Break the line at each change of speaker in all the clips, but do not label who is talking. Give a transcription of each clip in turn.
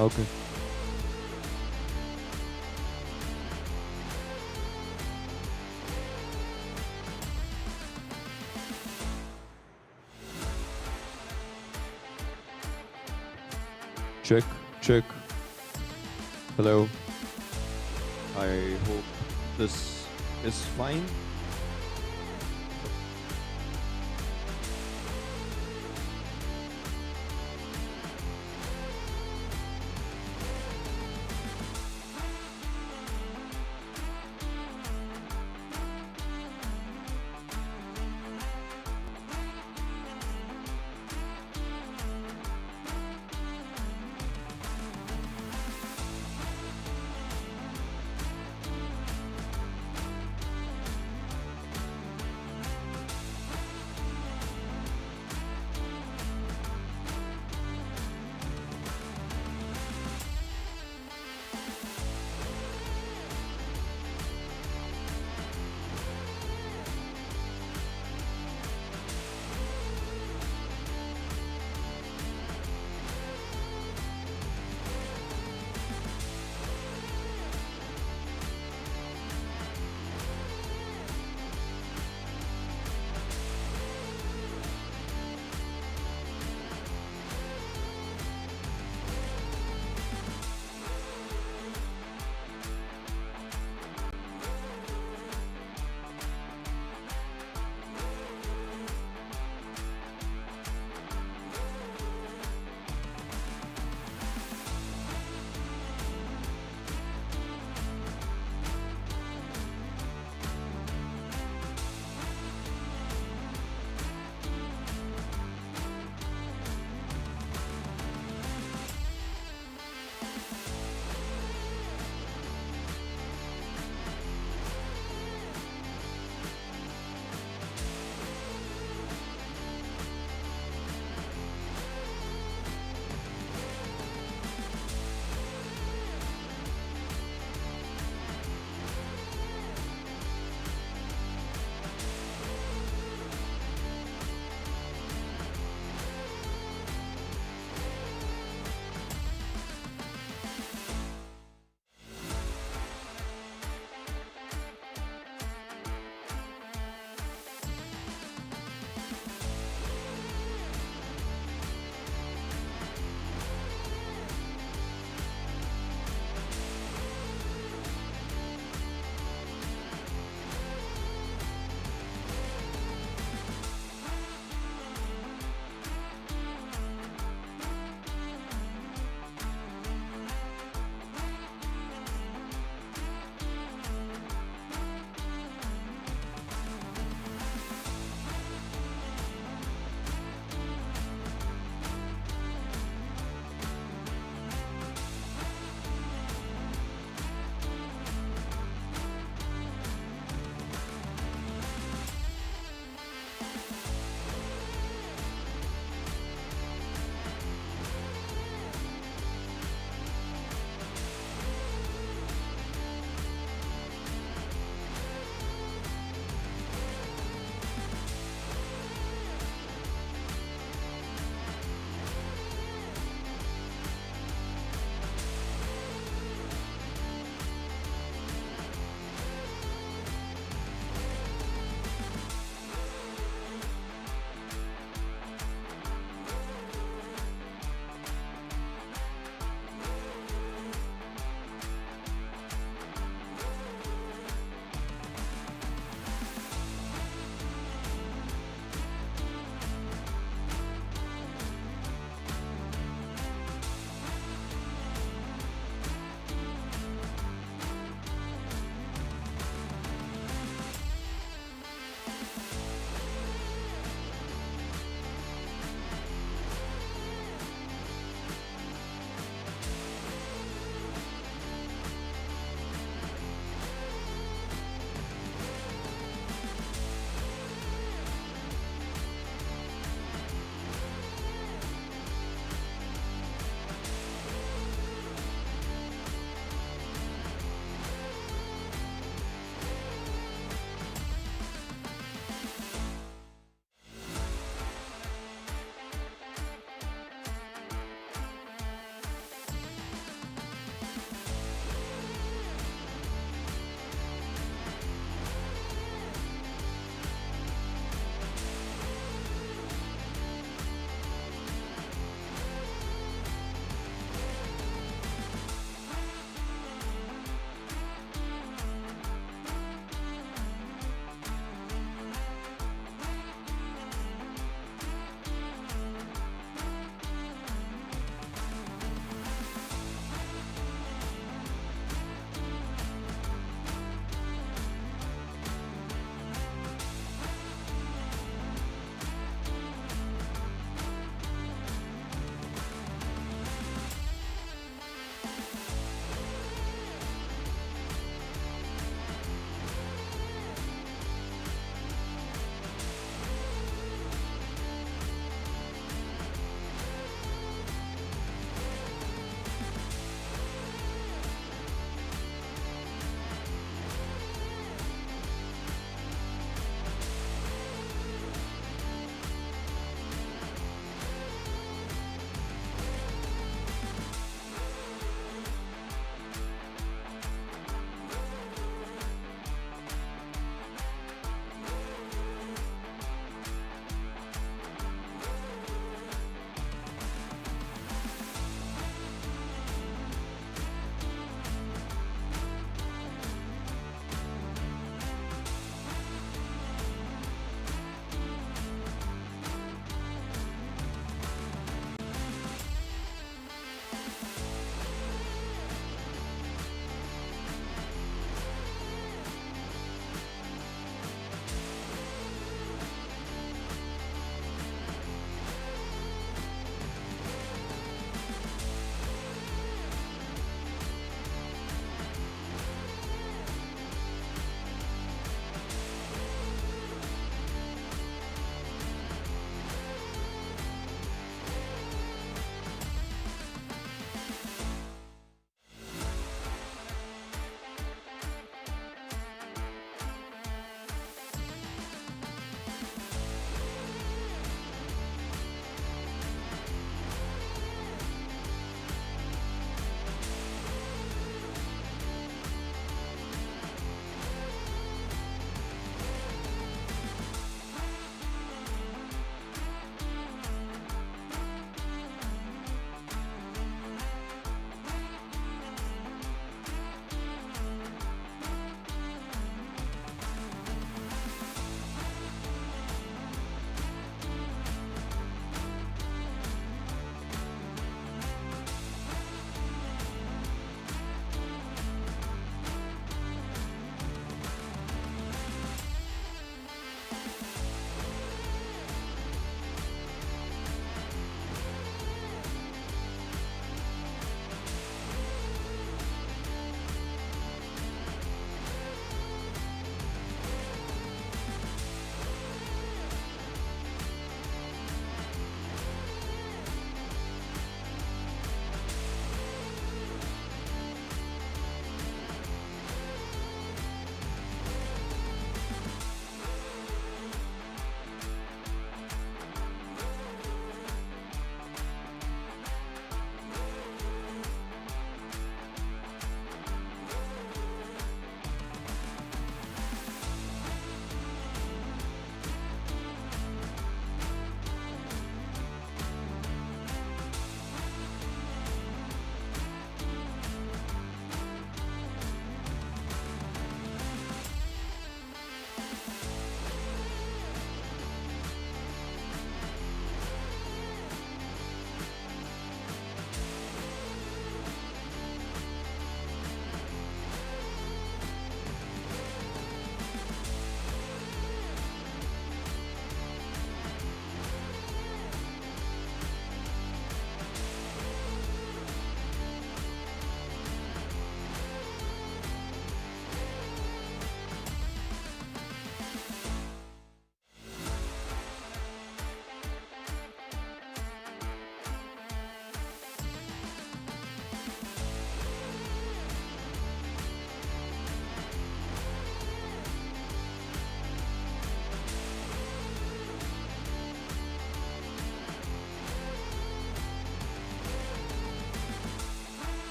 Okay. Check, check. Hello. I hope this is fine.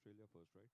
Australia first, right?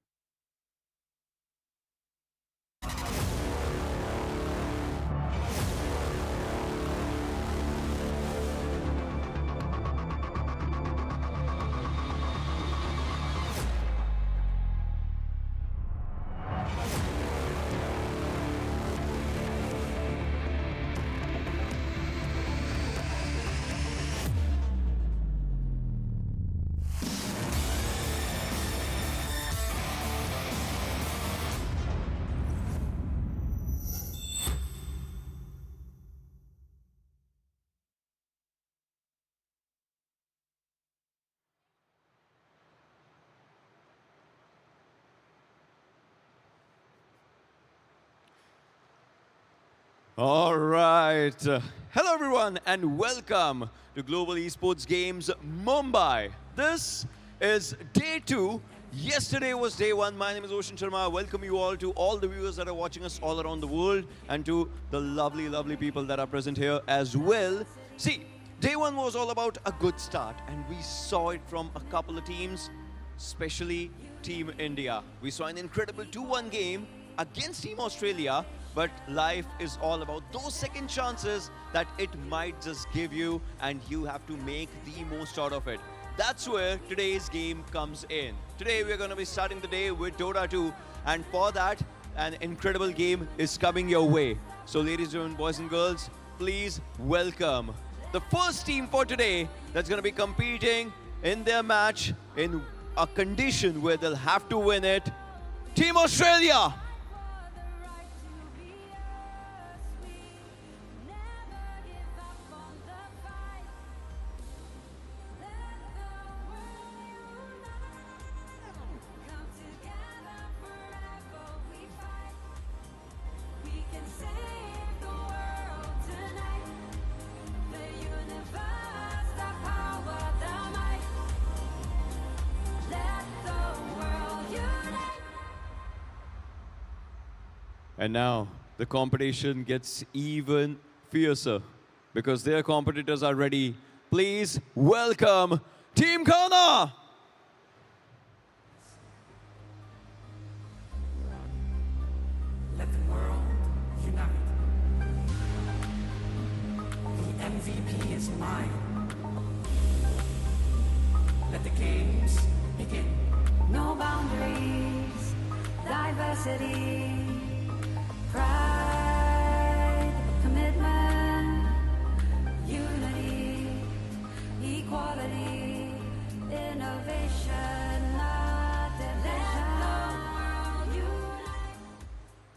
All right. Hello, everyone, and welcome to Global Esports Games Mumbai. This is day 2. Yesterday was day 1. My name is Oshin Sharma. I welcome you all to all the viewers that are watching us all around the world and to the lovely, lovely people that are present here as well. See, day 1 was all about a good start, and we saw it from a couple of teams, especially Team India. We saw an incredible 2-1 game against Team Australia, but life is all about those second chances that it might just give you, and you have to make the most out of it. That's where today's game comes in. Today we're going to be starting the day with Dota 2, and for that, an incredible game is coming your way. So ladies and boys and girls, please welcome the first team for today that's going to be competing in their match in a condition where they'll have to win it. Team Australia! And now the competition gets even fiercer because their competitors are ready. Please welcome Team Ghana!
Let the world unite. The MVP is mine. Let the games begin.
No boundaries, diversity, pride, commitment, unity, equality, innovation, not division. Let the world unite.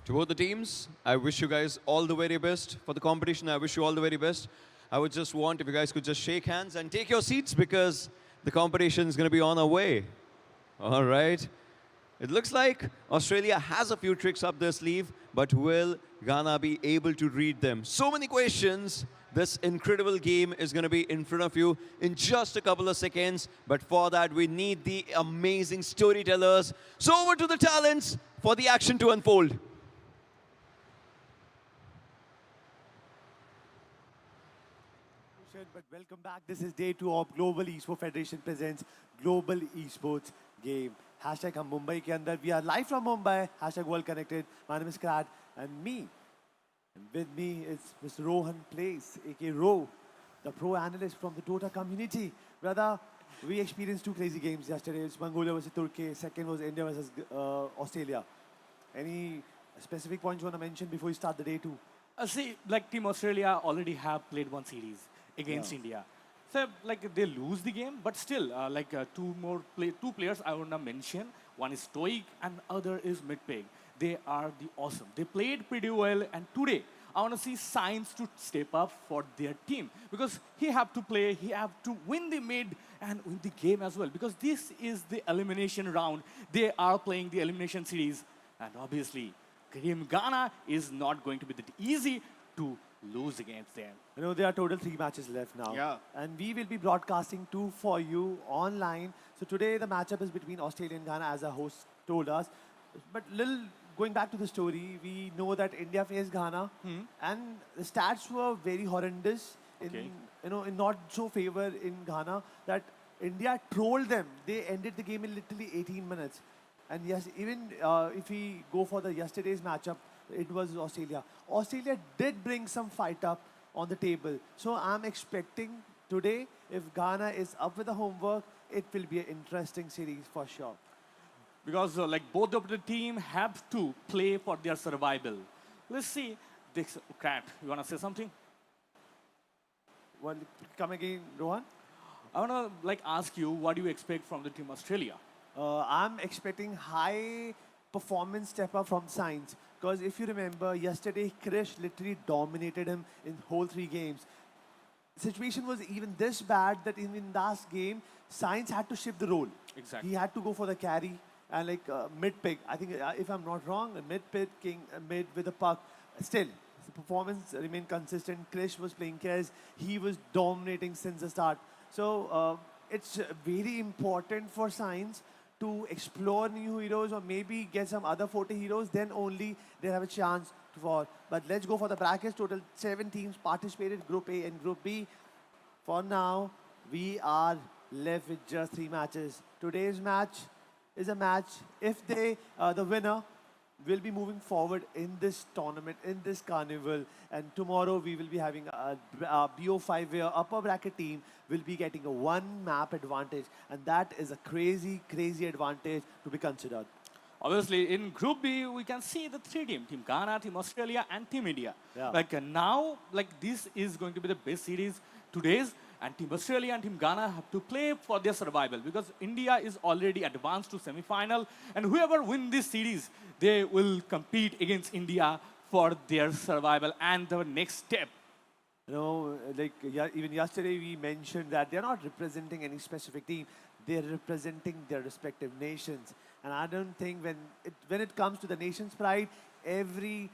To both the teams, I wish you guys all the very best. For the competition, I wish you all the very best. I would just want if you guys could just shake hands and take your seats because the competition is going to be on our way. All right. It looks like Australia has a few tricks up their sleeve, but will Ghana be able to read them? So many questions. This incredible game is going to be in front of you in just a couple of seconds. But for that, we need the amazing storytellers. So over to the talents for the action to unfold.
But welcome back. This is day 2 of Global Esports Federation presents Global Esports Game. Hashtag हम Mumbai के अंदर. We are live from Mumbai. Hashtag World Connected. My name is Krat and me. And with me is Mr. Rohan Place, aka Ro, the pro analyst from the Dota community. Brother, we experienced 2 crazy games yesterday. It's Mongolia versus Turkey. Second was India versus Australia. Any specific points you want to mention before you start the day 2?
See, like Team Australia already have played one series against India. So, like they lose the game, but still, two players I want to mention. One is Stoic and other is Midpeg. They are the awesome. They played pretty well, and today I want to see Science to step up for their team because he have to play, he have to win the mid and win the game as well because this is the elimination round. They are playing the elimination series, and obviously, Team Ghana is not going to be that easy to lose against them.
You know, there are total 3 matches left now.
Yeah.
And we will be broadcasting 2 for you online. So today the matchup is between Australia and Ghana, as our host told us. But going back to the story, we know that India faced Ghana, and the stats were very horrendous in not so favor in Ghana. That India trolled them. They ended the game in literally 18 minutes. And yes, even if we go for the yesterday's matchup, it was Australia. Australia did bring some fight up on the table. So I'm expecting today, if Ghana is up with the homework, it will be an interesting series for sure.
Because like both of the team have to play for their survival. Let's see. This, Kat, you wanna say something?
Well, come again, Rohan.
I wanna like ask you, what do you expect from the team Australia?
I'm expecting high performance step up from Sainz. Because if you remember, yesterday Krish literally dominated him in whole 3 games. Situation was even this bad that in last game, Sainz had to shift the role.
Exactly.
He had to go for the carry and like mid pick. I think if I'm not wrong, mid pick, king mid with the puck. Still, the performance remained consistent. Krish was playing cares. He was dominating since the start. So it's very important for Sainz to explore new heroes or maybe get some other 40 heroes. Then only they have a chance to fall. But let's go for the brackets. Total 7 teams participated, Group A and Group B. For now, we are left with just 3 matches. Today's match is a match. If they, the winner, will be moving forward in this tournament, in this carnival. And tomorrow we will be having a BO5 where upper bracket team will be getting a 1 map advantage. And that is a crazy, crazy advantage to be considered.
Obviously, in Group B, we can see the 3 team: Team Ghana, Team Australia, and Team India.
Yeah.
Like now, like this is going to be the best series today's, and Team Australia and Team Ghana have to play for their survival because India is already advanced to semi-final, and whoever win this series, they will compete against India for their survival and the next step.
You know, like even yesterday we mentioned that they're not representing any specific team. They're representing their respective nations. And I don't think when it comes to the nation's pride, every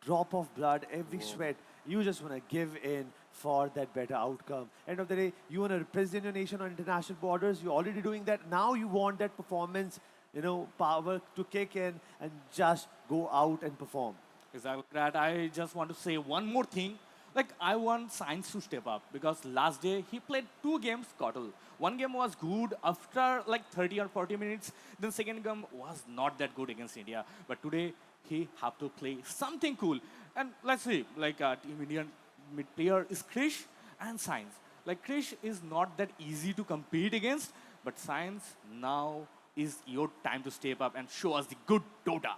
drop of blood, every sweat, you just want to give in for that better outcome. End of the day, you want to represent your nation on international borders. You're already doing that. Now you want that performance, you know, power to kick in and just go out and perform.
Exactly. That I just want to say one more thing. Like I want Sainz to step up because last day he played 2 games Scottle. One game was good after like 30 or 40 minutes. Then second game was not that good against India. But today he have to play something cool. And let's see, like Team Indian mid player is Krish and Sainz. Like Krish is not that easy to compete against, but Sainz now is your time to step up and show us the good Dota.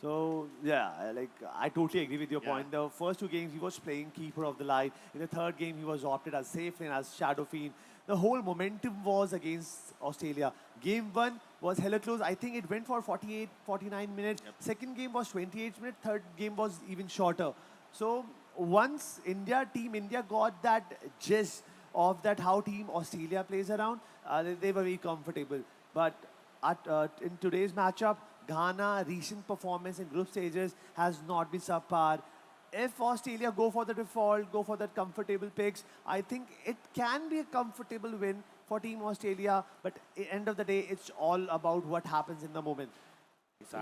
So yeah, like I totally agree with your
Yeah.
point. The first 2 games he was playing keeper of the light. In the 3rd game he was opted as safe lane as Shadow Fiend. The whole momentum was against Australia. Game 1 was hella close. I think it went for 48, 49 minutes. Second game was 28 minutes. Third game was even shorter. So once Team India got that gist of that how Team Australia plays around, they were very comfortable. But in today's matchup, Ghana recent performance in group stages has not been subpar. If Australia go for the default, go for that comfortable picks, I think it can be a comfortable win for Team Australia. But at the end of the day, it's all about what happens in the moment.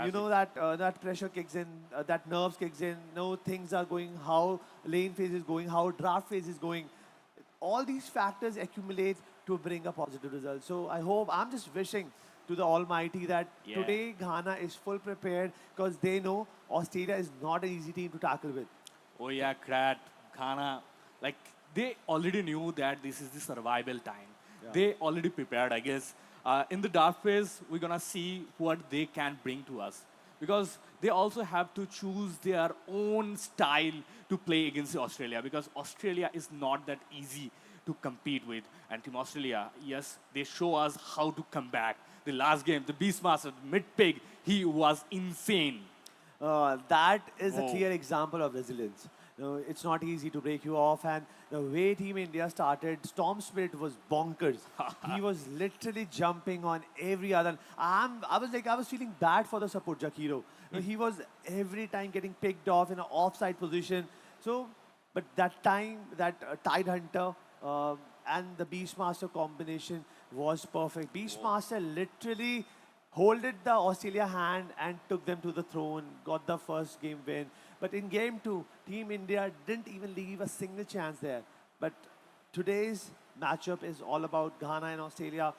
You know that that pressure kicks in, that nerves kicks in. No, things are going how lane phase is going, how draft phase is going. All these factors accumulate to bring a positive result. So I'm just wishing to the Almighty that today Ghana is full prepared because they know Australia is not an easy team to tackle with.
Oh yeah, Krat, Ghana, like they already knew that this is the survival time. They already prepared, I guess. In the draft phase, we're gonna see what they can bring to us because they also have to choose their own style to play against Australia because Australia is not that easy to compete with. And Team Australia, yes, they show us how to come back. The last game, the Beastmaster, mid-pig, he was insane.
That is a clear example of resilience. You know, it's not easy to break you off, and the way Team India started, Storm Spirit was bonkers. He was literally jumping on every other. I was feeling bad for the support Jakiro. He was every time getting picked off in an offside position. So, but that time, that Tide Hunter and the Beastmaster combination was perfect. Beastmaster literally holded the Australia hand and took them to the throne, got the first game win. But in game 2, Team India didn't even leave a single chance there. But today's matchup is all about Ghana and Australia.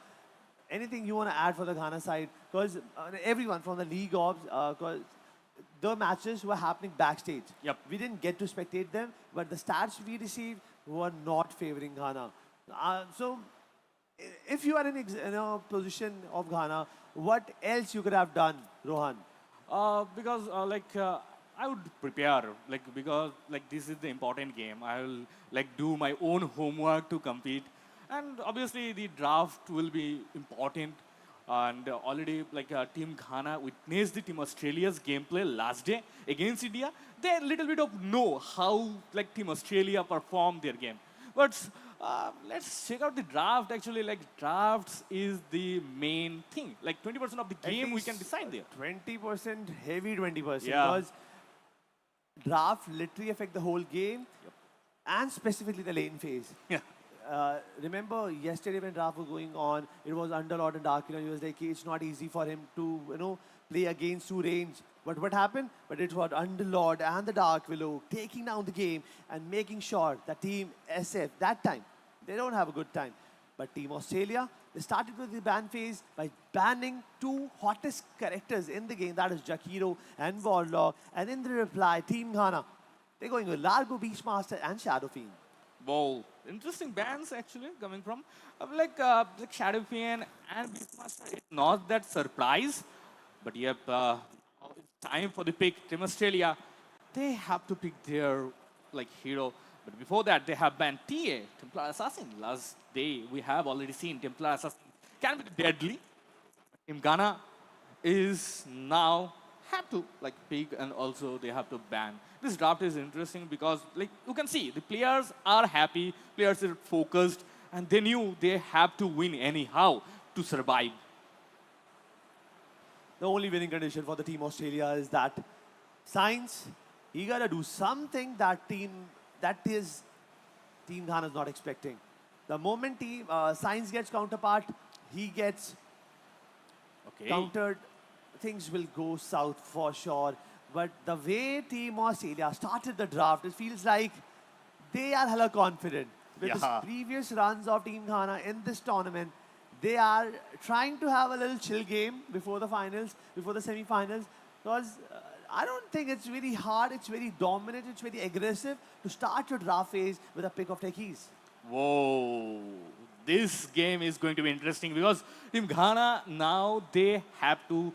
anything you want to add for the Ghana side? Because everyone from the league ops, because the matches were happening backstage.
Yep.
We didn't get to spectate them, but the stats we received were not favoring Ghana. So, if you are in a position of Ghana, what else you could have done, Rohan?
Because I would prepare because this is the important game. I will do my own homework to compete, and obviously the draft will be important. And already Team Ghana witnessed the Team Australia's gameplay last day against India. They a little bit of know how Team Australia performed their game. But let's check out the draft. Actually, drafts is the main thing. 20% of the
At
game we can
least,
decide there.
20%, heavy 20%.
Yeah.
Because draft literally affect the whole game, and specifically the lane phase.
Yeah.
Remember yesterday when draft was going on, it was Underlord and Dark. He was like, it's not easy for him to play against two range. But what happened? But it was Underlord and the Dark Willow taking down the game and making sure that Team SF that time they don't have a good time. But Team Australia, they started with the ban phase by banning two hottest characters in the game, that is Jakiro and Warlock. And in the reply, Team Ghana, they're going with Largo, Beastmaster and Shadow Fiend.
Wow, interesting bands actually coming from Shadow Fiend and Beastmaster. It's not that surprise, but yep, it's time for the pick. Team Australia, they have to pick their hero. But before that, they have banned TA, Templar Assassin. Last day, we have already seen Templar Assassin can be deadly. Team Ghana is now have to pick, and also they have to ban. This draft is interesting because you can see the players are happy, players are focused, and they knew they have to win anyhow to survive.
The only winning condition for the Team Australia is that Science, he gotta do something that Team Ghana is not expecting. The moment Science gets counterpart, he gets countered, things will go south for sure. But the way Team Australia started the draft, it feels like they are hella confident. With the previous runs of Team Ghana in this tournament, they are trying to have a little chill game before the finals, before the semi-finals. Because I don't think it's very hard, it's very dominant, it's very aggressive to start your draft phase with a pick of techies.
Whoa, this game is going to be interesting because Team Ghana now they have to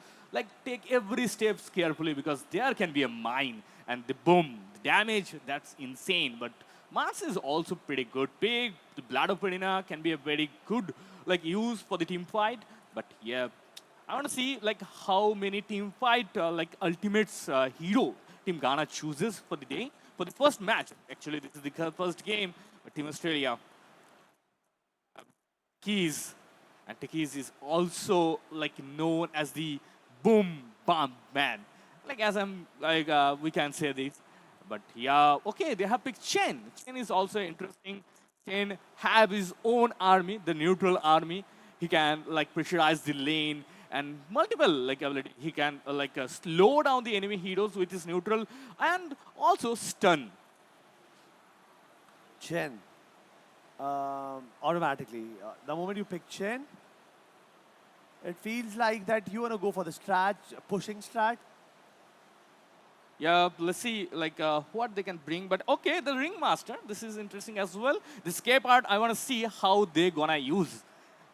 take every step carefully because there can be a mine and the boom, the damage, that's insane. But Mars is also pretty good pick. The Blood of Arena can be a very good use for the team fight. But yeah, I want to see how many team fight ultimates hero Team Ghana chooses for the day. For the first match, actually this is the first game, but Team Australia. Keys, and Techies is also known as the boom bam man. As I'm we can say this, but yeah, okay, they have picked Chen. Chen is also interesting. Chen have his own army, the neutral army. He can pressurize the lane and multiple ability. He can slow down the enemy heroes with his neutral and also stun.
Chen, automatically, the moment you pick Chen, it feels like that you want to go for the strat, pushing strat.
Yeah, let's see what they can bring. But okay, the Ringmaster, this is interesting as well. The escape art, I want to see how they're gonna use.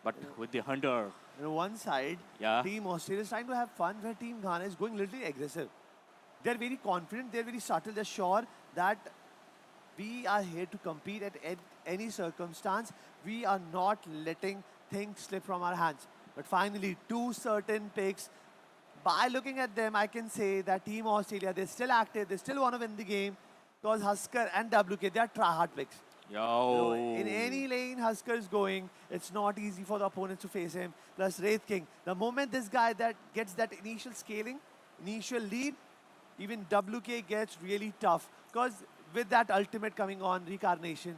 But with the Hunter,
On one side, Team Australia is trying to have fun, where Team Ghana is going a little aggressive. They're very confident, they're very subtle, they're sure that we are here to compete at any circumstance. We are not letting things slip from our hands. But finally, two certain picks. By looking at them, I can say that Team Australia, they're still active, they still want to win the game because Husker and WK, they are try-hard picks.
yo,
In any lane Husker is going, it's not easy for the opponents to face him. Plus Wraith King, the moment this guy that gets that initial scaling, initial lead, even WK gets really tough. Because with that ultimate coming on, Recarnation,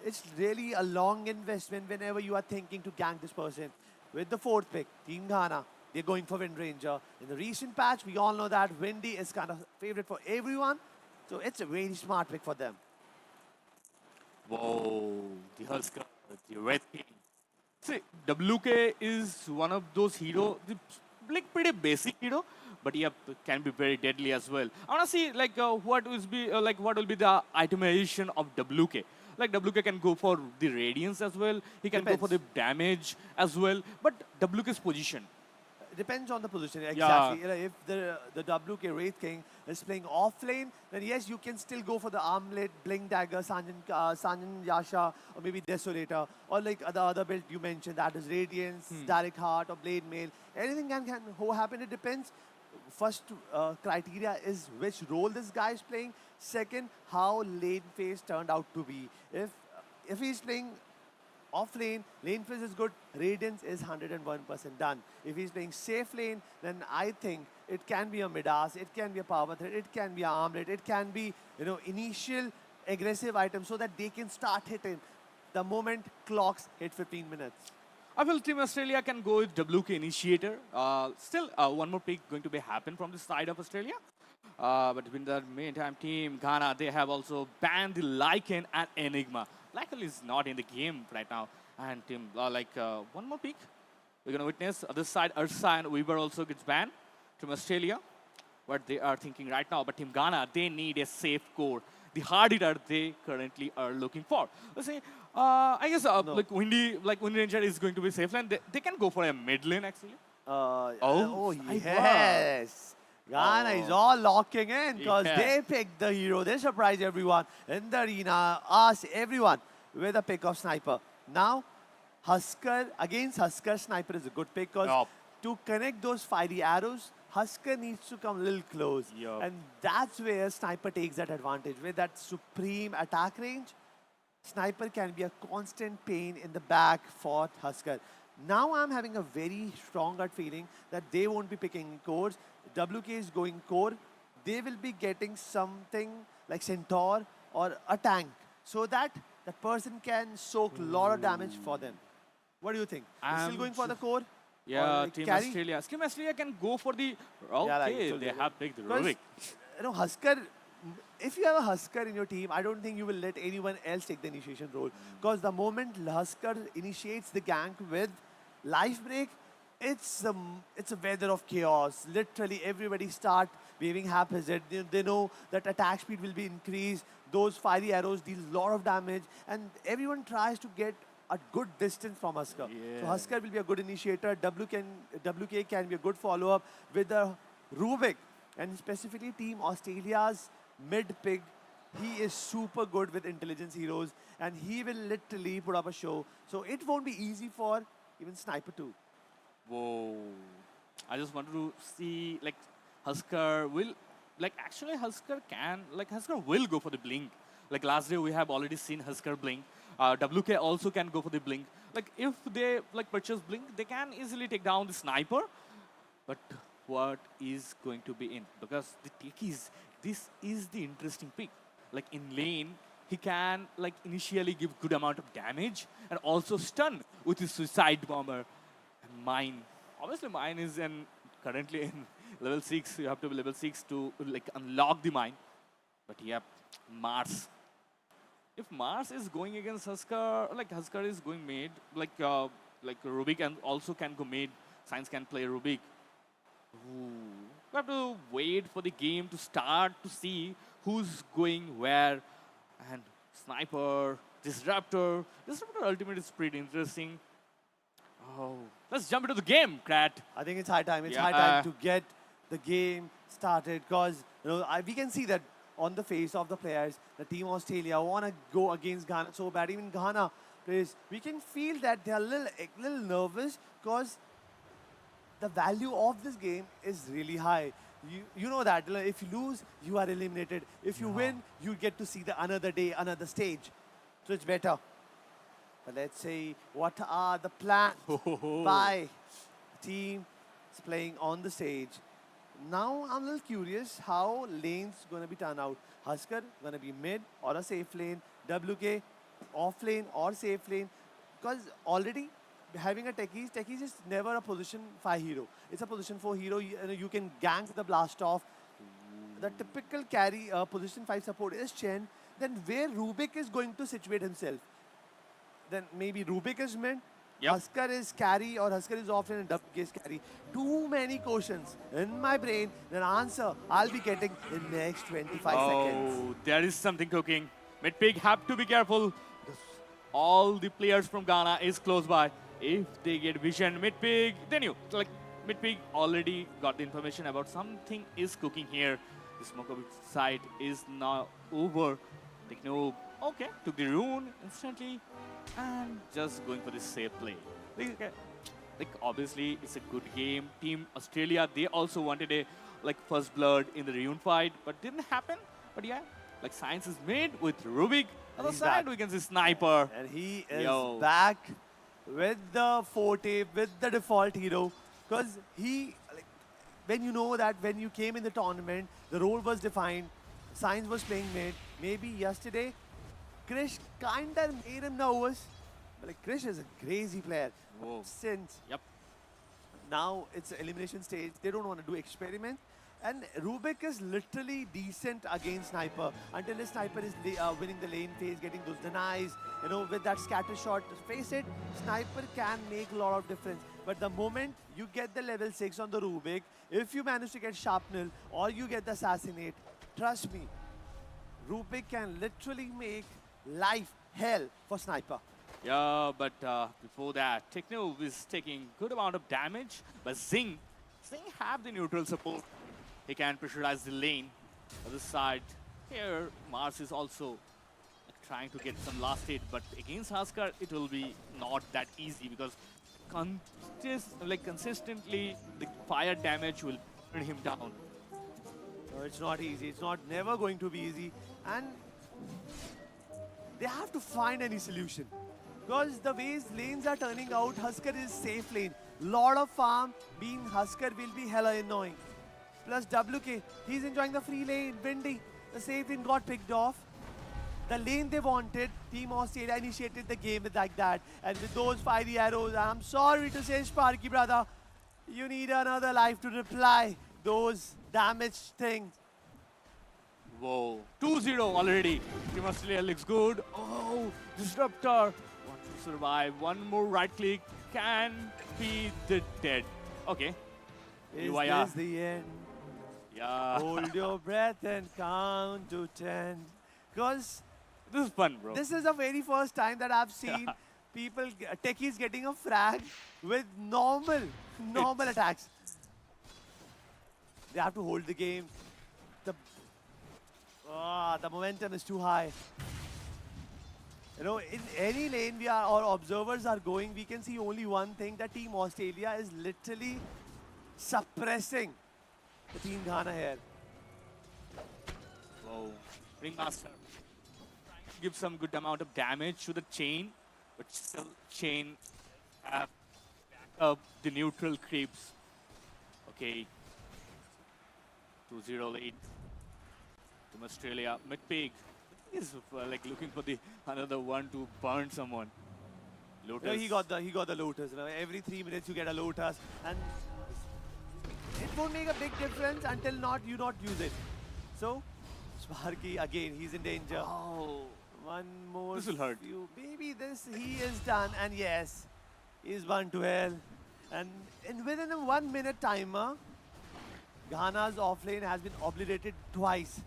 it's really a long investment whenever you are thinking to gank this person. With the fourth pick, Team Ghana, they're going for Wind Ranger. In the recent patch, we all know that Windy is kind of favorite for everyone. So it's a very smart pick for them.
whoa, the Husker, the Red King. See, WK is one of those like pretty basic hero, but yeah, can be very deadly as well. I wanna see like what will be the itemization of WK. Like WK can go for the radiance as well. He can go for the
Depends.
damage as well. But WK's position,
Depends on the position,
yeah,
exactly. You know, if the WK Wraith King is playing off lane, then yes, you can still go for the Armlet, Blink Dagger, Sanjan Yasha, or maybe Desolator, or like the other build you mentioned, that is Radiance, Direct Heart, or Blade Mail. Anything can happen, it depends. First criteria is which role this guy is playing. Second, how lane phase turned out to be. If he's playing off lane, lane phase is good, Radiance is 101% done. If he's playing safe lane, then I think it can be a Midas, it can be a power thread, it can be an armlet, it can be, you know, initial aggressive item so that they can start hitting the moment clocks hit 15 minutes.
I feel Team Australia can go with WK Initiator. Still, one more pick going to be happen from the side of Australia. But in the meantime, Team Ghana, they have also banned the Lycan and Enigma. Lycan is not in the game right now. And Team, one more pick. We're going to witness other side, Ursa and Weaver also gets banned from Australia. What they are thinking right now. But Team Ghana, they need a safe core. The hard hitter they currently are looking for. Let's say, I guess
No.
Windy Ranger is going to be safe lane. They can go for a mid lane actually.
Oh,
Sniper.
yes. Ghana is all locking in because
Yeah.
they picked the hero. They surprised everyone in the arena, us, everyone with a pick of Sniper. Now, Husker, against Husker, Sniper is a good pick because
Yup.
to connect those fiery arrows, Husker needs to come a little close.
Yup.
And that's where Sniper takes that advantage. With that supreme attack range, Sniper can be a constant pain in the back for Husker. Now I'm having a very strong gut feeling that they won't be picking cores. WK is going core. They will be getting something like Centaur or a tank so that that person can soak a lot of damage for them. What do you think? You still
I'm
going for the
ju-
core?
Yeah,
like
Team
carry?
Australia. Team Australia can go for the.
Yeah, like I
Okay,
told
they
you.
have picked
Because,
Rubik.
you know, Husker, if you have a Husker in your team, I don't think you will let anyone else take the initiation role. Because the moment Husker initiates the gank with life break, it's a weather of chaos. Literally, everybody start waving haphazard. They know that attack speed will be increased. Those fiery arrows deal a lot of damage, and everyone tries to get a good distance from Husker. So
Yeah.
Husker will be a good initiator. WK can be a good follow-up with the Rubik, and specifically Team Australia's mid pick. He is super good with intelligence heroes, and he will literally put up a show. So it won't be easy for even Sniper too.
Whoa. I just wanted to see like Husker will actually Husker will go for the blink. Like last day we have already seen Husker blink. WK also can go for the blink. Like if they like purchase blink, they can easily take down the sniper. But what is going to be in? Because the techies, this is the interesting pick. Like in lane, he can like initially give good amount of damage and also stun with his suicide bomber. And mine, obviously mine is currently in level 6. You have to be level 6 to like unlock the mine. But yep, Mars. If Mars is going against Husker, like Husker is going mid, like Rubik and also can go mid. Science can play Rubik. Ooh. We have to wait for the game to start to see who's going where. And Sniper, Disruptor. Disruptor Ultimate is pretty interesting. Oh, let's jump into the game, Krat.
I think it's high time. It's
Yeah.
high time to get the game started because we can see that on the face of the players, the Team Australia want to go against Ghana so bad. Even Ghana players, we can feel that they are a little nervous because the value of this game is really high. You know that if you lose, you are eliminated. If you win, you get to see the another day, another stage. So it's better. But let's see what are the plans by team playing on the stage. Now I'm a little curious how lanes going to be turned out. Husker going to be mid or a safe lane. WK off lane or safe lane. Because already having a techies is never a position 5 hero. It's a position 4 hero. You can gank the blast off. The typical carry position 5 support is Chen. Then where Rubik is going to situate himself? Then maybe Rubik is mid
Yep.
Husker is carry or Husker is often in double case carry. Too many questions in my brain. The answer I'll be getting in next 25 seconds.
Oh, there is something cooking. Midpig have to be careful because all the players from Ghana is close by. If they get vision, Midpig, they knew. So, like, Midpig already got the information about something is cooking here. The smoke side is now over. Techno, okay, took the rune instantly and just going for the safe play. Like obviously it's a good game. Team Australia, they also wanted a like first blood in the rune fight, but didn't happen. But yeah, like science is made with Rubik. Other
He's
side
back.
we can see Sniper.
And he is
Yo.
back with the forte, with the default hero. Because he, like, when you know that when you came in the tournament, the role was defined, Science was playing mid. Maybe yesterday, Krish kinda made him nervous. But like, Krish is a crazy player.
Whoa.
Since
Yep.
now it's elimination stage, they don't want to do experiments. And Rubik is literally decent against Sniper. Until the Sniper is winning the lane phase, getting those denies, you know, with that scatter shot, face it, Sniper can make a lot of difference. But the moment you get the level 6 on the Rubik, if you manage to get Sharpnel or you get the Assassinate, trust me, Rubik can literally make life hell for Sniper.
Yeah, but before that, Techno is taking good amount of damage, but Zing have the neutral support. He can pressurize the lane. Other side, here Mars is also trying to get some last hit, but against Husker, it will be not that easy because consistently the fire damage will burn him down.
No, it's not easy. It's not never going to be easy. And they have to find any solution. Because the ways lanes are turning out, Husker is safe lane. Lot of farm being Husker will be hella annoying. Plus WK, he's enjoying the free lane. Windy, the safe lane got picked off. The lane they wanted, Team Australia initiated the game with like that. And with those fiery arrows, I'm sorry to say, Sparky brother, you need another life to reply those damaged things.
Whoa, 2-0 already. Team Australia looks good. Oh, Disruptor. Want to survive. One more right click can be the dead. Okay.
Is
UIR.
this the end?
Yeah.
Hold your breath and count to 10. Because
This is fun, bro.
this is the very first time that I've seen people, techies getting a frag with normal attacks. They have to hold the game. The momentum is too high. You know, in any lane we are, or observers are going, we can see only one thing, that Team Australia is literally suppressing the Team Ghana here.
Whoa. Ringmaster. Give some good amount of damage to the chain, but still chain have back up the neutral creeps. Okay. 2-0 lead. From Australia. Midpig is like looking for the another one to burn someone. Lotus.
You know, he got the Lotus. You know, every 3 minutes you get a Lotus, and it won't make a big difference until you not use it. So Sparky again, he's in danger.
Oh.
One more.
This will hurt.
Maybe this he is done, and yes, he's burned to hell. And within a 1 minute timer, Ghana's offlane has been obliterated twice.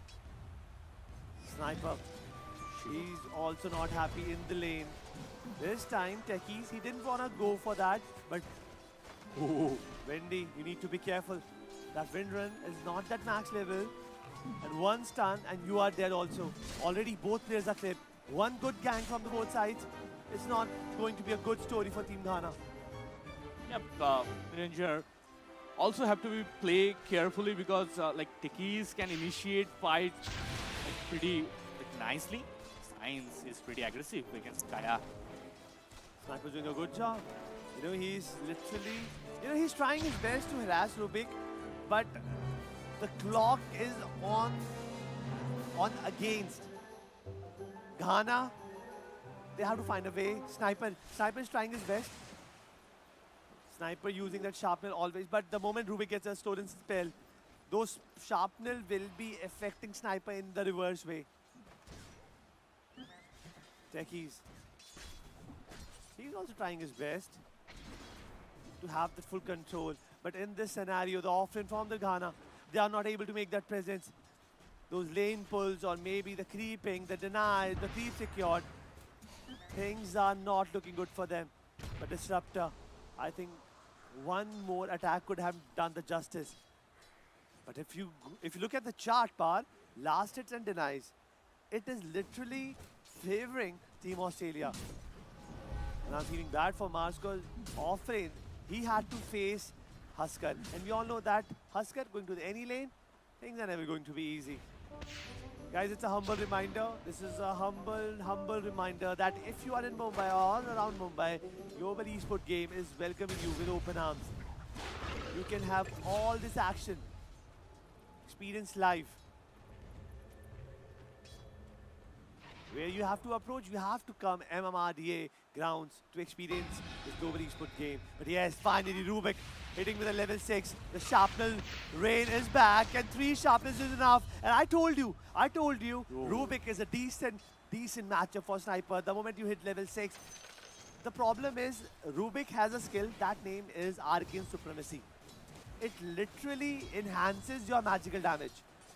Sniper, he's also not happy in the lane. This time, Techies, he didn't want to go for that, but Wendy, you need to be careful. That wind run is not that max level. And one stun, and you are dead also. Already both players are clipped. One good gang from the both sides. It's not going to be a good story for Team Ghana.
Yep, Ranger also have to be play carefully because like Techies can initiate fight pretty nicely. Science is pretty aggressive against Kaya.
Sniper's doing a good job. You know, he's literally, he's trying his best to harass Rubik, but the clock is on against Ghana. They have to find a way. Sniper is trying his best. Sniper using that sharpnel always, but the moment Rubik gets a stolen spell, those sharpnel will be affecting Sniper in the reverse way. Techies. He's also trying his best to have the full control. But in this scenario, the offlane from the Ghana, they are not able to make that presence. Those lane pulls or maybe the creeping, the deny, the creep secured, things are not looking good for them. But Disruptor, I think one more attack could have done the justice. But if you look at the chart bar, last hits and denies, it is literally favoring Team Australia. And I'm feeling bad for Mars because off-lane, he had to face Husker. And we all know that Husker going to any lane, things are never going to be easy. Guys, it's a humble reminder. This is a humble reminder that if you are in Mumbai or all around Mumbai, Global Esports Game is welcoming you with open arms. You can have all this action, experience live. Where you have to approach, you have to come MMRDA grounds to experience this Global Esports Game. But yes, finally Rubik hitting with a level 6. The sharpnel rain is back and 3 sharpness is enough. And I told you, Rubik is a decent matchup for Sniper. The moment you hit level 6, the problem is Rubik has a skill, that name is Arcane Supremacy. It literally enhances your magical damage.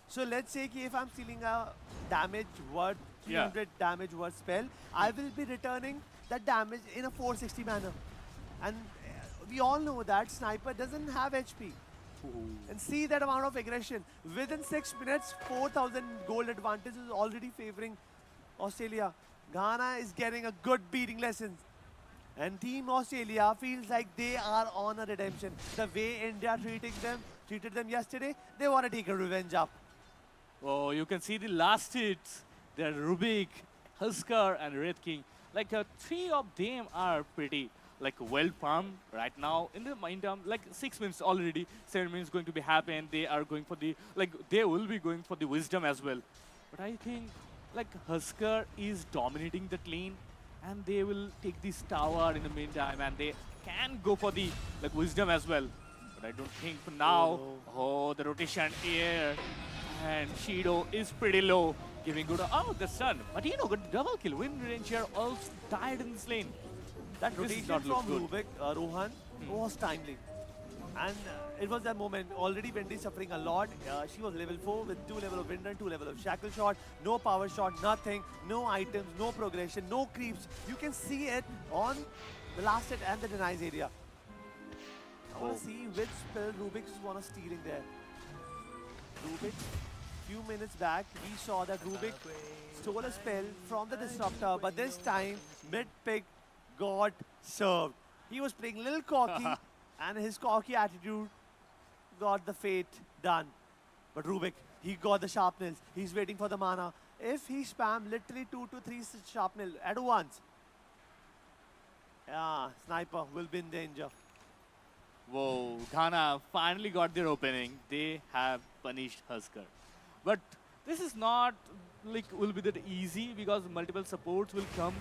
So let's say if I'm stealing a damage word, 300 damage word spell, I will be returning that damage in a 460 manner. And we all know that Sniper doesn't have HP. And see that amount of aggression. Within 6 minutes, 4,000 gold advantage is already favoring Australia. Ghana is getting a good beating lesson. And Team Australia feels like they are on a redemption. The way India treated them yesterday, they want to take a revenge up.
Oh, you can see the last hits. They're Rubik, Husker, and Red King. Like 3 of them are pretty well farmed right now. In the meantime, 6 minutes already, 7 minutes going to be happen. They are going for the they will be going for the wisdom as well. But I think Husker is dominating that lane, and they will take this tower in the meantime, and they can go for the wisdom as well. But I don't think for now. Oh, the rotation here. And Shido is pretty low, giving good. Oh, the stun. But got double kill. Wind Ranger also died in this lane.
That rotation from Rubik, Rohan, was timely. And it was that moment. Already Wendy suffering a lot. She was level 4 with 2 level of Wind and 2 level of Shackle Shot. No power shot, nothing. No items, no progression, no creeps. You can see it on the last hit and the denies area. I want to see which spell Rubik is stealing there. Rubik, few minutes back, we saw that Rubik stole a spell from the Disruptor, but this time, mid-pick got served. He was playing a little cocky, and his cocky attitude got the fate done. But Rubik, he got the sharpness. He's waiting for the mana. If he spam literally 2 to 3 sharpnel at once, yeah, Sniper will be in danger.
Whoa, Ghana finally got their opening. They have punished Husker. But this is not will be that easy because multiple supports will come.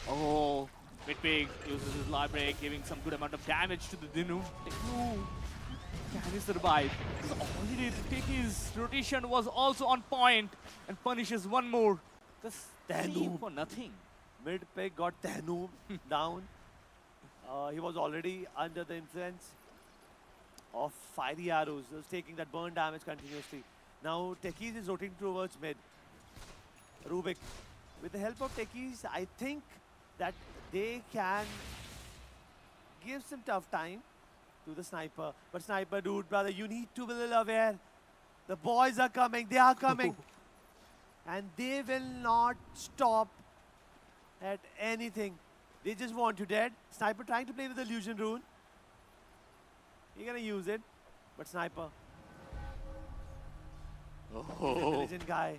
Oh, Midpig uses his live break, giving some good amount of damage to the Dinu. Can he survive? So already his rotation was also on point and punishes one more. This Danu for nothing.
Mid-pick got Danu down. He was already under the influence of fiery arrows. He was taking that burn damage continuously. Now Techies is rotating towards mid. Rubik, with the help of Techies, I think that they can give some tough time to the Sniper. But Sniper, dude, brother, you need to be a little aware. The boys are coming, they are coming. And they will not stop at anything. They just want you dead. Sniper trying to play with the illusion rune. You're gonna use it, but Sniper. Intelligent guy.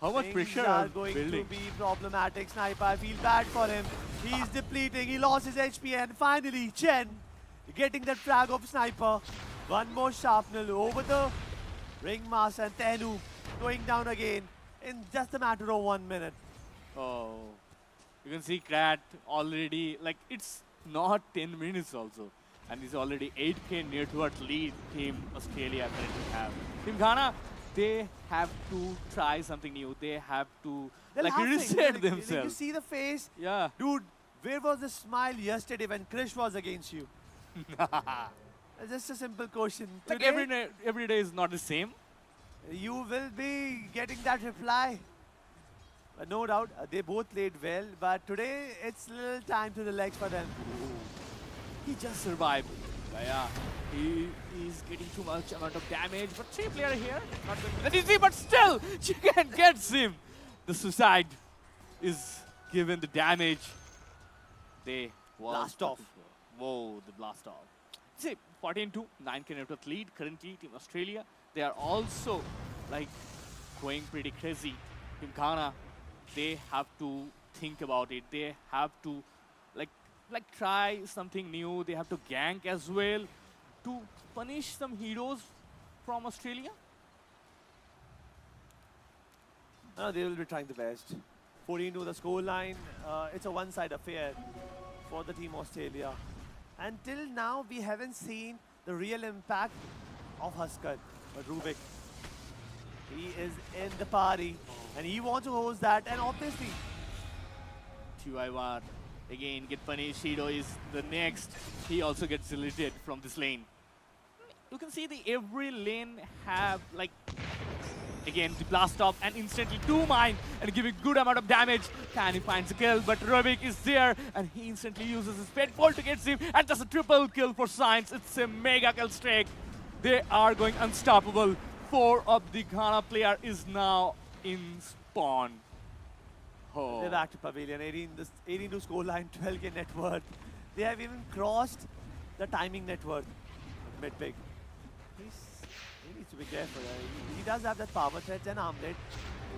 How much pressure
are going to be problematic. Sniper, I feel bad for him. He's depleting. He lost his HP, and finally Chen getting that frag of Sniper. One more sharpnel over the ringmaster, and Tenu going down again in just a matter of 1 minute.
Oh, you can see Krat already it's not 10 minutes also. And he's already 8k near towards lead Team Australia currently have. Team Ghana, they have to try something new. They have to reset themselves.
You see the face?
Yeah.
Dude, Where was the smile yesterday when Krish was against you? Just a simple question.
Like
Today,
every day is not the same.
you will be getting that reply. No doubt, they both played well, but today it's little time to relax for them.
He just survived. Yeah, he is getting too much amount of damage, but 3 player here, not going to be that easy, but still, Chicken gets him. The suicide is given the damage. They
Blast off.
Whoa, the blast off. See, 14-2, 9k network lead. Currently, Team Australia, they are also like going pretty crazy. Team Ghana, they have to think about it. They have to like try something new. They have to gank as well to punish some heroes from Australia.
They will be trying the best. 14 to the score line. It's a one-side affair for the team Australia. Until now, we haven't seen the real impact of Husker. But Rubik, he is in the party and he wants to host that. And obviously,
TYR again get punished. Hero is the next. He also gets deleted from this lane. You can see the every lane have like again the blast off and instantly 2 mine and giving good amount of damage. Can he finds a kill, but Rubik is there and he instantly uses his Petfall to get him, and just a triple kill for Science. It's a mega kill streak. They are going unstoppable. 4 of the Ghana player is now in spawn. Oh.
they're back to Pavilion. 18 to score line, 12k net worth. They have even crossed the timing net worth. Mid-pick. He needs to be careful. He does have that power threats and armlet.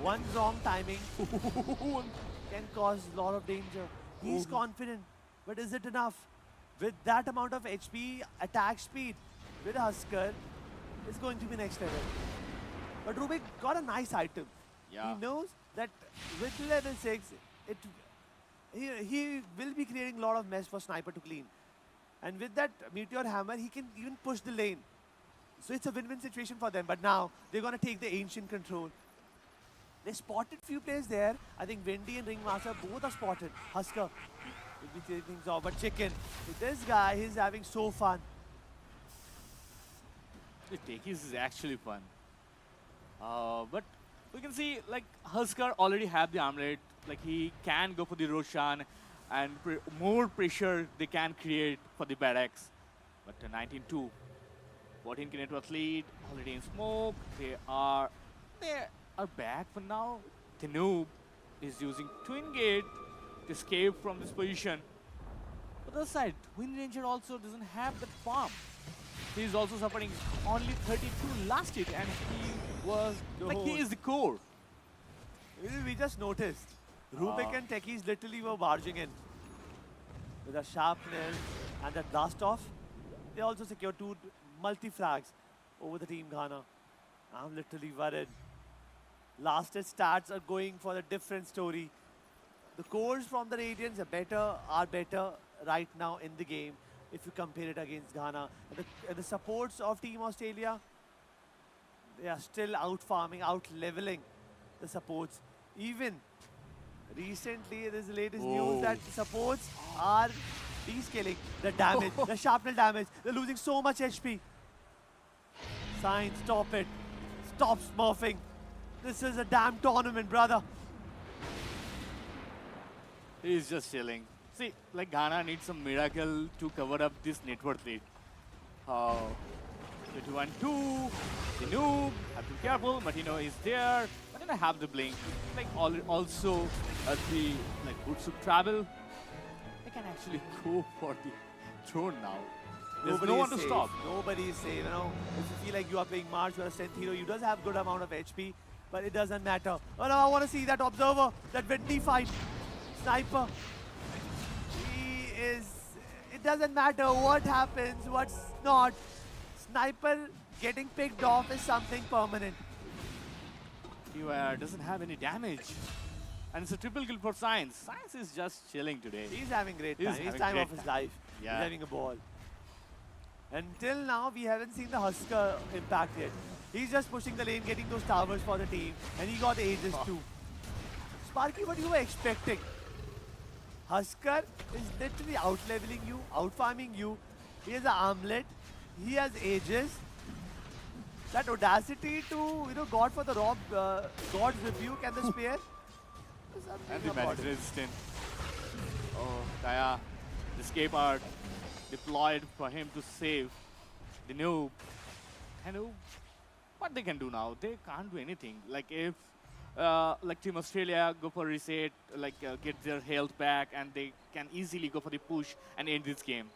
One wrong timing can cause a lot of danger. He's confident, but is it enough? With that amount of HP, attack speed, with Husker, it's going to be next level. But Rubik got a nice item.
Yeah.
He knows that with level 6, he will be creating a lot of mess for Sniper to clean. And with that Meteor Hammer, he can even push the lane. So it's a win-win situation for them. But now they're going to take the Ancient control. They spotted few players there. I think Wendy and Ringmaster both are spotted. Husker will be taking things off. But Chicken, with this guy, he's having so fun.
The techies is actually fun. But we can see like Husker already have the armlet. Like he can go for the Roshan and more pressure they can create for the barracks. But 19-2, 14k network lead, already in smoke. They are back for now. The noob is using Twin Gate to escape from this position. On the other side, Twin Ranger also doesn't have that farm. He is also suffering only 32 last hit, and he was like he is the core.
We just noticed. Rubik and Techies literally were barging in. With a sharpness and that blast off, they also secured 2 multi-flags over the team Ghana. I'm literally worried. Lasted stats are going for a different story. The cores from the Radiants are better right now in the game if you compare it against Ghana. And the supports of Team Australia, they are still out-farming, out-leveling the supports. Even recently, there's the latest news that supports are descaling the damage, the sharpness damage. They're losing so much HP. Sign, stop it. Stop smurfing. This is a damn tournament, brother.
He's just chilling. See, like Ghana needs some miracle to cover up this network lead. 21-2, the noob, have to be careful. Martino is there. Martino have the blink. Like also the like Boots of Travel. They can actually go for the throne now. There's no one to stop.
Nobody is safe. You know, if you feel like you are playing March, you are a strength hero, you does have good amount of HP, but it doesn't matter. Oh no, I want to see that Observer, that Wendy fight. Sniper. It doesn't matter what happens, what's not. Sniper getting picked off is something permanent.
TYR doesn't have any damage. And it's a triple kill for Science. Science is just chilling today.
He's having great
He's
time. He's
having
time
great
of his
time.
life.
Yeah.
He's having a ball. Until now, we haven't seen the Husker impact yet. He's just pushing the lane, getting those towers for the team. And he got Aegis too. Sparky, what you were expecting? Husker is literally out-leveling you, out-farming you. He has an armlet. He has ages. That audacity to, God for the rob, God's rebuke and the spear. is
And the
unbelievable.
magic resistant. Oh, Daya, the escape art deployed for him to save the noob. And what they can do now? They can't do anything. Like if like Team Australia go for reset, get their health back, and they can easily go for the push and end this game.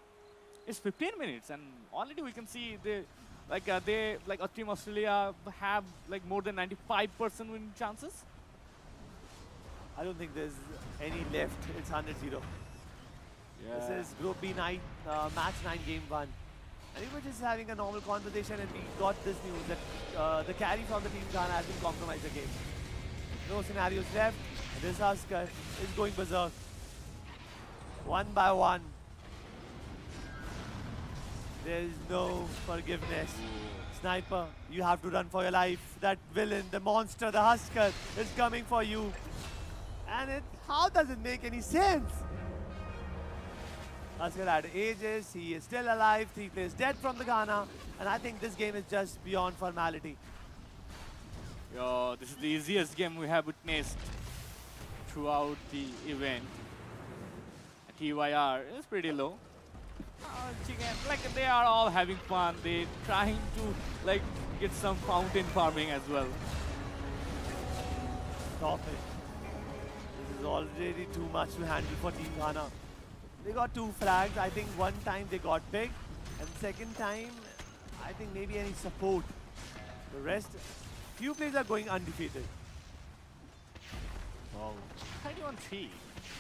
It's 15 minutes, and already we can see Team Australia have like more than 95% win chances.
I don't think there's any left. It's 100-0. This is Group B night, match 9, game 1. And we were just having a normal conversation, and we got this news that the carry from the team Ghana has been compromised again. No scenarios left. This Husker is going berserk. One by one. There is no forgiveness. Sniper, you have to run for your life. That villain, the monster, the Husker is coming for you. And how does it make any sense? Husker had ages, he is still alive, 3 players dead from the Ghana, and I think this game is just beyond formality.
Yo, this is the easiest game we have witnessed throughout the event. TYR is pretty low. Chicken, they are all having fun. They're trying to get some fountain farming as well.
Stop it. This is already too much to handle for Team Ghana. They got 2 flags. I think one time they got big, and second time, I think maybe any support. The rest, few players are going undefeated.
Wow. 31-3,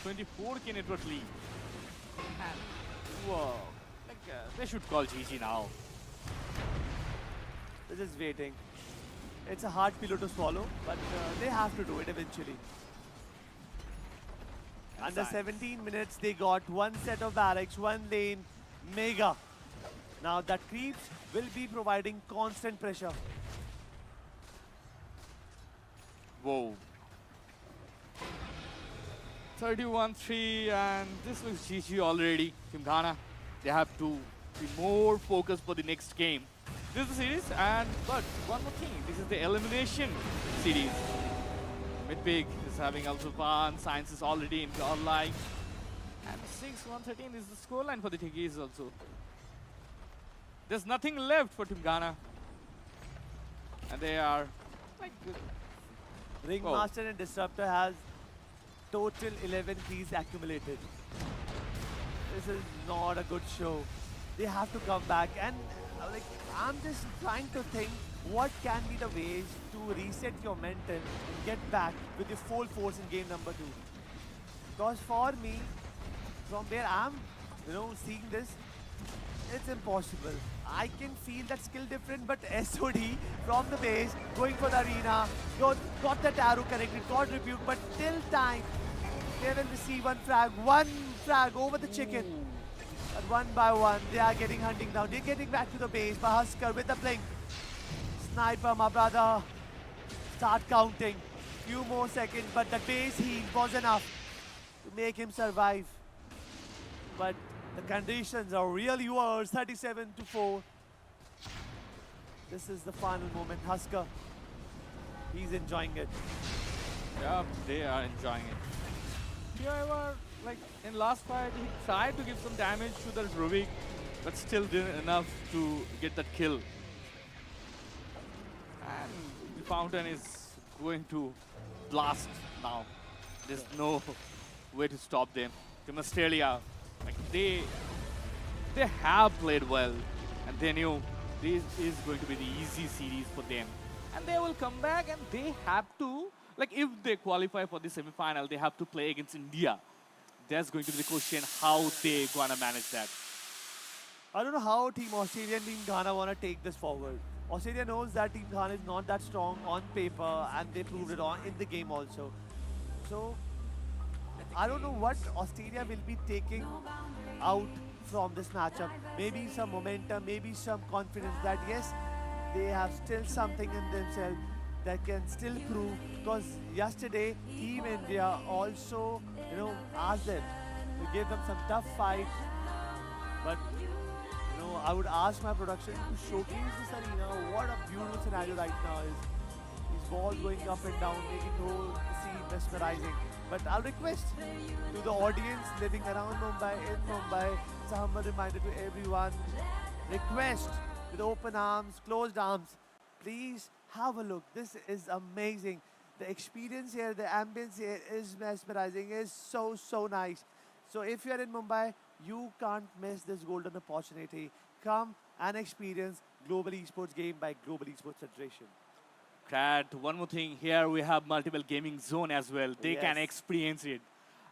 24K network lead. And whoa, they should call GG now.
They're just waiting. It's a hard pillow to swallow, but they have to do it eventually. Under 17 minutes, they got 1 set of barracks, 1 lane, mega. Now that creeps will be providing constant pressure.
Whoa. 31-3, and this looks GG already. Team Ghana, they have to be more focused for the next game. This is the series, but one more thing, this is the elimination series. Midpig is having also fun, Science is already in godlike. And 6-1-13 is the scoreline for the Tiggies also. There's nothing left for Team Ghana. And they are
Ringmaster and Disruptor has total 11 keys accumulated. This is not a good show. They have to come back, and I'm just trying to think what can be the ways to reset your mental and get back with your full force in game number 2. Because for me, from where I'm seeing this, it's impossible. I can feel that skill different, but SOD from the base, going for the arena, got that arrow connected, got rebuked, but till time, they will receive one frag over the chicken. But one by one, they are getting hunting down. They're getting back to the base by Husker with the blink. Sniper, my brother, start counting. Few more seconds, but the base heal was enough to make him survive. But the conditions are really worse, 37-4. This is the final moment. Husker, he's enjoying it.
Yeah, they are enjoying it. However, in last fight, he tried to give some damage to the Rubik, but still didn't enough to get that kill. And the fountain is going to blast now. There's no way to stop them. Team Australia, they have played well, and they knew this is going to be the easy series for them. And they will come back, and they have to, if they qualify for the semi-final, they have to play against India. That's going to be the question, how they gonna manage that.
I don't know how Team Australia and Team Ghana want to take this forward. Australia knows that Team Ghana is not that strong on paper, and they proved it in the game also. So, I don't know what Australia will be taking out from this matchup. Maybe some momentum, maybe some confidence that yes, they have still something in themselves that can still prove. Because yesterday, Team India also, asked them to give them some tough fight. But I would ask my production to showcase this arena. What a beautiful scenario right now is. These balls going up and down, making the whole scene mesmerizing. But I'll request to the audience living around Mumbai, in Mumbai, it's a humble reminder to everyone. Request with open arms, closed arms. Please have a look. This is amazing. The experience here, the ambience here is mesmerizing, is so nice. So if you're in Mumbai, you can't miss this golden opportunity. Come and experience Global Esports Game by Global Esports Federation.
Crad, one more thing. Here we have multiple gaming zone as well. They can
Yes.
experience it.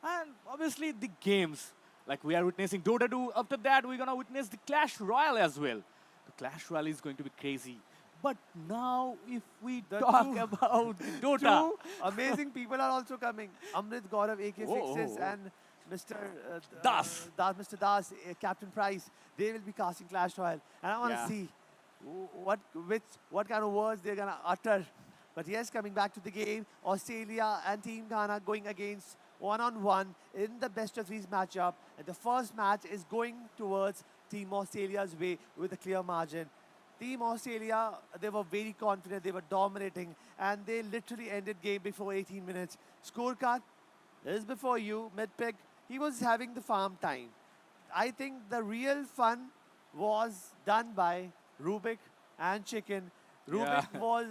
And obviously the games, like we are witnessing Dota 2. After that, we're going to witness the Clash Royale as well. The Clash Royale is going to be crazy. But now, if we
The
talk
two-
about Dota,
Two amazing people are also coming. Amrit Gaurav, AK Fixes,
Oh.
and Mr.
Das.
Mr. Das, Captain Price. They will be casting Clash Royale, and I want to
Yeah.
see what kind of words they're gonna utter. But yes, coming back to the game, Australia and Team Ghana going against one-on-one in the best of threes matchup, and the first match is going towards Team Australia's way with a clear margin. Team Australia, they were very confident, they were dominating, and they literally ended game before 18 minutes. Scorecard is before you, mid-pick. He was having the farm time. I think the real fun was done by Rubik and Chicken. Rubik
Yeah.
was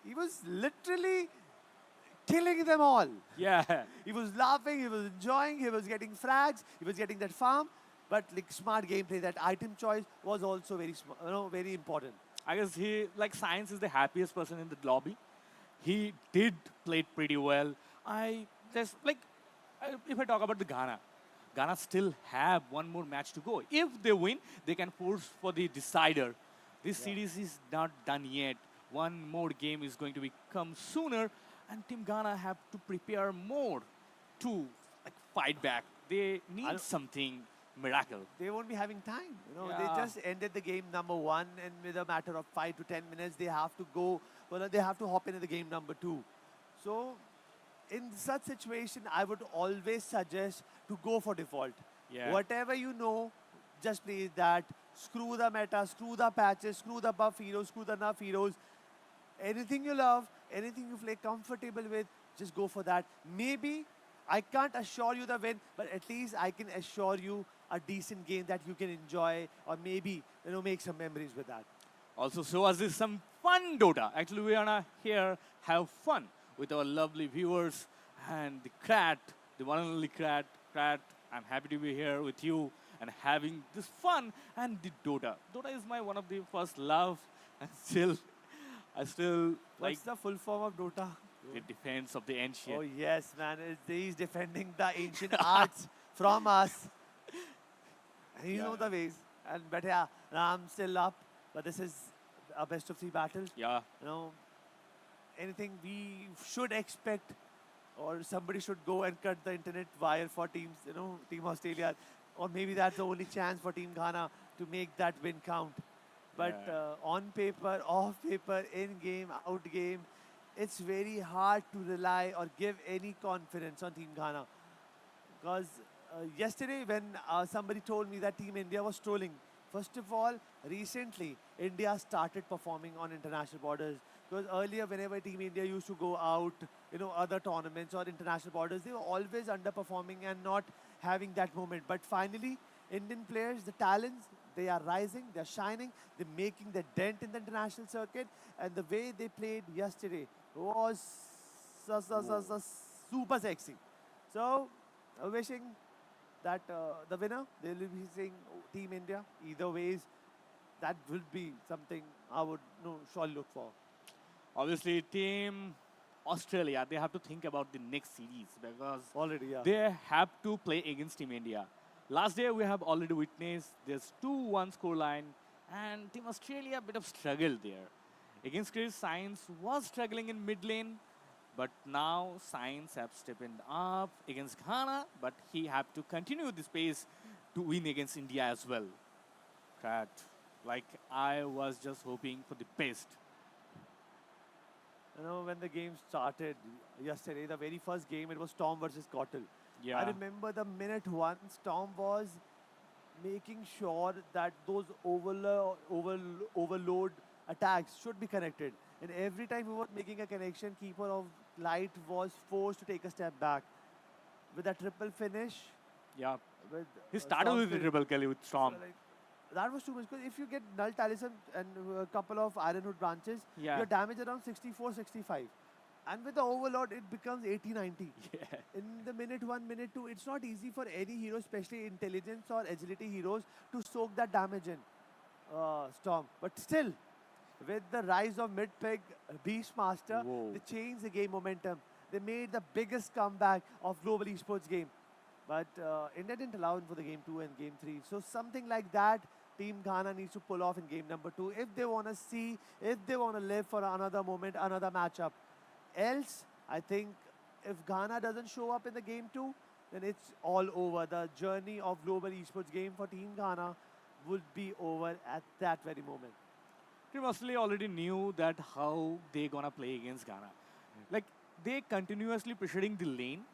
he was literally killing them all.
yeah,
He was laughing, he was enjoying, he was getting frags, he was getting that farm. But like smart gameplay, that item choice was also very very important.
I guess he, like Science is the happiest person in the lobby. He did play it pretty well. If I talk about the Ghana still have one more match to go. If they win, they can force for the decider. This series is not done yet. One more game is going to come sooner, and Team Ghana have to prepare more to like fight back. They need something miracle.
They won't be having time.
Yeah.
They just ended the game number 1, and with a matter of 5 to 10 minutes, they have to go. They have to hop into the game number 2. So, in such situation, I would always suggest to go for default.
Yeah.
Whatever you know, just play that. Screw the meta, screw the patches, screw the buff heroes, screw the nerf heroes. Anything you love, anything you play comfortable with, just go for that. Maybe I can't assure you the win, but at least I can assure you a decent game that you can enjoy, or maybe make some memories with that.
Also, show us this some fun Dota. Actually, we are here have fun with our lovely viewers and the Krat, the one and only Krat. Krat, I'm happy to be here with you and having this fun and the Dota. Dota is my one of the first love, and I still like
What's the full form of Dota?
the defense of the ancient.
Oh yes, man. He's defending the ancient arts from us. You know the ways. But yeah, I'm still up. But this is a best of 3 battle.
Yeah,
Anything we should expect, or somebody should go and cut the internet wire for teams, Team Australia, or maybe that's the only chance for Team Ghana to make that win count. But
Yeah.
on paper, off paper, in game, out game, it's very hard to rely or give any confidence on Team Ghana. Because yesterday when somebody told me that Team India was trolling, first of all, recently, India started performing on international borders. Because earlier, whenever Team India used to go out, other tournaments or international borders, they were always underperforming and not having that moment. But finally, Indian players, the talents, they are rising, they're shining, they're making the dent in the international circuit. And the way they played yesterday was super sexy. So, wishing that the winner, they will be saying Team India. Either ways, that will be something I would surely look for.
obviously, Team Australia, they have to think about the next series because
Already, yeah.
they have to play against Team India. Last day we have already witnessed there's 2-1 scoreline, and Team Australia a bit of struggle there. Against Chris, Science was struggling in mid lane, but now Science have stepped up against Ghana, but he have to continue this pace to win against India as well. Like I was just hoping for the best.
when the game started yesterday, the very first game, it was Storm versus Cottle.
Yeah.
I remember the minute one, Storm was making sure that those overload attacks should be connected. And every time he was making a connection, keeper of light was forced to take a step back. With that triple finish,
Yeah.
with
He started
Storm's
with the triple kill with Storm.
so, like, that was too much because if you get null talisman and a couple of ironwood branches,
Yeah.
your damage around 64, 65. And with the overload, it becomes 80, 90.
Yeah.
In the minute one, minute two, it's not easy for any hero, especially intelligence or agility heroes, to soak that damage in. Storm. But still, with the rise of mid-pick Beastmaster,
Whoa.
they changed the game momentum. They made the biggest comeback of Global Esports game. But India didn't allow him for the game 2 and game 3. So something like that, Team Ghana needs to pull off in game number 2 if they want to see, if they want to live for another moment, another matchup. Else, I think if Ghana doesn't show up in the game 2, then it's all over. The journey of Global Esports game for Team Ghana would be over at that very moment.
Team Australia already knew that how they gonna play against Ghana. Like they continuously pressuring the lane,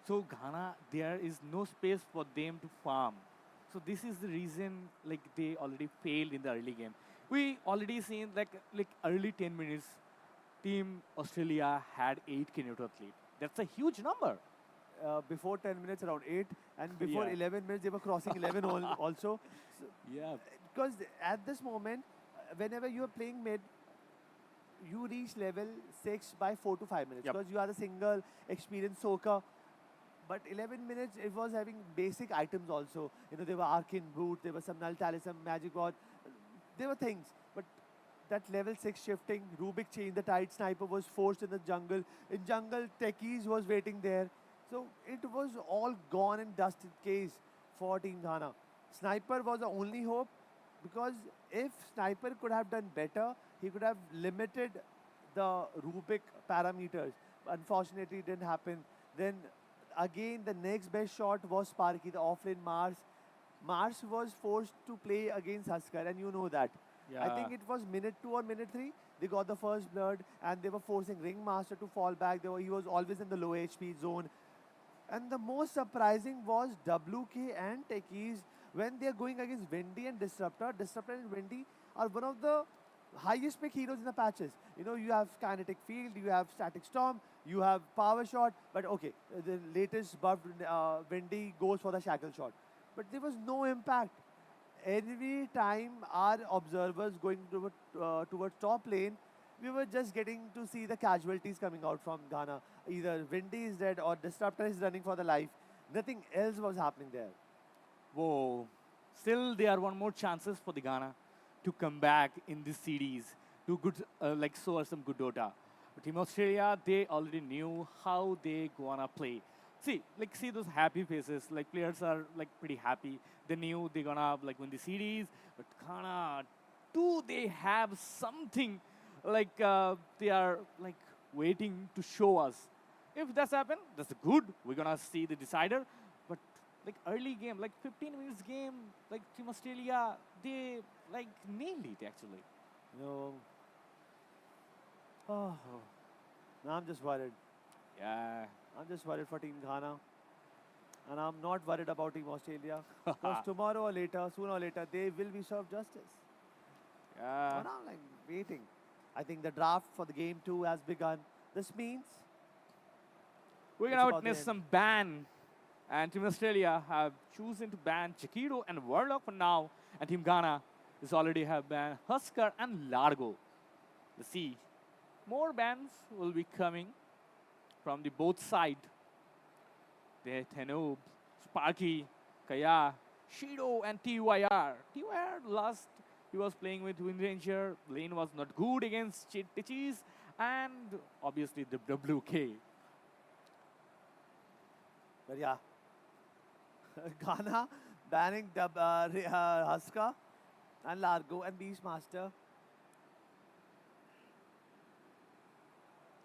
so Ghana there is no space for them to farm. So this is the reason like they already failed in the early game. We already seen like early 10 minutes, Team Australia had 8 neutral lead. That's a huge number.
Before 10 minutes, around 8, and before
Yeah.
11 minutes, they were crossing 11 also. So,
Yeah.
because at this moment, whenever you are playing mid, you reach level 6 by 4 to 5 minutes
Yep.
because you are a single experienced soaker. But 11 minutes, it was having basic items also. There were Arcane Boot, there was some Null Talisman, Magic God. There were things. But that level 6 shifting, Rubik changed the tide, Sniper was forced in the jungle. In jungle, Techies was waiting there. So it was all gone in dusted case for Team Ghana. Sniper was the only hope because if Sniper could have done better, he could have limited the Rubik parameters. Unfortunately, it didn't happen. Then again, the next best shot was Sparky, the offlane Mars. Mars was forced to play against Husker, and you know that. I
Yeah.
think it was minute 2 or minute 3. They got the first blood, and they were forcing Ringmaster to fall back. He was always in the low HP zone. And the most surprising was WK and Techies when they are going against Wendy and Disruptor. Disruptor and Wendy are one of the highest pick heroes in the patches. You have Kinetic Field, you have Static Storm, you have Power Shot, but okay, the latest buff Wendy goes for the Shackle Shot. But there was no impact. Every time our observers going towards top lane, we were just getting to see the casualties coming out from Ghana. Either Windy is dead or Disruptor is running for the life. Nothing else was happening there.
Whoa. Still, there are one more chances for the Ghana to come back in this series to good, like show us some good Dota. But Team Australia, they already knew how they gonna play. See those happy faces. Like players are like pretty happy. They knew they gonna like win the series. But Ghana, do they have something like they are like waiting to show us? If that's happened, that's good. We're gonna see the decider. But like early game, like 15 minutes game, like Team Australia, they like nailed it actually.
No. Oh. Now I'm just worried.
Yeah.
I'm just worried for Team Ghana. And I'm not worried about Team Australia. Because tomorrow or later, sooner or later, they will be served justice.
Yeah.
But I'm like waiting. I think the draft for the game 2 has begun. This means
We're
It's
gonna
about the
witness
end.
some ban. And Team Australia have chosen to ban Chiquito and Warlock for now. And Team Ghana is already have banned Husker and Largo. Let's see. More bans will be coming from the both side. There Tenoob, Sparky, Kaya, Shido and TYR. TYR last he was playing with Wind Ranger. Lane was not good against Tichis and obviously the WK.
But yeah, Ghana banning Huska and Largo and Beastmaster.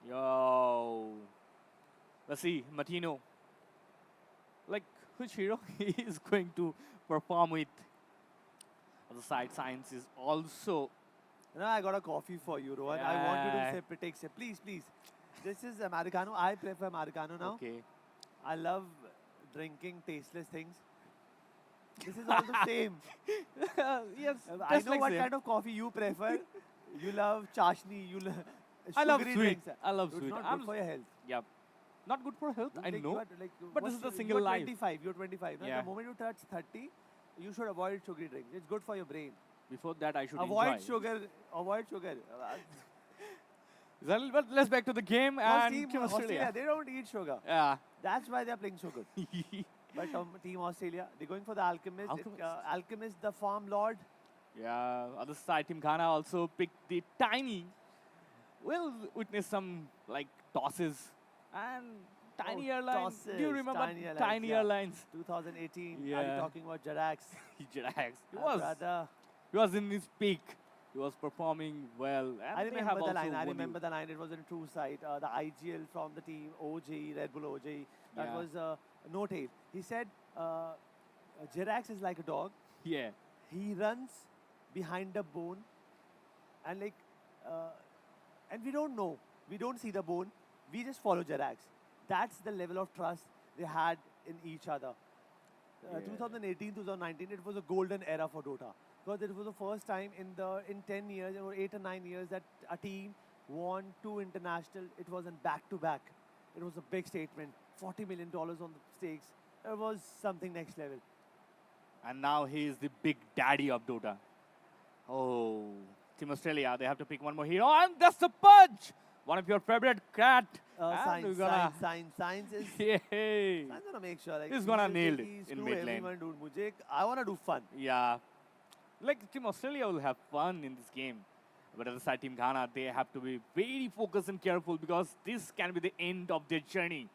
Yo. Let's see, Matino. Like, which hero he is going to perform with? Other side, Science is also
Now I got a coffee for you, Rohan. I want you to
Yeah.
sip it. Take sip. Please, please. This is Americano. I prefer Americano now.
Okay.
I love drinking tasteless things. This is all the same.
Yes.
I
just
know
like
what
same.
kind of coffee you prefer. You love chashni. You love
I love
sugary
sweet.
drinks.
I love
It's
sweet.
not
I'm
good for your health.
Yeah. Not good for health. I
Like,
know.
you are, like,
But this
what's
is a
your-
single
you're
life.
25. You're 25. Now,
Yeah.
the moment you touch 30, you should avoid sugary drinks. It's good for your brain.
Before that, I should
Avoid
enjoy.
sugar. Avoid sugar.
Well, but let's back to the game
Because
and
team
Team Australia.
they don't eat sugar.
Yeah.
That's why they're playing so good. But Team Australia, they're going for the Alchemist.
Alchemist.
Alchemist, the farm lord.
Yeah. Other side, Team Ghana also picked the tiny. We'll witness some like tosses and tiny airlines. Do you
tosses,
remember
Tiny Airlines, yeah.
airlines?
2018. Are
Yeah.
you talking about Jarax?
Jirax.
Brother.
He was in his peak. He was performing well. And
I
they have
remember the
also
line. I
won
remember the line. It was in true sight. The IGL from the team, OJ, Red Bull OJ. That
Yeah.
was noted. He said, Jirax is like a dog.
Yeah.
He runs behind the bone, and and we don't know. We don't see the bone. We just follow Jarax. That's the level of trust they had in each other.
Yeah.
2018, 2019, it was a golden era for Dota. Because it was the first time in 10 years or 8 or 9 years that a team won 2 international. It wasn't back to back. It was a big statement. $40 million on the stakes. It was something next level.
And now he is the big daddy of Dota. Oh, Team Australia, they have to pick one more hero. And that's the Pudge! One of your favorite cat. And we're
Science is.
Yay.
I'm gonna make sure. Like,
He's gonna
he-
nail
he-
it in
screw
mid lane.
everyone, dude. I wanna do fun.
Yeah. Like Team Australia will have fun in this game. But other side, Team Ghana, they have to be very focused and careful because this can be the end of their journey.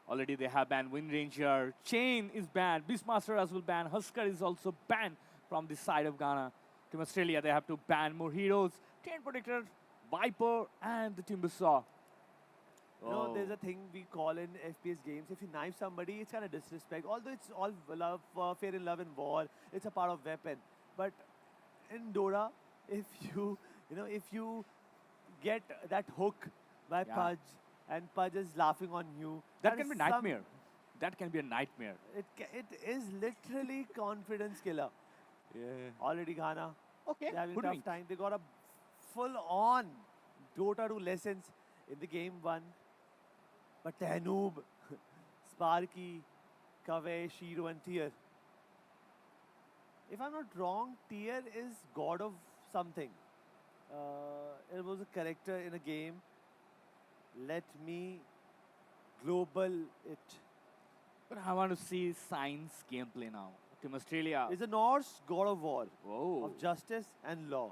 Already they have banned Wind Ranger. Chain is banned. Beastmaster as well banned. Husker is also banned from this side of Ghana. Team Australia, they have to ban more heroes. Chain Protector, Viper, and the Timbersaw.
You know, there's a thing we call in FPS games. If you knife somebody, it's kind of disrespect. Although it's all love, fair in love and war, it's a part of weapon. But in Dota, if you get that hook by
Yeah.
Pudge and Pudge is laughing on you,
That can
is
be nightmare. That can be a nightmare.
It is literally confidence killer.
Yeah.
Already Ghana,
Okay.
they're having a
Good
tough
win.
time. They got a full-on Dota 2 lessons in the game 1. But Tanoob, Sparky, Kaveh, Shiro and Tier. If I'm not wrong, Tier is god of something. It was a character in a game. Let me global it.
But I want to see science gameplay now. Team Australia.
It's a Norse god of war,
Whoa.
of justice and law.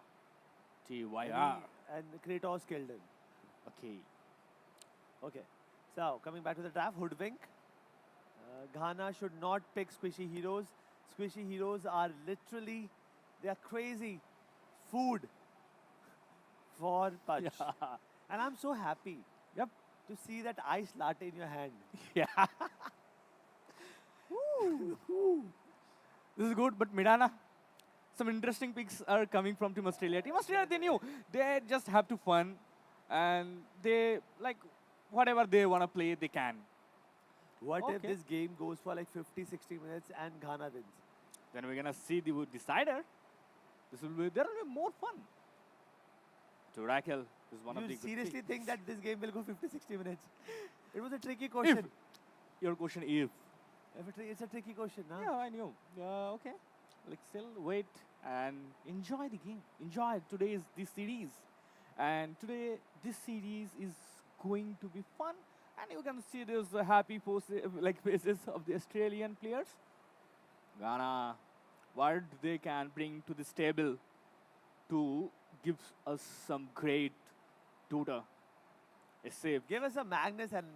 TYR.
And Kratos killed him.
Okay.
Okay. So, coming back to the draft, Hoodwink. Ghana should not pick squishy heroes. Squishy heroes are literally, they are crazy food for Pudge.
Yeah.
And I'm so happy
Yep.
to see that ice latte in your hand.
Yeah. This is good, but Midana, some interesting picks are coming from Team Australia. Team Australia, they knew they just have to fun, and they like whatever they want to play, they can.
What if
Okay.
this game goes for like 50, 60 minutes and Ghana wins?
Then we're gonna see the decider. There will be more fun. Turakel is one of
You
the good
seriously
picks.
think that this game will go 50, 60 minutes? It was a tricky question.
Your question if.
It's a tricky question, huh?
Yeah, I knew. Okay. Like, still wait and enjoy the game. Enjoy today's this series. And today, this series is going to be fun. And you can see there's the happy faces of the Australian players. Ghana, what they can bring to this table to give us some great Dota. A save.
Give us a Magnus and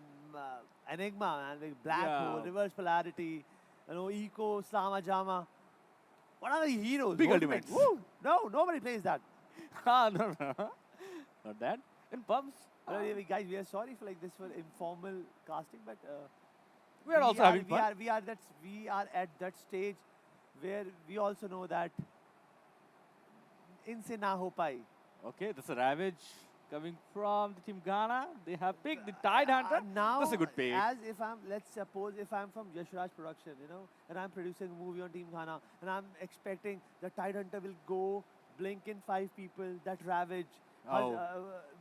Enigma and like Black
Yeah.
Hole, Reverse Polarity, Eco, Slama Jama. What are the heroes?
Big
Ultimates.
ultimates.
Woo! No, nobody plays that.
No. Not that. In pubs.
Guys, we are sorry for like this for informal casting, but
We are also having fun.
we are at that stage where we also know that इनसे ना हो पाई.
Okay, that's a ravage coming from the team Ghana. They have picked the Tide Hunter.
Now,
That's a good pick.
as if let's suppose if I'm from Yashraj Production, and I'm producing a movie on Team Ghana, and I'm expecting the Tide Hunter will go blink in 5 people, that Ravage,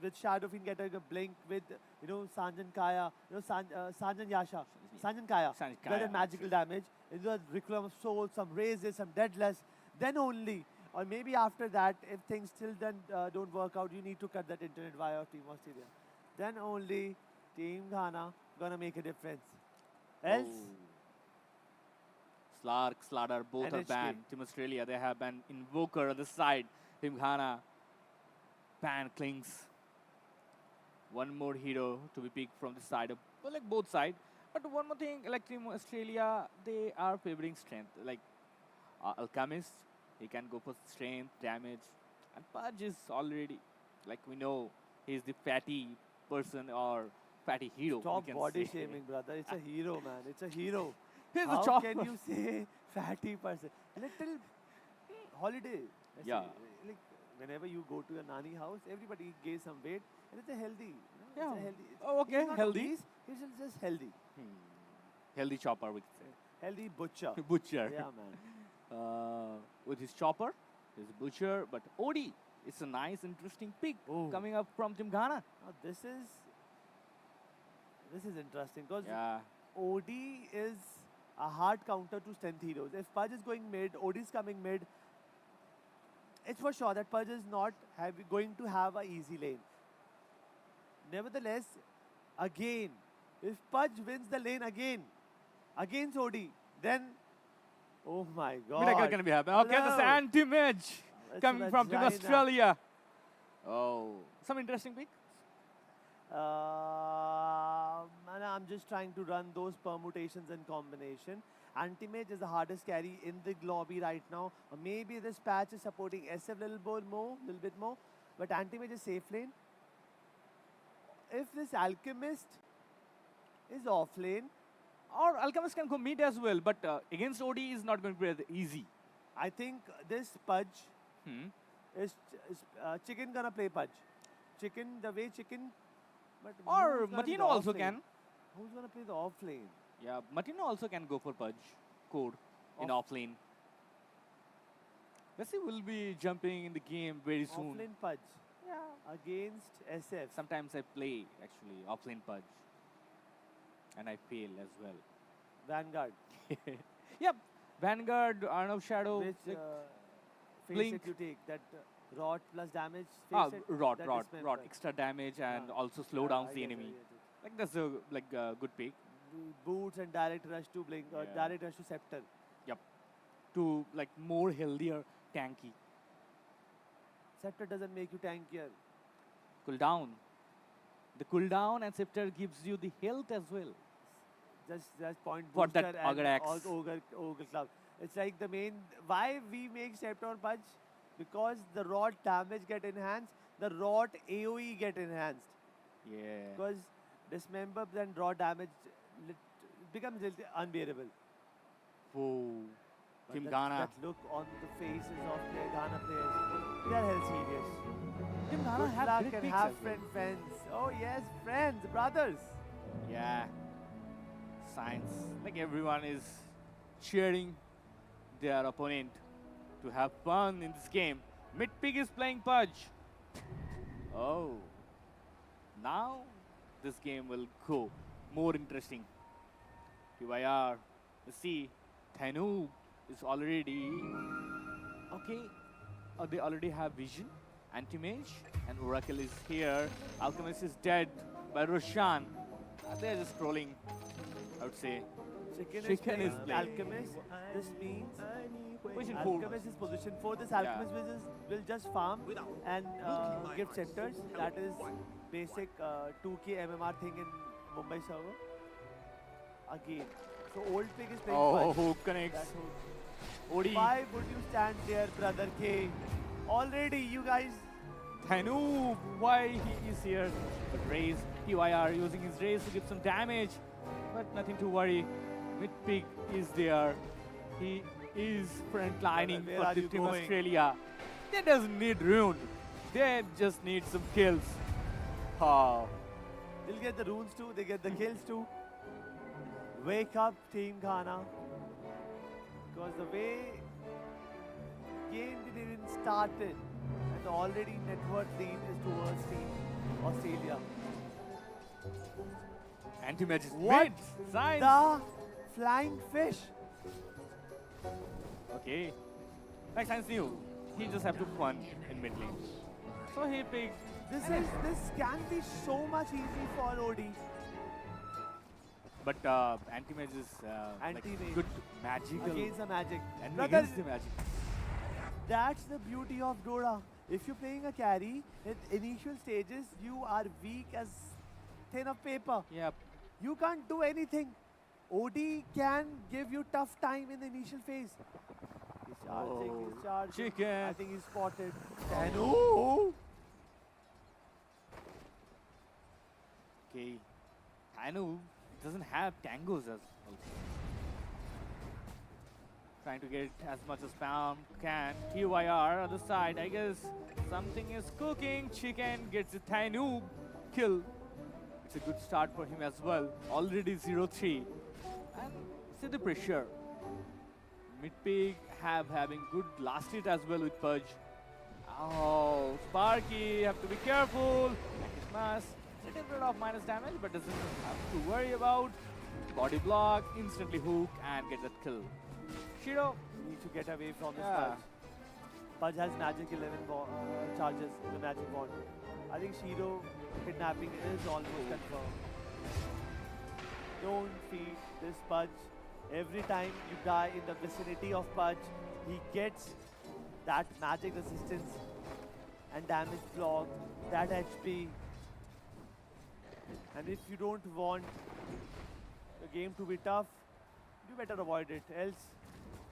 with Shadow Fiend getting a blink with, Sanjan Kaya, Sanjan Yasha, Sanjan Kaya,
Sanjan
get a
Kaya,
magical damage, the Requiem of Soul, some raises, some deadless, then only. Or maybe after that, if things still then don't work out, you need to cut that internet via Team Australia. Then only Team Ghana gonna make a difference. Else,
Slark, Slardar, both are
NHK.
banned. Team Australia, they have banned Invoker on the side. Team Ghana, ban Klings. One more hero to be picked from the side of, well, like both sides. But one more thing, like Team Australia, they are favoring strength. Like Alchemist, he can go for strength, damage. And Pudge is already, like we know, he's the fatty person or fatty hero.
stop
we can
body
say.
shaming, brother. It's a hero, man. It's a hero.
He's a
How
chopper.
can you say fatty person? Little holiday. Let's
Yeah.
say, like whenever you go to your nani house, everybody gains some weight, and it's a healthy. It's
Yeah.
a healthy.
Oh, okay,
He's not
healthy.
obese, he's just healthy.
Healthy chopper, we could say.
Healthy butcher.
Butcher.
Yeah, man.
With his chopper, his butcher, but Odie, it's a nice, interesting pick
Oh.
coming up from Team Ghana.
Now this is interesting because
Yeah,
OD is a hard counter to strength heroes. If Pudge is going mid, OD is coming mid. It's for sure that Pudge is not going to have an easy lane. Nevertheless, again, if Pudge wins the lane again against OD, then oh my God!
miracle can be happening. Okay, this
Hello.
anti-mage
That's
coming from Team
vagina.
Australia. Oh, some interesting pick.
And I'm just trying to run those permutations and combination. Anti-mage is the hardest carry in the lobby right now. Or maybe this patch is supporting SF little bit more. But anti-mage is safe lane. If this alchemist is off lane,
Or Alchemist can go mid as well, but against OD is not going to be that easy.
I think this Pudge
Hmm.
is Chicken gonna play Pudge. Chicken, the way Chicken. But
Or
who's gonna be the
Matino also
off lane?
can.
Who's gonna play the off lane?
Yeah, Matino also can go for Pudge code in
Off-
offlane. Let's see, we'll be jumping in the game very soon.
Off lane Pudge
Yeah.
against SF.
Sometimes I play actually offlane Pudge, and I fail as well.
Vanguard.
Yep, Vanguard, Arnav Shadow.
Which
like,
face
Blink.
it you take? That rot plus damage?
ah,
Face it?
rot,
That
rot,
dismember.
rot, extra damage and
Ah.
also slow
Yeah,
downs
I
the
get it,
enemy.
I get it.
Like that's a good pick.
Boots and direct rush to Blink,
Yeah.
direct rush to Scepter.
Yep, to like more healthier tanky.
Scepter doesn't make you tankier.
Cooldown. The cooldown and scepter gives you the health as well.
Just point
For
booster
that
and
Ogre Axe.
all ogre club. It's like the main why we make Scepter on Punch because the rot damage get enhanced, the rot AOE get enhanced.
Yeah.
Because dismember and raw damage becomes little unbearable.
Whoa.
But
Team
that,
Ghana.
That look on the faces of the Ghana players, they are hell serious.
Team Ghana
Good
have
luck
great
and
picks
have
as well.
friends. Oh yes, friends, brothers.
Yeah. Science. Like everyone is cheering their opponent to have fun in this game. Mid pick is playing Pudge. Oh. Now this game will go more interesting. QIR. Let's see. Thanu is already okay. They already have vision. Anti-mage and Oracle is here. Alchemist is dead by Roshan. They're just trolling, I would say.
Chicken,
Chicken
is
is
playing
playing.
Alchemist. This means
Position 4.
Alchemist is position 4. This Alchemist will just farm and give scepters. That is basic 2K MMR thing in Mumbai server. Again. So old pig is playing
Oh,
Punch.
who connects?
That's who.
Odi.
Why would you stand there, brother K? Already, you guys.
Thanu, why he is here? But Raze, QIR using his Raze to give some damage. But nothing to worry. Mid-pick is there. He is frontlining
Where
for
are
the
you
Team
going?
Australia. They doesn't need ruined. They just need some kills. Oh.
They'll get the runes too, they get the kills too. Wake up, Team Ghana. Because the way game didn't even started, and already net worth lead is towards Team Australia.
Anti-match is
What
mid. Science.
the flying fish?
Okay. Like Science knew, he just have to fun in mid lane. So he picked.
This can be so much easy for OD.
But anti-mage is like
Anti-mage.
good magical.
Against the magic.
and
Brother,
against the magic.
that's the beauty of Dora. If you're playing a carry, at initial stages, you are weak as thin of paper.
Yep.
You can't do anything. OD can give you tough time in the initial phase. He's charging,
Oh,
he's charging.
chicken.
I think he's spotted. And ooh!
Okay. Tanu doesn't have tangos as also. Trying to get as much as spam can. TYR other side. I guess something is cooking. Chicken gets a Tanu kill. It's a good start for him as well. Already 0-3. And see the pressure. Mid-pick having good last hit as well with Pudge. Oh, Sparky, have to be careful. Christmas, little bit of minus damage, but doesn't have to worry about. Body block, instantly hook, and get that kill. Shiro,
Need to get away from this
Yeah.
Pudge. Pudge has magic 11 charges in the magic wand. I think Shiro kidnapping is almost confirmed. Don't feed this Pudge. Every time you die in the vicinity of Pudge, he gets that magic resistance and damage block, that HP. And if you don't want the game to be tough, you better avoid it. Else,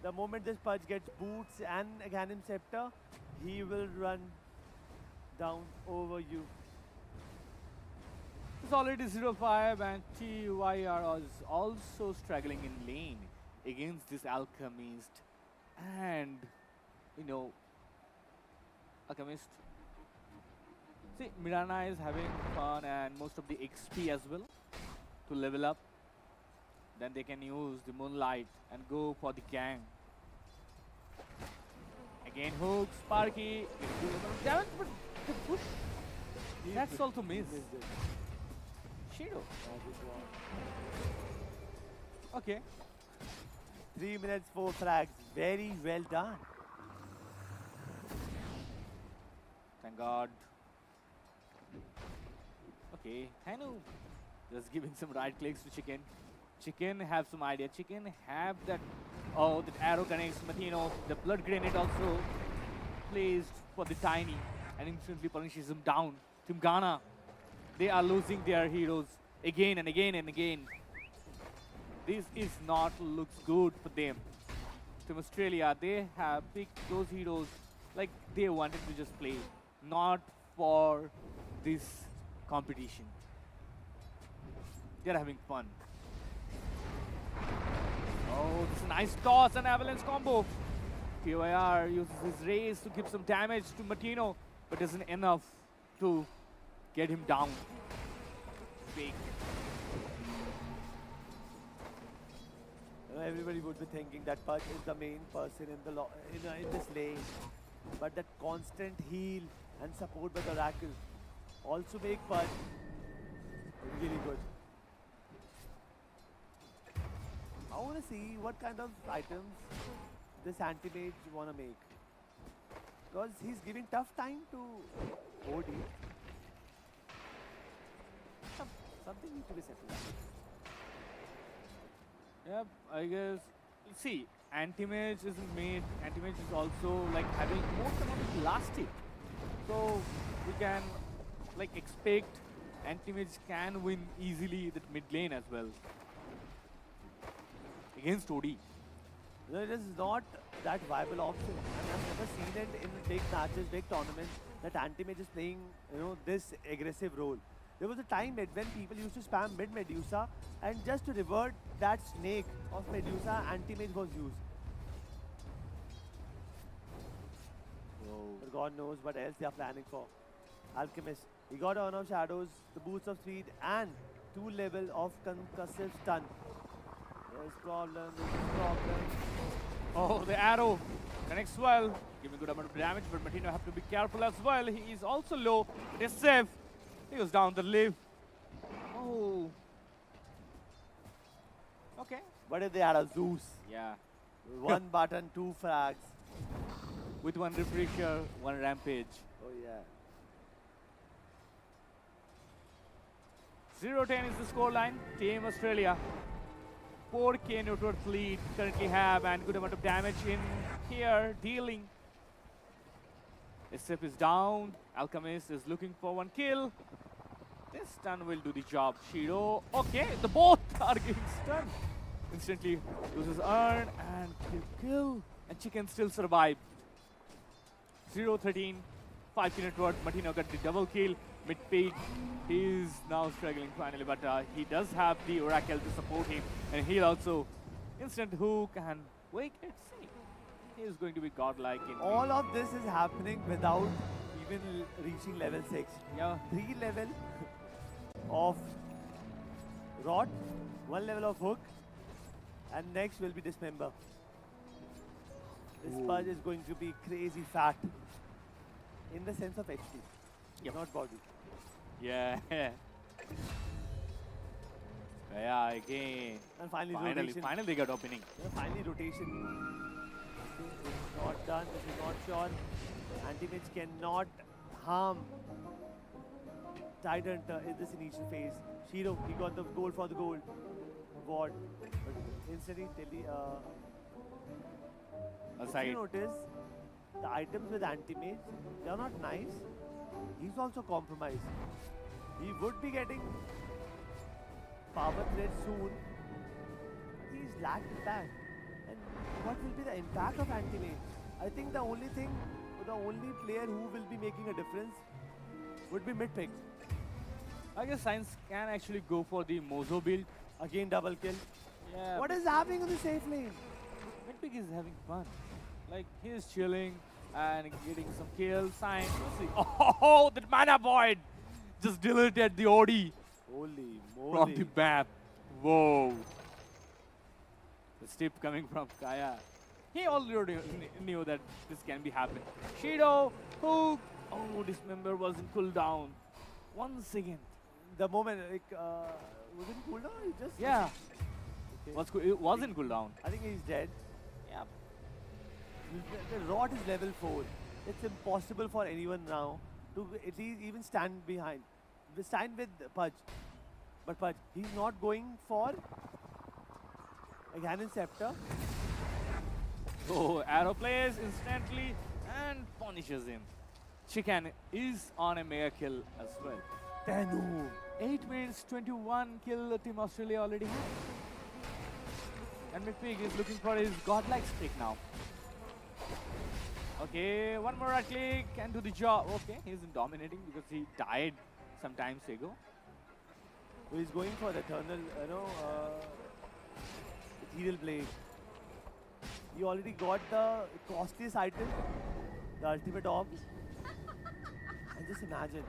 the moment this Pudge gets boots and a Ganem Scepter, he will run down over you.
it's already 0-5, and TYR is also struggling in lane against this Alchemist. And, you know, Alchemist. See, Mirana is having fun and most of the XP as well to level up. Then they can use the Moonlight and go for the gang. Again, hook, Sparky, gets good amount of damage, but the push, that's also missed.
Missed it.
Shiro.
Magic wand.
Okay.
3 minutes, 4 frags. Very well done.
Thank God. Okay, Hanu just giving some right clicks to Chicken. Chicken have some idea. Chicken have that. Oh, that arrow connects Matino. The blood grenade also placed for the Tiny and instantly punishes him down. Team Ghana, they are losing their heroes again and again and again. This is not looks good for them. Team Australia, they have picked those heroes like they wanted to just play, not for this competition. They're having fun. Oh, this is a nice toss and avalanche combo. TYR uses his race to give some damage to Matino, but isn't enough to get him down. Big.
Everybody would be thinking that Pudge is the main person in the in this lane, but that constant heal and support by the Oracle also make Pudge really good. I want to see what kind of items this anti-mage want to make, because he's giving tough time to OD. Something needs to be settled out.
Yep, I guess. See, anti-mage isn't made. Anti-mage is also like having most amount of last hit. So we can like expect anti-mage can win easily that mid lane as well against OD.
No, it is not that viable option. And I've never seen it in big matches, big tournaments, that anti-mage is playing, this aggressive role. There was a time when people used to spam mid Medusa, and just to revert that snake of Medusa, anti-mage was used. But God knows what else they are planning for. Alchemist, he got Urn of Shadows, the Boots of Speed, and 2 level of concussive stun. There's problem,
Oh, the arrow connects well, giving good amount of damage, but Martino have to be careful as well. He is also low, but is safe. He goes down the live. Oh. Okay.
What if they had a Zeus?
Yeah.
1 button, 2 frags.
With 1 refresher, 1 rampage.
Oh yeah.
0-10 is the scoreline. Team Australia. 4k net worth lead currently have, and good amount of damage in here, dealing. SF is down. Alchemist is looking for 1 kill. This stun will do the job. Shiro, okay, the both are getting stunned. Instantly loses Urn and kill. And Chicken still survived. 0-13, 5k net worth. Martino got the double kill. Mid-peak, he's now struggling finally, but he does have the Oracle to support him, and he'll also instant hook and wait, let's see. He is going to be godlike in
All of this is happening without even reaching level 6.
yeah.
3 level of Rod, 1 level of Hook, and next will be Dismember. This Purge is going to be crazy fat in the sense of HP,
Yep.
not body.
Yeah. Yeah, again.
And finally,
Finally,
rotation.
finally they got opening.
Yeah, finally rotation. This is not done. This is not sure. Anti-mage cannot harm Tident in this initial phase. Shiro, he got the goal for the gold. Ward. But instantly, if
Aside.
you notice, the items with anti-mage, they are not nice. He's also compromised. He would be getting power threat soon. He's lagged back. And what will be the impact of anti-mage? I think the only thing, the only player who will be making a difference would be mid-pick.
I guess Science can actually go for the Mozo build.
Again, double kill.
Yeah.
What is happening on the safe lane?
Midpick is having fun. Like, he's chilling and getting some kills. Science, let's see. Oh, that mana void just deleted the OD
Holy
from
moly.
the map. Whoa. The step coming from Kaya. He already knew that this can be happening. Shido, hook. Oh, Dismember was in cooldown. 1 second.
The moment, like, was it cooldown? He just...
Yeah.
Okay.
It was in cooldown.
I think he's dead.
Yeah.
The rod is level 4. It's impossible for anyone now to at least even stand behind. We stand with Pudge. But Pudge, he's not going for a Ganon Scepter.
Oh, arrow plays instantly and punishes him. Chicken is on a mega kill as well.
Tenu.
8 minutes, 21 kill Team Australia already has. And Midpig is looking for his godlike streak now. Okay, 1 more right click and do the job. Okay, he's dominating because he died some times ago.
He's going for the Eternal, Ethereal Blade. He already got the costliest item, the Ultimate Orb. And just imagine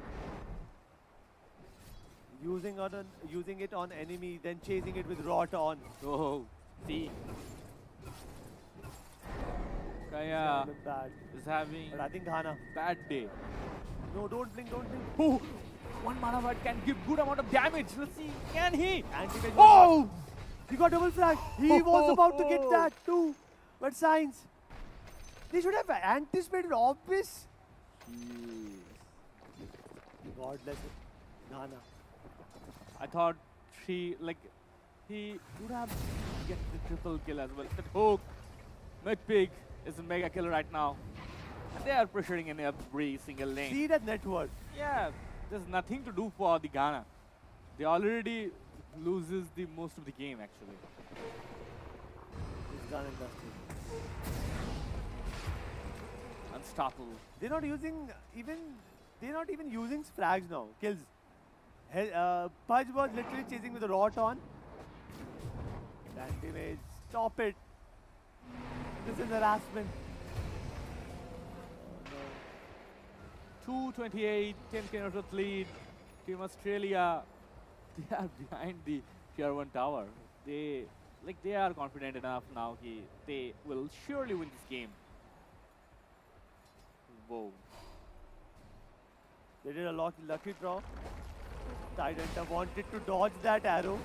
using it on enemy, then chasing it with Rot on.
Oh, see. Kaya
It's bad.
is having
But I think Ghana.
bad day.
No, don't blink, don't blink.
Oh, 1 mana word can give good amount of damage. Let's see, can he?
Anti-mage.
Oh!
He got double flag. He was about to get that too. But Science, they should have anticipated obvious. God bless it. Ghana.
I thought he would have get the triple kill as well. That hook, Midpig is a mega killer right now. And they are pressuring in every single lane.
See that network.
Yeah, there's nothing to do for the Ghana. They already loses the most of the game actually.
It's done and dusted.
Unstoppable.
They're not even using frags now. Kills. Pudge was literally chasing with a Rot on. Anti-mage. Stop it. This is harassment.
228, 10 kilometers lead. Team Australia, they are behind the tier 1 tower. They are confident enough now that they will surely win this game. Whoa.
They did a lucky draw. Tidehunter wanted to dodge that arrow.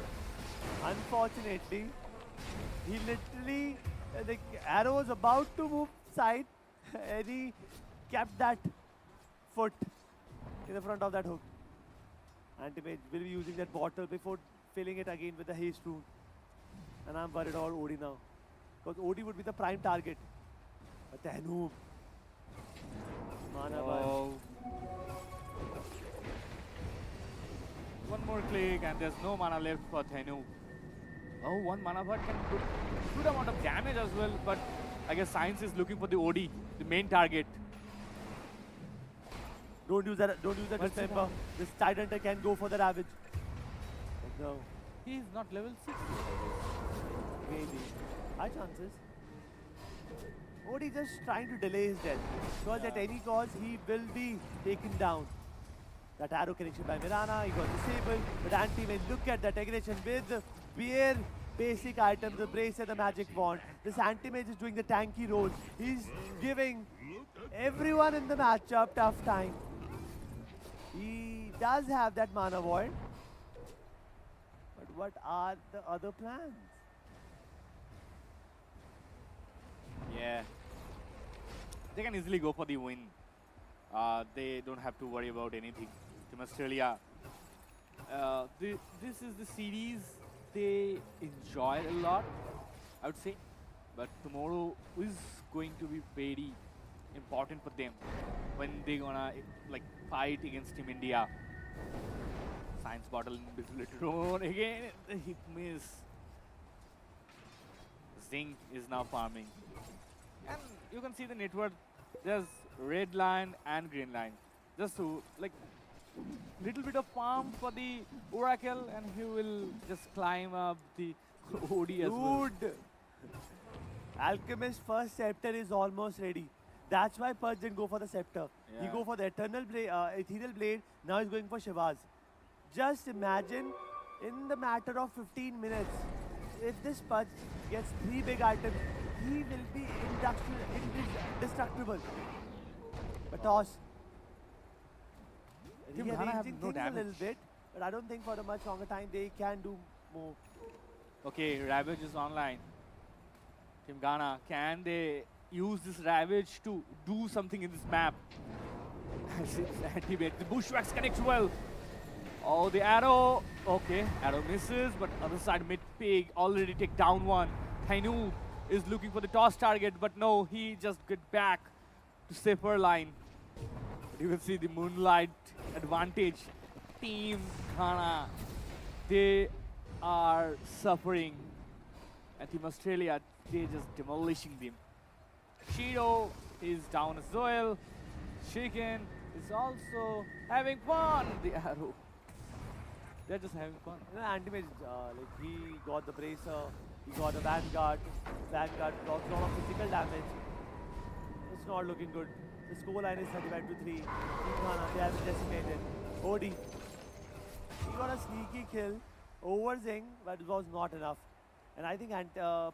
Unfortunately, he literally, the arrow was about to move side and he kept that foot in the front of that hook. Anti-Mage will be using that bottle before filling it again with the haste rune. And I'm worried about Odie now. Because Odie would be the prime target. But the Hanoom. Mana
Oh. One more click and there's no mana left for Thenu. Oh, one mana but can do good amount of damage as well, but I guess Science is looking for the OD, the main target.
Don't use that
What's
distemper. This Tidehunter can go for the ravage. But no,
He is not level 6.
maybe. High chances. Odie just trying to delay his death. Because at any cost, he will be taken down. That arrow connection by Mirana, he got disabled. But Anti-Mage, look at that aggression with the bare basic items, the brace and the magic wand. This Anti-Mage is doing the tanky role. He's giving everyone in the matchup tough time. He does have that mana void. But what are the other plans?
Yeah. They can easily go for the win. They don't have to worry about anything. Team Australia. This is the series they enjoy a lot, I would say. But tomorrow is going to be very important for them when they're gonna fight against Team India. Science bottle invisibility drone again. The hit miss. Zinc is now farming. And you can see the network. There's red line and green line. Just to little bit of farm for the Oracle and he will just climb up the OD as well.
Dude! Alchemist's first scepter is almost ready. That's why Purge didn't go for the scepter. He
Yeah.
go for the ethereal blade. Now he's going for Shivaz. Just imagine, in the matter of 15 minutes, if this Purge gets 3 big items, he will be indestructible. But toss.
Team Ghana have
Rearranging
no
things a little
damage.
bit, but I don't think for a much longer time they can do more.
Okay, Ravage is online. Team Ghana, can they use this Ravage to do something in this map? Anti-Mage. The Bushwhacks connects well. Oh, the arrow. Okay, arrow misses, but other side mid-pig already take down one. Tainu is looking for the toss target, but no, he just get back to safer line. But you will see the moonlight advantage. Team Ghana, they are suffering. And Team Australia, they're just demolishing them. Shido is down as well. Shaken is also having fun. The arrow. They're just having fun.
You know, Anti-Mage, he got the bracer, he got the Vanguard. Vanguard blocks a lot of physical damage. It's not looking good. The score line is 35-3. Team Ghana, they have been decimated. Odie. He got a sneaky kill over Zing, but it was not enough. And I think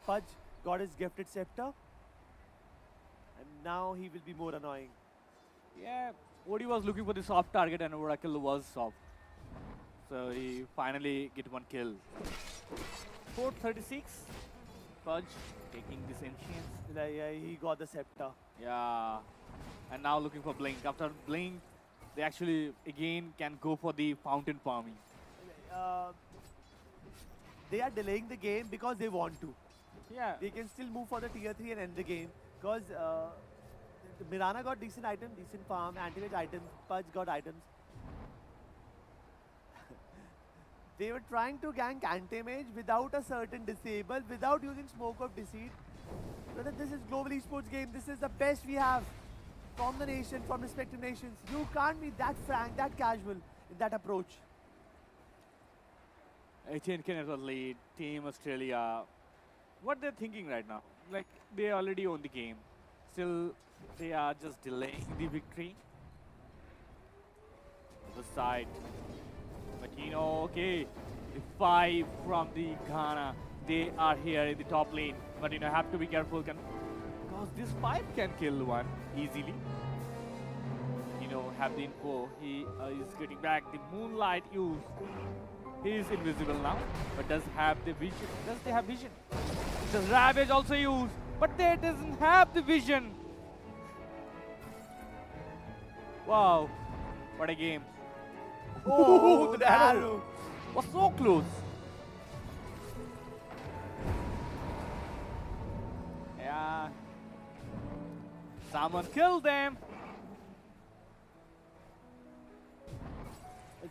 Pudge got his gifted scepter. And now he will be more annoying.
Yeah, Odi was looking for the soft target and Oracle was soft. So he finally get one kill. 436. Fudge taking this ancients.
Yeah, he got the scepter.
Yeah. And now looking for Blink. After Blink, they actually again can go for the fountain farming.
They are delaying the game because they want to.
Yeah.
They can still move for the tier 3 and end the game. Because Mirana got decent items, decent farm, anti-mage items, Pudge got items. They were trying to gank anti-mage without a certain disable, without using smoke of deceit. Brother, this is Global Esports game. This is the best we have from the nation, from respective nations. You can't be that frank, that casual in that approach.
18 can lead. Team Australia. What they're thinking right now? Like, they already own the game. Still, they are just delaying the victory. the side. Martino, okay. The 5 from the Ghana. They are here in the top lane. But have to be careful because this 5 can kill one easily. Have the info. He is getting back the moonlight use. He is invisible now, but does have the vision. Does they have vision? Does Ravage also use? But they doesn't have the vision. Wow, what a game.
Oh,
the arrow was so close. Yeah. Someone killed them.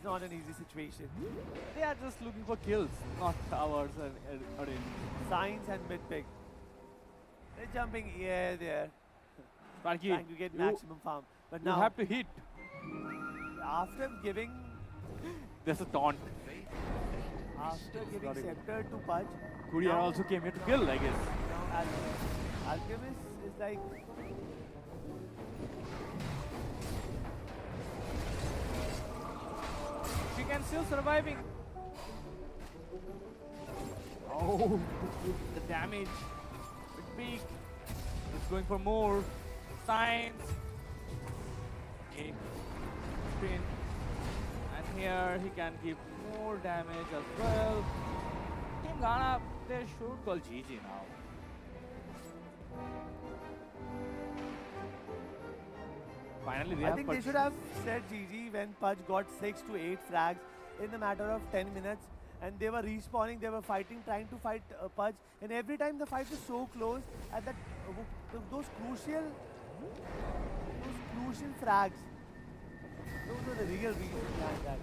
It's not an easy situation.
They are just looking for kills, not towers or anything.
Science and mid pick. They're jumping here, there,
Sparky,
trying to get maximum farm. But
you
now,
have to hit.
after giving
There's a taunt.
giving
not even-
scepter to Pudge,
Kurian
now-
also came here to kill, I guess.
now Alchemist is like,
She can still surviving. Oh, the damage. It's big. It's going for more. Science. Okay. Spin. And here he can give more damage as well. Team Ghana, they should call GG now. Finally, they
I
have
think they should have said GG when Pudge got 6 to 8 frags in a matter of 10 minutes. And they were respawning, they were fighting, trying to fight Pudge. And every time the fight was so close, at that those crucial frags, those are the real reasons behind that.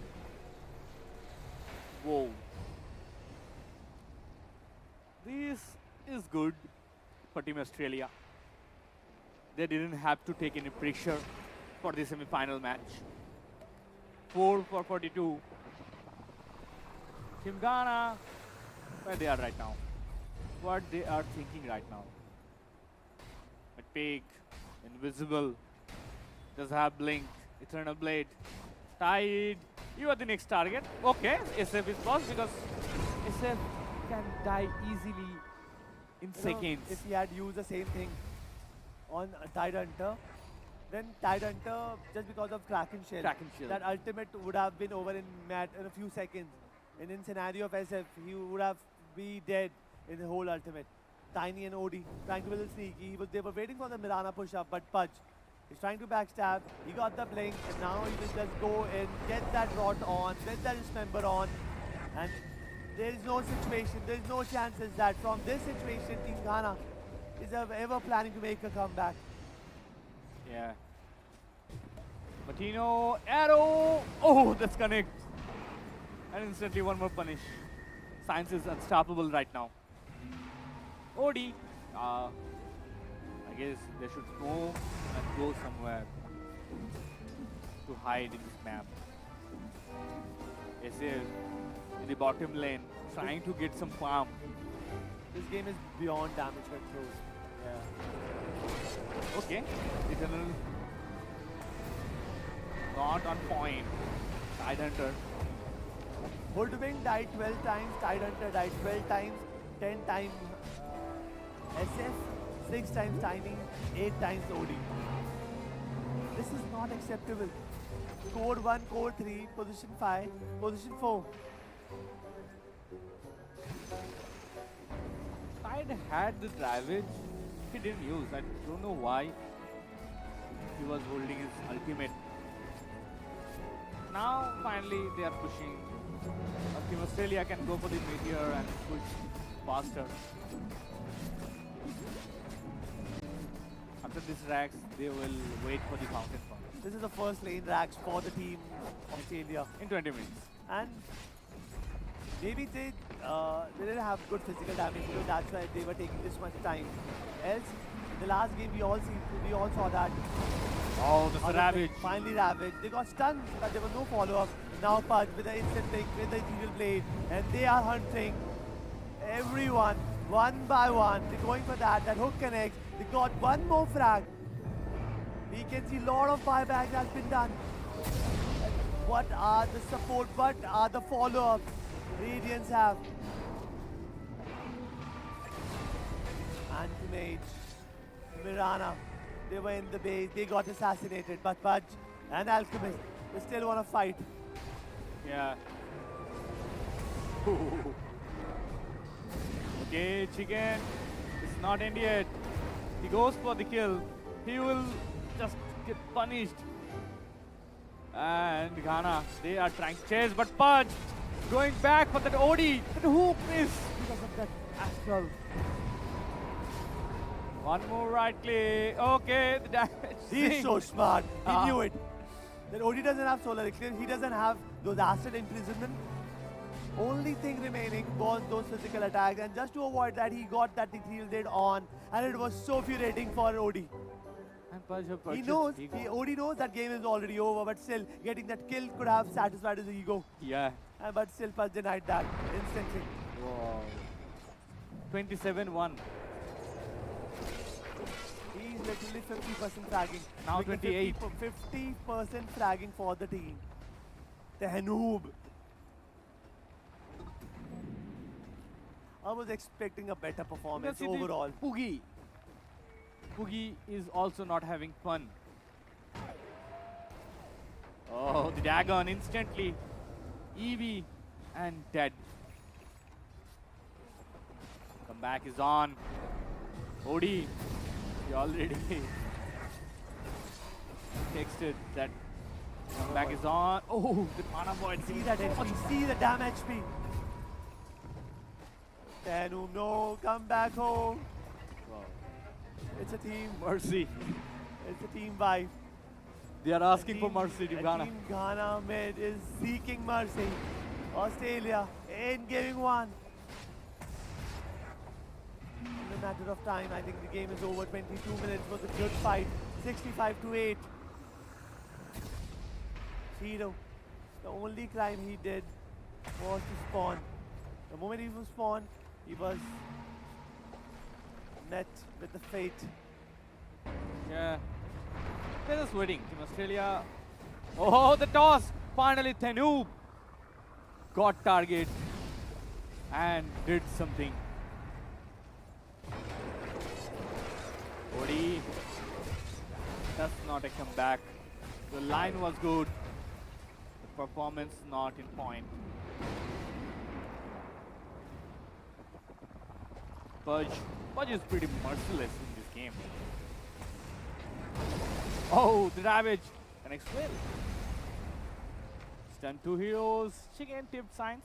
Whoa. This is good for Team Australia. They didn't have to take any pressure for the semi-final match. 4 for 42. Team Ghana, where they are right now. What they are thinking right now. A pig, invisible, does have blink, eternal blade, tied. You are the next target. Okay, SF is lost because SF can die easily in
You know,
seconds.
if he had used the same thing on Tide Hunter, then Tide Hunter, just because of Kraken Shell,
Kraken Shell.
that ultimate would have been over in a few seconds. And in scenario of SF, he would have be dead in the whole ultimate. Tiny and OD trying to be a little sneaky. They were waiting for the Mirana push-up, but Pudge is trying to backstab. He got the blink, and now he will just go and get that rot on, get that dismember on. And there is no situation, there is no chances that from this situation, Team Ghana is ever planning to make a comeback.
Yeah. Martino, arrow. Oh, that's connect. And instantly one more punish. Science is unstoppable right now. OD. I guess they should smoke and go somewhere to hide in this map. SF in the bottom lane trying to get some farm.
This game is beyond damage control. Yeah.
Okay. Eternal not on point. Tide Hunter.
Holdwing died 12 times, Tide Hunter died 12 times, 10 times SF, 6 times Tiny, 8 times OD. This is not acceptable. Core 1, Core 3, position 5, position 4.
Tide had the Ravage. He didn't use. I don't know why he was holding his ultimate. Now finally they are pushing. Team Australia can go for the meteor and push faster. After this racks, they will wait for the fountain farm
This is the first lane racks for the team Australia.
in 20 minutes.
And maybe they didn't have good physical damage, so that's why they were taking this much time. Else, in the last game we all saw that.
Oh, that's a
Other
Ravage.
thing, finally Ravage. They got stunned, but there was no follow-up. Now Pudge with the instant pick, with the ethereal blade, and they are hunting everyone one by one. They're going for that. That hook connects. They got one more frag. We can see a lot of buybacks has been done. What are the support? What are the follow-ups Radiance have? Antimage, Mirana, they were in the base, they got assassinated, but Pudge and Alchemist, they still want to fight.
Yeah. Okay, Chicken. It's not end yet. He goes for the kill. He will just get punished. And Ghana, they are trying to chase, but Pudge going back for that OD. That hook miss because of that Astral. One more right click. Okay, the damage.
He's so smart. He
Ah.
knew it. That OD doesn't have solar eclipse. He doesn't have those acid imprisonment. Only thing remaining was those physical attacks, and just to avoid that, he got that ethereal dead on, and it was so infuriating for OD.
And Pudge have
He
purchased
knows,
Ego.
OD knows that game is already over, but still getting that kill could have satisfied his ego.
Yeah.
But still, Pudge denied that instantly.
Wow. 27-1.
He's literally 50% fragging.
Now
Like the
28.
50% fragging for the team. The Hanoob. I was expecting a better performance
Because it is
overall.
Poogie. Poogie is also not having fun. Oh, the Dagon instantly. Eevee and dead. Comeback is on. Odie, he already texted that comeback is on. Oh, the mana void.
See that HP, see the damn HP. Hanoob, no, come back home.
Wow.
It's a team.
Mercy.
It's a team vibe.
They are asking for mercy, Team Ghana.
Team Ghana mid is seeking mercy. Australia ain't giving one. In a matter of time, I think the game is over. 22 minutes was a good fight. 65-8. Shiro, the only crime he did was to spawn. The moment he was spawned, he was met with the fate.
Yeah. They're just waiting. Team Australia. Oh, the toss. Finally, Thenoob got target and did something. Odie. That's not a comeback. The line was good. The performance not in point. Pudge. Pudge is pretty merciless in this game. Oh, the damage. Connects well. Stun 2 heroes. Chicken tipped signs.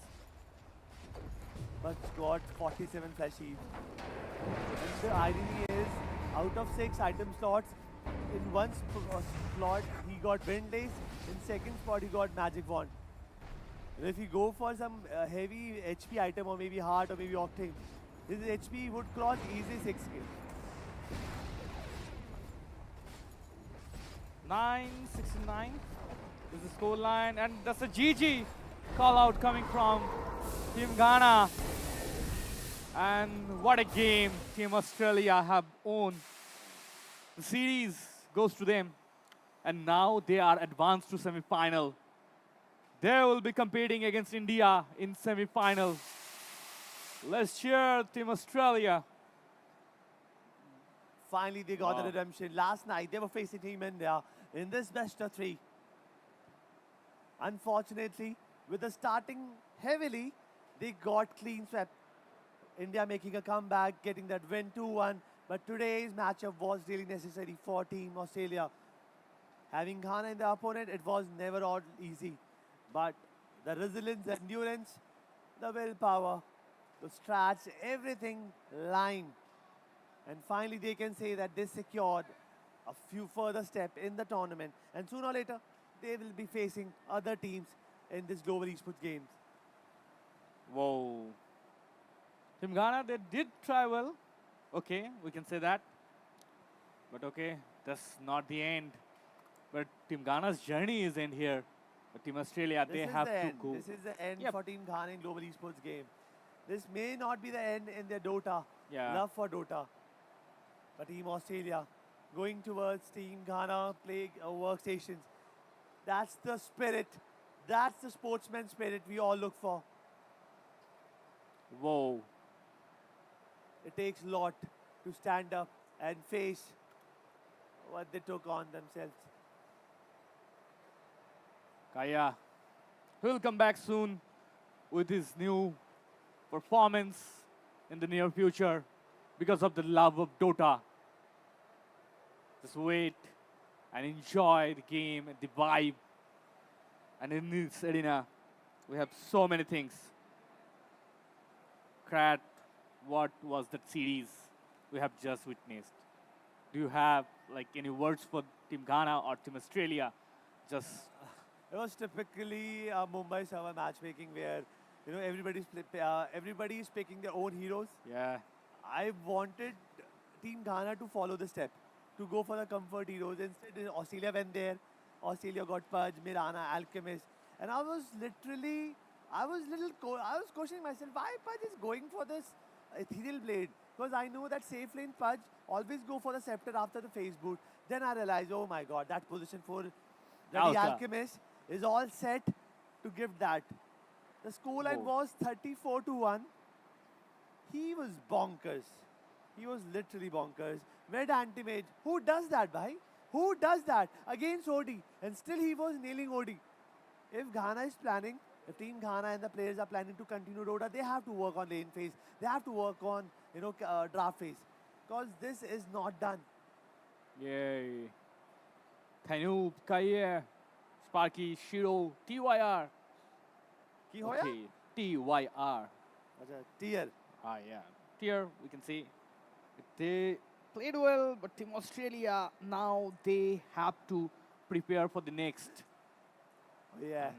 But got 47 flash heat. And the irony is, out of 6 item slots, in one slot he got Wind Lace, in second spot he got Magic Wand. And if you go for some heavy HP item or maybe Heart or maybe Octane, his HP would cross easy 6k.
969 is the score line, and that's a GG call out coming from Team Ghana. And what a game Team Australia have won. The series goes to them, and now they are advanced to semi-final. They will be competing against India in semi-final. Let's cheer Team Australia.
Finally they got the
Wow.
redemption. Last night they were facing Team India in this best of 3. Unfortunately, with the starting heavily, they got clean swept. India making a comeback, getting that win 2-1. But today's matchup was really necessary for Team Australia. Having Ghana in the opponent, it was never all easy. But the resilience, the endurance, the willpower, the strats, everything lined. And finally, they can say that they secured a few further steps in the tournament. And sooner or later, they will be facing other teams in this Global Esports Games.
Whoa. Team Ghana, they did try well. Okay, we can say that. But okay, that's not the end. But Team Ghana's journey is end here. But Team Australia,
This
they
is
have
the
to
end.
go.
This is the end
Yep.
for Team Ghana in Global Esports Game. This may not be the end in their Dota,
Yeah.
love for Dota. But Team Australia going towards Team Ghana play workstations. That's the spirit That's the sportsman spirit we all look for.
Whoa.
It takes a lot to stand up and face what they took on themselves.
Kaya, he'll come back soon with his new performance in the near future because of the love of Dota. Just wait and enjoy the game and the vibe. And in this arena, we have so many things. Krat, what was that series we have just witnessed? Do you have like any words for Team Ghana or Team Australia? Just
It was typically Mumbai server matchmaking where everybody is picking their own heroes.
yeah.
I wanted Team Ghana to follow the step, to go for the comfort heroes. Instead, Australia went there. Australia got Pudge, Mirana, Alchemist, and I was questioning myself why Pudge is going for this ethereal blade, because I know that safe lane Pudge always go for the scepter after the phase boot. Then I realized, oh my God, that position for the
Alpha.
Alchemist is all set to give that. The scoreline
Whoa.
was 34-1. He was bonkers. He was literally bonkers. Red anti-mage. Who does that, bhai? Who does that against OD? And still he was nailing OD. If Ghana is planning, if Team Ghana and the players are planning to continue Dota, they have to work on lane phase. They have to work on, draft phase. Because this is not done.
Yay. Thanup, Kaya, Sparky, Shiro, TYR.
Ki hoya?
Okay, TYR.
Acha, tier.
Ah, yeah. Tier, we can see. They played well, but Team Australia, now they have to prepare for the next.
Yeah.
And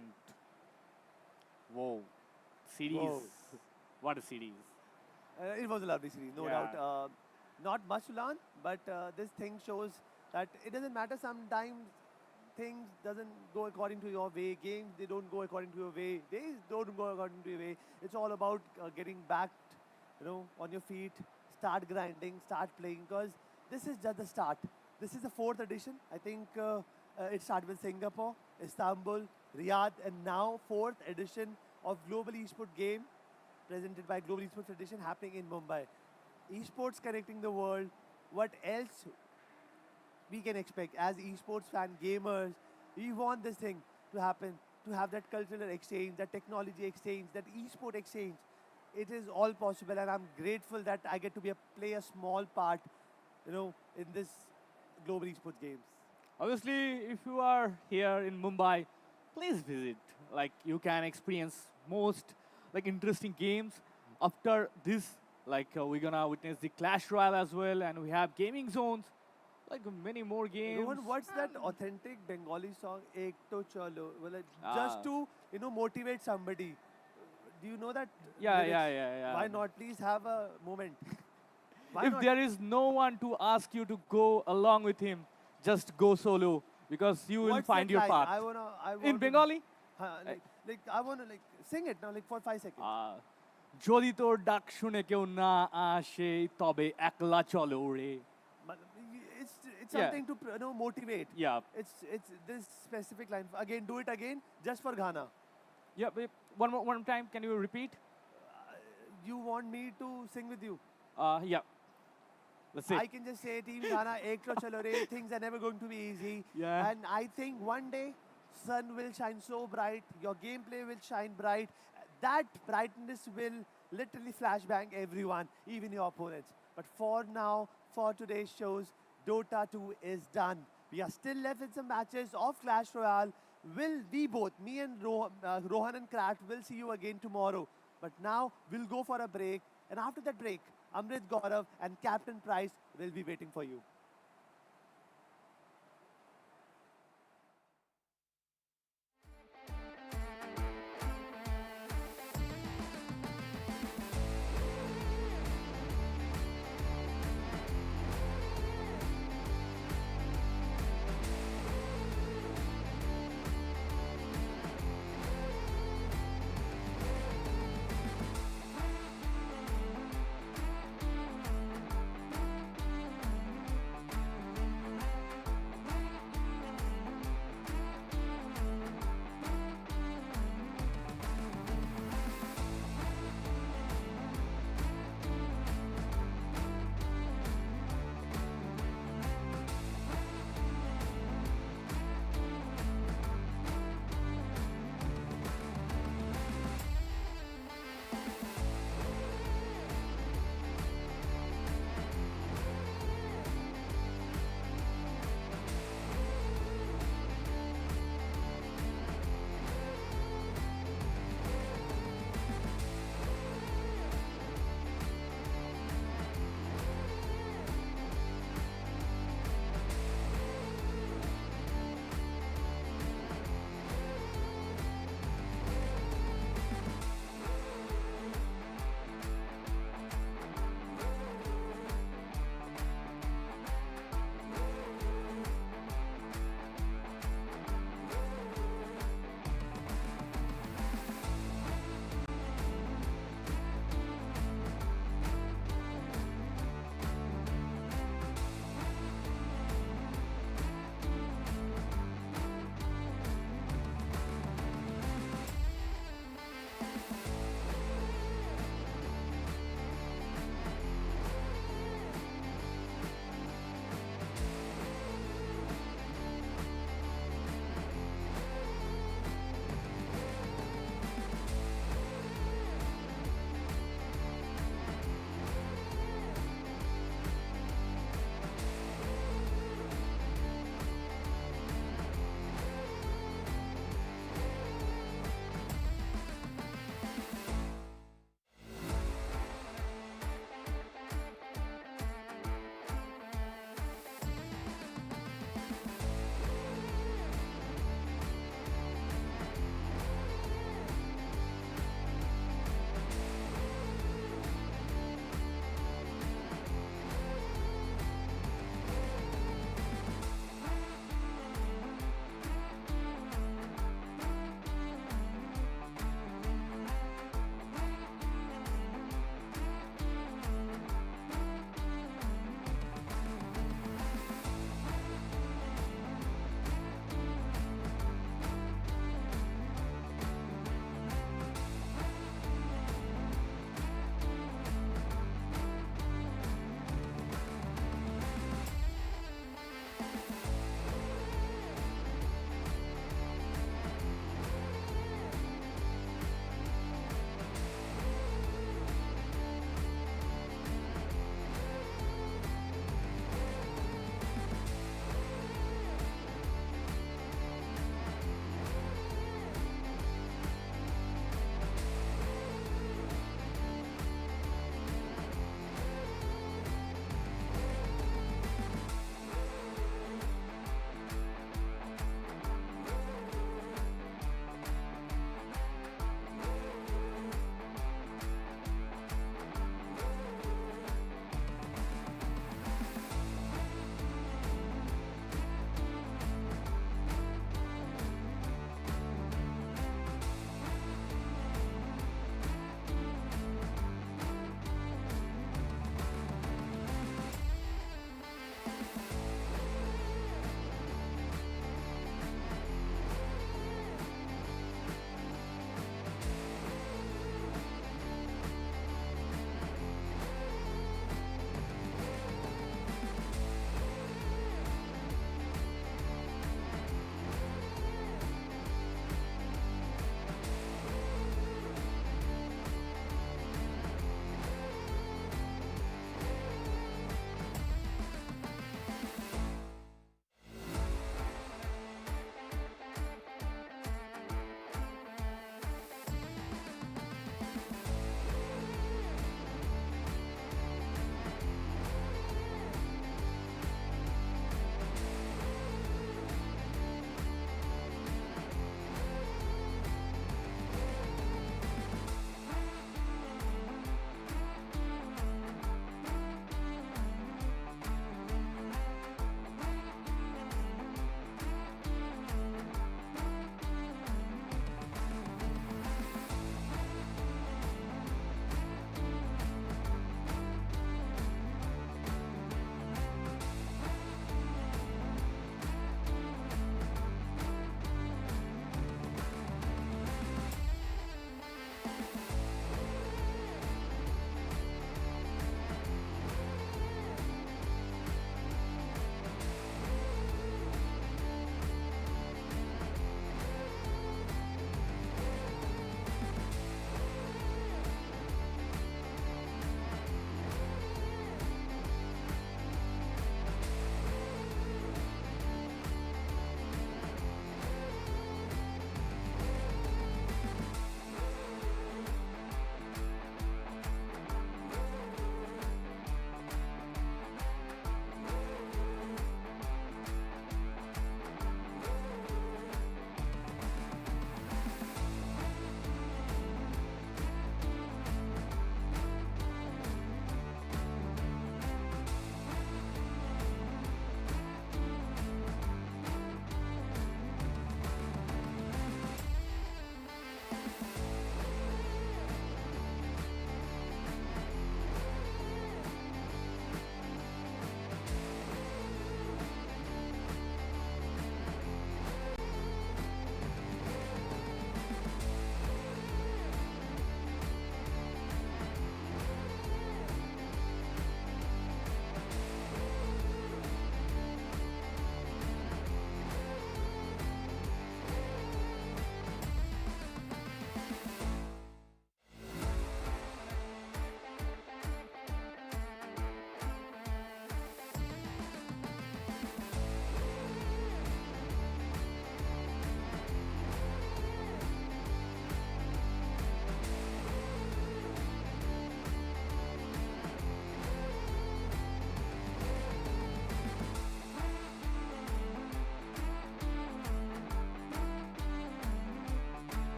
whoa. Series.
Whoa.
What a series.
It was a lovely series, no
Yeah.
doubt. Not much to learn, but this thing shows that it doesn't matter sometimes things doesn't go according to your way. Games, they don't go according to your way. Days don't go according to your way. It's all about getting back, on your feet, start grinding, start playing, because this is just the start. This is the 4th edition. I think it started with Singapore, Istanbul, Riyadh, and now 4th edition of Global Esports Game presented by Global Esports Federation happening in Mumbai. Esports connecting the world. What else we can expect as esports fan gamers? We want this thing to happen, to have that cultural exchange, that technology exchange, that esport exchange. It is all possible, and I'm grateful that I get to play a small part, in this Global Esports Games.
Obviously, if you are here in Mumbai, please visit. Like, you can experience most interesting games. After this, we're gonna witness the Clash Royale as well, and we have gaming zones, many more games.
Rohan, what's that authentic Bengali song, Ek To Chalo? Well,
Ah.
just to, motivate somebody. Do you know that?
Yeah,
lyrics?
yeah.
Why not? Please have a moment. Why
If
not?
there is no one to ask you to go along with him, just go solo because you will
What's
find
that
your
line?
path.
I wanna
In Bengali?
I wanna sing it now, for 5 seconds.
যদি তোর ডাক শুনে কেউ না আসে তবে একলা চলো রে
But it's
Yeah.
something to motivate.
Yeah.
It's this specific line. Again, do it again, just for Ghana.
Yeah, wait, one time, can you repeat?
You want me to sing with you?
Yeah. Let's see.
I can just say, Team Ghana, ek to chalo re. Things are never going to be easy.
Yeah.
And I think one day, sun will shine so bright, your gameplay will shine bright. That brightness will literally flashbang everyone, even your opponents. But for now, for today's shows, Dota 2 is done. We are still left with some matches of Clash Royale. We both, me and Rohan and Krat, will see you again tomorrow. But now, we'll go for a break. And after that break, Amrit Gaurav and Captain Price will be waiting for you.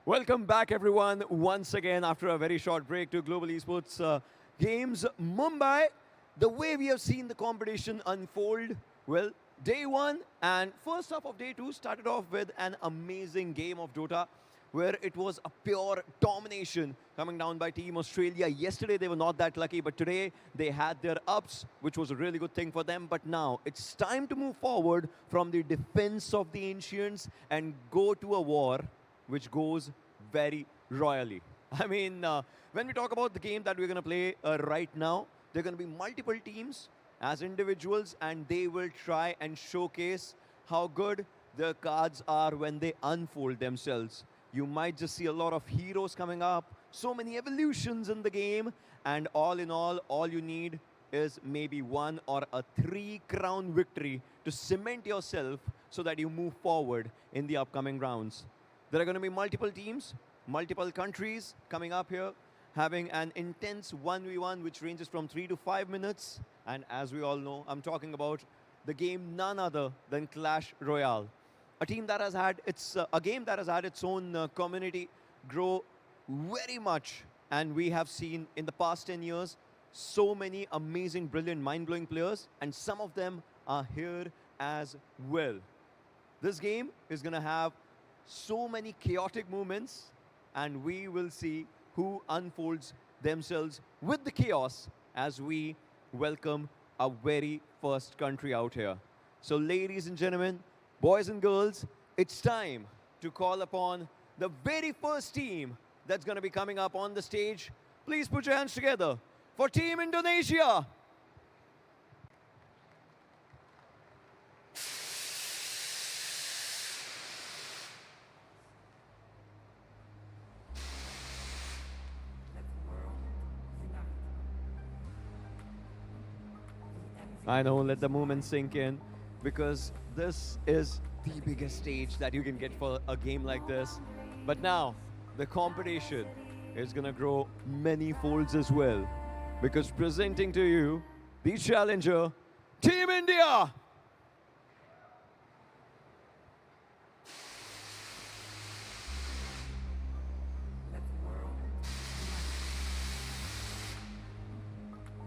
Welcome back, everyone, once again after a very short break to Global Esports Games Mumbai. The way we have seen the competition unfold, well, day one and first half of day two started off with an amazing game of Dota where it was a pure domination coming down by Team Australia. Yesterday they were not that lucky, but today they had their ups, which was a really good thing for them. But now it's time to move forward from the defense of the Ancients and go to a war which goes very royally. I mean, when we talk about the game that we're going to play right now, there are going to be multiple teams as individuals, and they will try and showcase how good their cards are when they unfold themselves. You might just see a lot of heroes coming up, so many evolutions in the game, and all in all you need is maybe 1 or a 3-crown victory to cement yourself so that you move forward in the upcoming rounds. There are going to be multiple teams, multiple countries coming up here, having an intense 1v1 which ranges from 3 to 5 minutes. And as we all know, I'm talking about the game none other than Clash Royale. A team that has had a game that has had its own community grow very much. And we have seen in the past 10 years so many amazing, brilliant, mind-blowing players, and some of them are here as well. This game is going to have so many chaotic movements, and we will see who unfolds themselves with the chaos as we welcome our very first country out here. So ladies and gentlemen, boys and girls, it's time to call upon the very first team that's going to be coming up on the stage. Please put your hands together for Team Indonesia. I know, let the moment sink in, because this is the biggest stage that you can get for a game like this. But now, the competition is going to grow many folds as well, because presenting to you the challenger, Team India!
Let the world unite.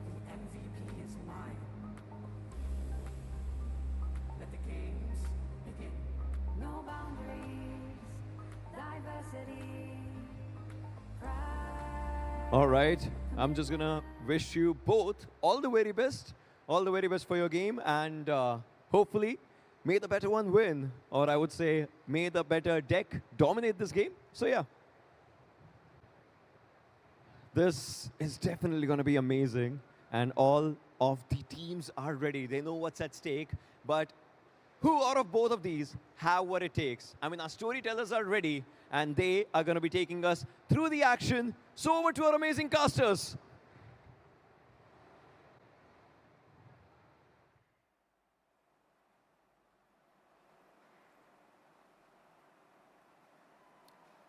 The MVP is mine. Let the games begin.
No boundaries, diversity, pride.
All right, I'm just going to wish you both all the very best for your game, and hopefully may the better one win, or I would say may the better deck dominate this game. So yeah, this is definitely going to be amazing, and all of the teams are ready. They know what's at stake, but who out of both of these have what it takes? I mean, our storytellers are ready, and they are going to be taking us through the action. So over to our amazing casters.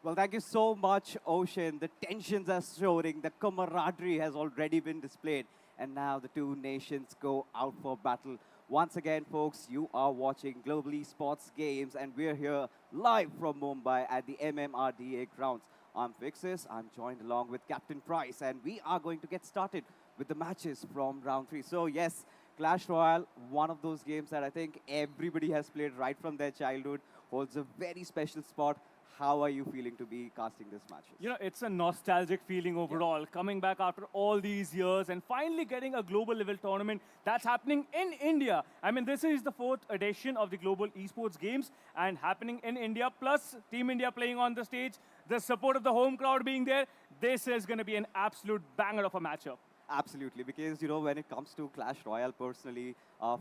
Well, thank you so much, Ocean. The tensions are soaring, the camaraderie has already been displayed, and now the two nations go out for battle. Once again, folks, you are watching Global Esports Games, and we're here live from Mumbai at the MMRDA grounds. I'm Fixis, I'm joined along with Captain Price, and we are going to get started with the matches from round 3. So yes, Clash Royale, one of those games that I think everybody has played right from their childhood, holds a very special spot. How are you feeling to be casting this match?
You know, it's a nostalgic feeling overall, coming back after all these years and finally getting a global level tournament that's happening in India. I mean, this is the 4th edition of the Global Esports Games and happening in India, plus Team India playing on the stage, the support of the home crowd being there. This is going to be an absolute banger of a matchup.
Absolutely, because you know, when it comes to Clash Royale, personally,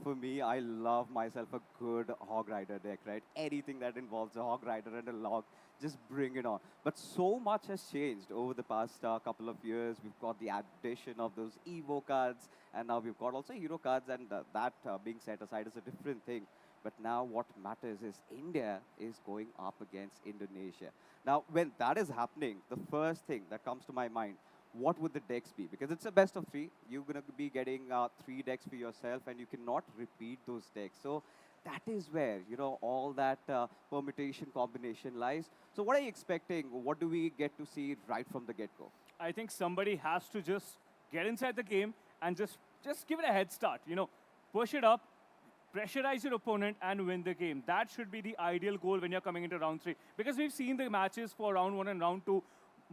for me, I love myself a good Hog Rider deck, right? Anything that involves a Hog Rider and a log, just bring it on. But so much has changed over the past couple of years. We've got the addition of those Evo cards, and now we've got also Hero cards, and that being set aside is a different thing. But now what matters is India is going up against Indonesia. Now, when that is happening, the first thing that comes to my mind, what would the decks be? Because it's a best of 3. You're going to be getting 3 decks for yourself, and you cannot repeat those decks. So that is where, all that permutation combination lies. So what are you expecting? What do we get to see right from the get-go?
I think somebody has to just get inside the game and just give it a head start. Push it up, pressurize your opponent, and win the game. That should be the ideal goal when you're coming into round 3. Because we've seen the matches for round 1 and round 2.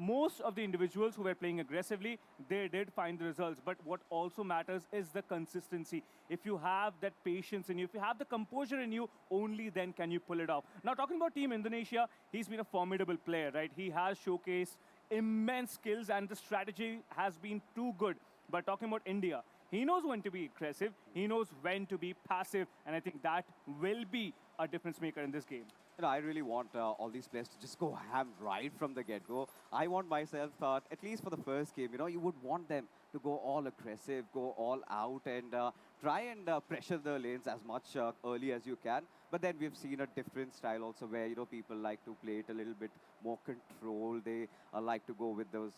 Most of the individuals who were playing aggressively, they did find the results. But what also matters is the consistency. If you have that patience in you, if you have the composure in you, only then can you pull it off. Now, talking about Team Indonesia, he's been a formidable player, right? He has showcased immense skills, and the strategy has been too good. But talking about India, he knows when to be aggressive, he knows when to be passive, and I think that will be a difference maker in this game.
I really want all these players to just go ham right from the get-go. I want myself, at least for the first game, you would want them to go all aggressive, go all out, and try and pressure the lanes as much early as you can. But then we've seen a different style also where, people like to play it a little bit more controlled. They like to go with those,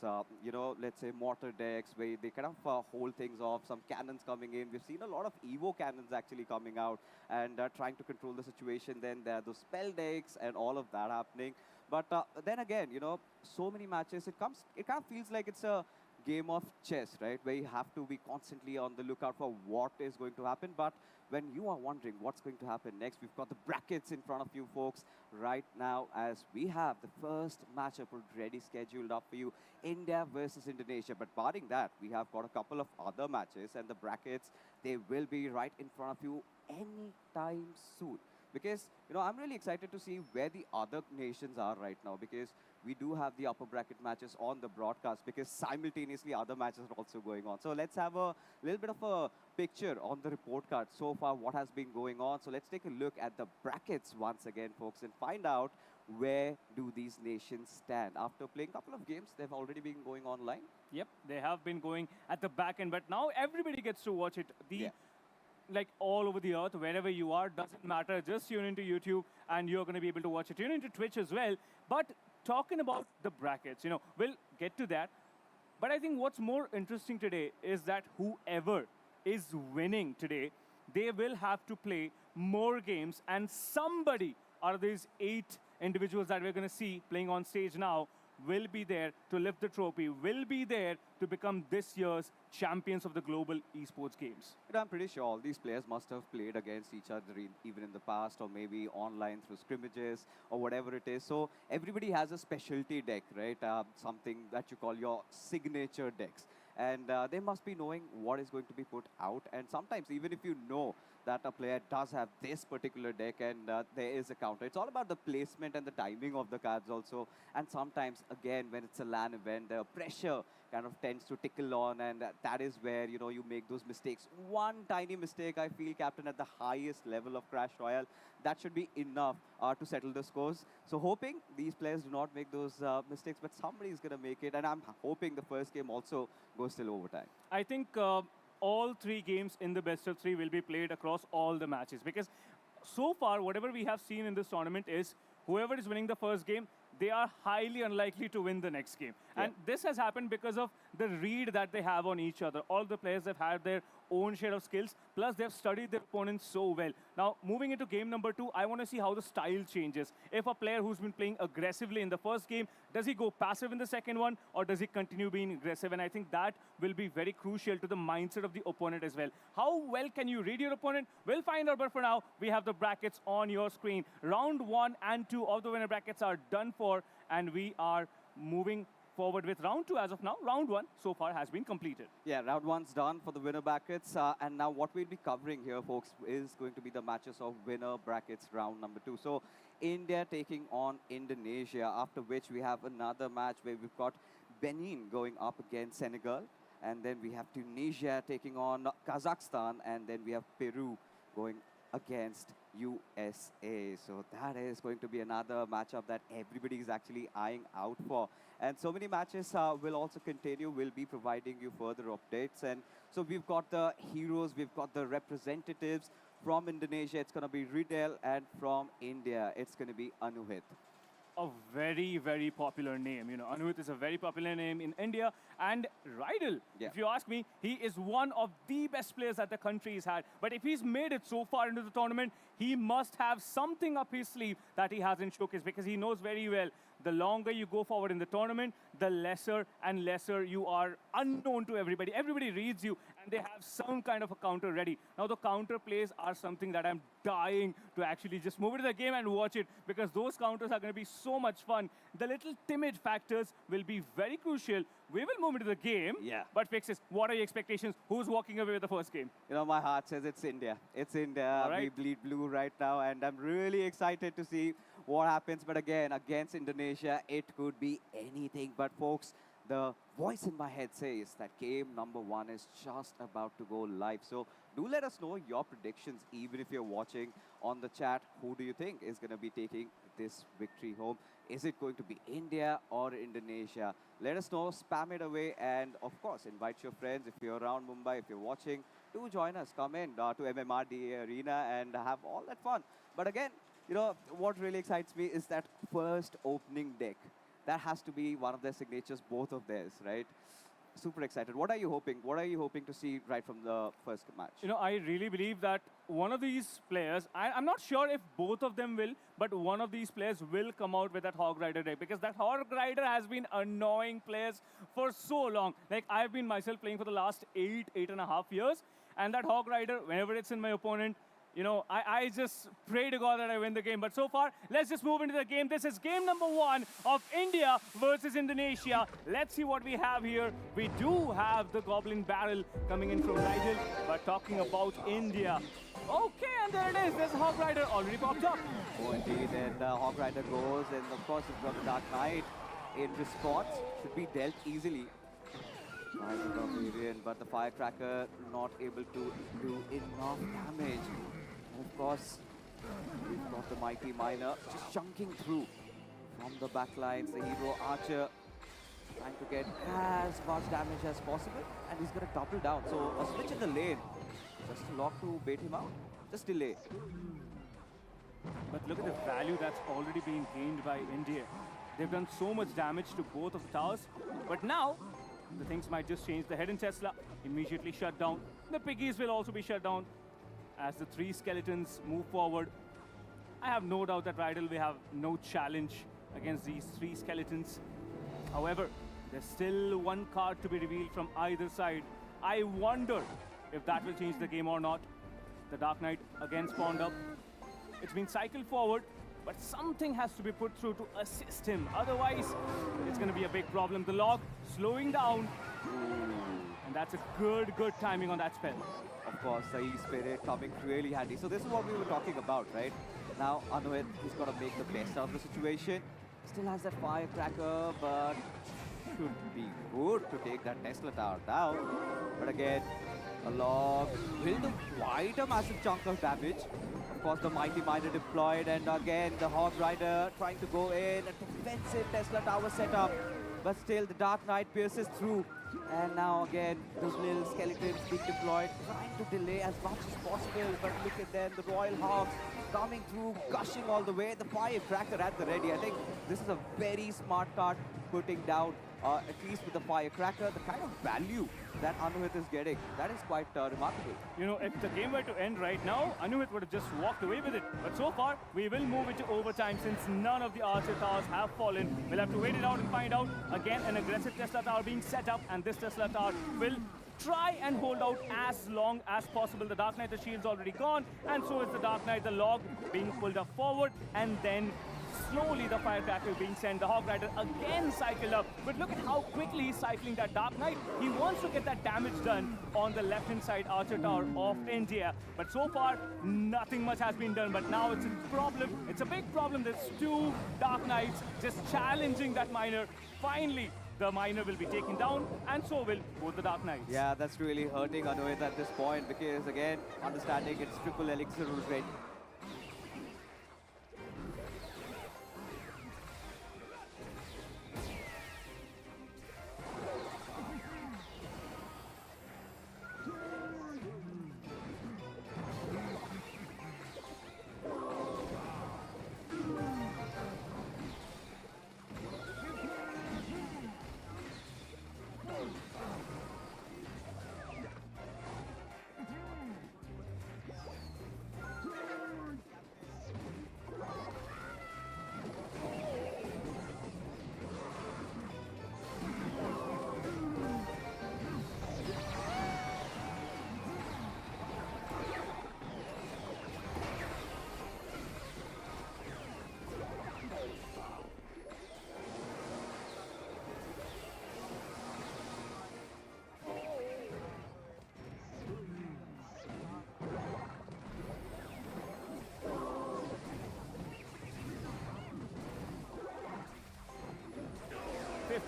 let's say mortar decks where they kind of hold things off, some cannons coming in. We've seen a lot of Evo cannons actually coming out and trying to control the situation. Then there are those spell decks and all of that happening. But then again, so many matches, it kind of feels like it's a game of chess, right? Where you have to be constantly on the lookout for what is going to happen. But when you are wondering what's going to happen next, we've got the brackets in front of you folks right now as we have the first matchup already scheduled up for you, India versus Indonesia. But barring that, we have got a couple of other matches, and the brackets, they will be right in front of you anytime soon. Because, I'm really excited to see where the other nations are right now, because we do have the upper bracket matches on the broadcast, because simultaneously other matches are also going on. So let's have a little bit of a picture on the report card so far what has been going on. So let's take a look at the brackets once again, folks, and find out where do these nations stand. After playing a couple of games, they've already been going online.
Yep, they have been going at the back end, but now everybody gets to watch it. Like all over the earth, wherever you are, doesn't matter. Just tune into YouTube and you're going to be able to watch it. Tune into Twitch as well. But talking about the brackets, we'll get to that. But I think what's more interesting today is that whoever is winning today, they will have to play more games, and somebody out of these 8 individuals that we're going to see playing on stage now will be there to lift the trophy, will be there to become this year's champions of the Global Esports Games.
I'm pretty sure all these players must have played against each other even in the past, or maybe online through scrimmages or whatever it is. So everybody has a specialty deck, right? Something that you call your signature decks. And they must be knowing what is going to be put out. And sometimes, even if you know that a player does have this particular deck and there is a counter, it's all about the placement and the timing of the cards also. And sometimes, again, when it's a LAN event, the pressure kind of tends to tickle on, and that is where, you make those mistakes. One tiny mistake, I feel, Captain, at the highest level of Clash Royale, that should be enough to settle the scores. So hoping these players do not make those mistakes, but somebody is going to make it, and I'm hoping the first game also goes till overtime.
I think all 3 games in the best of 3 will be played across all the matches, because so far, whatever we have seen in this tournament is whoever is winning the first game, they are highly unlikely to win the next game. Yeah. And this has happened because of the read that they have on each other. All the players have had their own share of skills, plus they've studied their opponents so well. Now, moving into game number 2, I want to see how the style changes. If a player who's been playing aggressively in the first game, does he go passive in the second one, or does he continue being aggressive? And I think that will be very crucial to the mindset of the opponent as well. How well can you read your opponent? We'll find out, but for now, we have the brackets on your screen. Round 1 and 2 of the winner brackets are done for, and we are moving forward with round 2 as of now. Round 1 so far has been completed.
Yeah, round 1's done for the winner brackets. And now what we'll be covering here, folks, is going to be the matches of winner brackets round number 2. So India taking on Indonesia, after which we have another match where we've got Benin going up against Senegal. And then we have Tunisia taking on Kazakhstan. And then we have Peru going against USA. So that is going to be another matchup that everybody is actually eyeing out for. And so many matches will also continue. We'll be providing you further updates. And so we've got the heroes, we've got the representatives. From Indonesia, it's going to be Riddle, and from India, it's going to be Anuhit.
A very, very popular name. Anuhit is a very popular name in India. And Riddle, if you ask me, he is one of the best players that the country has had. But if he's made it so far into the tournament, he must have something up his sleeve that he hasn't showcased because he knows very well the longer you go forward in the tournament, the lesser and lesser you are unknown to everybody. Everybody reads you and they have some kind of a counter ready. Now the counter plays are something that I'm dying to actually just move into the game and watch it because those counters are going to be so much fun. The little timid factors will be very crucial. We will move into the game.
Yeah.
But Fixes, what are your expectations? Who's walking away with the first game?
You know, my heart says it's India. It's India.
All right.
We bleed blue right now, and I'm really excited to see what happens. But again, against Indonesia, it could be anything. But folks, the voice in my head says that game number 1 is just about to go live. So do let us know your predictions, even if you're watching on the chat. Who do you think is going to be taking this victory home? Is it going to be India or Indonesia? Let us know, spam it away, and of course, invite your friends. If you're around Mumbai, if you're watching, do join us. Come in to MMRDA Arena and have all that fun. But again, you know, what really excites me is that first opening deck. That has to be one of their signatures, both of theirs, right? Super excited. What are you hoping? What are you hoping to see right from the first match?
You know, I really believe that one of these players, I'm not sure if both of them will, but one of these players will come out with that Hog Rider deck because that Hog Rider has been annoying players for so long. Like, I've been myself playing for the last 8.5 years, and that Hog Rider, whenever it's in my opponent, you know, I just pray to God that I win the game. But so far, let's just move into the game. This is game number 1 of India versus Indonesia. Let's see what we have here. We do have the Goblin Barrel coming in from Nigel, but talking about India. Okay, and there it is. There's Hog Rider already popped up.
Oh, indeed. And Hog Rider goes, and of course, you've got the Dark Knight in response. Should be dealt easily. Nice Barbarian, but the Firecracker not able to do enough damage. Of course, we've got the Mighty Miner just chunking through from the backlines. The Hero Archer trying to get as much damage as possible, and he's going to double down. So a switch in the lane, just a lock to bait him out, just delay.
But look at the value that's already been gained by India. They've done so much damage to both of the towers, but now the things might just change. The Hidden Tesla immediately shut down. The Piggies will also be shut down as the 3 skeletons move forward. I have no doubt that Rydell will have no challenge against these 3 skeletons. However, there's still one card to be revealed from either side. I wonder if that will change the game or not. The Dark Knight again spawned up. It's been cycled forward, but something has to be put through to assist him. Otherwise, it's going to be a big problem. The log slowing down, and that's a good timing on that spell.
Of course, the E-Spirit coming really handy. So this is what we were talking about, right? Now, Anuit is going to make the best out of the situation. Still has that Firecracker, but should be good to take that Tesla Tower down. But again, a log will do quite a massive chunk of damage. Of course, the Mighty Miner deployed, and again, the Hog Rider trying to go in. A defensive Tesla Tower setup. But still, the Dark Knight pierces through. And now again, those little skeletons being deployed, trying to delay as much as possible. But look at them, the Royal Hogs coming through, gushing all the way. The Firecracker at the ready. I think this is a very smart card, putting down, at least with the Firecracker, the kind of value that Anuhit is getting. That is quite remarkable.
You know, if the game were to end right now, Anuhit would have just walked away with it. But so far, we will move into overtime since none of the Archer towers have fallen. We'll have to wait it out and find out. Again, an aggressive Tesla tower being set up, and this Tesla tower will try and hold out as long as possible. The Dark Knight, the shield's already gone, and so is the Dark Knight, the log being pulled up forward, and then slowly the Firecracker being sent. The Hog Rider again cycled up, but look at how quickly he's cycling that Dark Knight. He wants to get that damage done on the left-hand side Archer Tower of India. But so far, nothing much has been done. But now it's a problem. It's a big problem. There's 2 Dark Knights just challenging that Miner. Finally, the Miner will be taken down, and so will both the Dark Knights.
Yeah, that's really hurting Anuhit at this point, because again, understanding it's triple elixir already.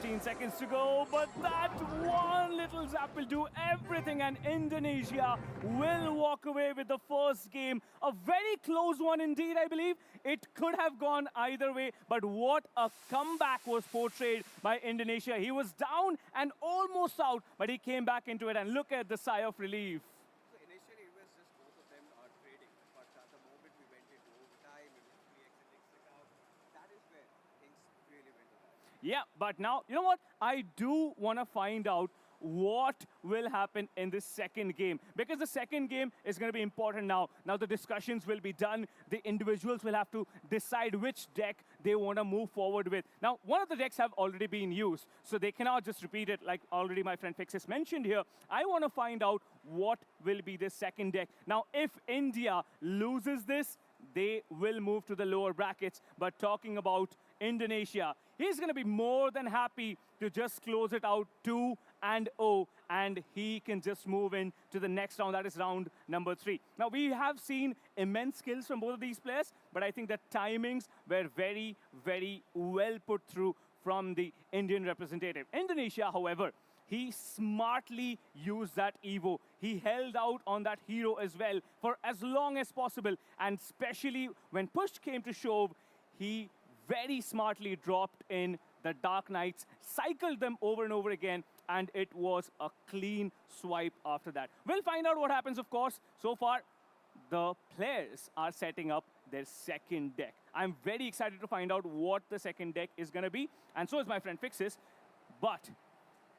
15 seconds to go, but that one little zap will do everything, and Indonesia will walk away with the first game. A very close one indeed, I believe. It could have gone either way, but what a comeback was portrayed by Indonesia. He was down and almost out, but he came back into it, and look at the sigh of relief.
So initially it was just both of them trading, but the moment we went into overtime, it was 3x and X out, that is where things really went awry.
Yeah, but now, you know what? I do want to find out what will happen in this second game, because the second game is going to be important now. Now the discussions will be done. The individuals will have to decide which deck they want to move forward with. Now, one of the decks have already been used, so they cannot just repeat it like already my friend Fixes mentioned here. I want to find out what will be the second deck. Now, if India loses this, they will move to the lower brackets. But talking about Indonesia, he's going to be more than happy to just close it out 2-0, and he can just move in to the next round. That is round number 3. Now, we have seen immense skills from both of these players, but I think the timings were very, very well put through from the Indian representative. Indonesia, however, he smartly used that Evo. He held out on that hero as well for as long as possible. And especially when push came to shove, he very smartly dropped in the Dark Knights, cycled them over and over again, and it was a clean swipe after that. We'll find out what happens, of course. So far, the players are setting up their second deck. I'm very excited to find out what the second deck is going to be, and so is my friend Fixes. But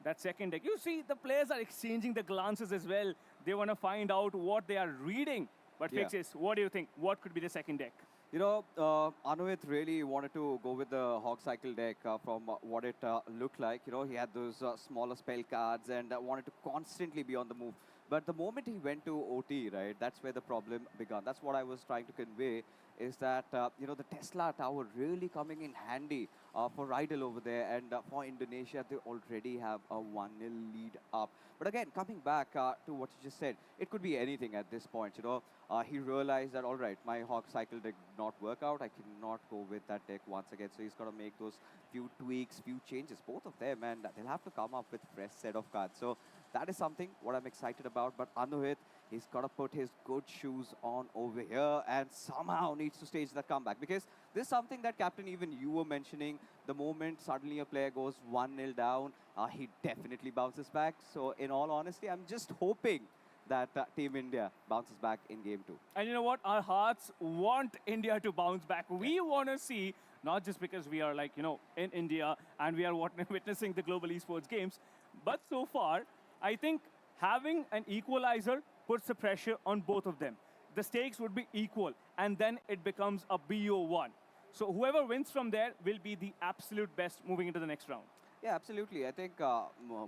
that second deck, you see, the players are exchanging the glances as well. They want to find out what they are reading. But Fixes, what do you think? What could be the second deck?
You know, Anuit really wanted to go with the Hog Cycle deck from what it looked like. You know, he had those smaller spell cards and wanted to constantly be on the move. But the moment he went to OT, right, that's where the problem began. That's what I was trying to convey, is that, you know, the Tesla Tower really coming in handy for Rydell over there. And for Indonesia, they already have a 1-0 lead up. But again, coming back to what you just said, it could be anything at this point, you know. He realized that, all right, my Hog Cycle deck did not work out. I cannot go with that deck once again. So he's got to make those few tweaks, few changes, both of them. And they'll have to come up with fresh set of cards. So that is something what I'm excited about. But Anuhit, he's got to put his good shoes on over here and somehow needs to stage that comeback. Because this is something that, Captain, even you were mentioning. The moment suddenly a player goes 1-0 down, he definitely bounces back. So in all honesty, I'm just hoping that Team India bounces back in game 2.
And you know what? Our hearts want India to bounce back. We want to see, not just because we are like, you know, in India and we are witnessing the Global Esports Games, but so far, I think having an equalizer puts the pressure on both of them. The stakes would be equal, and then it becomes a BO1. So whoever wins from there will be the absolute best moving into the next round.
Yeah, absolutely. I think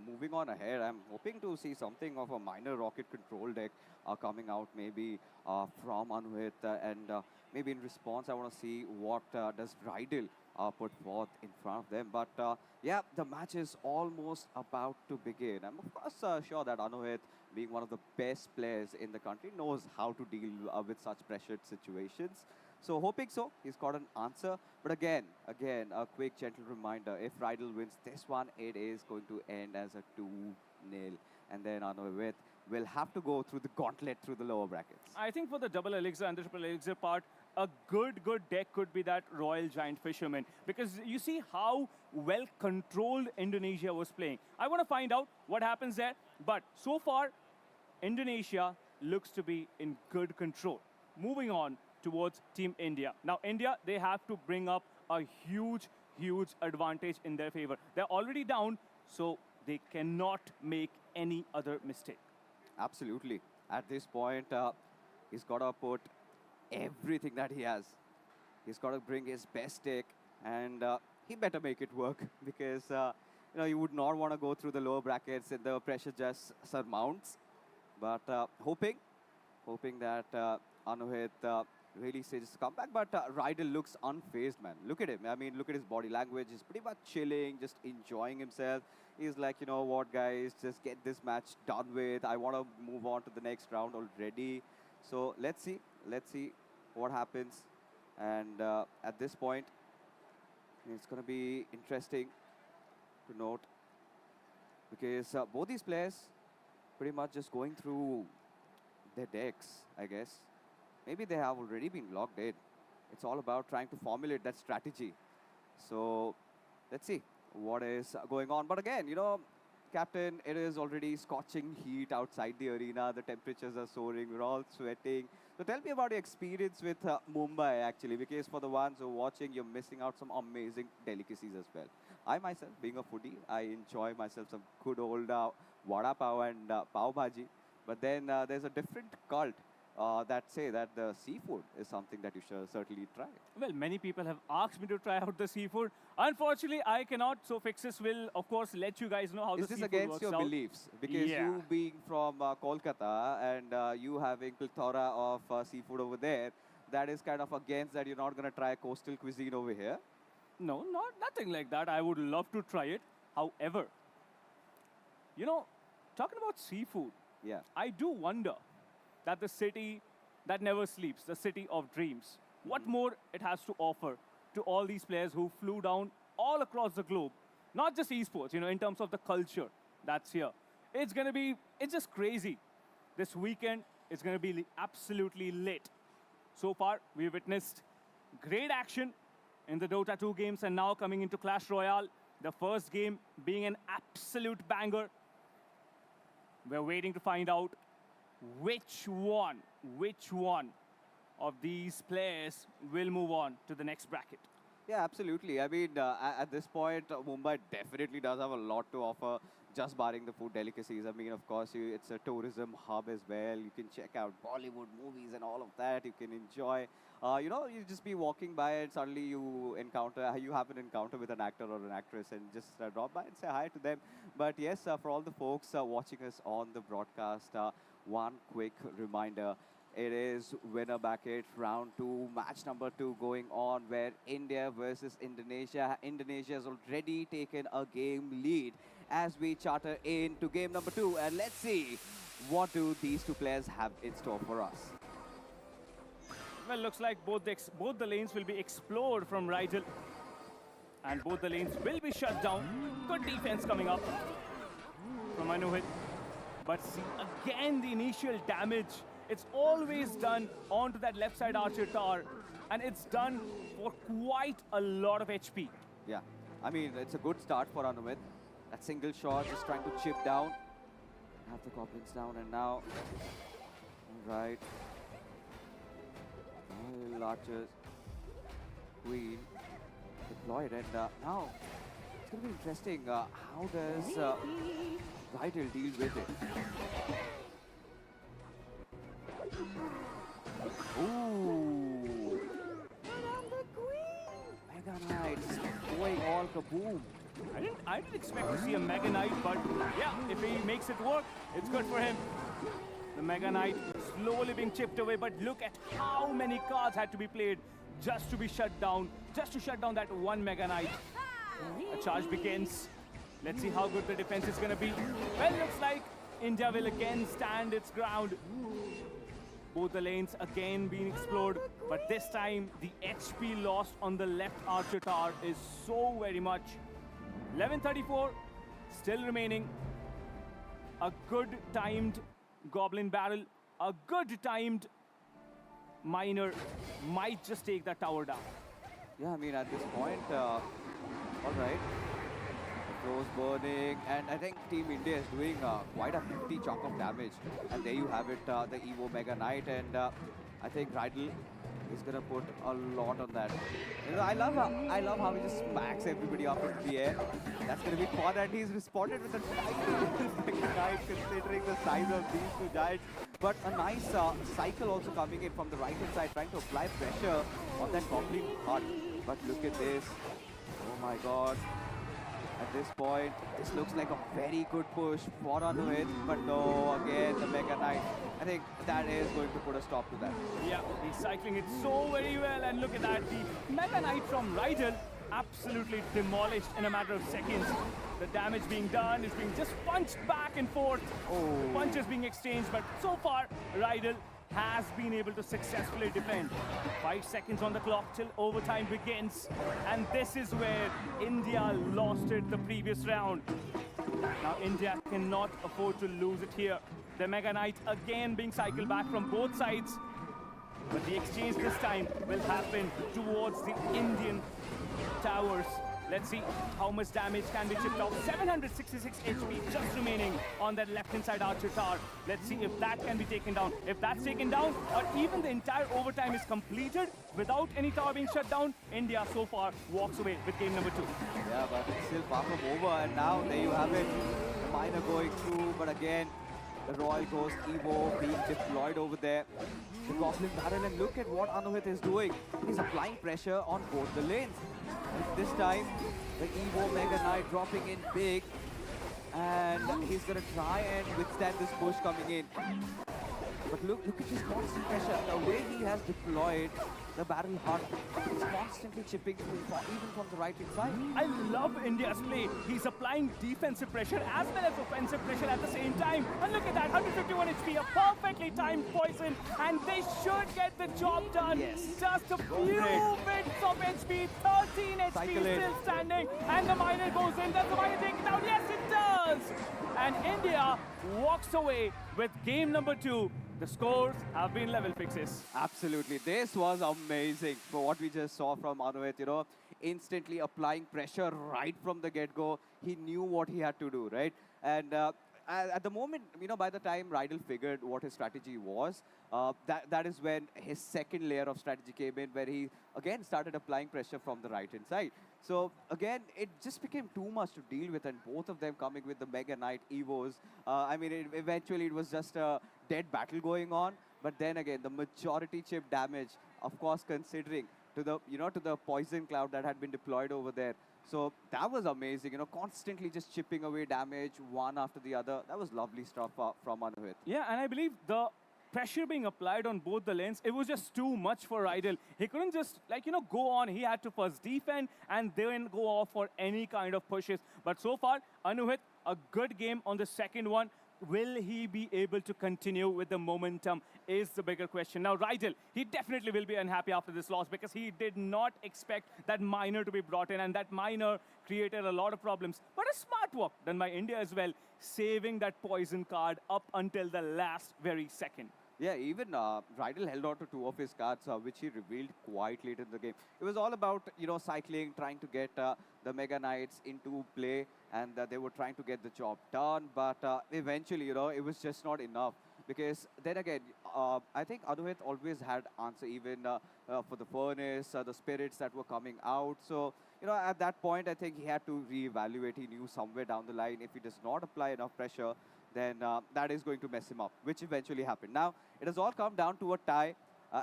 moving on ahead, I'm hoping to see something of a minor rocket control deck coming out maybe from Anuhit. And maybe in response, I want to see what does Rydell put forth in front of them. But yeah, the match is almost about to begin. I'm of course sure that Anuhit, being one of the best players in the country, knows how to deal with such pressured situations. So hoping so, he's got an answer. But again, a quick gentle reminder, if Rydell wins this one, it is going to end as a 2-0. And then Anuhit will have to go through the gauntlet through the lower brackets.
I think for the double elixir and the triple elixir part, a good deck could be that Royal Giant Fisherman. Because you see how well controlled Indonesia was playing. I want to find out what happens there. But so far, Indonesia looks to be in good control. Moving on towards Team India. Now, India, they have to bring up a huge advantage in their favor. They're already down, so they cannot make any other mistake.
Absolutely. At this point, he's got to put everything that he has. He's got to bring his best deck, and he better make it work, because you know, you would not want to go through the lower brackets and the pressure just surmounts. But hoping that Anuhit really stages to come back. But Rydell looks unfazed, man. Look at him. I mean, look at his body language. He's pretty much chilling, just enjoying himself. He's like, you know what, guys, just get this match done with. I want to move on to the next round already. So let's see what happens. And at this point, it's going to be interesting to note, because both these players pretty much just going through their decks, I guess. Maybe they have already been locked in. It's all about trying to formulate that strategy. So let's see what is going on. But again, you know, Captain, it is already scorching heat outside the arena. The temperatures are soaring. We're all sweating. So tell me about your experience with Mumbai, actually, because for the ones who are watching, you're missing out some amazing delicacies as well. I myself, being a foodie, I enjoy myself some good old vada pav and pav bhaji. But then there's a different cult that say that the seafood is something that you should certainly try.
Well, many people have asked me to try out the seafood. Unfortunately, I cannot. So Fixes will, of course, let you guys know how
Is
the
this
seafood
against
works
your
out.
beliefs? Because
Yeah.
you being from Kolkata and you having plethora of seafood over there, that is kind of against that you're not going to try coastal cuisine over here.
No, nothing like that. I would love to try it. However, you know, talking about seafood,
Yeah.
I do wonder that the city that never sleeps, the city of dreams, what more it has to offer to all these players who flew down all across the globe, not just esports, you know, in terms of the culture that's here. It's going to be, it's just crazy. This weekend, it's going to be absolutely lit. So far, we witnessed great action in the Dota 2 games, and now coming into Clash Royale, the first game being an absolute banger. We're waiting to find out which one of these players will move on to the next bracket.
Yeah, absolutely. I mean, at this point, Mumbai definitely does have a lot to offer, just barring the food delicacies. I mean, of course, it's a tourism hub as well. You can check out Bollywood movies and all of that. You can enjoy. You know, you just be walking by and suddenly you have an encounter with an actor or an actress and just drop by and say hi to them. But yes, for all the folks watching us on the broadcast, one quick reminder. It is winner bracket round 2, match number 2 going on, where India versus Indonesia. Indonesia has already taken a game lead as we charter into game number 2. And let's see, what do these two players have in store for us?
Well, looks like both the lanes will be explored from Rigel. And both the lanes will be shut down. Good defense coming up from Anuhit. But see, again, the initial damage. It's always done onto that left side archer tower. And it's done for quite a lot of HP.
Yeah, I mean, it's a good start for Anuhit. That single shot, just trying to chip down. Have the goblins down, and now, all right. Royal Archers, Queen, deployed, and now it's going to be interesting. How does Rydell deal with it? Ooh! Mega Knight going all kaboom.
I didn't expect to see a Mega Knight, but yeah, if he makes it work, it's good for him. The Mega Knight slowly being chipped away, but look at how many cards had to be played just to be shut down, just to shut down that one Mega Knight. A charge begins. Let's see how good the defense is going to be. Well, looks like India will again stand its ground. Both the lanes again being explored, but this time the HP lost on the left archer tower is so very much. 11:34 still remaining. A good timed goblin barrel, a good timed miner might just take that tower down.
Yeah, I mean, at this point, all right. The Rose burning, and I think Team India is doing quite a hefty chunk of damage. And there you have it, the Evo Mega Knight, and I think Rydell is gonna put a lot on that. You know, I love how he just smacks everybody up in the air. That's gonna be fun, and he's responded with a tiny little Mega Knight, considering the size of these two giants. But a nice cycle also coming in from the right hand side, trying to apply pressure on that Goblin Hut. But look at this. Oh my God. At this point, this looks like a very good push for Anuhit, but no, again, the Mega Knight. I think that is going to put a stop to that.
Yeah, he's cycling it so very well, and look at that. The Mega Knight from Rydell absolutely demolished in a matter of seconds. The damage being done is being just punched back and forth.
Oh.
Punches being exchanged, but so far, Rydell has been able to successfully defend. 5 seconds on the clock till overtime begins. And this is where India lost it the previous round. Now India cannot afford to lose it here. The Mega Knight again being cycled back from both sides. But the exchange this time will happen towards the Indian towers. Let's see how much damage can be chipped off. 766 HP just remaining on that left-hand side archer tower. Let's see if that can be taken down. If that's taken down, or even the entire overtime is completed without any tower being shut down, India so far walks away with game number 2.
Yeah, but it's still far from over, and now there you have it. The miner going through, but again, the Royal Ghost Evo being deployed over there. The Goblin Barrel, and look at what Anuhit is doing. He's applying pressure on both the lanes. And this time, the Evo Mega Knight dropping in big. And he's going to try and withstand this push coming in. But look at his constant pressure. The way he has deployed the barrel hunt, he's constantly chipping even from the right-hand side.
I love India's play. He's applying defensive pressure as well as offensive pressure at the same time. And look at that, 151 HP, a perfectly timed poison. And they should get the job done.
Yes.
Just a few bits of HP, 13 HP
Cycle in.
still standing. And the miner goes in. Does the miner take it out? Yes, it does. And India walks away with game number 2. The scores have been level fixes.
Absolutely. This was amazing for what we just saw from Anuhit, you know, instantly applying pressure right from the get-go. He knew what he had to do, right? And at the moment, you know, by the time Rydell figured what his strategy was, that is when his second layer of strategy came in, where he again started applying pressure from the right-hand side. So again, it just became too much to deal with, and both of them coming with the Mega Knight Evos. I mean, eventually it was just a dead battle going on. But then again, the majority chip damage, of course, considering to the poison cloud that had been deployed over there. So that was amazing, you know, constantly just chipping away damage one after the other. That was lovely stuff from Anuhit.
Yeah, and I believe the pressure being applied on both the lanes, it was just too much for Rydell. He couldn't just, like, you know, go on. He had to first defend and then go off for any kind of pushes. But so far, Anuhit, a good game on the second one. Will he be able to continue with the momentum is the bigger question. Now, Rydell, he definitely will be unhappy after this loss because he did not expect that miner to be brought in, and that miner created a lot of problems. But a smart work done by India as well, saving that poison card up until the last very second.
Yeah, even Rydell held on to 2 of his cards, which he revealed quite late in the game. It was all about, you know, cycling, trying to get the Mega Knights into play, and they were trying to get the job done. But eventually, you know, it was just not enough. Because then again, I think Anuhit always had answer, even for the furnace, the spirits that were coming out. So, you know, at that point, I think he had to reevaluate. He knew somewhere down the line, if he does not apply enough pressure, then that is going to mess him up, which eventually happened. Now, it has all come down to a tie,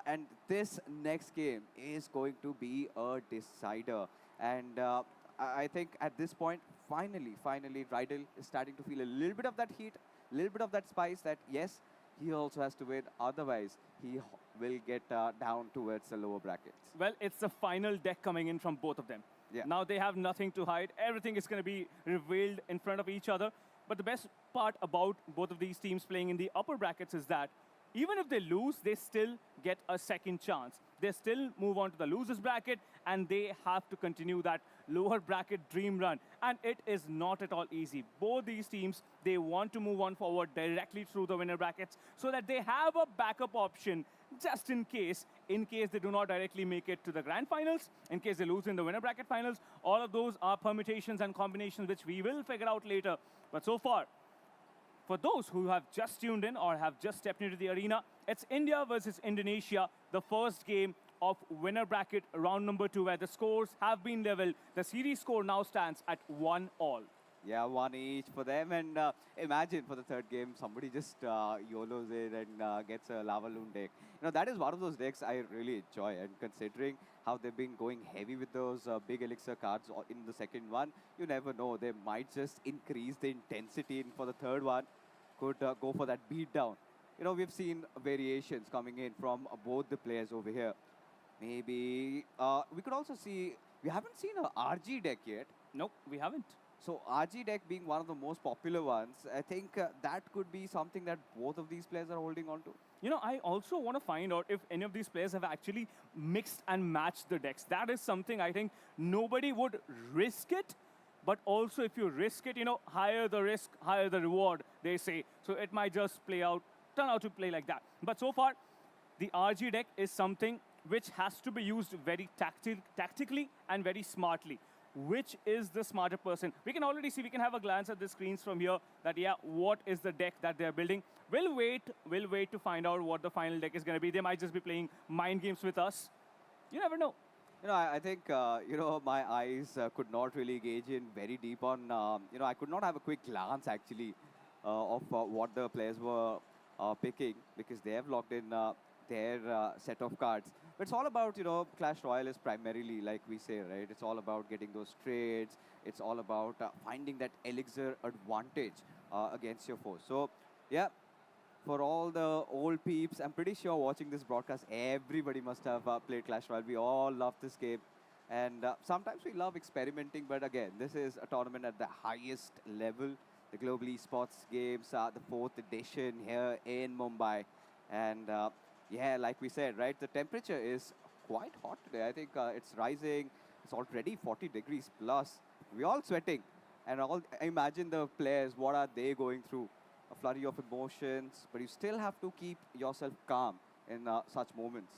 and this next game is going to be a decider. And I think at this point, finally, Rydell is starting to feel a little bit of that heat, a little bit of that spice that, yes, he also has to win. Otherwise, he will get down towards the lower brackets.
Well, it's the final deck coming in from both of them.
Yeah.
Now they have nothing to hide. Everything is going to be revealed in front of each other. But the best part about both of these teams playing in the upper brackets is that even if they lose, they still get a second chance. They still move on to the losers bracket, and they have to continue that lower bracket dream run. And it is not at all easy. Both these teams, they want to move on forward directly through the winner brackets so that they have a backup option just in case they do not directly make it to the grand finals, in case they lose in the winner bracket finals. All of those are permutations and combinations which we will figure out later. But so far, for those who have just tuned in or have just stepped into the arena, it's India versus Indonesia, the first game of winner bracket round number 2, where the scores have been leveled. The series score now stands at 1-all.
Yeah, 1 each for them. And imagine for the third game, somebody just YOLOs in and gets a Lava Loon deck. You know, that is one of those decks I really enjoy. And considering how they've been going heavy with those big elixir cards in the second one, you never know. They might just increase the intensity. And for the third one, could go for that beatdown. You know, we've seen variations coming in from both the players over here. Maybe we could also see, we haven't seen a RG deck yet.
Nope, we haven't.
So RG deck being one of the most popular ones, I think that could be something that both of these players are holding on to.
You know, I also want to find out if any of these players have actually mixed and matched the decks. That is something I think nobody would risk it. But also, if you risk it, you know, higher the risk, higher the reward, they say. So it might just turn out to play like that. But so far, the RG deck is something which has to be used very tactically and very smartly. Which is the smarter person? We can already see, we can have a glance at the screens from here that, yeah, what is the deck that they're building? We'll wait to find out what the final deck is going to be. They might just be playing mind games with us. You never know.
You know, I think, you know, my eyes could not really gauge in very deep on, you know, I could not have a quick glance actually of what the players were picking because they have locked in their set of cards. But it's all about, you know, Clash Royale is primarily, like we say, right? It's all about getting those trades. It's all about finding that elixir advantage against your foe. So, yeah, for all the old peeps, I'm pretty sure watching this broadcast, everybody must have played Clash Royale. We all love this game. And sometimes we love experimenting, but again, this is a tournament at the highest level. The Global Esports Games, the 4th edition here in Mumbai. And yeah, like we said, right, the temperature is quite hot today. I think it's rising. It's already 40 degrees plus. We're all sweating. And imagine the players, what are they going through? A flurry of emotions, but you still have to keep yourself calm in such moments.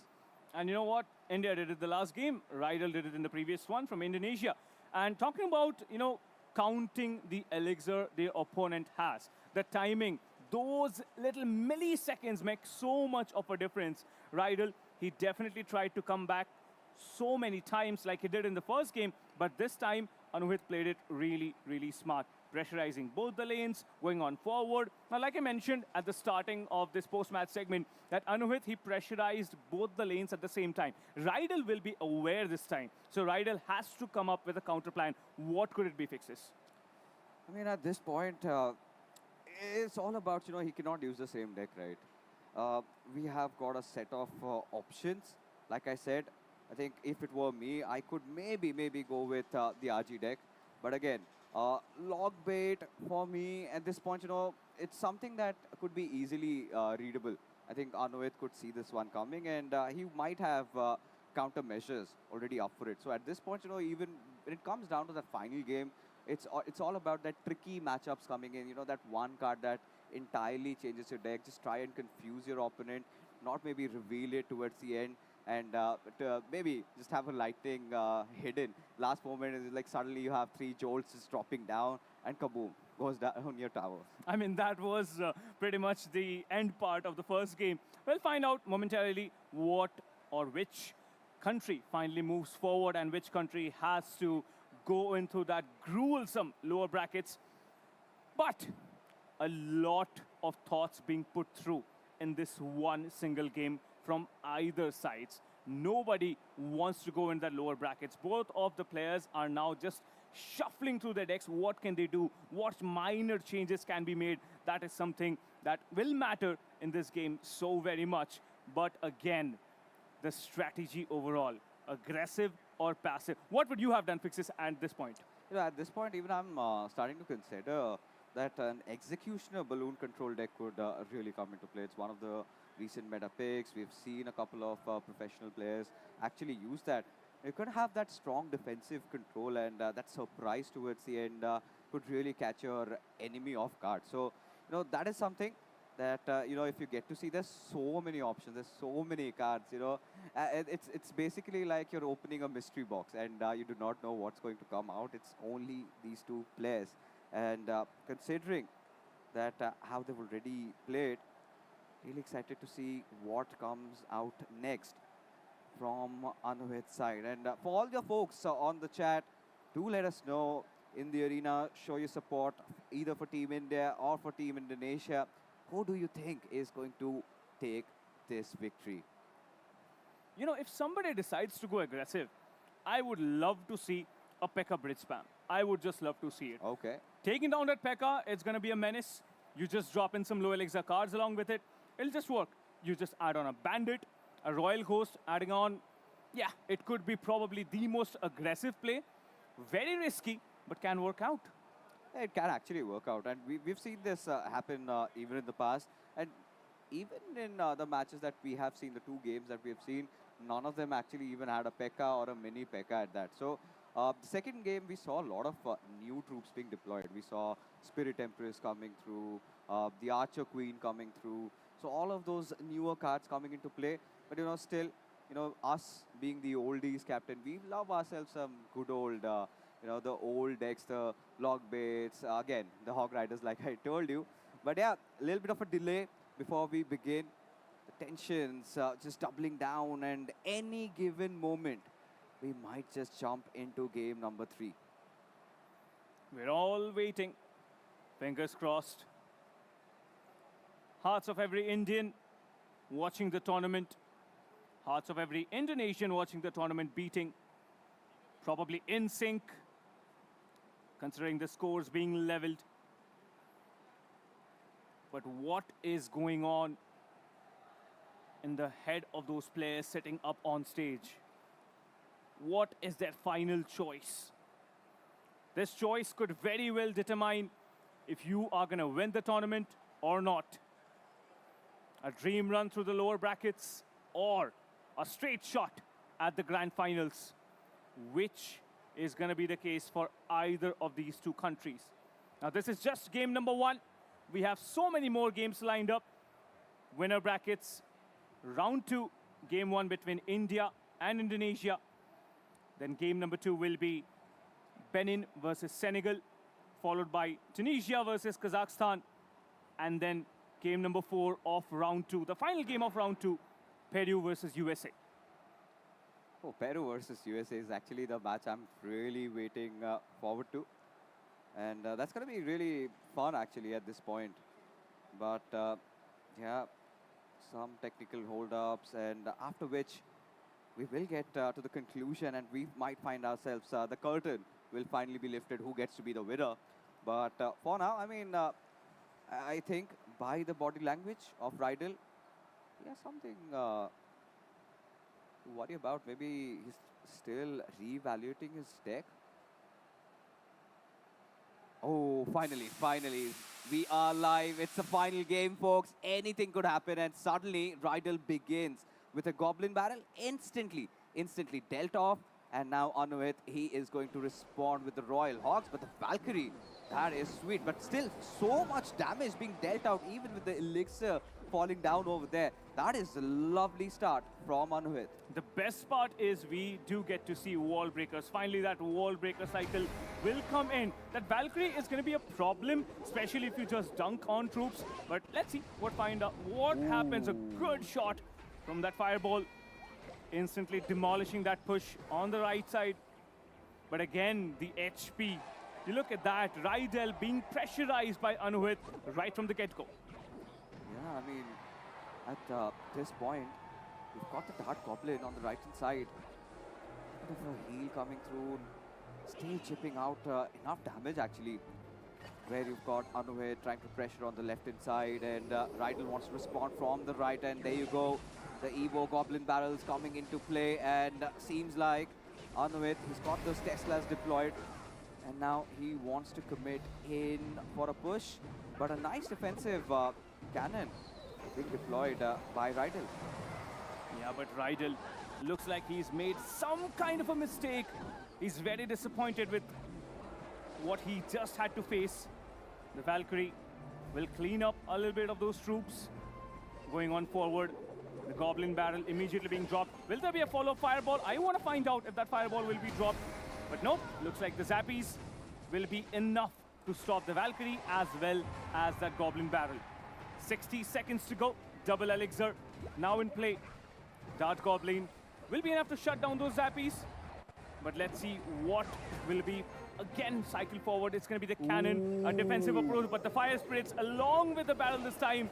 And you know what? India did it the last game. Rydal did it in the previous one from Indonesia. And talking about, you know, counting the elixir the opponent has, the timing, those little milliseconds make so much of a difference. Rydal, he definitely tried to come back so many times like he did in the first game, but this time Anuhit played it really, really smart, pressurizing both the lanes, going on forward. Now, like I mentioned at the starting of this post-match segment, that Anuhit, he pressurized both the lanes at the same time. Rydal will be aware this time. So Rydal has to come up with a counter plan. What could it be, Fixes?
I mean, at this point, it's all about, you know, he cannot use the same deck, right? We have got a set of options. Like I said, I think if it were me, I could maybe go with the RG deck. But again, log bait for me at this point, you know, it's something that could be easily readable. I think Anuhit could see this one coming, and he might have countermeasures already up for it. So at this point, you know, even when it comes down to the final game, it's all about that tricky matchups coming in. You know, that one card that entirely changes your deck. Just try and confuse your opponent, not maybe reveal it towards the end, and maybe just have a lightning hidden. Last moment is like suddenly you have 3 jolts just dropping down, and kaboom, goes down your tower.
I mean, that was pretty much the end part of the first game. We'll find out momentarily what or which country finally moves forward and which country has to go into that gruesome lower brackets. But a lot of thoughts being put through in this one single game from either sides. Nobody wants to go in that lower brackets. Both of the players are now just shuffling through their decks. What can they do? What minor changes can be made? That is something that will matter in this game so very much. But again, the strategy overall, aggressive or passive. What would you have done, Fixes, at this point?
You know, at this point, even I'm starting to consider that an executioner balloon control deck could really come into play. It's one of the recent meta picks. We've seen a couple of professional players actually use that. You could have that strong defensive control, and that surprise towards the end could really catch your enemy off guard. So, you know, that is something that, you know, if you get to see, there's so many options, there's so many cards, you know. It's basically like you're opening a mystery box, and you do not know what's going to come out. It's only these 2 players. And considering that how they've already played, really excited to see what comes out next from Anuhit's side. And for all your folks on the chat, do let us know in the arena, show your support either for Team India or for Team Indonesia. Who do you think is going to take this victory?
You know, if somebody decides to go aggressive, I would love to see a P.E.K.K.A bridge spam. I would just love to see it.
Okay.
Taking down that P.E.K.K.A, it's going to be a menace. You just drop in some low elixir cards along with it. It'll just work. You just add on a Bandit, a Royal Host, adding on, yeah, it could be probably the most aggressive play. Very risky, but can work out.
It can actually work out. And we've seen this happen even in the past. And even in the matches that we have seen, the two games that we have seen, none of them actually even had a P.E.K.K.A. or a mini P.E.K.K.A. at that. So the second game, we saw a lot of new troops being deployed. We saw Spirit Empress coming through, the Archer Queen coming through. So all of those newer cards coming into play. But, still, us being the oldies captain, we love ourselves some good old, the old decks, the log baits, again, the Hog Riders, like I told you. But yeah, a little bit of a delay before we begin. The tensions just doubling down, and any given moment, we might just jump into game number 3.
We're all waiting. Fingers crossed. Hearts of every Indian watching the tournament. Hearts of every Indonesian watching the tournament beating. Probably in sync, considering the scores being leveled. But what is going on in the head of those players sitting up on stage? What is their final choice? This choice could very well determine if you are going to win the tournament or not. A dream run through the lower brackets or a straight shot at the grand finals. Which is going to be the case for either of these two countries? Now, this is just game number 1. We have so many more games lined up. Winner brackets, round 2, game 1 between India and Indonesia. Then game number 2 will be Benin versus Senegal, followed by Tunisia versus Kazakhstan. And then game number 4 of round 2, the final game of round 2, Peru versus USA.
Oh, Peru versus USA is actually the match I'm really waiting forward to. And that's going to be really fun, actually, at this point. But, yeah, some technical hold-ups, and after which we will get to the conclusion, and we might find ourselves, the curtain will finally be lifted, who gets to be the winner. But for now, I mean, I think by the body language of Rydell, he has something to worry about. Maybe he's still re-evaluating his deck. Oh, finally, we are live. It's the final game, folks. Anything could happen, and suddenly Rydell begins with a Goblin Barrel, instantly dealt off, and now Anuit, he is going to respond with the Royal Hogs, but the Valkyrie, that is sweet, but still so much damage being dealt out, even with the Elixir falling down over there. That is a lovely start from Anuit.
The best part is we do get to see wall breakers. Finally, that wall breaker cycle will come in. That Valkyrie is going to be a problem, especially if you just dunk on troops. But let's see what happens. A good shot from that fireball, instantly demolishing that push on the right side. But again, the HP. You look at that, Rydell being pressurized by Anuit right from the get-go.
Yeah, I mean, at this point, we've got the Dart Goblin on the right-hand side. Bit of a heal coming through, still chipping out enough damage, actually. Where you've got Anuit trying to pressure on the left-hand side, and Rydell wants to respond from the right, and there you go. The Evo Goblin Barrels coming into play, and seems like Anuit, he's got those Teslas deployed, and now he wants to commit in for a push. But a nice defensive cannon being deployed by Rydell.
Yeah, but Rydell looks like he's made some kind of a mistake. He's very disappointed with what he just had to face. The Valkyrie will clean up a little bit of those troops. Going on forward, the Goblin Barrel immediately being dropped. Will there be a follow-up fireball? I want to find out if that fireball will be dropped. But nope, looks like the Zappies will be enough to stop the Valkyrie as well as that Goblin Barrel. 60 seconds to go. Double Elixir now in play. Dart Goblin will be enough to shut down those Zappies. But let's see what will be. Again, cycle forward. It's going to be the cannon, a defensive approach, but the Fire Spirits along with the barrel this time.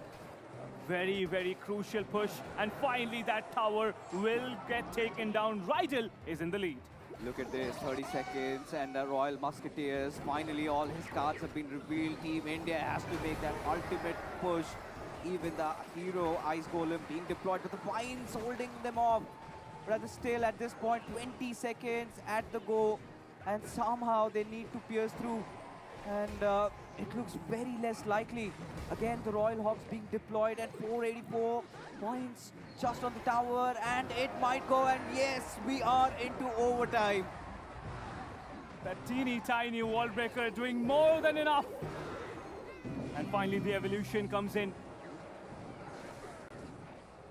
Very, very crucial push. And finally, that tower will get taken down. Rydell is in the lead.
Look at this, 30 seconds, and the Royal Musketeers. Finally, all his cards have been revealed. Team India has to make that ultimate push. Even the hero Ice Golem being deployed, but the Vines holding them off. But still, at this point, 20 seconds at the go, and somehow they need to pierce through. And it looks very less likely. Again, the Royal Hawks being deployed at 484 points just on the tower, and it might go, and yes, we are into overtime.
That teeny tiny wall breaker doing more than enough. And finally the evolution comes in.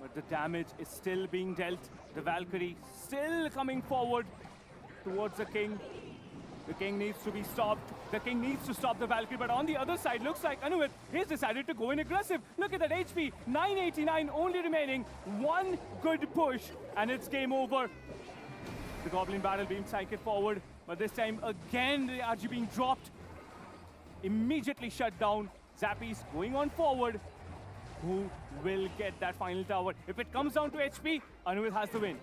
But the damage is still being dealt. The Valkyrie still coming forward towards the King. The King needs to be stopped. The King needs to stop the Valkyrie, but on the other side, looks like Anuit, he's decided to go in aggressive. Look at that HP, 989 only remaining. One good push, and it's game over. The Goblin Barrel being cycled forward, but this time again the RG being dropped. Immediately shut down. Zappies going on forward. Who will get that final tower? If it comes down to HP, Anuit has the win.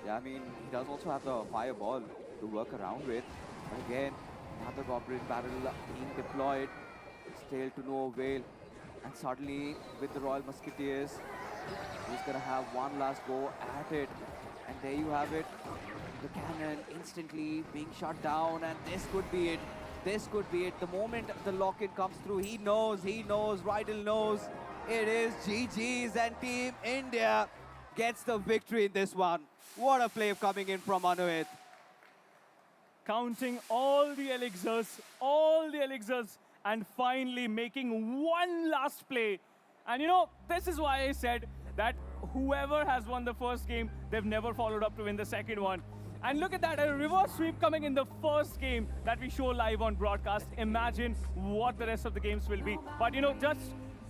Yeah, I mean, he does also have the fireball to work around with. But again, another Goblin Barrel being deployed. Still to no avail. And suddenly, with the Royal Musketeers, he's going to have one last go at it. And there you have it. The cannon instantly being shut down, and this could be it. This could be it. The moment the lock-in comes through, he knows, Rydell knows. It is GG's, and Team India gets the victory in this one. What a play coming in from Anuit.
Counting all the elixirs, and finally making one last play. And you know, this is why I said that whoever has won the first game, they've never followed up to win the second one. And look at that, a reverse sweep coming in the first game that we show live on broadcast. Imagine what the rest of the games will be. But you know, just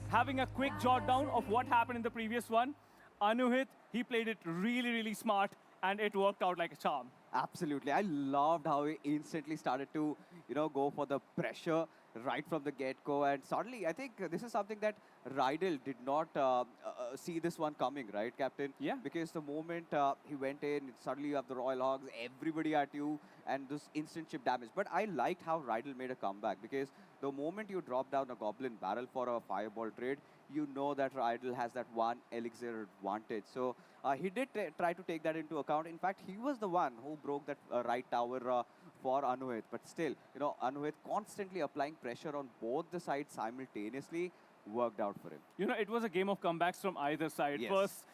having a quick jot down of what happened in the previous one, Anuhit, he played it really, really smart, and it worked out like a charm.
Absolutely. I loved how he instantly started to, go for the pressure right from the get-go. And suddenly, I think this is something that Rydell did not see this one coming, right, Captain?
Yeah.
Because the moment he went in, suddenly you have the Royal Hogs, everybody at you, and this instant chip damage. But I liked how Rydell made a comeback, because the moment you drop down a Goblin Barrel for a fireball trade, you know that Rydell has that one elixir advantage. So he did try to take that into account. In fact, he was the one who broke that right tower for Anuhit. But still, Anuhit constantly applying pressure on both the sides simultaneously worked out for him.
You know, it was a game of comebacks from either side.
Yes.
First,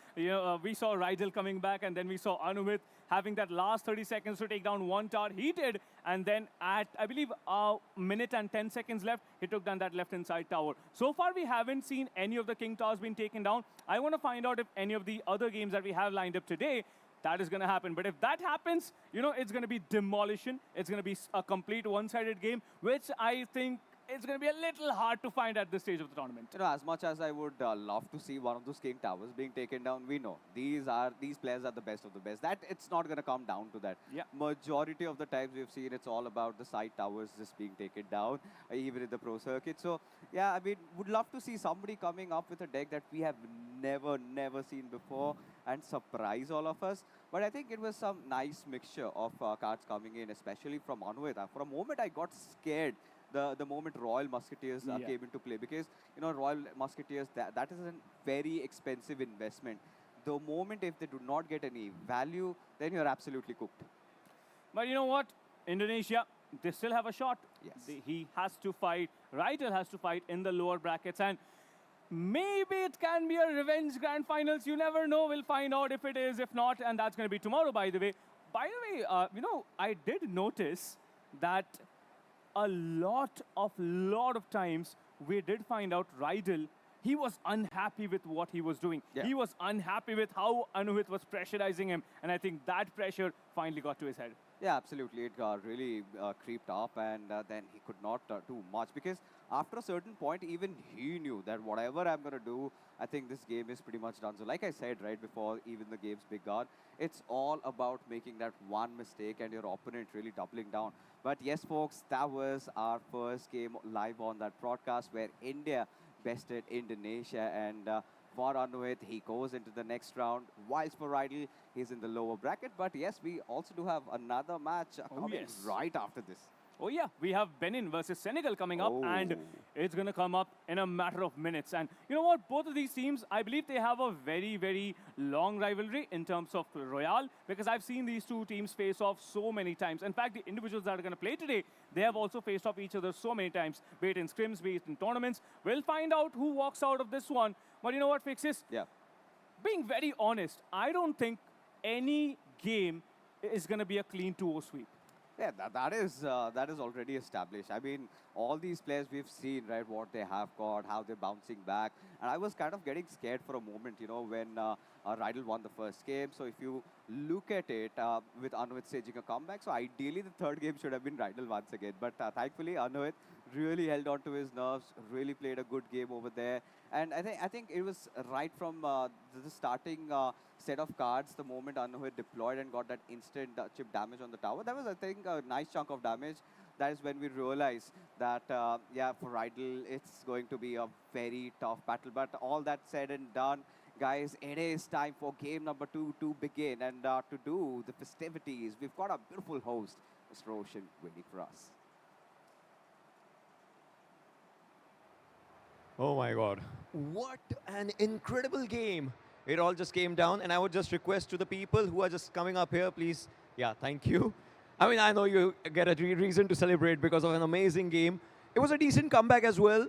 we saw Rydell coming back, and then we saw Anuhit having that last 30 seconds to take down one tower. He did, and then at, I believe, a minute and 10 seconds left, he took down that left-hand side tower. So far, we haven't seen any of the King Towers being taken down. I want to find out if any of the other games that we have lined up today, that is going to happen. But if that happens, it's going to be demolition. It's going to be a complete one-sided game, which I think it's going to be a little hard to find at this stage of the tournament.
As much as I would love to see one of those King Towers being taken down, we know these players are the best of the best. That it's not going to come down to that.
Yeah.
Majority of the times we've seen it's all about the side towers just being taken down, even in the pro circuit. So yeah, I mean, would love to see somebody coming up with a deck that we have never seen before and surprise all of us. But I think it was some nice mixture of cards coming in, especially from Anuit. For a moment, I got scared the moment Royal Musketeers came into play, because Royal Musketeers, that is a very expensive investment. The moment if they do not get any value, then you're absolutely cooked.
But you know what? Indonesia, they still have a shot.
Yes.
He has to fight. Rydell has to fight in the lower brackets, and maybe it can be a revenge grand finals. You never know. We'll find out if it is, if not, and that's going to be tomorrow, by the way. By the way, I did notice that a lot of times we did find out Rydell, he was unhappy with what he was doing.
Yeah.
He was unhappy with how Anuhit was pressurizing him, and I think that pressure finally got to his head.
Yeah, absolutely. It got really creeped up, and then he could not do much, because after a certain point, even he knew that whatever I'm going to do, I think this game is pretty much done. So like I said right before even the game's begun, it's all about making that one mistake and your opponent really doubling down. But yes, folks, that was our first game live on that broadcast where India bested Indonesia, and for Anuhit, he goes into the next round. Whilst for Rydell, he's in the lower bracket. But yes, we also do have another match coming
yes.
right after this.
Oh yeah, we have Benin versus Senegal coming up, and
Oh.
it's going to come up in a matter of minutes. And you know what? Both of these teams, I believe they have a very, very long rivalry in terms of Royale, because I've seen these two teams face off so many times. In fact, the individuals that are going to play today, they have also faced off each other so many times, be it in scrims, be it in tournaments. We'll find out who walks out of this one. But you know what, Fixes?
Yeah.
Being very honest, I don't think any game is going to be a clean 2-0 sweep.
Yeah, that is already established. I mean, all these players we've seen, right, what they have got, how they're bouncing back. And I was kind of getting scared for a moment, you know, when Rydal won the first game. So if you look at it, with Anuit staging a comeback, so ideally the third game should have been Rydal once again. But thankfully, Anuit really held on to his nerves, really played a good game over there. And I think it was right from the starting set of cards, the moment Anuhit deployed and got that instant chip damage on the tower. That was, I think, a nice chunk of damage. That is when we realized that, yeah, for Rydal, it's going to be a very tough battle. But all that said and done, guys, it is time for game number 2 to begin. And to do the festivities, we've got a beautiful host, Mr. Ocean, waiting for us.
Oh my God. What an incredible game. It all just came down, and I would just request to the people who are just coming up here, please. Yeah, thank you. I mean, I know you get a reason to celebrate because of an amazing game. It was a decent comeback as well,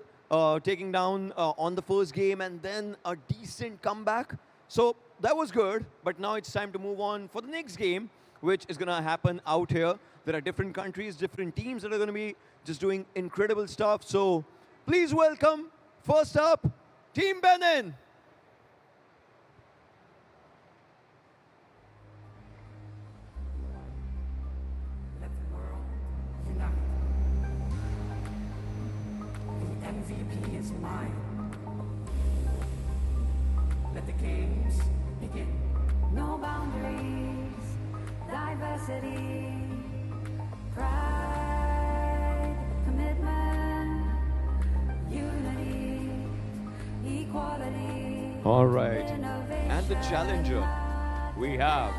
taking down on the first game and then a decent comeback. So that was good, but now it's time to move on for the next game, which is going to happen out here. There are different countries, different teams that are going to be just doing incredible stuff. So please welcome, first up, Team Benin.
Let the world unite. The MVP is mine. Let the games begin.
No boundaries, diversity, pride, commitment, unity, equality.
All right. And the challenger, we have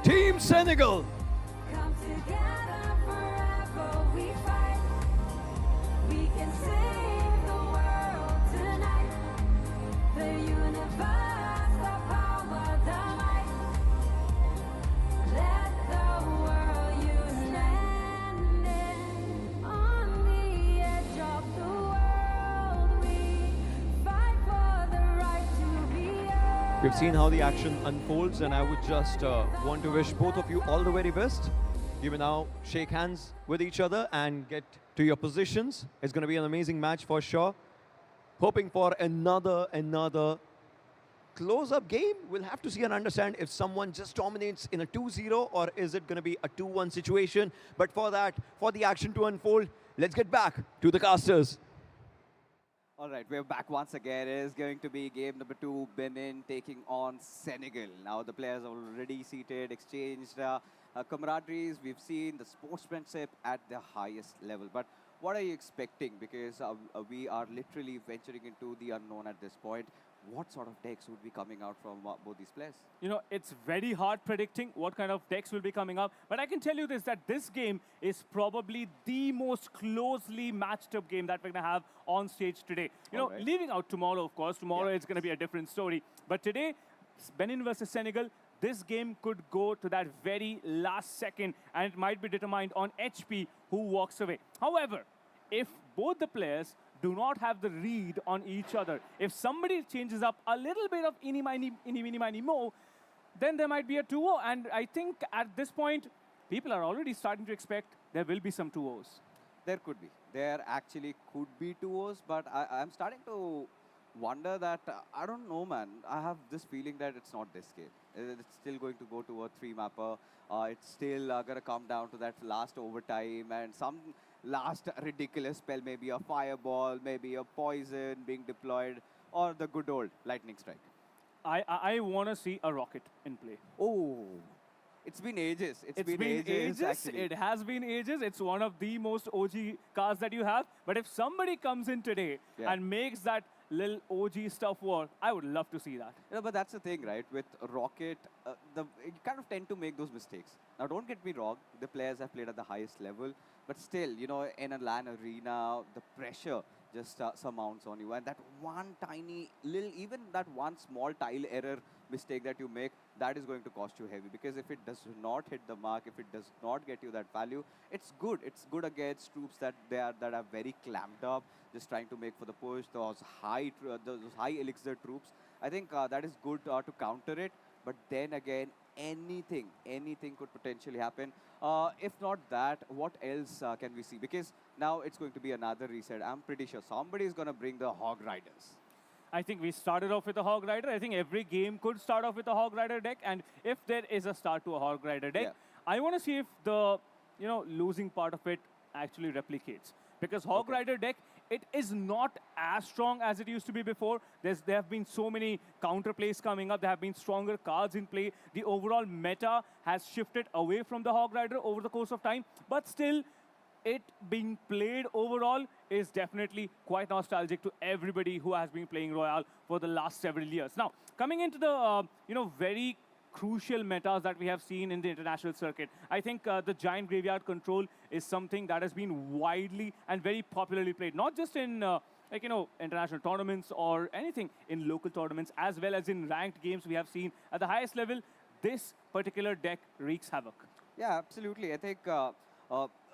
Team Senegal.
Come together forever we fight. We can save the world tonight. The universe, the power, the might. Let the world unite. On the edge of the world, we fight for the right to be heard.
We've seen how the action unfolds, and I would just want to wish both of you all the very best. You may now shake hands with each other and get to your positions. It's going to be an amazing match for sure. Hoping for another close-up game. We'll have to see and understand if someone just dominates in a 2-0 or is it going to be a 2-1 situation. But for that, for the action to unfold, let's get back to the casters.
All right, we're back once again. It is going to be game number 2, Benin taking on Senegal. Now the players are already seated, exchanged camaraderies. We've seen the sportsmanship at the highest level. But what are you expecting? Because we are literally venturing into the unknown at this point. What sort of decks would be coming out from both these players?
You know, it's very hard predicting what kind of decks will be coming up. But I can tell you this, that this game is probably the most closely matched up game that we're going to have on stage today. You know,
Alright.
leaving out tomorrow, of course. Tomorrow
Yeah.
it's going to be a different story. But today, Benin versus Senegal, this game could go to that very last second, and it might be determined on HP who walks away. However, if both the players do not have the read on each other, if somebody changes up a little bit of eeny, miny, mo, then there might be a 2-0. And I think at this point, people are already starting to expect there will be some 2-0s.
There could be. There actually could be 2-0s, but I'm starting to wonder that, I don't know, man. I have this feeling that it's not this game. It's still going to go to a 3-mapper. It's still going to come down to that last overtime and some last ridiculous spell, maybe a fireball, maybe a poison being deployed, or the good old lightning strike.
I want to see a rocket in play.
Oh, it's been ages.
It's been ages.
Actually.
It has been ages. It's one of the most OG cards that you have. But if somebody comes in today
Yeah.
and makes that little OG stuff work, I would love to see that.
But that's the thing, right? With Rocket, you kind of tend to make those mistakes. Now, don't get me wrong, the players have played at the highest level, but still, in a LAN arena, the pressure just surmounts on you. And that one tiny little, even that one small tile error mistake that you make, that is going to cost you heavy. Because if it does not hit the mark, if it does not get you that value, it's good. It's good against troops that are very clamped up, just trying to make for the push. Those those high elixir troops. I think that is good to counter it. But then again, anything could potentially happen. If not that, what else can we see? Because now it's going to be another reset. I'm pretty sure somebody is going to bring the Hog Riders.
I think we started off with a Hog Rider. I think every game could start off with a Hog Rider deck. And if there is a start to a Hog Rider deck,
Yeah.
I want to see if the losing part of it actually replicates. Because Hog Rider deck, it is not as strong as it used to be before. There have been so many counter plays coming up. There have been stronger cards in play. The overall meta has shifted away from the Hog Rider over the course of time. But still, it being played overall is definitely quite nostalgic to everybody who has been playing Royale for the last several years. Now, coming into the very crucial metas that we have seen in the international circuit, I think the Giant Graveyard Control is something that has been widely and very popularly played, not just in international tournaments or anything, in local tournaments, as well as in ranked games we have seen at the highest level. This particular deck wreaks havoc.
Yeah, absolutely. I think,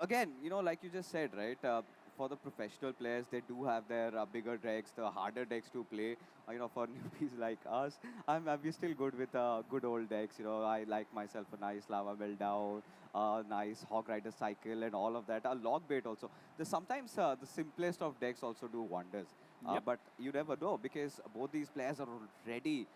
again, like you just said, right? For the professional players, they do have their bigger decks, the harder decks to play. For newbies like us, I'm still good with good old decks. I like myself a nice Lava Meltdown, nice Hog Rider Cycle, and all of that. A Log Bait also. Sometimes the simplest of decks also do wonders. But you never know, because both these players are already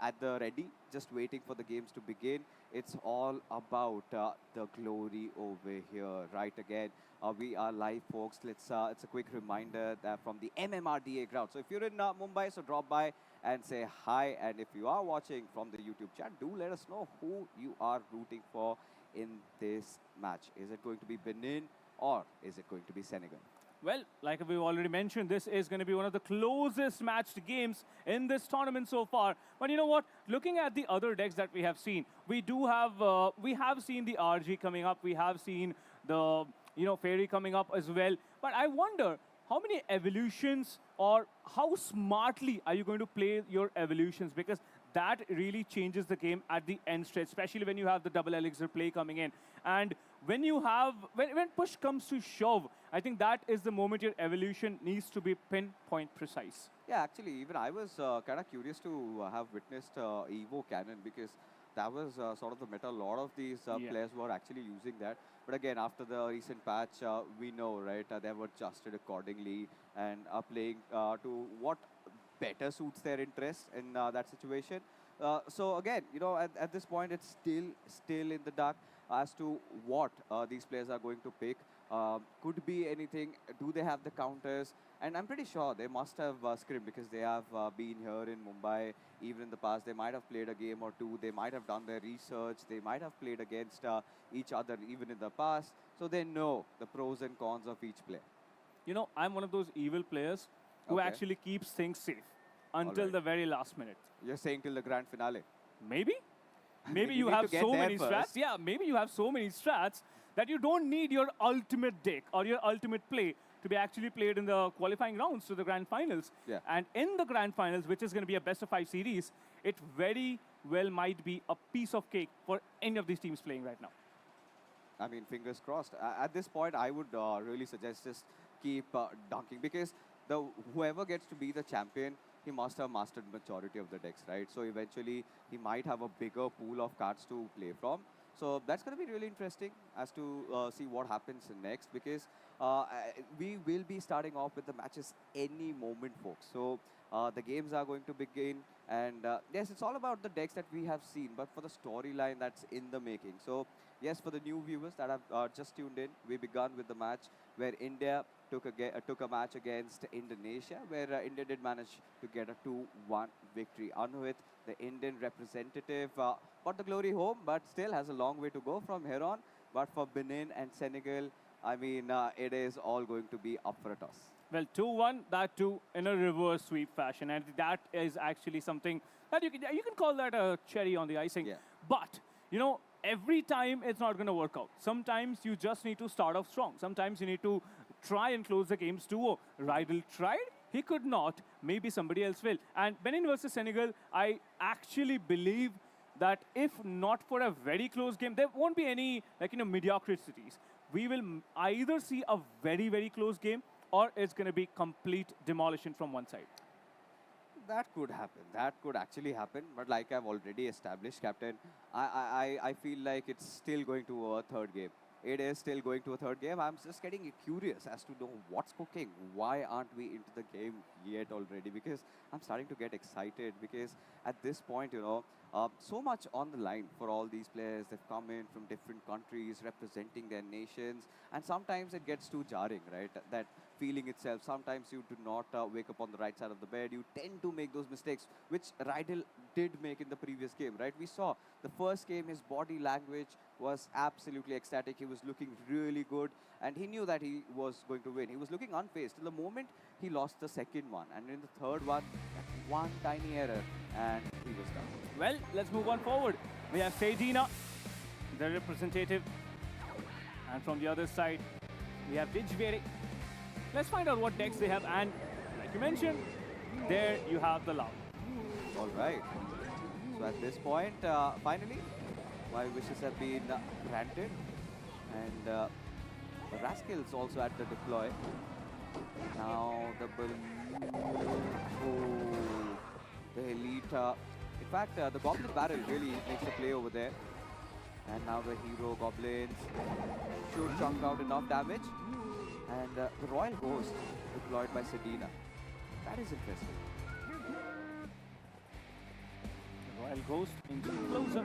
at the ready, just waiting for the games to begin. It's all about the glory over here, right? Again, we are live, folks. It's a quick reminder that from the MMRDA ground. So if you're in Mumbai, so drop by and say hi. And if you are watching from the YouTube chat, do let us know who you are rooting for in this match. Is it going to be Benin or is it going to be Senegal?
Well, like we've already mentioned, this is going to be one of the closest matched games in this tournament so far. But you know what? Looking at the other decks that we have seen, we have seen the RG coming up. We have seen the Fairy coming up as well. But I wonder, how many evolutions or how smartly are you going to play your evolutions? Because that really changes the game at the end stretch, especially when you have the double elixir play coming in. And when push comes to shove, I think that is the moment your evolution needs to be pinpoint precise.
Yeah, actually, even I was kind of curious to have witnessed Evo Cannon, because that was sort of the meta. A lot of these players were actually using that. But again, after the recent patch, we know, right, they have adjusted accordingly and are playing to what better suits their interests in that situation. So again, at this point, it's still in the dark as to what these players are going to pick. Could be anything. Do they have the counters? And I'm pretty sure they must have scrimmed, because they have been here in Mumbai even in the past. They might have played a game or two. They might have done their research. They might have played against each other even in the past. So they know the pros and cons of each player.
I'm one of those evil players who actually keeps things safe until the very last minute.
You're saying till the grand finale?
Maybe. Maybe
You
you
need
have
to get
so
there
many strats.
first.
Yeah, maybe you have so many strats that you don't need your ultimate deck or your ultimate play to be actually played in the qualifying rounds to the grand finals.
Yeah.
And in the grand finals, which is going to be a best of 5 series, it very well might be a piece of cake for any of these teams playing right now.
I mean, fingers crossed. At this point, I would really suggest just keep dunking, because whoever gets to be the champion, he must have mastered majority of the decks, right? So eventually, he might have a bigger pool of cards to play from. So that's going to be really interesting as to see what happens next, because we will be starting off with the matches any moment, folks. So the games are going to begin. And yes, it's all about the decks that we have seen, but for the storyline that's in the making. So yes, for the new viewers that have just tuned in, we began with the match where India took a match against Indonesia, where India did manage to get a 2-1 victory. Anuhit, the Indian representative, got the glory home, but still has a long way to go from here on. But for Benin and Senegal, I mean, it is all going to be up for a toss.
Well, 2-1, that too in a reverse sweep fashion, and that is actually something that you can call that a cherry on the icing.
Yeah.
But you know, every time it's not going to work out. Sometimes you just need to start off strong. Sometimes you need to try and close the games 2-0. Rydell tried, he could not. Maybe somebody else will. And Benin versus Senegal, I actually believe that if not for a very close game, there won't be any mediocrities. We will either see a very, very close game, or it's going to be complete demolition from one side.
That could happen. That could actually happen. But like I've already established, Captain, I feel like it's still going to a third game. It is still going to a third game. I'm just getting curious as to know what's cooking. Why aren't we into the game yet already? Because I'm starting to get excited because at this point, so much on the line for all these players. They've come in from different countries representing their nations. And sometimes it gets too jarring, right? That feeling itself. Sometimes you do not wake up on the right side of the bed. You tend to make those mistakes, which Rydell did make in the previous game, right? We saw the first game, his body language was absolutely ecstatic. He was looking really good, and he knew that he was going to win. He was looking unfazed till the moment he lost the second one. And in the third one, that one tiny error, and he was done.
Well, let's move on forward. We have Sedina, the representative. And from the other side, we have Dijvere. Let's find out what decks they have. And like you mentioned, there you have the Lao.
All right. So at this point, finally, my wishes have been granted. And Rascal's also at the deploy. Now the elite. In fact, the Goblin Barrel really makes a play over there. And now the Hero Goblins should chunk out enough damage. And the Royal Ghost deployed by Sedina. That is interesting.
Royal Ghost into closer.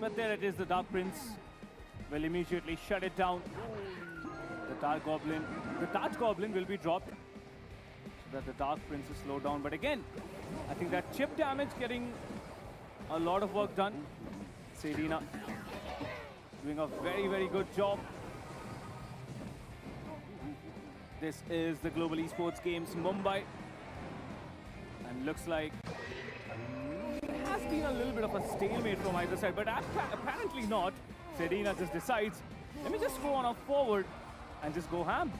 But there it is, the Dark Prince will immediately shut it down. The Dark Goblin will be dropped so that the Dark Prince is slowed down. But again, I think that chip damage getting a lot of work done. Sedina doing a very, very good job. This is the Global Esports Games Mumbai. And looks like there has been a little bit of a stalemate from either side, but apparently not. Sedina just decides, let me just go on up forward and just go ham.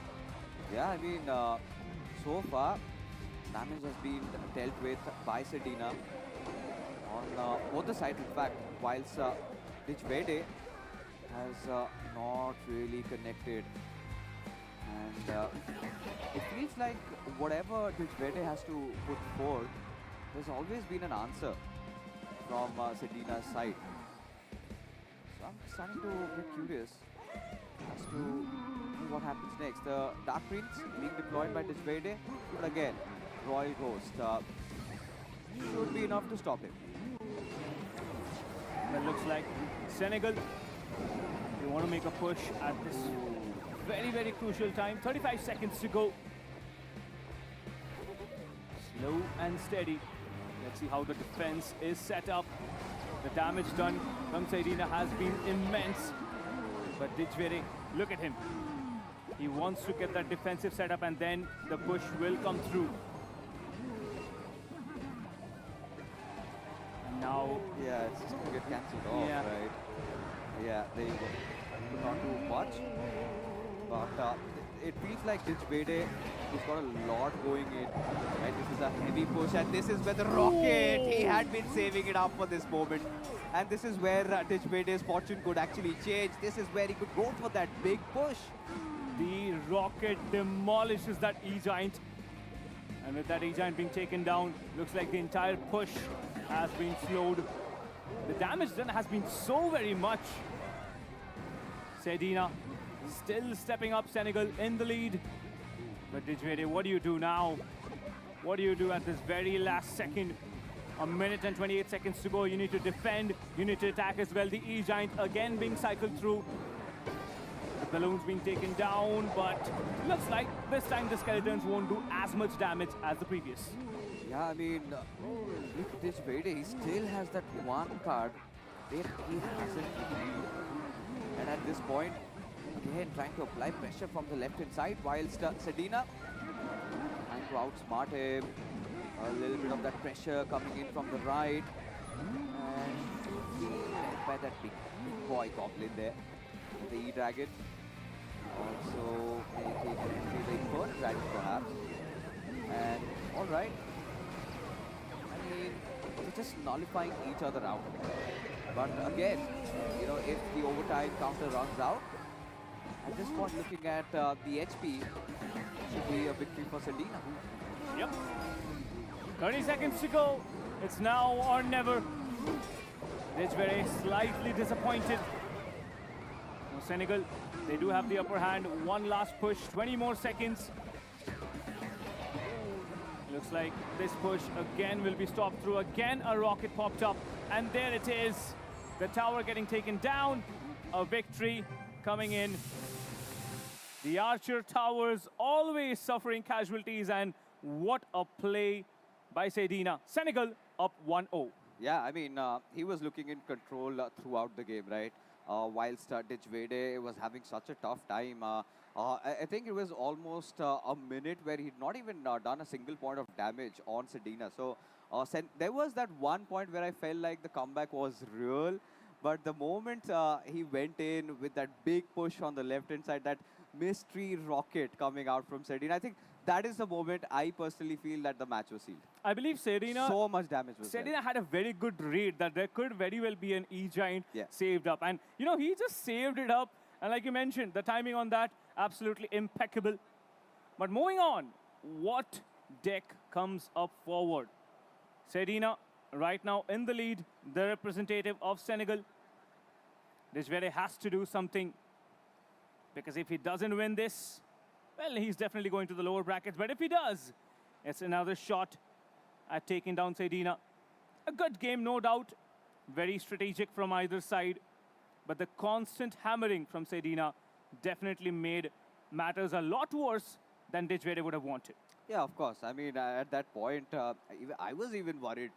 Yeah, I mean, so far, damage has been dealt with by Sedina on both the sides, in fact, whilst Dijvede has not really connected. And it feels like whatever Dijvede has to put forth, there's always been an answer from Sedina's side. So I'm starting to get curious as to what happens next. The Dark Prince being deployed by Dijvede, but again, Royal Ghost should be enough to stop him.
Well, looks like Senegal, they want to make a push at this very, very crucial time. 35 seconds to go. Slow and steady. Let's see how the defense is set up. The damage done from Sedina has been immense. But Dijvede, look at him. He wants to get that defensive setup, and then the push will come through. And now,
Yeah, it's just going to get cancelled off,
Yeah.
right? Yeah, there you go. Could not do much. But it feels like Dijvede, he's got a lot going in. Right? This is a heavy push, and this is where the rocket, he had been saving it up for this moment. And this is where Dijvede's fortune could actually change. This is where he could go for that big push.
the rocket demolishes that E-Giant. And with that E-Giant being taken down, looks like the entire push has been slowed. The damage done has been so very much. Sedina still stepping up, Senegal in the lead. But Dijvede, what do you do now? What do you do at this very last second? A minute and 28 seconds to go. You need to defend, you need to attack as well. The E-Giant again being cycled through. The balloons being taken down, but looks like this time the skeletons won't do as much damage as the previous.
Yeah, I mean, look at Dijvede, he still has that one card that he hasn't revealed. And at this point, again, trying to apply pressure from the left-hand side, whilst Sedina to outsmart him. A little bit of that pressure coming in from the right. And led by that big boy Goblin there. The E-Dragon. Also making the Inferno Dragon perhaps. And alright. I mean, they're just nullifying each other out. But again, you know, if the overtime counter runs out, at this point looking at the HP, should be a victory for Sedina.
Yep. 30 seconds to go. It's now or never. Dijvere slightly disappointed. Now Senegal, they do have the upper hand. One last push, 20 more seconds. Looks like this push again will be stopped through. Again, a rocket popped up. And there it is. The tower getting taken down. A victory coming in. The Archer Towers always suffering casualties, and what a play by Sedina. Senegal up 1-0.
Yeah, I mean, he was looking in control throughout the game, right? Whilst Dijvede was having such a tough time. I think it was almost a minute where he'd not even done a single point of damage on Sedina. So there was that one point where I felt like the comeback was real. But the moment he went in with that big push on the left-hand side, that mystery rocket coming out from Sedina, I think that is the moment I personally feel that the match was sealed.
I believe Sedina,
So much damage was there.
Sedina had a very good read that there could very well be an E-Giant
Yeah.
saved up. And, you know, he just saved it up. And like you mentioned, the timing on that, absolutely impeccable. But moving on, what deck comes up forward? Sedina right now in the lead, the representative of Senegal. Dijvere has to do something, because if he doesn't win this, well, he's definitely going to the lower brackets. But if he does, it's another shot at taking down Sedina. A good game, no doubt. Very strategic from either side. But the constant hammering from Sedina definitely made matters a lot worse than Dijvere would have wanted.
Yeah, of course. I mean, at that point, I was even worried.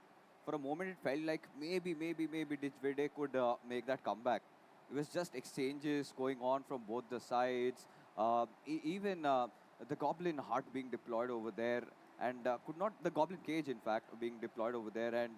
For a moment, it felt like maybe Dijvede could make that comeback. It was just exchanges going on from both the sides. Even the Goblin Heart being deployed over there, and the Goblin Cage, in fact, being deployed over there, and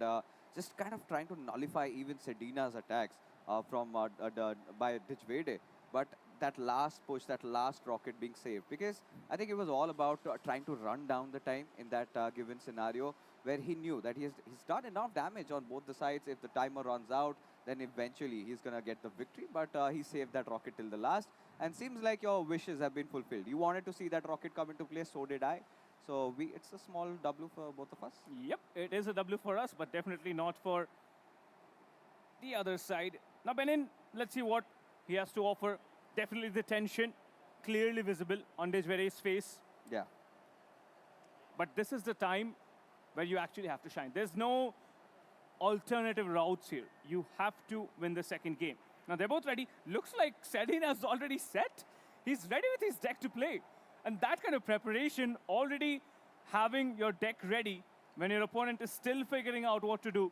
just kind of trying to nullify even Sedina's attacks by Dijvede. But that last push, that last rocket being saved, because I think it was all about trying to run down the time in that given scenario, where he knew that he's done enough damage on both the sides. If the timer runs out, then eventually he's going to get the victory. But he saved that rocket till the last. And seems like your wishes have been fulfilled. You wanted to see that rocket come into play, so did I. So it's a small W for both of us.
Yep, it is a W for us, but definitely not for the other side. Now, Benin, let's see what he has to offer. Definitely the tension clearly visible on Dijvere's face.
Yeah.
But this is the time where you actually have to shine. There's no alternative routes here. You have to win the second game. Now, they're both ready. Looks like Sedina's already set. He's ready with his deck to play. And that kind of preparation, already having your deck ready when your opponent is still figuring out what to do,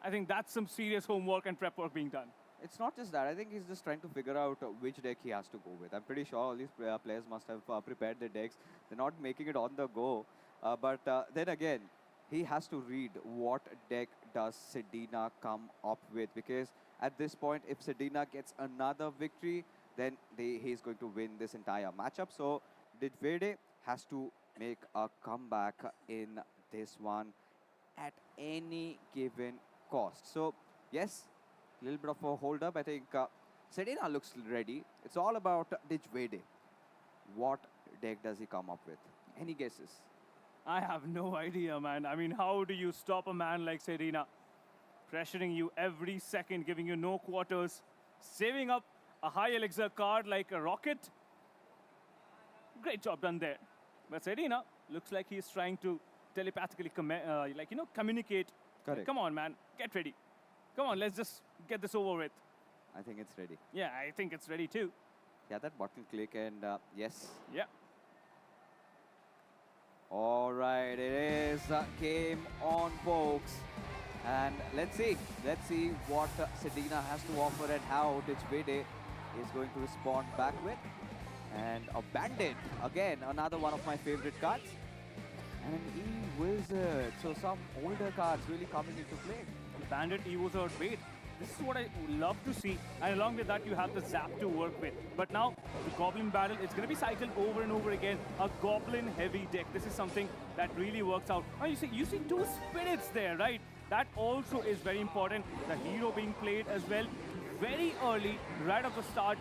I think that's some serious homework and prep work being done.
It's not just that. I think he's just trying to figure out which deck he has to go with. I'm pretty sure all these players must have prepared their decks. They're not making it on the go. But then again, he has to read what deck does Sedina come up with. Because at this point, if Sedina gets another victory, then he's going to win this entire matchup. So Dijvede has to make a comeback in this one at any given cost. So yes, a little bit of a hold up. I think Sedina looks ready. It's all about Dijvede. What deck does he come up with? Any guesses?
I have no idea, man. I mean, how do you stop a man like Sedina? Pressuring you every second, giving you no quarters, saving up a high elixir card like a rocket. Great job done there. But Sedina looks like he's trying to telepathically communicate.
Correct.
Come on, man. Get ready. Come on, let's just get this over with.
I think it's ready.
Yeah, I think it's ready too.
Yeah, that button click and yes.
Yeah.
All right, it is game on, folks. And let's see what Sedina has to offer and how Dijvede is going to respond back with. And a Bandit, again, another one of my favorite cards. and an E-Wizard. So some older cards really coming into play.
Bandit E-Wizard, wait. This is what I love to see. And along with that, you have the Zap to work with. But now, the Goblin Battle, it's going to be cycled over and over again. A Goblin-heavy deck. This is something that really works out. Now, you see two Spirits there, right? That also is very important. The hero being played as well. Very early, right at the start,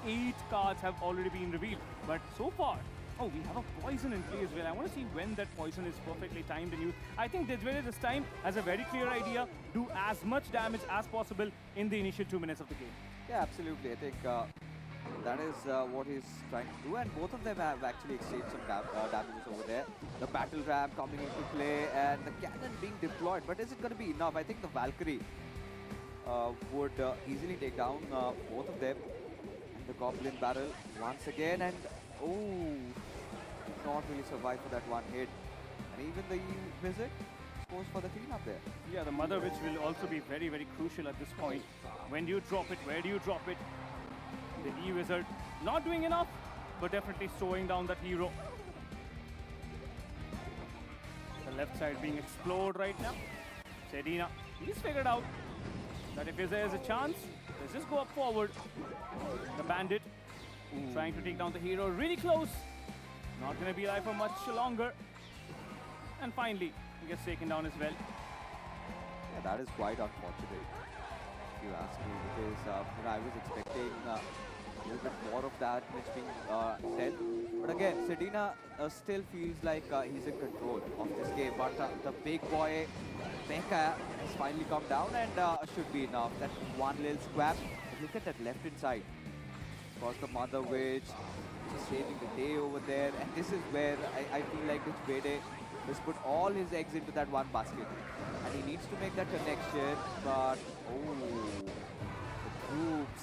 8 cards have already been revealed. But so far, oh, we have a poison in play as well. I want to see when that poison is perfectly timed and used. I think Dijvede this time has a very clear idea. Do as much damage as possible in the initial 2 minutes of the game.
Yeah, absolutely. I think that is what he's trying to do. And both of them have actually exchanged some damages over there. The battle ram coming into play and the cannon being deployed. But is it going to be enough? I think the Valkyrie would easily take down both of them. And the Goblin Barrel once again. And oh, not really survived for that one hit. And even the E-Wizard goes for the cleanup there.
Yeah, the Mother Witch will also be very, very crucial at this point. When do you drop it? Where do you drop it? The E-Wizard not doing enough, but definitely slowing down that hero. The left side being explored right now. Sedina, he's figured out that if there's a chance, let's just go up forward. The Bandit trying to take down the hero, really close. Not going to be alive for much longer. And finally, he gets taken down as well.
Yeah, that is quite unfortunate, if you ask me, because I was expecting a little bit more of that which being dealt. But again, Sedina still feels like he's in control of this game. But the big boy, Pekka, has finally come down and should be enough. That one little squab. Look at that left hand side. Of course, the Mother Witch just saving the day over there. And this is where I feel like Dijvede has put all his eggs into that one basket. And he needs to make that connection. But, oh, the groups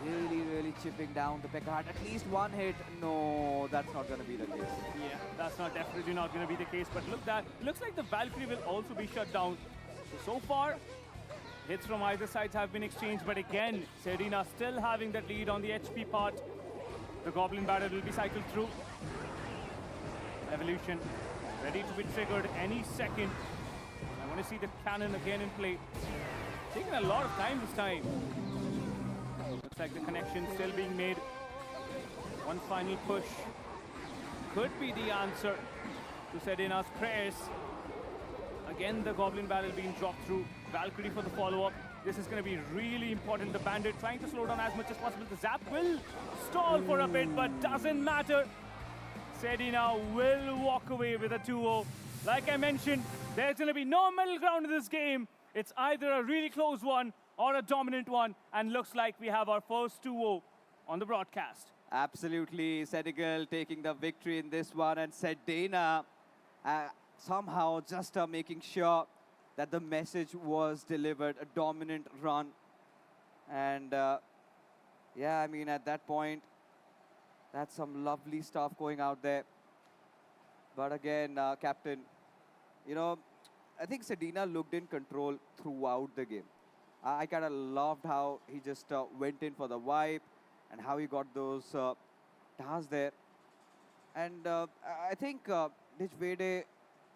really chipping down. The Pekka had at least one hit. No, that's not going to be the case.
Yeah, that's definitely not going to be the case. But looks like the Valkyrie will also be shut down. So far, hits from either sides have been exchanged, but again, Sedina still having that lead on the HP part. The Goblin Battle will be cycled through. Evolution ready to be triggered any second. I want to see the cannon again in play. Taking a lot of time this time. Looks like the connection still being made. One final push could be the answer to Sedina's prayers. Again, the Goblin Barrel being dropped through. Valkyrie for the follow-up. This is going to be really important. The Bandit trying to slow down as much as possible. The Zap will stall for a bit, but doesn't matter. Sedina will walk away with a 2-0. Like I mentioned, there's going to be no middle ground in this game. It's either a really close one or a dominant one. And looks like we have our first 2-0 on the broadcast.
Absolutely. Senegal taking the victory in this one. And Sedina somehow just making sure that the message was delivered, a dominant run. And yeah, I mean, at that point, that's some lovely stuff going out there. But again, Captain, you know, I think Sedina looked in control throughout the game. I kind of loved how he just went in for the wipe and how he got those tasks there. And I think Dijvede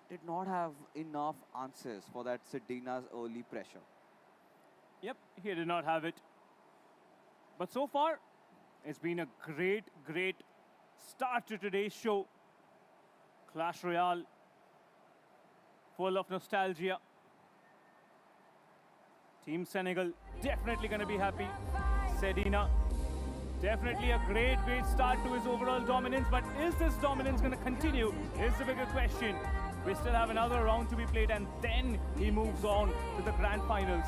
did not have enough answers for that Sedina's early pressure.
Yep, he did not have it. But so far, it's been a great start to today's show. Clash Royale, full of nostalgia. Team Senegal definitely going to be happy. Sedina, definitely a great start to his overall dominance. But is this dominance going to continue? Is the bigger question. We still have another round to be played, and then he moves on to the grand finals.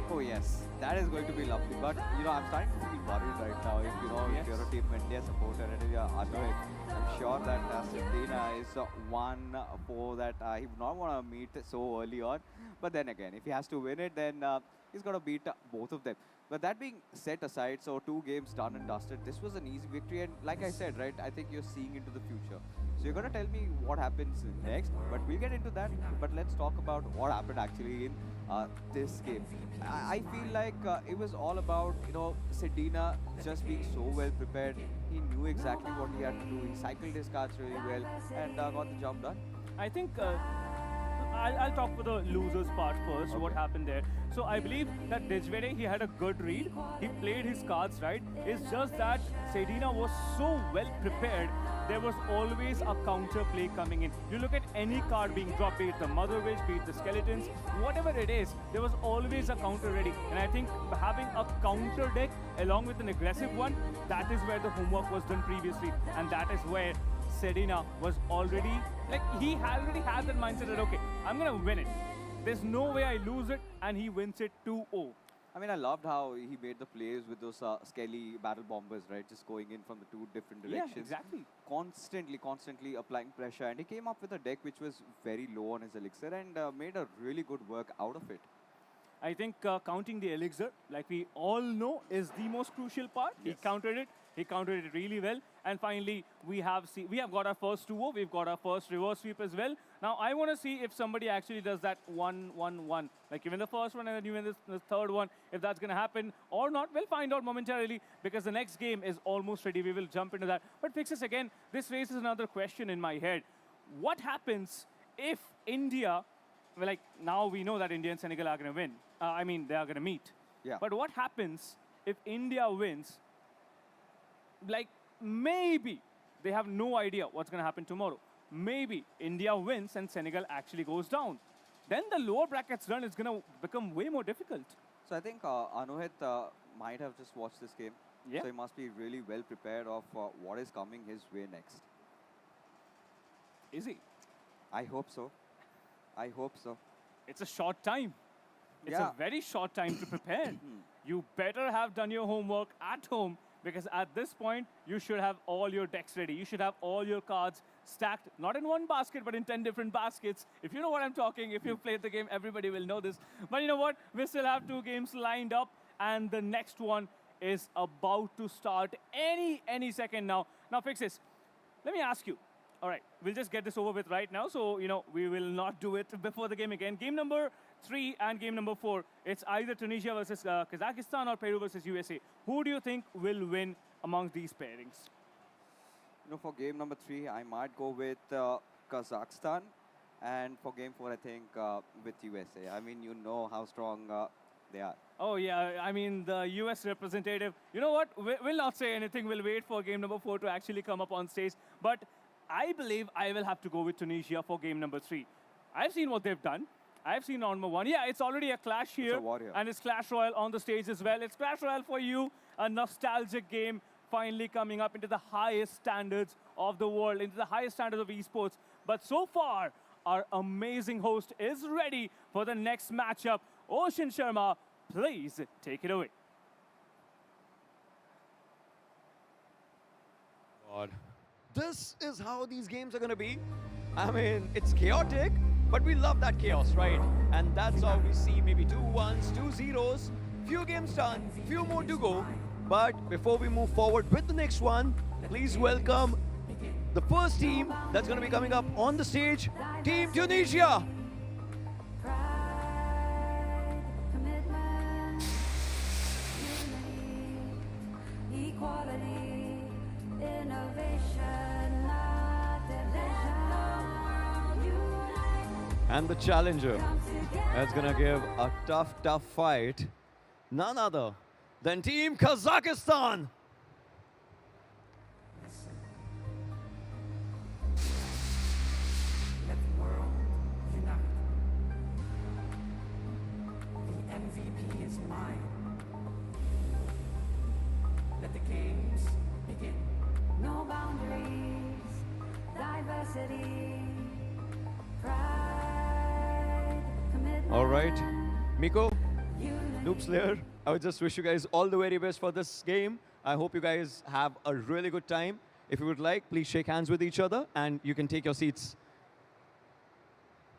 Oh yes, that is going to be lovely. But you know, I'm starting to feel worried right now. If you know, if you're a Team India supporter and if you're Anuik, I'm sure that Sedina is one for that he would not want to meet so early on. But then again, if he has to win it, then he's got to beat both of them. But that being set aside, so 2 games done and dusted, this was an easy victory. And like I said, right, I think you're seeing into the future. So you're going to tell me what happens next, but we'll get into that. But let's talk about what happened actually in this game. I feel like it was all about, you know, Sedina just being so well prepared, he knew exactly what he had to do. He cycled his cards really well and got the job done.
I think I'll talk for the losers part first, what happened there. So I believe that Dejvede, he had a good read. He played his cards right. It's just that Sedina was so well prepared. There was always a counter play coming in. You look at any card being dropped, be it the Mother Witch, be it the Skeletons, whatever it is, there was always a counter ready. And I think having a counter deck along with an aggressive one, that is where the homework was done previously. And that is where Sedina was already, like, he already had that mindset that, okay, I'm going to win it. There's no way I lose it, and he wins it 2-0.
I mean, I loved how he made the plays with those skelly battle bombers, right? Just going in from the two different directions.
Yeah, exactly.
Constantly applying pressure. And he came up with a deck which was very low on his elixir and made a really good work out of it.
I think counting the elixir, like we all know, is the most crucial part.
Yes.
He countered it. He countered it really well. And finally, we have got our first 2-0. We've got our first reverse sweep as well. Now, I want to see if somebody actually does that 1-1-1. Like, you win the first one and then you win the third one. If that's going to happen or not, we'll find out momentarily because the next game is almost ready. We will jump into that. But Fixes, again, this raises another question in my head. What happens if India, well, like, now we know that India and Senegal are going to win. I mean, they are going to meet.
Yeah.
But what happens if India wins? Like, maybe they have no idea what's going to happen tomorrow. Maybe India wins and Senegal actually goes down. Then the lower brackets run is going to become way more difficult.
So I think Anohit might have just watched this game.
Yeah.
So he must be really well prepared of what is coming his way next.
Is he?
I hope so. I hope so.
It's a short time. It's
Yeah.
a very short time to prepare. You better have done your homework at home because at this point, you should have all your decks ready. You should have all your cards stacked, not in one basket, but in 10 different baskets. If you know what I'm talking, if you've played the game, everybody will know this. But you know what? We still have 2 games lined up, and the next one is about to start any second now. Now, Fixes, let me ask you. All right, we'll just get this over with right now. So, you know, we will not do it before the game again. Game number 3 and game number 4, it's either Tunisia versus Kazakhstan or Peru versus USA. Who do you think will win amongst these pairings?
You know, for game number 3, I might go with Kazakhstan. And for game 4, I think with USA. I mean, you know how strong they are.
Oh, yeah, I mean, the US representative. You know what? We'll not say anything. We'll wait for game number 4 to actually come up on stage. But I believe I will have to go with Tunisia for game number 3. I've seen what they've done. I've seen number 1. Yeah, it's already a clash here.
It's a warrior.
And it's Clash Royale on the stage as well. It's Clash Royale for you, a nostalgic game finally coming up into the highest standards of the world, into the highest standards of esports. But so far, our amazing host is ready for the next matchup. Ocean Sharma, please take it away.
God. This is how these games are going to be. I mean, it's chaotic, but we love that chaos, right? And that's how we see maybe 2 1s, 2 0s, few games done, few more to go. But before we move forward with the next one, please welcome the first team that's going to be coming up on the stage, Team Tunisia.
Pride, commitment, unity, equality, innovation, not division. Unite,
And the challenger
come together.
that's going to give a tough fight, none other than Team Kazakhstan.
Let the world unite. The MVP is mine. Let the games begin.
No boundaries, diversity, pride, commitment.
All right, Miko,
Unity.
Noob Slayer, I would just wish you guys all the very best for this game. I hope you guys have a really good time. If you would like, please shake hands with each other and you can take your seats.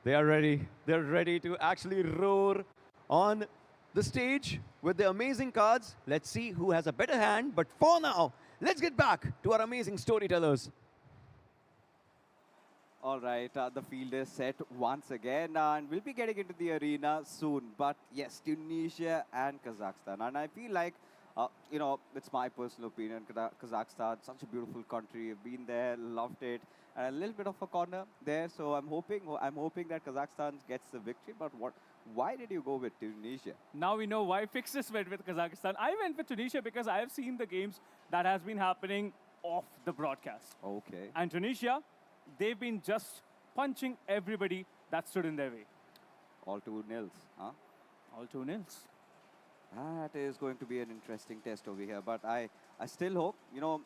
They are ready. They're ready to actually roar on the stage with the amazing cards. Let's see who has a better hand. But for now, let's get back to our amazing storytellers.
All right, the field is set once again, and we'll be getting into the arena soon. But yes, Tunisia and Kazakhstan. And I feel like You know, it's my personal opinion. Kazakhstan, such a beautiful country. I've been there, loved it. And a little bit of a corner there, so I'm hoping that Kazakhstan gets the victory. But why did you go with Tunisia?
Now we know why Fixes went with Kazakhstan. I went with Tunisia because I have seen the games that has been happening off the broadcast.
Okay.
And Tunisia, they've been just punching everybody that stood in their way.
All 2-0, huh?
All 2-0.
That is going to be an interesting test over here. But I still hope, you know,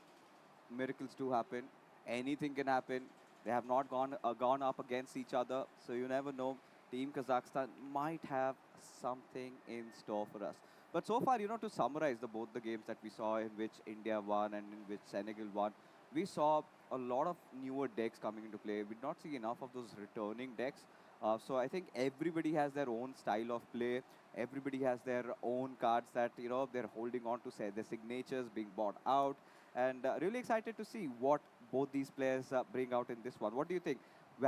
miracles do happen. Anything can happen. They have not gone up against each other, so you never know. Team Kazakhstan might have something in store for us. But so far, you know, to summarize both the games that we saw in which India won and in which Senegal won, we saw a lot of newer decks coming into play. We did not see enough of those returning decks. So I think everybody has their own style of play. Everybody has their own cards that, you know, they're holding on to, say, their signatures being bought out. And really excited to see what both these players bring out in this one. What do you think?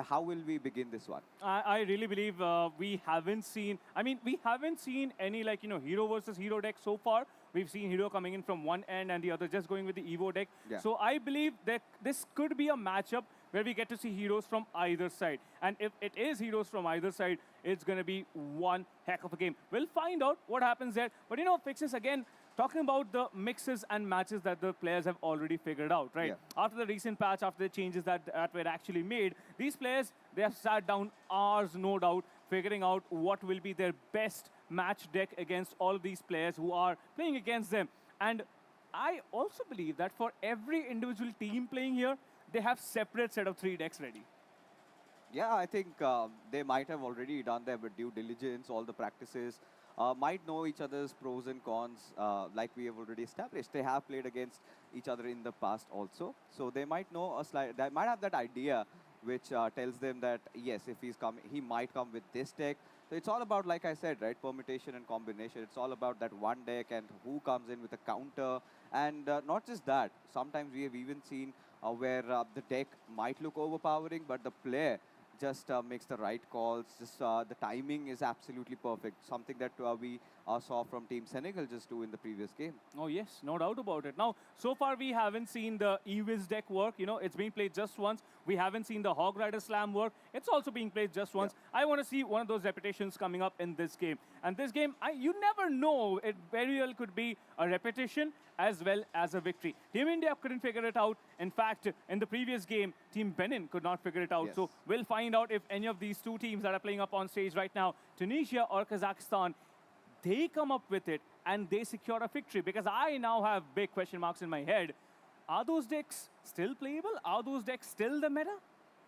How will we begin this one?
I really believe we haven't seen, we haven't seen any hero versus hero deck so far. We've seen hero coming in from one end and the other just going with the Evo deck.
Yeah.
So I believe that this could be a matchup where we get to see heroes from either side. And if it is heroes from either side, it's going to be one heck of a game. We'll find out what happens there. But, you know, Fixes, again, talking about the mixes and matches that the players have already figured out, right?
Yeah.
After the recent patch, after the changes that were actually made, these players, they have sat down hours, no doubt, figuring out what will be their best match deck against all of these players who are playing against them. And I also believe that for every individual team playing here, they have separate set of 3 decks ready.
Yeah, I think they might have already done their due diligence, all the practices, might know each other's pros and cons, like we have already established. They have played against each other in the past also, so they might know they might have that idea which tells them that yes, if he's coming, he might come with this deck. So it's all about, like I said, right, permutation and combination. It's all about that one deck and who comes in with a counter. And not just that, sometimes we have even seen where the deck might look overpowering, but the player just makes the right calls. Just the timing is absolutely perfect. Something that we saw from Team Senegal just do in the previous game.
Oh, yes, no doubt about it. Now, so far we haven't seen the Evis deck work. You know, it's been played just once. We haven't seen the Hog Rider Slam work. It's also being played just once. Yeah. I want to see one of those repetitions coming up in this game. And this game, you never know. It very well could be a repetition as well as a victory. Team India couldn't figure it out. In fact, in the previous game, Team Benin could not figure it out.
Yes.
So we'll find out if any of these 2 teams that are playing up on stage right now, Tunisia or Kazakhstan, they come up with it and they secure a victory. Because I now have big question marks in my head. Are those decks still playable? Are those decks still the meta?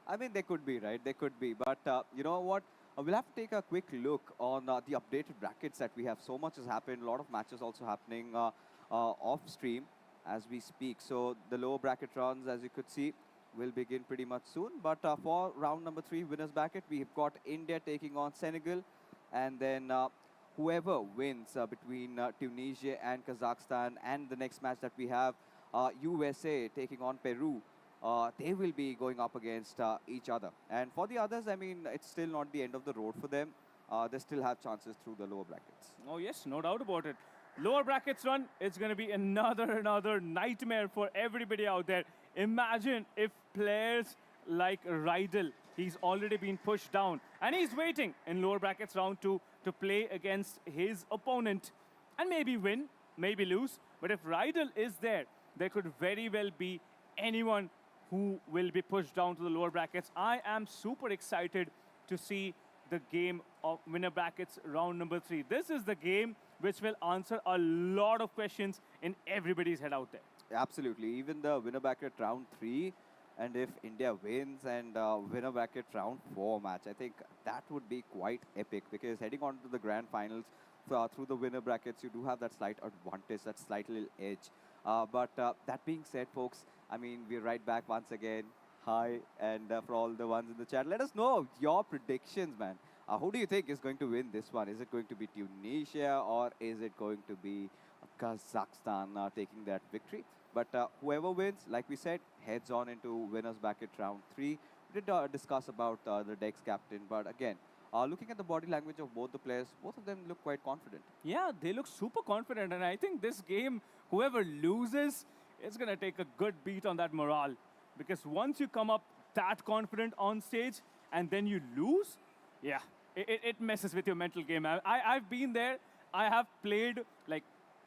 I mean, they could be, right? They could be. But you know what? We'll have to take a quick look on the updated brackets that we have. So much has happened. A lot of matches also happening off stream as we speak. So the lower bracket rounds, as you could see, will begin pretty much soon. But for round number 3, winners bracket, we've got India taking on Senegal. And then whoever wins between Tunisia and Kazakhstan, and the next match that we have, USA taking on Peru, they will be going up against each other. And for the others, I mean, it's still not the end of the road for them. They still have chances through the lower brackets.
Oh, yes, no doubt about it. Lower brackets run, it's going to be another nightmare for everybody out there. Imagine if players like Rydell, he's already been pushed down, and he's waiting in lower brackets round 2 to play against his opponent and maybe win, maybe lose. But if Rydell is there, there could very well be anyone who will be pushed down to the lower brackets. I am super excited to see the game of winner brackets round number 3. This is the game which will answer a lot of questions in everybody's head out there.
Absolutely. Even the winner bracket round 3, and if India wins, and winner bracket round 4 match, I think that would be quite epic, because heading on to the grand finals through the winner brackets, you do have that slight advantage, that slight little edge. But that being said, folks, I mean, we're right back once again. Hi, and for all the ones in the chat, let us know your predictions, man. Who do you think is going to win this one? Is it going to be Tunisia, or is it going to be Kazakhstan taking that victory? But whoever wins, like we said, heads on into winners bracket round 3. We did discuss about the decks captain, but again, Looking at the body language of both the players, both of them look quite confident.
Yeah, they look super confident, and I think this game, whoever loses, is going to take a good beat on that morale. Because once you come up that confident on stage, and then you lose, yeah, it messes with your mental game. I've been there. I have played, like,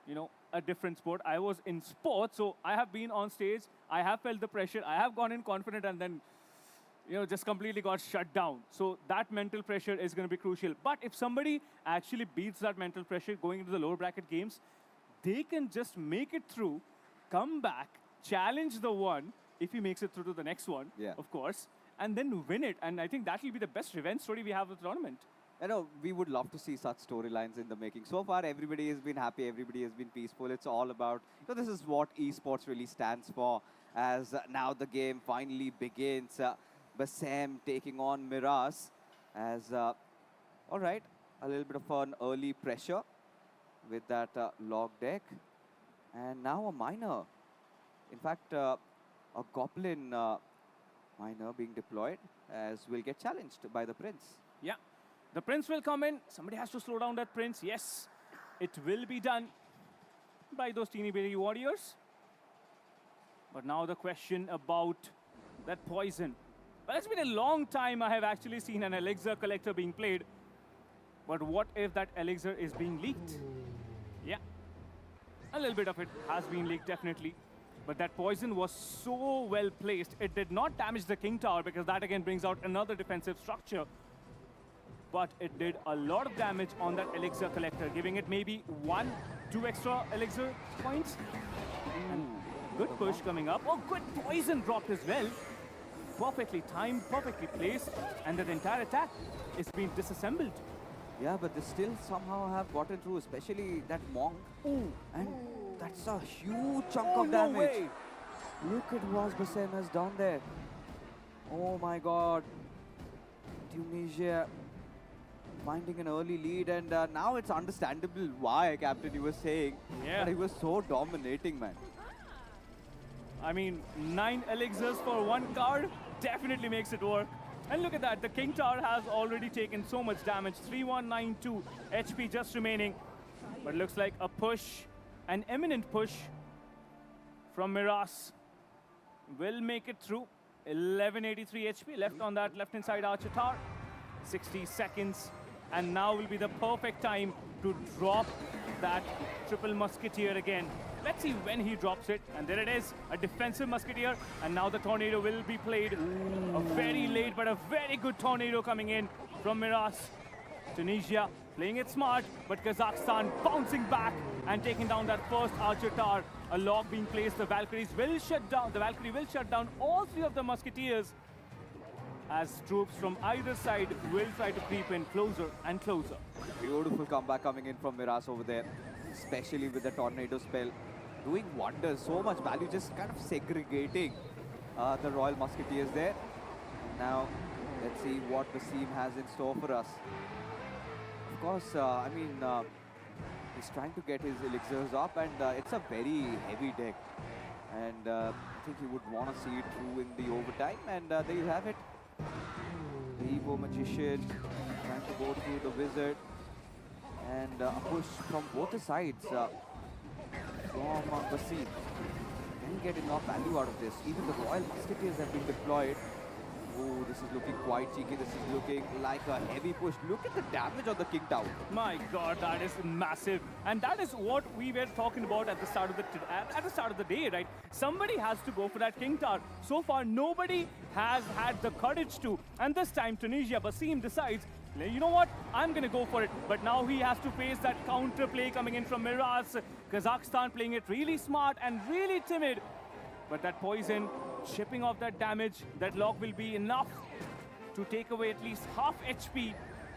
you know, a different sport. I was in sports, so I have been on stage. I have felt the pressure. I have gone in confident, and then just completely got shut down. So that mental pressure is going to be crucial. But if somebody actually beats that mental pressure going into the lower bracket games, they can just make it through, come back, challenge the one, if he makes it through to the next one, of course, and then win it. And I think that will be the best revenge story we have of the tournament.
I know, we would love to see such storylines in the making. So far, everybody has been happy, everybody has been peaceful. It's all about, this is what esports really stands for, as now the game finally begins. Bassem taking on Miraz as, all right, a little bit of an early pressure with that log deck. And now a miner. In fact, a goblin miner being deployed as will get challenged by the prince.
Yeah, the prince will come in. Somebody has to slow down that prince. Yes, it will be done by those teeny bitty warriors. But now the question about that poison. Well, it's been a long time I have actually seen an elixir collector being played. But what if that elixir is being leaked? Yeah, a little bit of it has been leaked, definitely. But that poison was so well placed. It did not damage the king tower, because that again brings out another defensive structure. But it did a lot of damage on that elixir collector, giving it maybe 1-2 extra elixir points. And good push coming up. Oh, good poison dropped as well. Perfectly timed, perfectly placed, and that entire attack is being disassembled.
Yeah, but they still somehow have gotten through, especially that monk.
Ooh.
And that's a huge chunk of damage.
No way.
Look at what Bassem has done there. Oh my god. Tunisia finding an early lead, and now it's understandable why, Captain, you were saying that he was so dominating, man.
I mean, 9 elixirs for 1 card definitely makes it work. And look at that, the King Tower has already taken so much damage. 3192 HP just remaining. But looks like a push, an imminent push from Miraz will make it through. 1183 HP left on that left-hand side Archer Tower. 60 seconds. And now will be the perfect time to drop that triple musketeer again. Let's see when he drops it. And there it is, a defensive musketeer. And now the tornado will be played. A very late but a very good tornado coming in from Miraz. Tunisia playing it smart, but Kazakhstan bouncing back and taking down that first Archer Tower. A log being placed, the Valkyries will shut down. The Valkyrie will shut down all 3 of the musketeers, as troops from either side will try to creep in closer and closer.
Beautiful comeback coming in from Miraz over there, especially with the tornado spell. Doing wonders, so much value, just kind of segregating the Royal Musketeers there. Now, let's see what Bassem has in store for us. Of course, I mean, he's trying to get his elixirs up, and it's a very heavy deck. And I think he would want to see it through in the overtime, and there you have it. The Evo Magician trying to go through the Wizard, and a push from both the sides from Bassem. Can he get enough value out of this? Even the Royal Musketeers have been deployed. Oh, this is looking quite cheeky. This is looking like a heavy push. Look at the damage on the King Tower.
My God, that is massive. And that is what we were talking about at the start of the day, right? Somebody has to go for that King Tower. So far, nobody has had the courage to. And this time, Tunisia, Bassem decides, you know what? I'm going to go for it. But now he has to face that counter play coming in from Miraz. Kazakhstan playing it really smart and really timid. But that poison, chipping off that damage, that log will be enough to take away at least half HP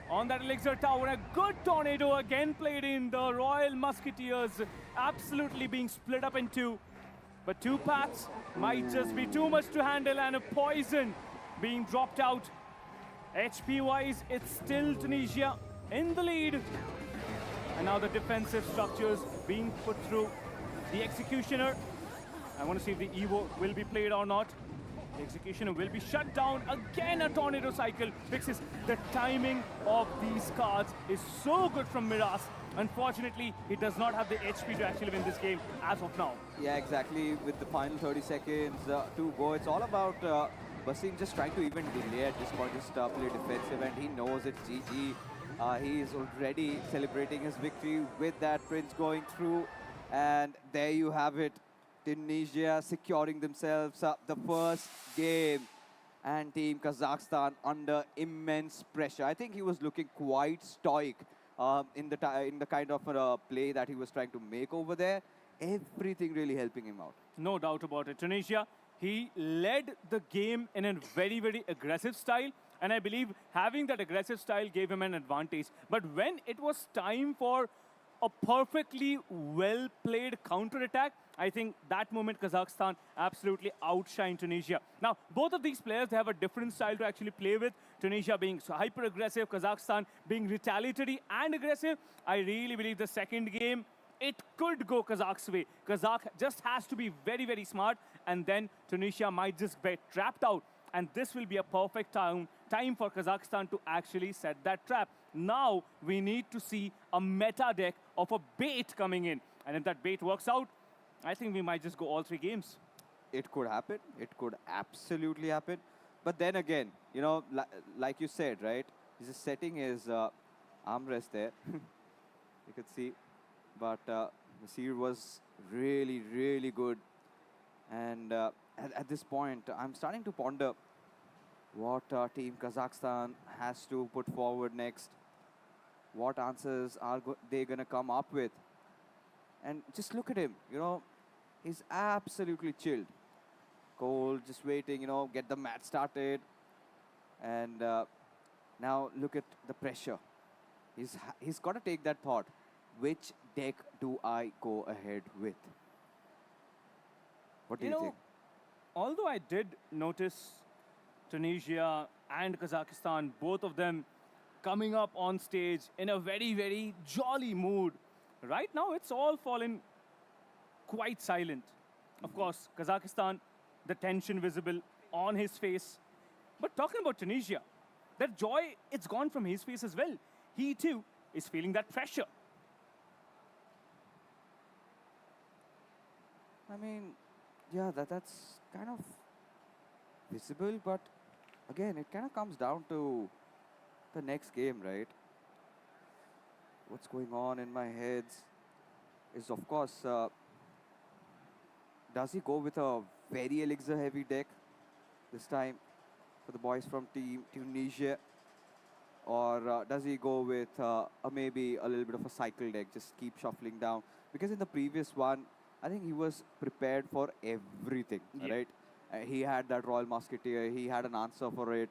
on that elixir tower. A good tornado again played in. The Royal Musketeers absolutely being split up in 2. But 2 paths might just be too much to handle, and a poison being dropped out. HP-wise, it's still Tunisia in the lead. And now the defensive structures being put through. The Executioner, I want to see if the Evo will be played or not. The executioner will be shut down. Again, a tornado cycle fixes. The timing of these cards is so good from Miraz. Unfortunately, he does not have the HP to actually win this game as of now.
Yeah, exactly. With the final 30 seconds to go, it's all about Basim just trying to even delay at this point, just play defensive, and he knows it's GG. He is already celebrating his victory with that Prince going through. And there you have it. Tunisia securing themselves the first game. And Team Kazakhstan under immense pressure. I think he was looking quite stoic in the kind of play that he was trying to make over there. Everything really helping him out.
No doubt about it. Tunisia, he led the game in a very, very aggressive style. And I believe having that aggressive style gave him an advantage. But when it was time for a perfectly well-played counter-attack, I think that moment Kazakhstan absolutely outshined Tunisia. Now, both of these players, they have a different style to actually play with. Tunisia being so hyper-aggressive, Kazakhstan being retaliatory and aggressive. I really believe the second game, it could go Kazakh's way. Kazakh just has to be very, very smart, and then Tunisia might just get trapped out. And this will be a perfect time for Kazakhstan to actually set that trap. Now, we need to see a meta deck of a bait coming in. And if that bait works out, I think we might just go all 3 games.
It could happen. It could absolutely happen. But then again, you know, like you said, right? He's just setting his armrest there. You could see. But Nasir was really, really good. And at this point, I'm starting to ponder what Team Kazakhstan has to put forward next. What answers are they going to come up with? And just look at him, you know, he's absolutely chilled. Cold, just waiting, you know, get the match started. And now look at the pressure. He's got to take that thought. Which deck do I go ahead with? What do you think?
Although I did notice Tunisia and Kazakhstan, both of them coming up on stage in a very, very jolly mood. Right now, it's all fallen quite silent. Of course, Kazakhstan, the tension visible on his face. But talking about Tunisia, that joy, it's gone from his face as well. He too is feeling that pressure.
I mean, yeah, that's kind of visible, but again, it kind of comes down to the next game, right? What's going on in my head is, of course, does he go with a very elixir-heavy deck this time for the boys from Team Tunisia? Or does he go with maybe a little bit of a cycle deck, just keep shuffling down? Because in the previous one, I think he was prepared for everything, right? He had that Royal Musketeer, he had an answer for it.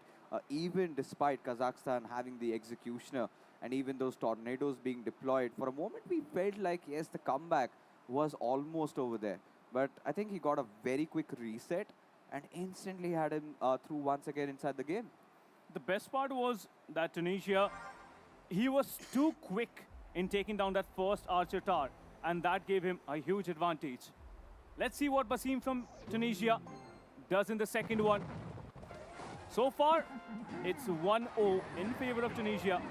Even despite Kazakhstan having the executioner and even those tornadoes being deployed, for a moment we felt like, yes, the comeback was almost over there. But I think he got a very quick reset and instantly had him through once again inside the game.
The best part was that Tunisia, he was too quick in taking down that first Archer tower, and that gave him a huge advantage. Let's see what Basim from Tunisia does in the second one. So far, it's 1-0 in favor of Tunisia.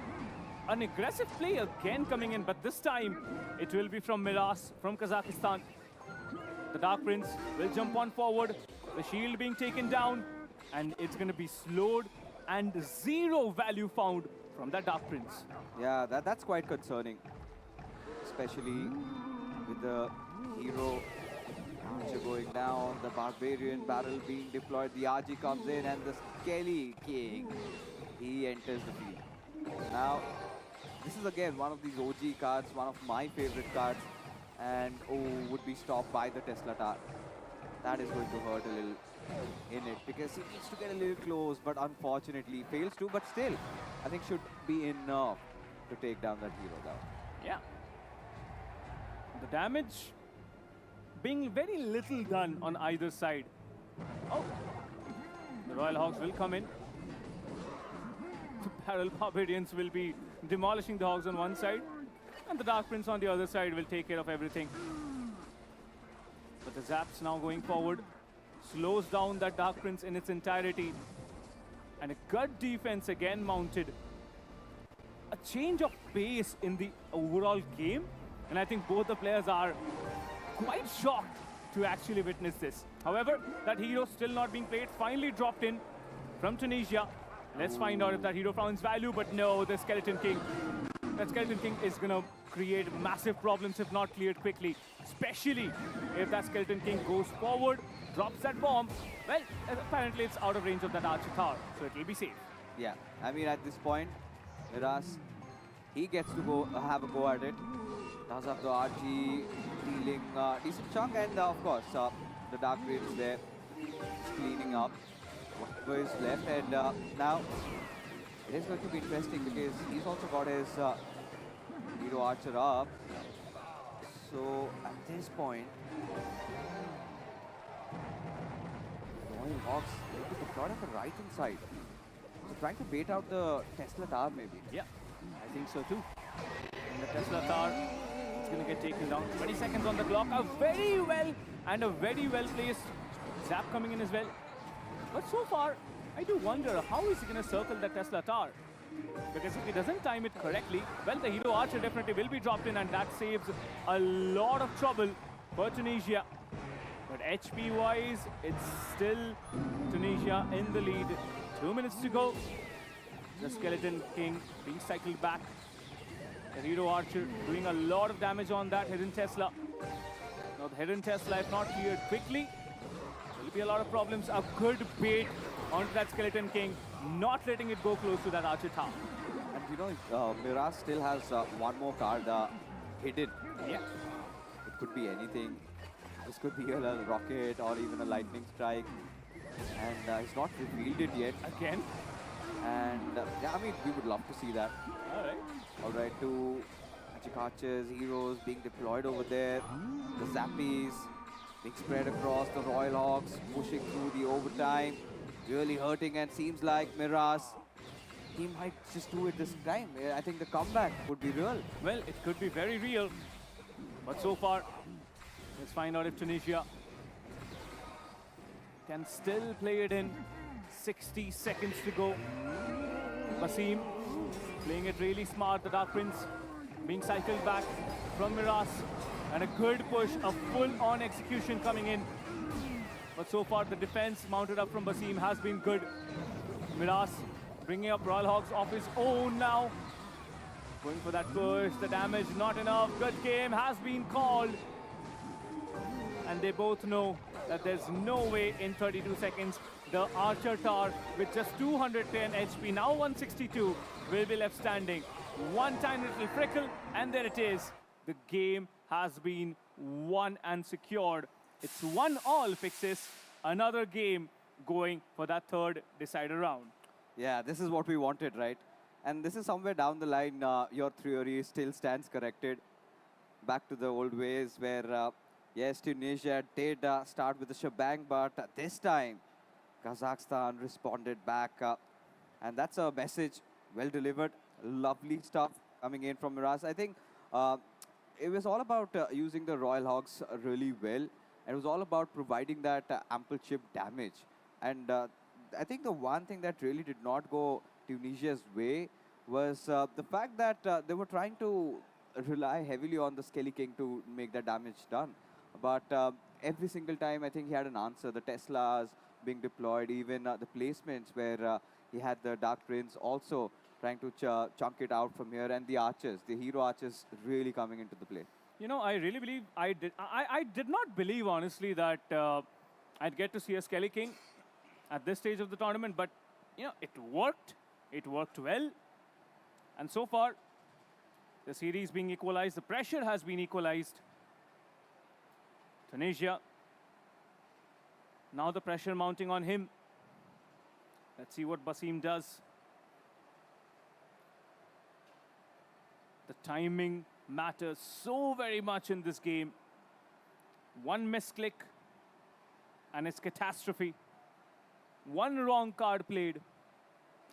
An aggressive play again coming in, but this time it will be from Miraz from Kazakhstan. The Dark Prince will jump on forward, the shield being taken down, and it's going to be slowed, and 0 value found from that Dark Prince.
Yeah, that's quite concerning, especially with the hero Archer going down, the Barbarian barrel being deployed, the RG comes in, and the Skelly King, he enters the field. Now, this is again one of these OG cards, one of my favorite cards, and would be stopped by the Tesla Tower. That is going to hurt a little in it, because he needs to get a little close, but unfortunately fails to, but still, I think should be enough to take down that hero down.
Yeah. The damage being very little done on either side. Oh, the Royal Hogs will come in. The Barrel Barbarians will be demolishing the Hogs on one side, and the Dark Prince on the other side will take care of everything. But the Zaps now going forward. slows down that Dark Prince in its entirety. And a good defense again mounted. A change of pace in the overall game. And I think both the players are quite shocked to actually witness this. However, that hero still not being played, finally dropped in from Tunisia. Let's find out if that hero finds value, but no, the Skeleton King. That Skeleton King is gonna create massive problems if not cleared quickly, especially if that Skeleton King goes forward, drops that bomb. Well, apparently it's out of range of that Archer Tower, so it will be safe.
Yeah, I mean, at this point, Miraz, he gets to go have a go at it. Does have the RG dealing decent chunk, and of course, the Dark Prince there cleaning up whatever is left. And now it is going to be interesting because he's also got his hero Archer up. So at this point, Royal Hawks going to deploy on the right hand side. So trying to bait out the Tesla Tower maybe.
Yeah, I think so too. And the Tesla Tower is going to get taken down. 20 seconds on the clock. A very well placed zap coming in as well. But so far, I do wonder how is he going to circle the Tesla Tower? Because if he doesn't time it correctly, well, the hero Archer definitely will be dropped in, and that saves a lot of trouble for Tunisia. But HP-wise, it's still Tunisia in the lead. 2 minutes to go. The Skeleton King being cycled back. The hero Archer doing a lot of damage on that hidden Tesla. Now the hidden Tesla, if not cleared quickly, there will be a lot of problems. A good bait onto that Skeleton King, not letting it go close to that Archer Tower.
And you know, Miraz still has one more card hidden.
Yeah.
It could be anything. This could be a rocket or even a lightning strike. And he's not revealed it yet.
Again.
And yeah, I mean, we would love to see that.
All right.
All right, two magic archers, heroes being deployed over there. The Zappies being spread across, the Royal Hawks pushing through the overtime. Really hurting, and seems like Miraz, he might just do it this time. I think the comeback would be real.
Well, it could be very real. But so far, let's find out if Tunisia can still play it in. 60 seconds to go. Basim playing it really smart. The Dark Prince being cycled back from Miraz. And a good push, a full-on execution coming in. But so far, the defense mounted up from Basim has been good. Miraz bringing up Royal Hawks off his own now. Going for that push, the damage not enough. Good game has been called. And they both know that there's no way in 32 seconds the Archer Tower with just 210 HP, now 162, will be left standing. One tiny little frickle, and there it is. The game has been won and secured. It's 1-all fixes. Another game going for that third decider round.
Yeah, this is what we wanted, right? And this is somewhere down the line, your theory still stands corrected. Back to the old ways where, yes, Tunisia did start with the shebang, but this time, Kazakhstan responded back. And that's a message well delivered. Lovely stuff coming in from Miraz. I think it was all about using the Royal Hawks really well. It was all about providing that ample chip damage. And I think the one thing that really did not go Tunisia's way was the fact that they were trying to rely heavily on the Skelly King to make that damage done. But every single time, I think he had an answer. The Teslas being deployed, even the placements where he had the Dark Prince also trying to chunk it out from here, and the archers, the hero archers really coming into the play.
You know, I really believe I did not believe, honestly, that I'd get to see a Skelly King at this stage of the tournament, but, you know, it worked. It worked well. And so far, the series being equalized, the pressure has been equalized. Tunisia, now the pressure mounting on him. Let's see what Basim does. The timing matters so very much in this game. One misclick and it's catastrophe. One wrong card played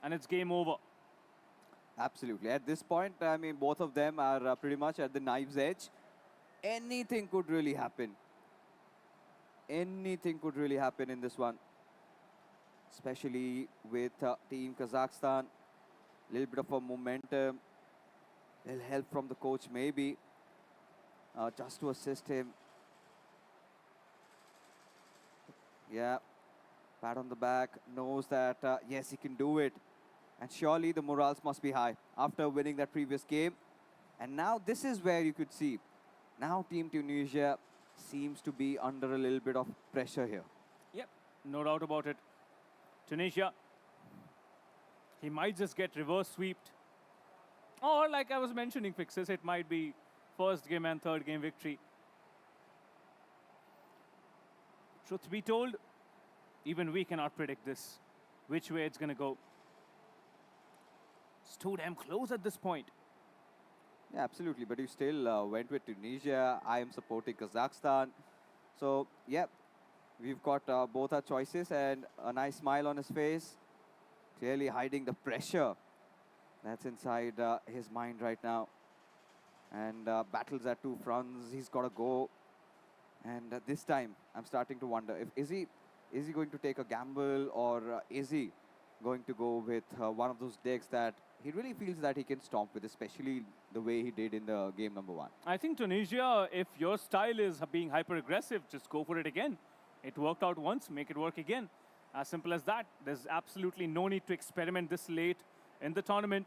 and it's game over.
Absolutely. At this point, I mean, both of them are pretty much at the knife's edge. Anything could really happen. anything could really happen in this one. Especially with Team Kazakhstan. Little bit of a momentum. Little help from the coach maybe. Just to assist him. Yeah. Pat on the back. Knows that, yes, he can do it. And surely the morals must be high after winning that previous game. And now this is where you could see. Now Team Tunisia seems to be under a little bit of pressure here.
Yep, no doubt about it. Tunisia, he might just get reverse sweeped. Or like I was mentioning, Fixes, it might be first game and third game victory. Truth be told, even we cannot predict this, which way it's going to go. It's too damn close at this point.
Yeah, absolutely. But you still went with Tunisia. I am supporting Kazakhstan. So, yeah, we've got both our choices and a nice smile on his face. Clearly hiding the pressure that's inside his mind right now. And battles at two fronts. He's got to go. And this time, I'm starting to wonder, is he going to take a gamble, or is he going to go with one of those decks that he really feels that he can stomp with, especially the way he did in the game number 1.
I think Tunisia, if your style is being hyper-aggressive, just go for it again. It worked out once, make it work again. As simple as that. There's absolutely no need to experiment this late in the tournament,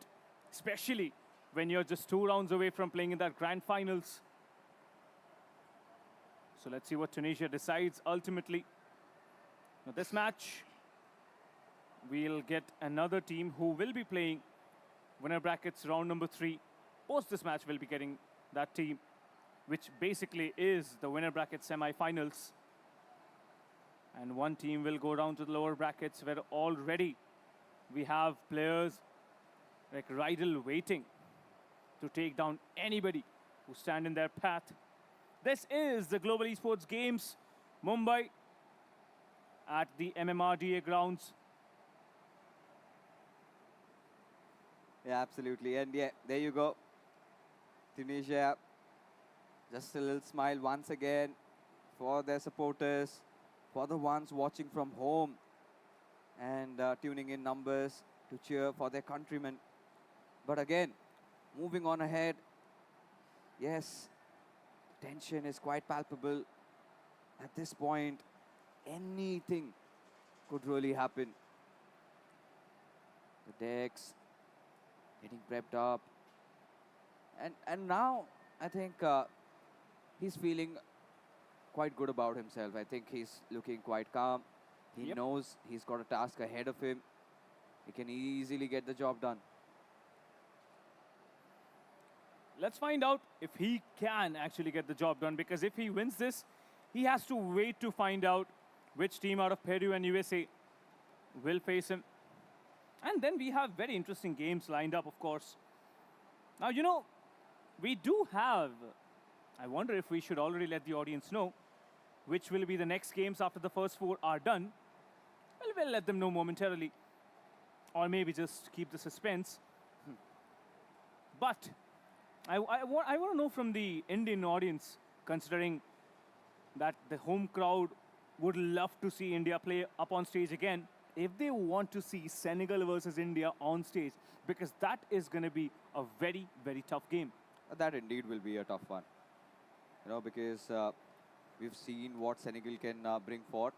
especially when you're just 2 rounds away from playing in that grand finals. So let's see what Tunisia decides ultimately. Now this match, we'll get another team who will be playing winner brackets round number 3. Post this match, we'll be getting that team, which basically is the winner bracket semi-finals. And one team will go down to the lower brackets, where already we have players like Rydell waiting to take down anybody who stand in their path. This is the Global Esports Games Mumbai at the MMRDA grounds.
Yeah, absolutely. And yeah, there you go. Tunisia, just a little smile once again for their supporters, for the ones watching from home and tuning in numbers to cheer for their countrymen. But again, moving on ahead, yes, tension is quite palpable. At this point, anything could really happen. The decks getting prepped up. And now, I think he's feeling quite good about himself. I think he's looking quite calm. He knows he's got a task ahead of him. He can easily get the job done.
Let's find out if he can actually get the job done, because if he wins this, he has to wait to find out which team out of Peru and USA will face him. And then we have very interesting games lined up, of course. Now, you know, we do have, I wonder if we should already let the audience know which will be the next games after the first 4 are done. Well, we'll let them know momentarily. Or maybe just keep the suspense. But I want to know from the Indian audience, considering that the home crowd would love to see India play up on stage again, if they want to see Senegal versus India on stage, because that is going to be a very, very tough game.
That indeed will be a tough one. You know, because we've seen what Senegal can bring forth,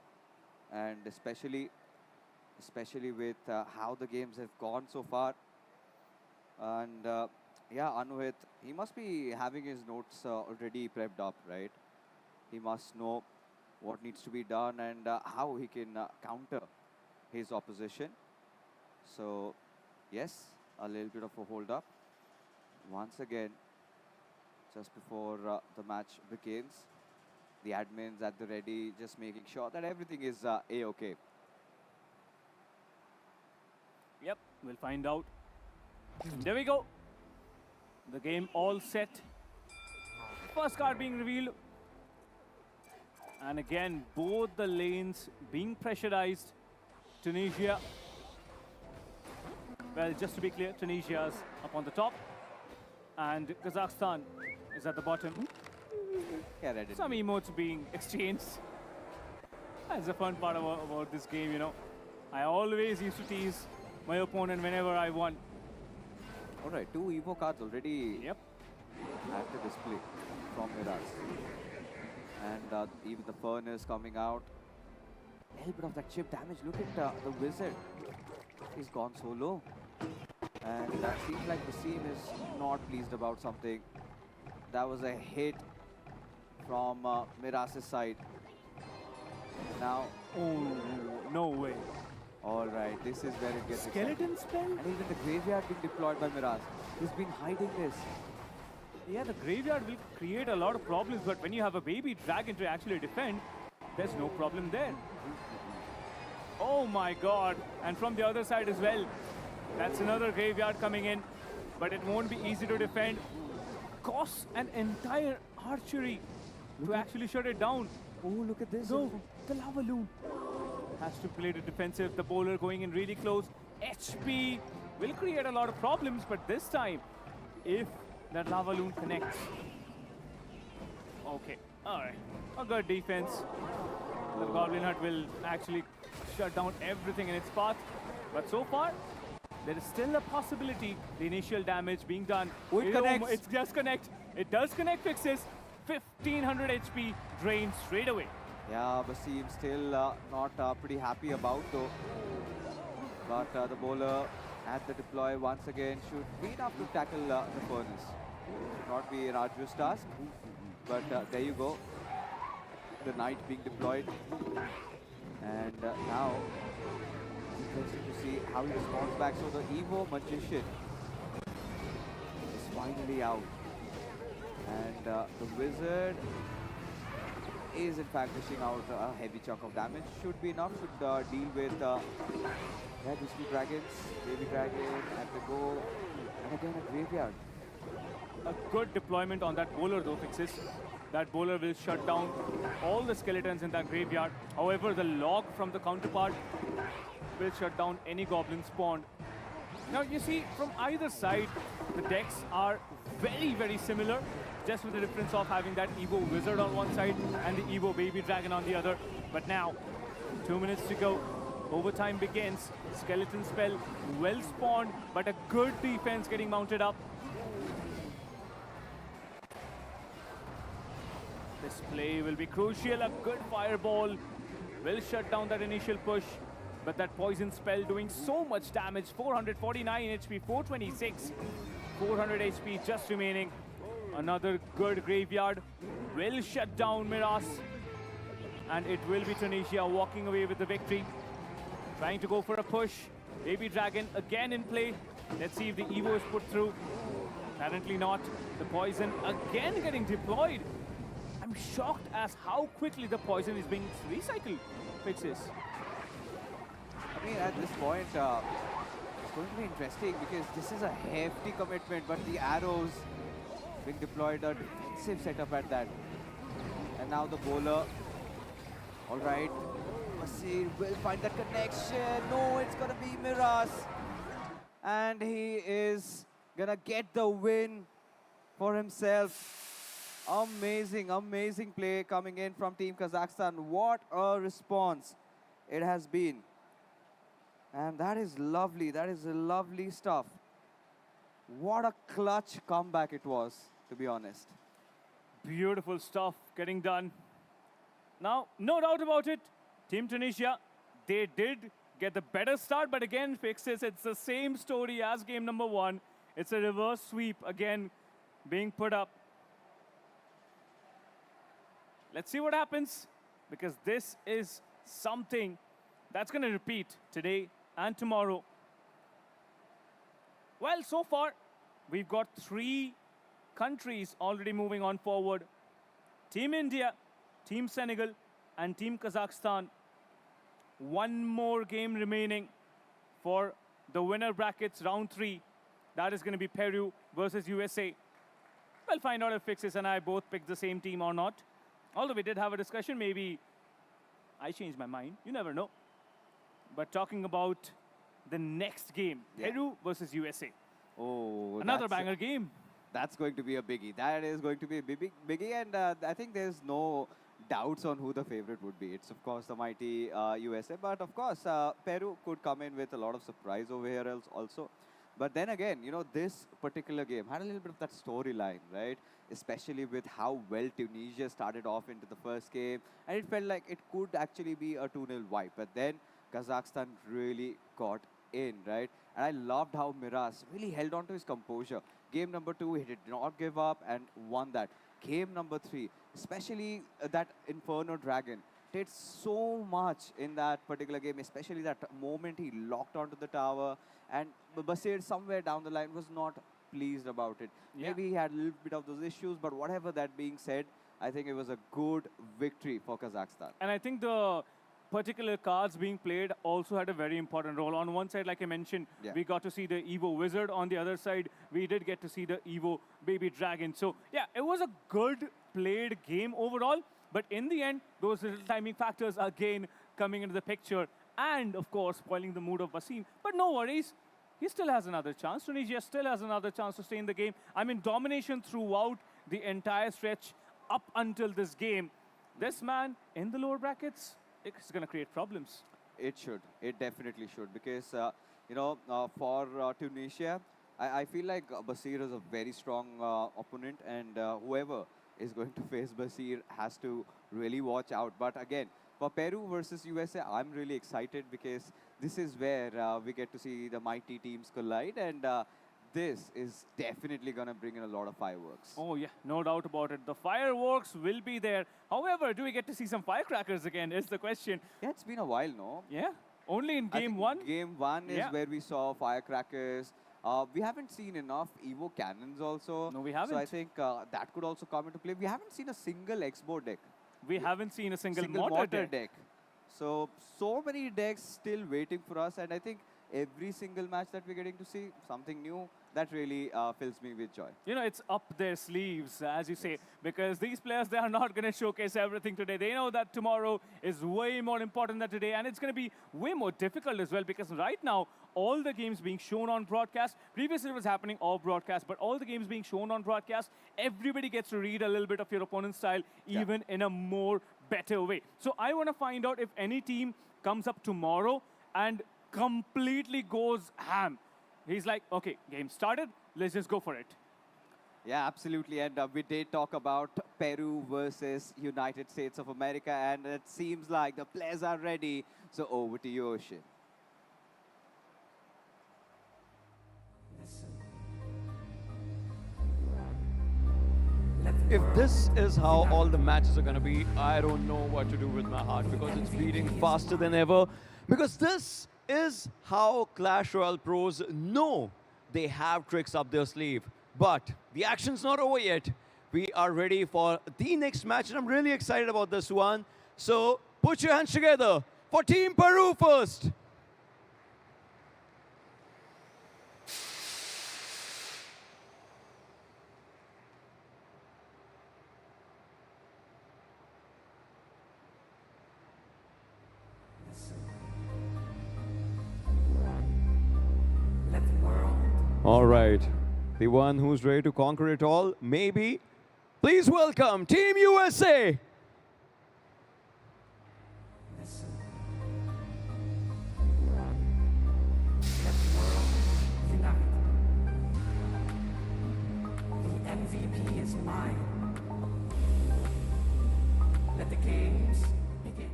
and especially with how the games have gone so far. And yeah, Anuhit, he must be having his notes already prepped up, right? He must know what needs to be done and how he can counter his opposition. So, yes, a little bit of a hold-up. Once again, just before the match begins, the admins at the ready, just making sure that everything is A-okay.
Yep, we'll find out. There we go. The game all set. First card being revealed. And again, both the lanes being pressurized. Tunisia. Well, just to be clear, Tunisia's up on the top. And Kazakhstan is at the bottom.
Yeah, ready.
Some emotes being exchanged. That's the fun part about this game, you know. I always used to tease my opponent whenever I won.
All right, 2 Evo cards already
Yep.
at the display from Miraz. And even the furnace coming out. A little bit of that chip damage. Look at the wizard. He's gone so low. And seems like Basim is not pleased about something. That was a hit from Miraz's side. Now,
Oh, no way.
all right, this is where it gets exciting.
Skeleton spell?
And even the graveyard being deployed by Miraz. He's been hiding this.
Yeah, the graveyard will create a lot of problems, but when you have a baby dragon to actually defend, there's no problem there. Oh my god, and from the other side as well. That's another graveyard coming in, but it won't be easy to defend. Costs an entire archery to actually shut it down.
Oh, look at this.
No, the lava loon has to play the defensive. The bowler going in really close. HP will create a lot of problems, but this time, if that lava loon connects. Okay, all right. A good defense. The Goblin Hut will actually shut down everything in its path. But so far, there is still a possibility the initial damage being done.
Oh, it connects.
It just connect. It does connect, Fixes. 1500 HP drained straight away.
Yeah, Basim still not pretty happy about though. But the bowler at the deploy once again should be enough to tackle the furnace. Should not be an arduous task. But there you go. The knight being deployed. And now it's interesting to see how he responds back. So the Evo Magician is finally out. And the wizard is in fact dishing out a heavy chunk of damage. Should be enough to deal with these 2 dragons, baby dragon at the go, and again a graveyard.
A good deployment on that bowler though, Fixes. That bowler will shut down all the skeletons in that graveyard. However, the log from the counterpart will shut down any goblin spawned. Now you see, from either side, the decks are very, very similar, just with the difference of having that Evo Wizard on one side and the Evo Baby Dragon on the other. But now, 2 minutes to go. Overtime begins. Skeleton spell well spawned, but a good defense getting mounted up. This play will be crucial. A good fireball will shut down that initial push. But that poison spell doing so much damage. 449 HP, 426. 400 HP just remaining. Another good graveyard will shut down Miraz. And it will be Tunisia walking away with the victory. Trying to go for a push. Baby Dragon again in play. Let's see if the Evo is put through. Apparently not. The poison again getting deployed. I'm shocked as how quickly the poison is being recycled. Fixes.
I mean, at this point, it's going to be interesting because this is a hefty commitment, but the arrows being deployed, a defensive setup at that. And now the bowler. All right. Asir will find that connection. No, it's going to be Miraz. And he is going to get the win for himself. Amazing, amazing play coming in from Team Kazakhstan. What a response it has been. And that is lovely. That is lovely stuff. What a clutch comeback it was, to be honest.
Beautiful stuff getting done. Now, no doubt about it, Team Tunisia, they did get the better start, but again, Fixes, it's the same story as game number 1. It's a reverse sweep again being put up. Let's see what happens, because this is something that's going to repeat today and tomorrow. Well, so far, we've got 3 countries already moving on forward. Team India, Team Senegal, and Team Kazakhstan. 1 more game remaining for the winner brackets round 3. That is going to be Peru versus USA. We'll find out if Fixes and I both picked the same team or not. Although we did have a discussion, maybe I changed my mind. You never know. But talking about the next game, Peru versus USA.
Oh,
Another banger game.
That's going to be a biggie. That is going to be a biggie. And I think there's no doubts on who the favorite would be. It's of course the mighty USA, but of course Peru could come in with a lot of surprise over here else also. But then again, you know, this particular game had a little bit of that storyline, right? Especially with how well Tunisia started off into the first game, and it felt like it could actually be a 2-0 wipe. But then Kazakhstan really got in, right? And I loved how Miraz really held on to his composure. Game number 2, he did not give up and won that. Game number 3, especially that Inferno Dragon, did so much in that particular game, especially that moment he locked onto the tower. And Basir somewhere down the line was not pleased about it.
Yeah.
Maybe he had a little bit of those issues, but whatever that being said, I think it was a good victory for Kazakhstan.
And I think the particular cards being played also had a very important role. On one side, like I mentioned,
Yeah.
we got to see the Evo Wizard. On the other side, we did get to see the Evo Baby Dragon. So yeah, it was a good played game overall. But in the end, those little timing factors again coming into the picture and, of course, spoiling the mood of Basim. But no worries. He still has another chance. Tunisia still has another chance to stay in the game. I mean, domination throughout the entire stretch up until this game. This man in the lower brackets, it's going to create problems.
It should. It definitely should. Because, for Tunisia, I feel like Basir is a very strong opponent. And whoever is going to face Basir has to really watch out. But again, for Peru versus USA, I'm really excited because this is where we get to see the mighty teams collide. And this is definitely going to bring in a lot of fireworks.
Oh, yeah, no doubt about it. The fireworks will be there. However, do we get to see some firecrackers again is the question.
Yeah, it's been a while, no?
Yeah, only in
I
game
think
one.
Game 1 is
Yeah.
where we saw firecrackers. We haven't seen enough Evo cannons also.
No, we
So I
haven't.
think that could also come into play. We haven't seen a single Expo deck.
We haven't seen a single mortar deck.
So many decks still waiting for us. And I think every single match that we're getting to see, something new, that really fills me with joy.
You know, it's up their sleeves, as you say, because these players, they are not going to showcase everything today. They know that tomorrow is way more important than today, and it's going to be way more difficult as well, because right now, all the games being shown on broadcast, previously it was happening off broadcast, but all the games being shown on broadcast, everybody gets to read a little bit of your opponent's style, even in a more better way. So I want to find out if any team comes up tomorrow and completely goes ham. He's like, okay, game started, let's just go for it.
Yeah, absolutely. And we did talk about Peru versus United States of America, and it seems like the players are ready. So over to you, Ocean.
If this is how all the matches are going to be, I don't know what to do with my heart because it's beating faster than ever. Because this is how Clash Royale pros know they have tricks up their sleeve. But the action's not over yet. We are ready for the next match, and I'm really excited about this one. So put your hands together for Team Peru first. All right, the one who's ready to conquer it all, maybe. Please welcome Team USA.
Unite. The MVP is mine. Let the games begin.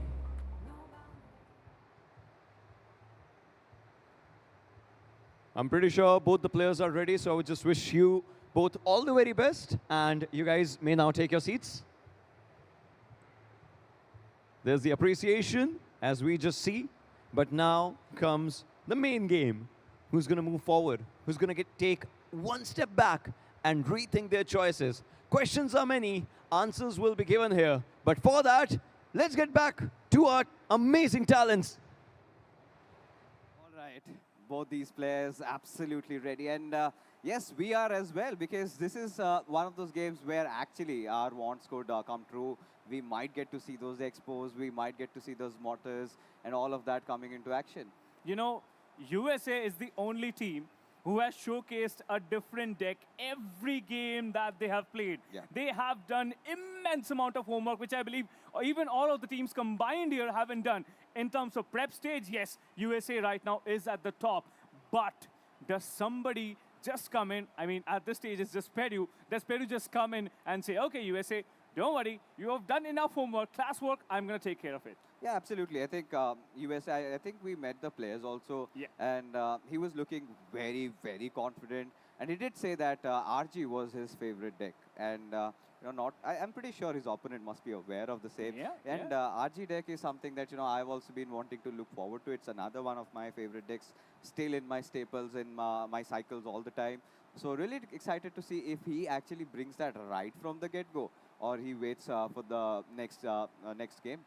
I'm pretty sure both the players are ready, so I would just wish you both all the very best, and you guys may now take your seats. There's the appreciation, as we just see, but now comes the main game. Who's going to move forward? Who's going to take one step back and rethink their choices? Questions are many, answers will be given here, but for that, let's get back to our amazing talents.
All right, both these players absolutely ready. And yes, we are as well, because this is one of those games where actually our wants could come true. We might get to see those expos, we might get to see those mortars, and all of that coming into action.
You know, USA is the only team who has showcased a different deck every game that they have played.
Yeah.
They have done immense amount of homework, which I believe even all of the teams combined here haven't done. In terms of prep stage, yes, USA right now is at the top. But does somebody just come in? I mean, at this stage, it's just Peru. Does Peru just come in and say, okay, USA, don't worry, you have done enough homework, class work, I'm going to take care of it?
Yeah, absolutely. I think USA, I think we met the players also.
Yeah.
And he was looking very, very confident. And he did say that RG was his favorite deck. And, I'm pretty sure his opponent must be aware of the same.
Yeah,
And RG deck is something that, I've also been wanting to look forward to. It's another one of my favorite decks, still in my staples, in my cycles all the time. So really excited to see if he actually brings that right from the get-go, or he waits for the next game.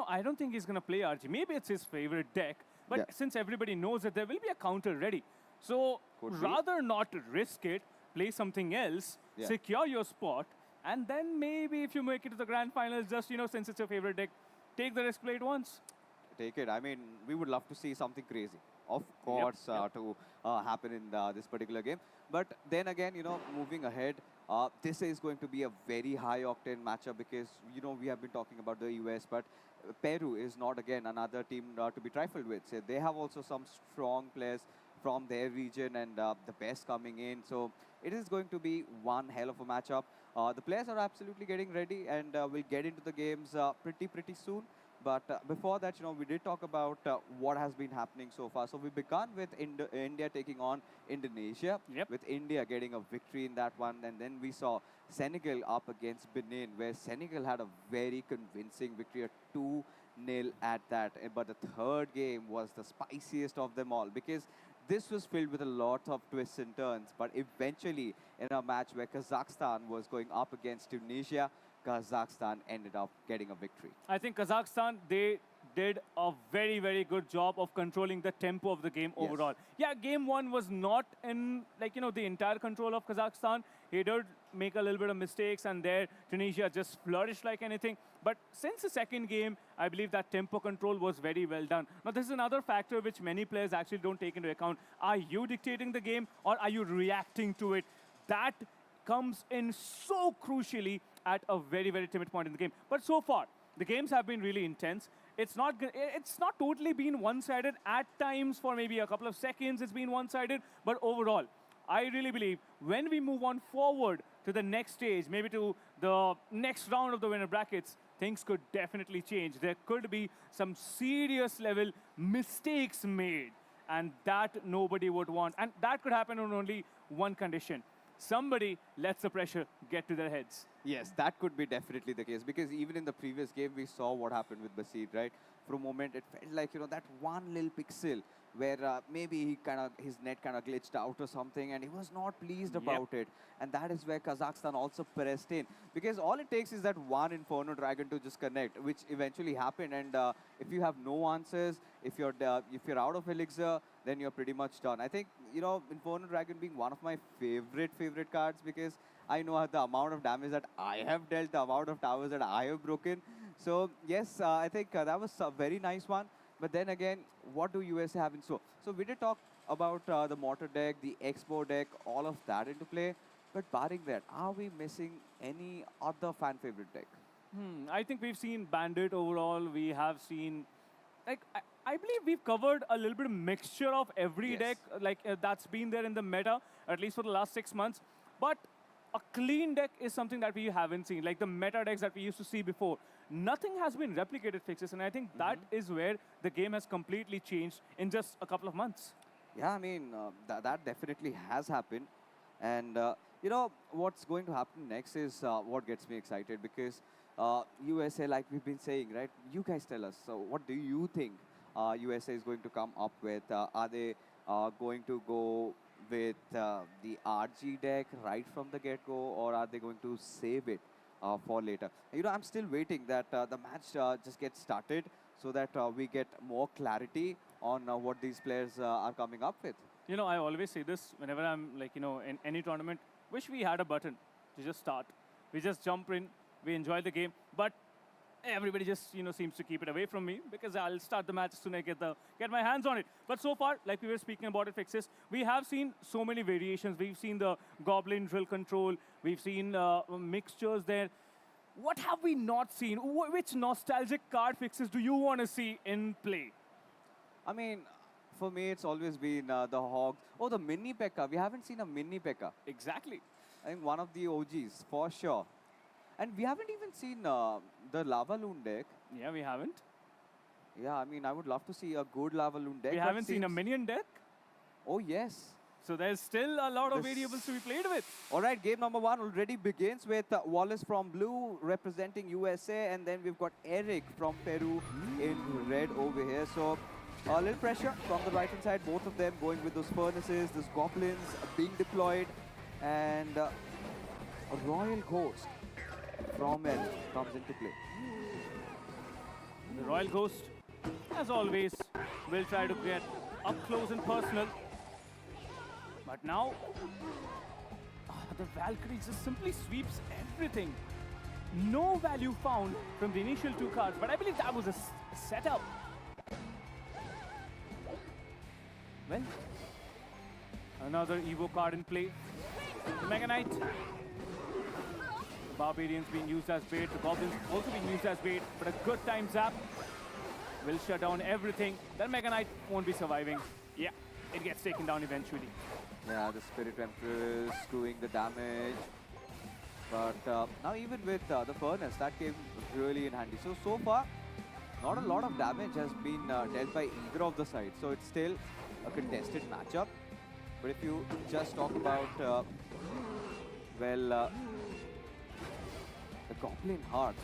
I don't think he's going to play RG. Maybe it's his favorite deck, but
Yeah.
since everybody knows that there will be a counter ready. So
Could be.
rather not risk it, play something else,
Yeah.
secure your spot, and then maybe if you make it to the grand finals, just, since it's your favorite deck, take the risk, play it once.
Take it. I mean, we would love to see something crazy, of course, to happen in this particular game. But then again, moving ahead, this is going to be a very high octane matchup because, we have been talking about the US, but Peru is not, again, another team to be trifled with. So they have also some strong players from their region and the best coming in. So it is going to be one hell of a matchup. The players are absolutely getting ready, and we'll get into the games pretty soon. But before that, we did talk about what has been happening so far. So we began with India taking on Indonesia,
Yep.
with India getting a victory in that one. And then we saw Senegal up against Benin, where Senegal had a very convincing victory, a 2-0 at that. But the third game was the spiciest of them all, because this was filled with a lot of twists and turns. But eventually, in a match where Kazakhstan was going up against Tunisia, Kazakhstan ended up getting a victory.
I think Kazakhstan, they did a very, very good job of controlling the tempo of the game
Yes.
overall. Yeah, game one was not in, the entire control of Kazakhstan. He did make a little bit of mistakes, and there Tunisia just flourished like anything. But since the second game, I believe that tempo control was very well done. Now, this is another factor which many players actually don't take into account. Are you dictating the game, or are you reacting to it? That comes in so crucially at a very, very timid point in the game. But so far, the games have been really intense. It's not totally been one-sided. At times, for maybe a couple of seconds, it's been one-sided. But overall, I really believe when we move on forward to the next stage, maybe to the next round of the winner brackets, things could definitely change. There could be some serious level mistakes made, and that nobody would want. And that could happen on only one condition. Somebody lets the pressure get to their heads.
Yes, that could be definitely the case, because even in the previous game, we saw what happened with Basid, right? For a moment, it felt like, that one little pixel where maybe his net kind of glitched out or something, and he was not pleased about it. And that is where Kazakhstan also pressed in, because all it takes is that one Inferno Dragon to just connect, which eventually happened. And if you have no answers, if you're out of Elixir, then you're pretty much done. I think, Inferno Dragon being one of my favorite cards, because I know the amount of damage that I have dealt, the amount of towers that I have broken. So yes, I think that was a very nice one. But then again, what do USA have in store? So we did talk about the Mortar deck, the Expo deck, all of that into play. But barring that, are we missing any other fan favorite deck?
I think we've seen Bandit overall. We have seen, I believe we've covered a little bit of mixture of every
Yes.
deck, that's been there in the meta, at least for the last 6 months. But a clean deck is something that we haven't seen, like the meta decks that we used to see before. Nothing has been replicated, Fixes, and I think that is where the game has completely changed in just a couple of months.
Yeah, I mean, that definitely has happened. And, what's going to happen next is what gets me excited, because USA, like we've been saying, right? You guys tell us. So what do you think USA is going to come up with? Are they going to go with the RG deck right from the get-go, or are they going to save it for later? I'm still waiting that the match just gets started, so that we get more clarity on what these players are coming up with.
I always say this whenever I'm in any tournament. Wish we had a button to just start. We just jump in, we enjoy the game. But everybody just seems to keep it away from me because I'll start the match as soon as I get my hands on it. But so far, like we were speaking about it, Fixes, we have seen so many variations. We've seen the Goblin drill control. We've seen mixtures there. What have we not seen? Which nostalgic card, Fixes, do you want to see in play?
I mean, for me, it's always been the Hogs. Oh, the Mini P.E.K.K.A. We haven't seen a Mini P.E.K.K.A.
Exactly.
I think one of the OGs, for sure. And we haven't even seen the Lava Loon deck.
Yeah, we haven't.
Yeah, I mean, I would love to see a good Lava Loon deck.
We
but
haven't seen a
seems-
minion deck.
Oh, yes.
So there's still a lot of
This-
variables to be played with.
All right, game number 1 already begins with Wallace from blue representing USA, and then we've got Eric from Peru in red over here. So a little pressure from the right-hand side, both of them going with those furnaces, those goblins being deployed, and a Royal Ghost from L comes into play.
The Royal Ghost, as always, will try to get up close and personal. But now, the Valkyrie just simply sweeps everything. No value found from the initial 2 cards, but I believe that was a setup. Well, another Evo card in play. The Mega Knight. Barbarians being used as bait, the Goblins also being used as bait, but a good time zap will shut down everything. That Mega Knight won't be surviving. Yeah, it gets taken down eventually.
Yeah, the Spirit Empress doing the damage. But now even with the Furnace, that came really in handy. So far, not a lot of damage has been dealt by either of the sides. So it's still a contested matchup. But if you just talk about, well, the Goblin Heart,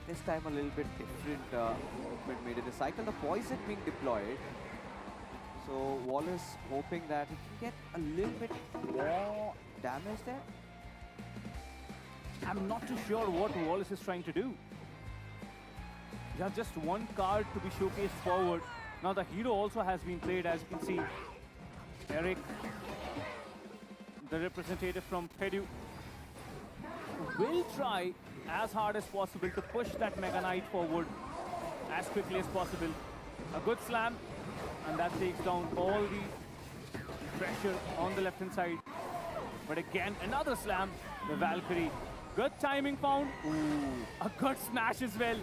this time a little bit different movement made in the cycle. The Poison being deployed. So Wallace hoping that he can get a little bit more damage there.
I'm not too sure what Wallace is trying to do. You have just one card to be showcased forward. Now the hero also has been played, as you can see. Eric, the representative from Peru, will try as hard as possible to push that Mega Knight forward as quickly as possible. A good slam, and that takes down all the pressure on the left-hand side. But again, another slam, the Valkyrie. Good timing found. Ooh, a good smash as well.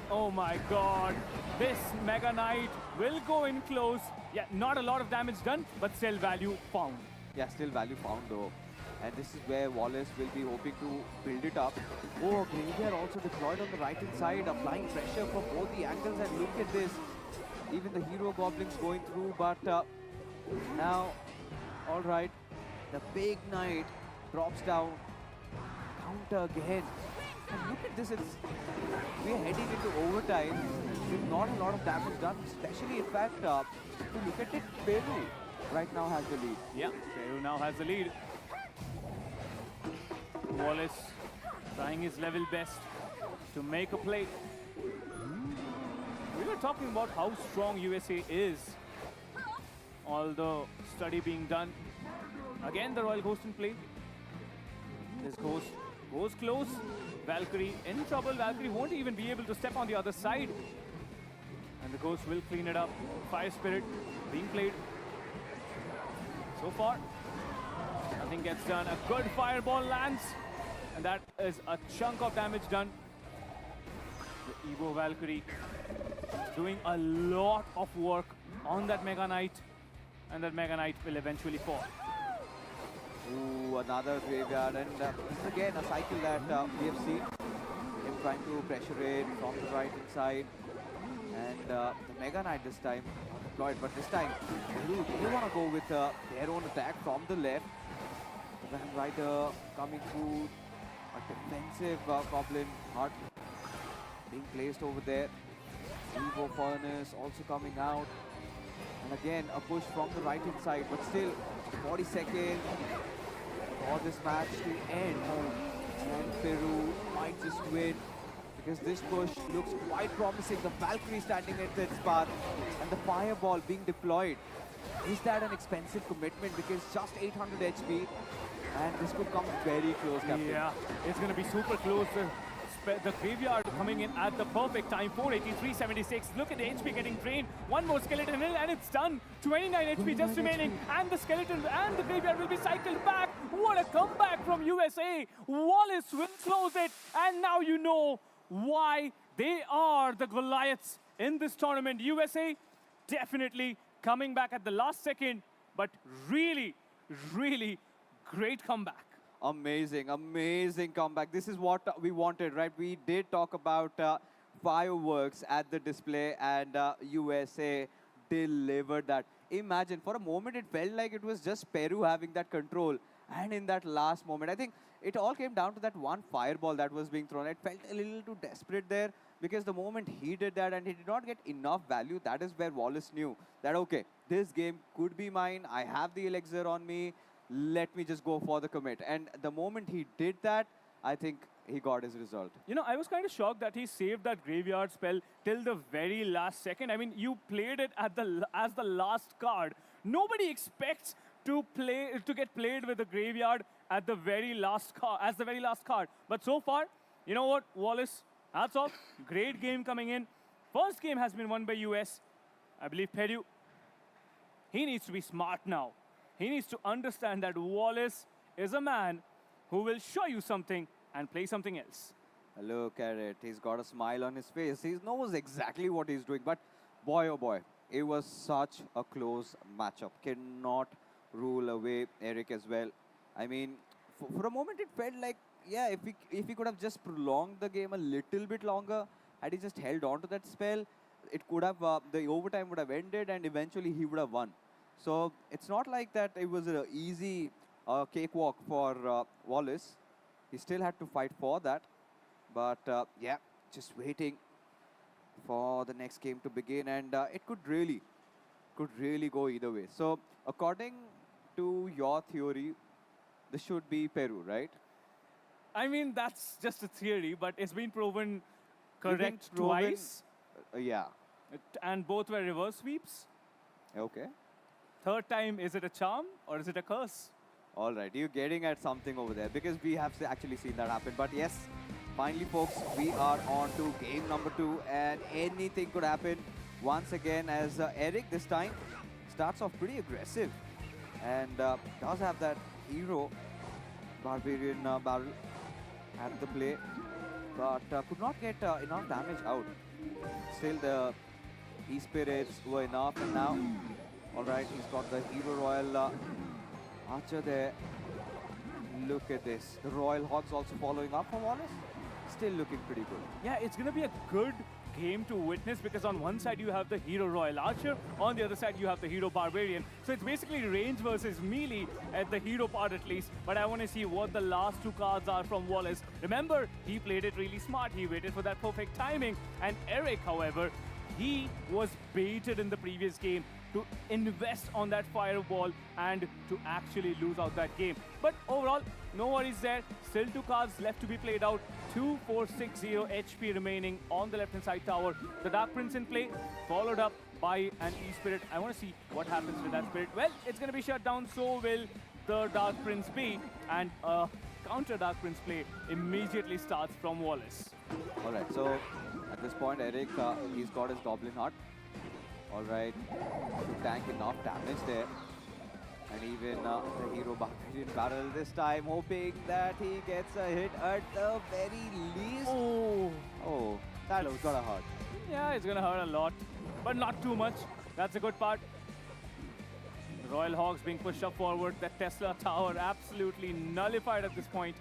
Oh my god, this Mega Knight will go in close. Yeah, not a lot of damage done, but still value found.
Yeah, still value found though. And this is where Wallace will be hoping to build it up. Oh, Graveyard also deployed on the right-hand side, applying pressure from both the angles. And look at this. Even the hero goblins going through, but now, all right, the big knight drops down. Counter again. And look at this, we're heading into overtime with not a lot of damage done, especially in fact, if you look at it, Peru right now has the lead.
Yeah, Peru now has the lead. Wallace trying his level best to make a play. We were talking about how strong USA is. All the study being done. Again, the Royal Ghost in play. This Ghost goes close. Valkyrie in trouble. Valkyrie won't even be able to step on the other side. And the Ghost will clean it up. Fire Spirit being played. So far, nothing gets done. A good fireball lands. And that is a chunk of damage done. The Evo Valkyrie doing a lot of work on that Mega Knight. And that Mega Knight will eventually fall.
Ooh, another graveyard, and this is again a cycle that we have seen. Him trying to pressure it from the right-hand side. And the Mega Knight this time not deployed, but this time they want to go with their own attack from the left. The Van Rider coming through, a defensive Goblin Heart being placed over there. Evo Furnace also coming out. And again, a push from the right-hand side, but still 40 seconds for this match to end. And Peru might just win because this push looks quite promising. The Valkyrie standing at its path and the Fireball being deployed. Is that an expensive commitment? Because just 800 HP and this could come very close, Captain.
Yeah, it's going to be super close. The the graveyard coming in at the perfect time. 483.76. Look at the HP getting drained. One more skeleton in, and it's done. 29 HP just remaining, and the skeleton and the graveyard will be cycled back. What a comeback from USA! Wallace will close it, and now you know why they are the Goliaths in this tournament. USA definitely coming back at the last second, but really, really great comeback.
Amazing, amazing comeback. This is what we wanted, right? We did talk about fireworks at the display, and USA delivered that. Imagine, for a moment, it felt like it was just Peru having that control. And in that last moment, I think it all came down to that one fireball that was being thrown. It felt a little too desperate there, because the moment he did that and he did not get enough value, that is where Wallace knew that, okay, this game could be mine. I have the elixir on me. Let me just go for the commit. And the moment he did that, I think he got his result.
You know, I was kind of shocked that he saved that graveyard spell till the very last second. I mean, you played it at as the last card. Nobody expects to get played with the graveyard at the very last card, as the very last card. But so far, you know what, Wallace, hats off. Great game coming in. First game has been won by US. I believe Peru. He needs to be smart now. He needs to understand that Wallace is a man who will show you something and play something else.
Look at it. He's got a smile on his face. He knows exactly what he's doing. But boy, oh boy, it was such a close matchup. Cannot rule away Eric as well. I mean, for a moment it felt like, yeah, if he could have just prolonged the game a little bit longer, had he just held on to that spell, it could have, the overtime would have ended and eventually he would have won. So it's not like that it was an easy cakewalk for Wallace. He still had to fight for that. But yeah, just waiting for the next game to begin, and it could really go either way. So according to your theory, this should be Peru, right?
I mean, that's just a theory, but it's been proven
You've been
correct
proven-
twice.
Yeah.
And both were reverse sweeps.
Okay.
Third time, is it a charm or is it a curse?
All right, you're getting at something over there, because we have actually seen that happen. But yes, finally, folks, we are on to game number 2, and anything could happen once again, as Eric this time starts off pretty aggressive and does have that hero barbarian barrel at the play, but could not get enough damage out. Still, the E-Spirits were enough, and now, all right, he's got the Hero Royal Archer there. Look at this. The Royal Hogs also following up for Wallace. Still looking pretty good.
Yeah, it's going to be a good game to witness, because on one side you have the Hero Royal Archer, on the other side you have the Hero Barbarian. So it's basically range versus melee at the hero part at least. But I want to see what the last two cards are from Wallace. Remember, he played it really smart. He waited for that perfect timing. And Eric, however, he was baited in the previous game to invest on that fireball and to actually lose out that game. But overall, no worries there. Still 2 cards left to be played out. 2460 HP remaining on the left-hand side tower. The Dark Prince in play, followed up by an E-Spirit. I want to see what happens with that Spirit. Well, it's going to be shut down, so will the Dark Prince be. And counter Dark Prince play immediately starts from Wallace.
All right, so at this point, Eric, he's got his Goblin Heart. All right, to tank enough damage there. And even the Hero Barbarian Barrel this time, hoping that he gets a hit at the very least. Oh, that was gonna hurt.
Yeah, it's going to hurt a lot, but not too much. That's a good part. The Royal Hogs being pushed up forward. That Tesla tower absolutely nullified at this point.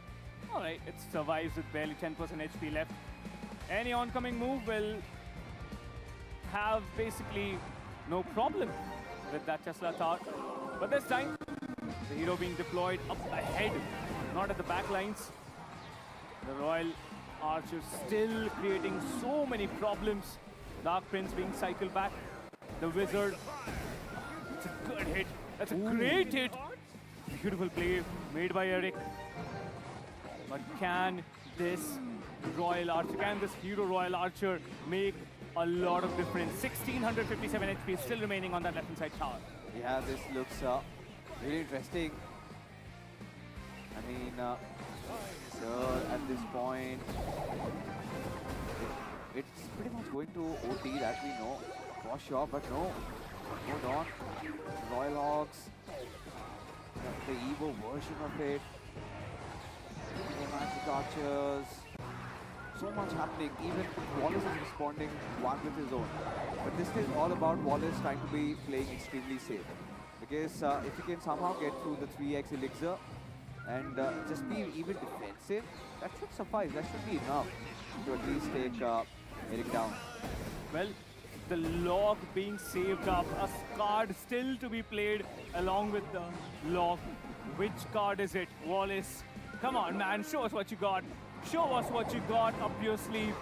All right, it survives with barely 10% HP left. Any oncoming move will have basically no problem with that Tesla tower. But this time, the hero being deployed up ahead, not at the back lines. The Royal Archer still creating so many problems. Dark Prince being cycled back. The Wizard. It's a good hit. That's a great hit. Beautiful play made by Eric. But can this Royal Archer, can this Hero Royal Archer make a lot of difference? 1657 HP still remaining on that left-hand side tower.
Yeah, this looks really interesting. I mean, sir, at this point, it's pretty much going to OT, that we know for sure, but no. Hold on. Royal Hogs, the Evo version of it. Magic Archers. So much happening. Even Wallace is responding one with his own. But this is all about Wallace trying to be playing extremely safe. Because if he can somehow get through the 3x elixir and just be even defensive, that should suffice. That should be enough to at least take Eric down.
Well, the log being saved up, a card still to be played along with the log. Which card is it? Wallace, come on man, show us what you got. Show us what you got up your sleeve.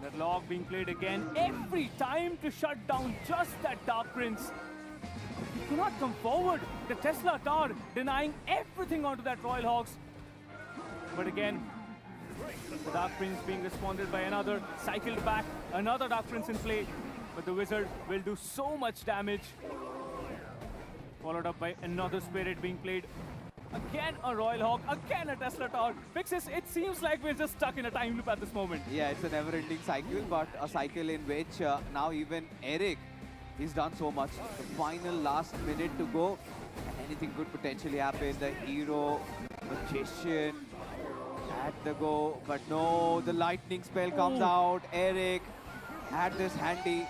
The log being played again, every time to shut down just that Dark Prince. He cannot come forward. The Tesla Tower denying everything onto that Royal Hogs. But again, the Dark Prince being responded by another, cycled back, another Dark Prince in play. But the Wizard will do so much damage. Followed up by another Spirit being played. Again a Royal Hog, again a Tesla Tower. Fixes, it seems like we're just stuck in a time loop at this moment.
Yeah, it's a never-ending cycle, but a cycle in which now even Eric, he's done so much. The final last minute to go, and anything could potentially happen. The hero, magician, at the go, but no, the lightning spell comes out. Eric had this handy.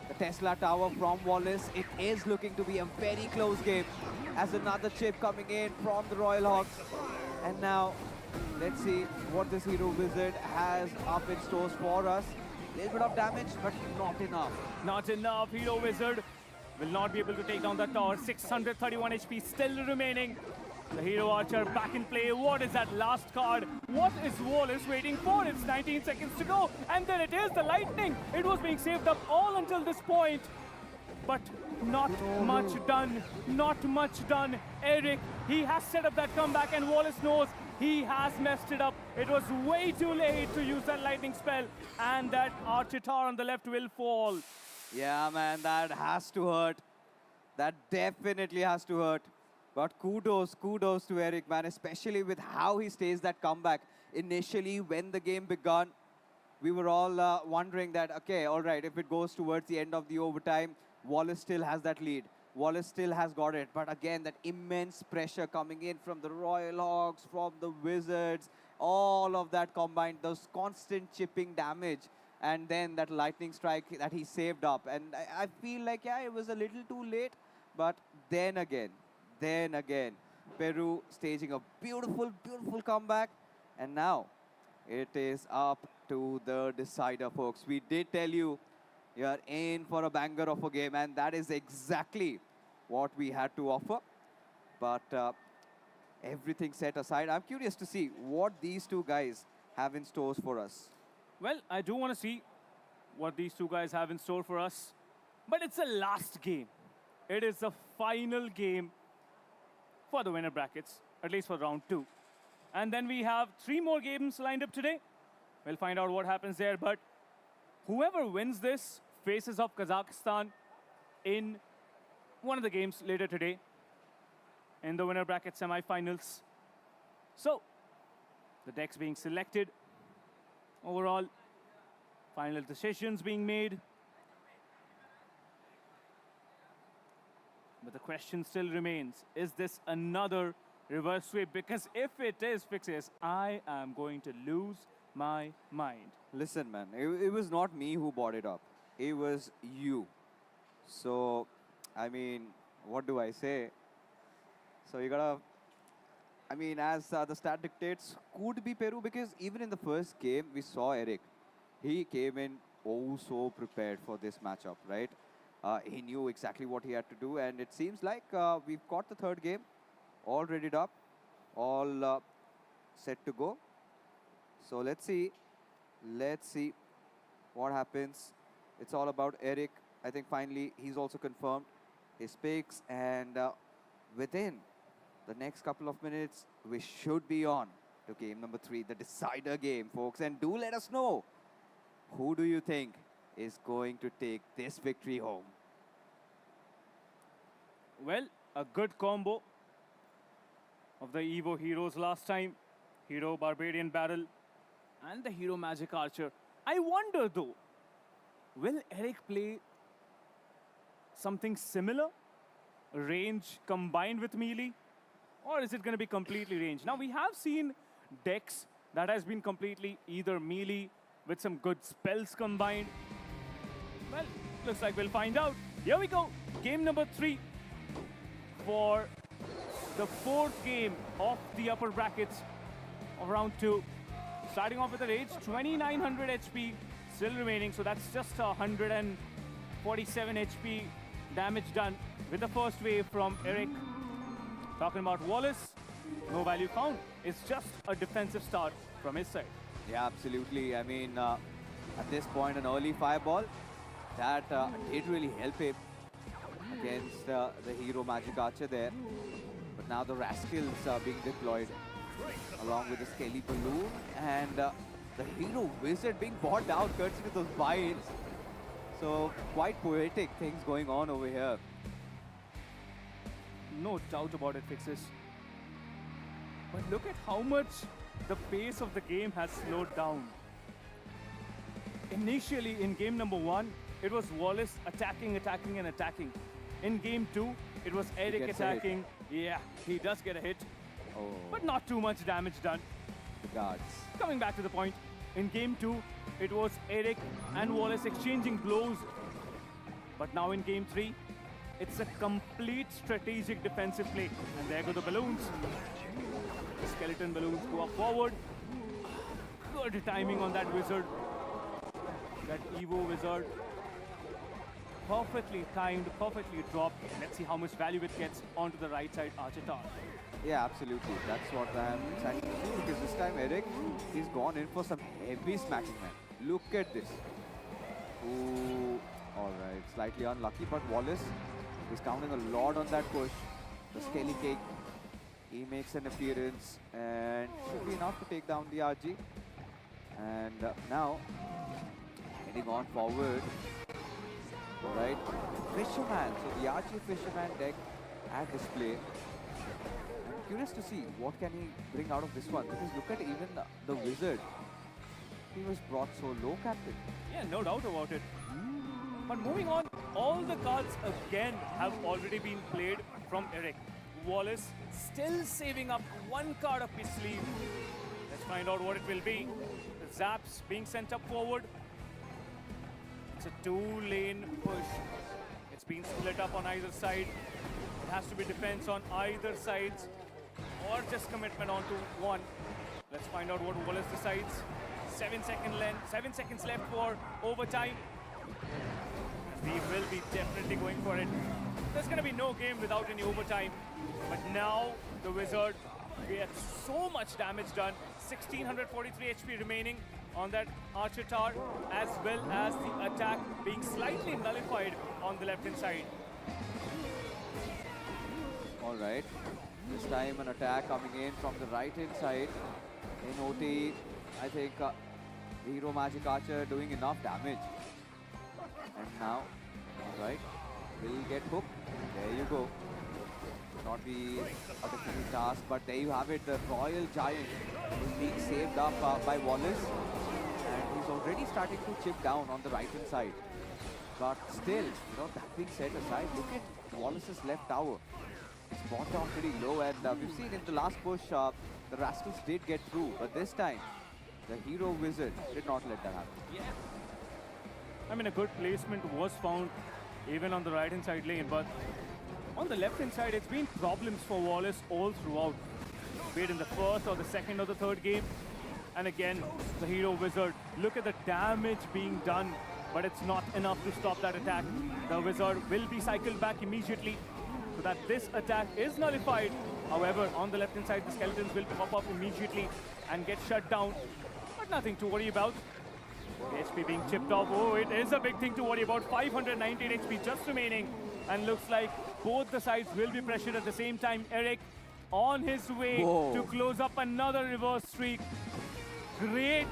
The Tesla Tower from Wallace. It is looking to be a very close game as another chip coming in from the Royal Hogs. And now, let's see what this Hero Wizard has up in stores for us. A little bit of damage, but not enough.
Not enough. Hero Wizard will not be able to take down the tower. 631 HP still remaining. The Hero Archer back in play. What is that last card? What is Wallace waiting for? It's 19 seconds to go. And then it is the lightning. It was being saved up all until this point. But not much done. Not much done. Eric, he has set up that comeback and Wallace knows he has messed it up. It was way too late to use that lightning spell. And that Archer Tower on the left will fall.
Yeah, man, that has to hurt. That definitely has to hurt. But kudos to Eric, man, especially with how he stays that comeback. Initially, when the game began, we were all wondering that, okay, all right, if it goes towards the end of the overtime, Wallace still has that lead. Wallace still has got it. But again, that immense pressure coming in from the Royal Hogs, from the Wizards, all of that combined, those constant chipping damage, and then that lightning strike that he saved up. And I feel like, yeah, it was a little too late. But then again, Peru staging a beautiful, beautiful comeback. And now it is up to the decider, folks. We did tell you, you're in for a banger of a game, and that is exactly what we had to offer. But everything set aside, I'm curious to see what these two guys have in stores for us.
Well, I do want to see what these two guys have in store for us. But it's the last game. It is the final game for the winner brackets, at least for round 2. And then we have 3 more games lined up today. We'll find out what happens there. But whoever wins this faces off Kazakhstan in one of the games later today in the winner bracket semi-finals. So, the decks being selected. Overall, final decisions being made. But the question still remains, is this another reverse sweep? Because if it is, Fixes, I am going to lose my mind.
Listen, man, it was not me who brought it up. It was you. So, I mean, what do I say? So you gotta, I mean, as the stat dictates, could be Peru, because even in the first game, we saw Eric. He came in oh so prepared for this matchup, right? He knew exactly what he had to do, and it seems like we've got the third game all readied up, all set to go. So let's see what happens. It's all about Eric. I think finally he's also confirmed his picks, and within the next couple of minutes, we should be on to game number 3, the decider game, folks. And do let us know, who do you think is going to take this victory home?
Well, a good combo. of the Evo heroes last time. Hero Barbarian Barrel and the Hero Magic Archer. I wonder though, will Eric play something similar? Range combined with melee? Or is it going to be completely range? Now we have seen decks that has been completely either melee with some good spells combined. Well, looks like we'll find out. Here we go. Game number 3 for the 4th game of the upper brackets of round 2. Starting off with a rage, 2900 HP still remaining, so that's just 147 HP damage done with the first wave from Eric. Talking about Wallace, no value found. It's just a defensive start from his side.
Yeah, absolutely. I mean, at this point, an early fireball, that did really help him against the Hero Magic Archer there. But now the Rascals are being deployed along with the Skelly Balloon and the Hero Wizard being bought out courtesy of those bites. So quite poetic things going on over here.
No doubt about it, Fixes. But look at how much the pace of the game has slowed down. Initially, in game number 1, it was Wallace attacking, attacking, and attacking. In game 2, it was Eric
gets a hit.
attacking. Yeah, he does get a hit,
Oh,
but not too much damage done.
the guards.
Coming back to the point, in game 2, it was Eric and Wallace exchanging blows. But now in game 3, it's a complete strategic defensive play. And there go the balloons. The skeleton balloons go up forward. Good timing on that wizard. That Evo wizard. Perfectly timed, perfectly dropped. Let's see how much value it gets onto the right side Archer Tower.
Yeah, absolutely. That's what I'm excited to see because this time Eric, he's gone in for some heavy smacking, man. Look at this. Ooh, all right. Slightly unlucky, but Wallace is counting a lot on that push. The Skelly Cake, he makes an appearance and should be enough to take down the RG. And now, heading on forward. All right, Fisherman. So the RG Fisherman deck at display. I'm curious to see what can he bring out of this one because look at even the wizard. He was brought so low, Captain.
Yeah, no doubt about it. But moving on, all the cards again have already been played from Eric. Wallace still saving up one card up his sleeve. Let's find out what it will be. The Zaps being sent up forward. It's a 2-lane push. It's been split up on either side. It has to be defense on either sides or just commitment onto one. Let's find out what Wallace decides. 7 seconds left for overtime. We will be definitely going for it. There's going to be no game without any overtime. But now the Wizard gets so much damage done. 1643 HP remaining on that Archer Tower, as well as the attack being slightly nullified on the left-hand side.
All right, this time an attack coming in from the right-hand side. In OT, I think Hero Magic Archer doing enough damage. And now, all right, will get hooked. There you go. Not be a difficult task, but there you have it. The Royal Giant is being saved up by Wallace. And he's already starting to chip down on the right-hand side. But still, that being set aside, look at Wallace's left tower. It's brought down pretty low, and we've seen in the last push, the Rascals did get through. But this time, the Hero Wizard did not let that happen.
Yeah. I mean, a good placement was found even on the right-hand side lane, but on the left-hand side, it's been problems for Wallace all throughout. Be it in the first or the second or the third game. And again, the Hero Wizard. Look at the damage being done, but it's not enough to stop that attack. The Wizard will be cycled back immediately so that this attack is nullified. However, on the left-hand side, the skeletons will pop up immediately and get shut down. But nothing to worry about. The HP being chipped off. Oh, it is a big thing to worry about. 519 HP just remaining. And looks like both the sides will be pressured at the same time. Eric on his way to close up another reverse streak. Great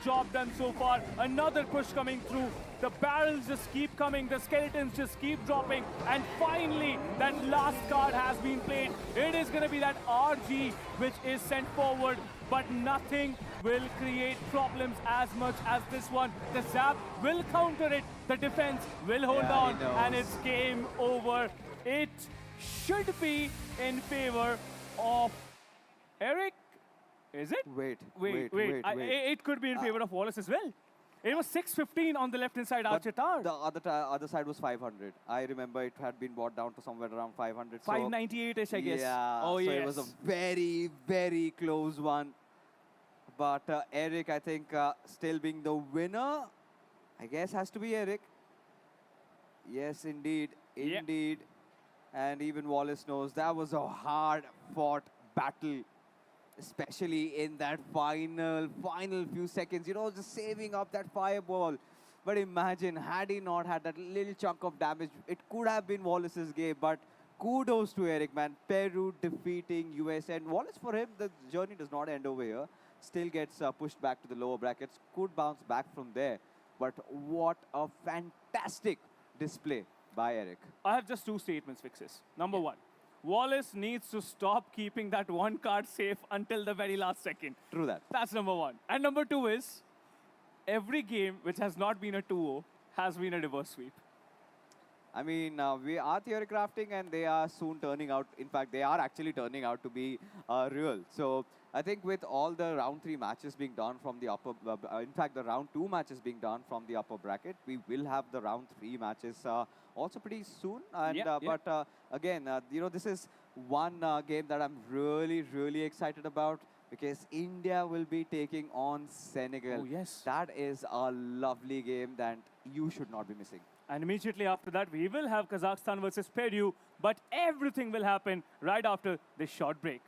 job done so far. Another push coming through. The barrels just keep coming, the skeletons just keep dropping, and finally that last card has been played. It is going to be that RG which is sent forward, but nothing will create problems as much as this one. The zap will counter it, the defense will hold
Yeah, he
on, and
knows.
it's game over. It should be in favor of Eric. Is it?
Wait.
It could be in favor of Wallace as well. It was 615 on the left-hand side,
But
Archetar.
the other side was 500. I remember it had been brought down to somewhere around 500. So
598-ish, I guess.
Yeah.
Oh,
so
yes.
it was a very close one. But Eric, I think, still being the winner, I guess has to be Eric. Yes, indeed.
Yep.
Indeed. And even Wallace knows that was a hard-fought battle, especially in that final few seconds, you know, just saving up that fireball. But imagine, had he not had that little chunk of damage, it could have been Wallace's game. But kudos to Eric, man. Peru defeating US. And Wallace, for him, the journey does not end over here. Still gets pushed back to the lower brackets. Could bounce back from there. But what a fantastic display by Eric.
I have just two statements, Fixes. Number one, Wallace needs to stop keeping that one card safe until the very last second.
True that.
That's number one. And number two is, every game which has not been a 2-0 has been a reverse sweep.
I mean, we are theory crafting and they are soon turning out, in fact, they are actually turning out to be real. So I think with all the round 3 matches being done from the upper, in fact, the round 2 matches being done from the upper bracket, we will have the round 3 matches also pretty soon. And But again, you know, this is one game that I'm really excited about, because India will be taking on Senegal.
Oh, yes.
That is a lovely game that you should not be missing.
And immediately after that, we will have Kazakhstan versus Peru, but everything will happen right after this short break.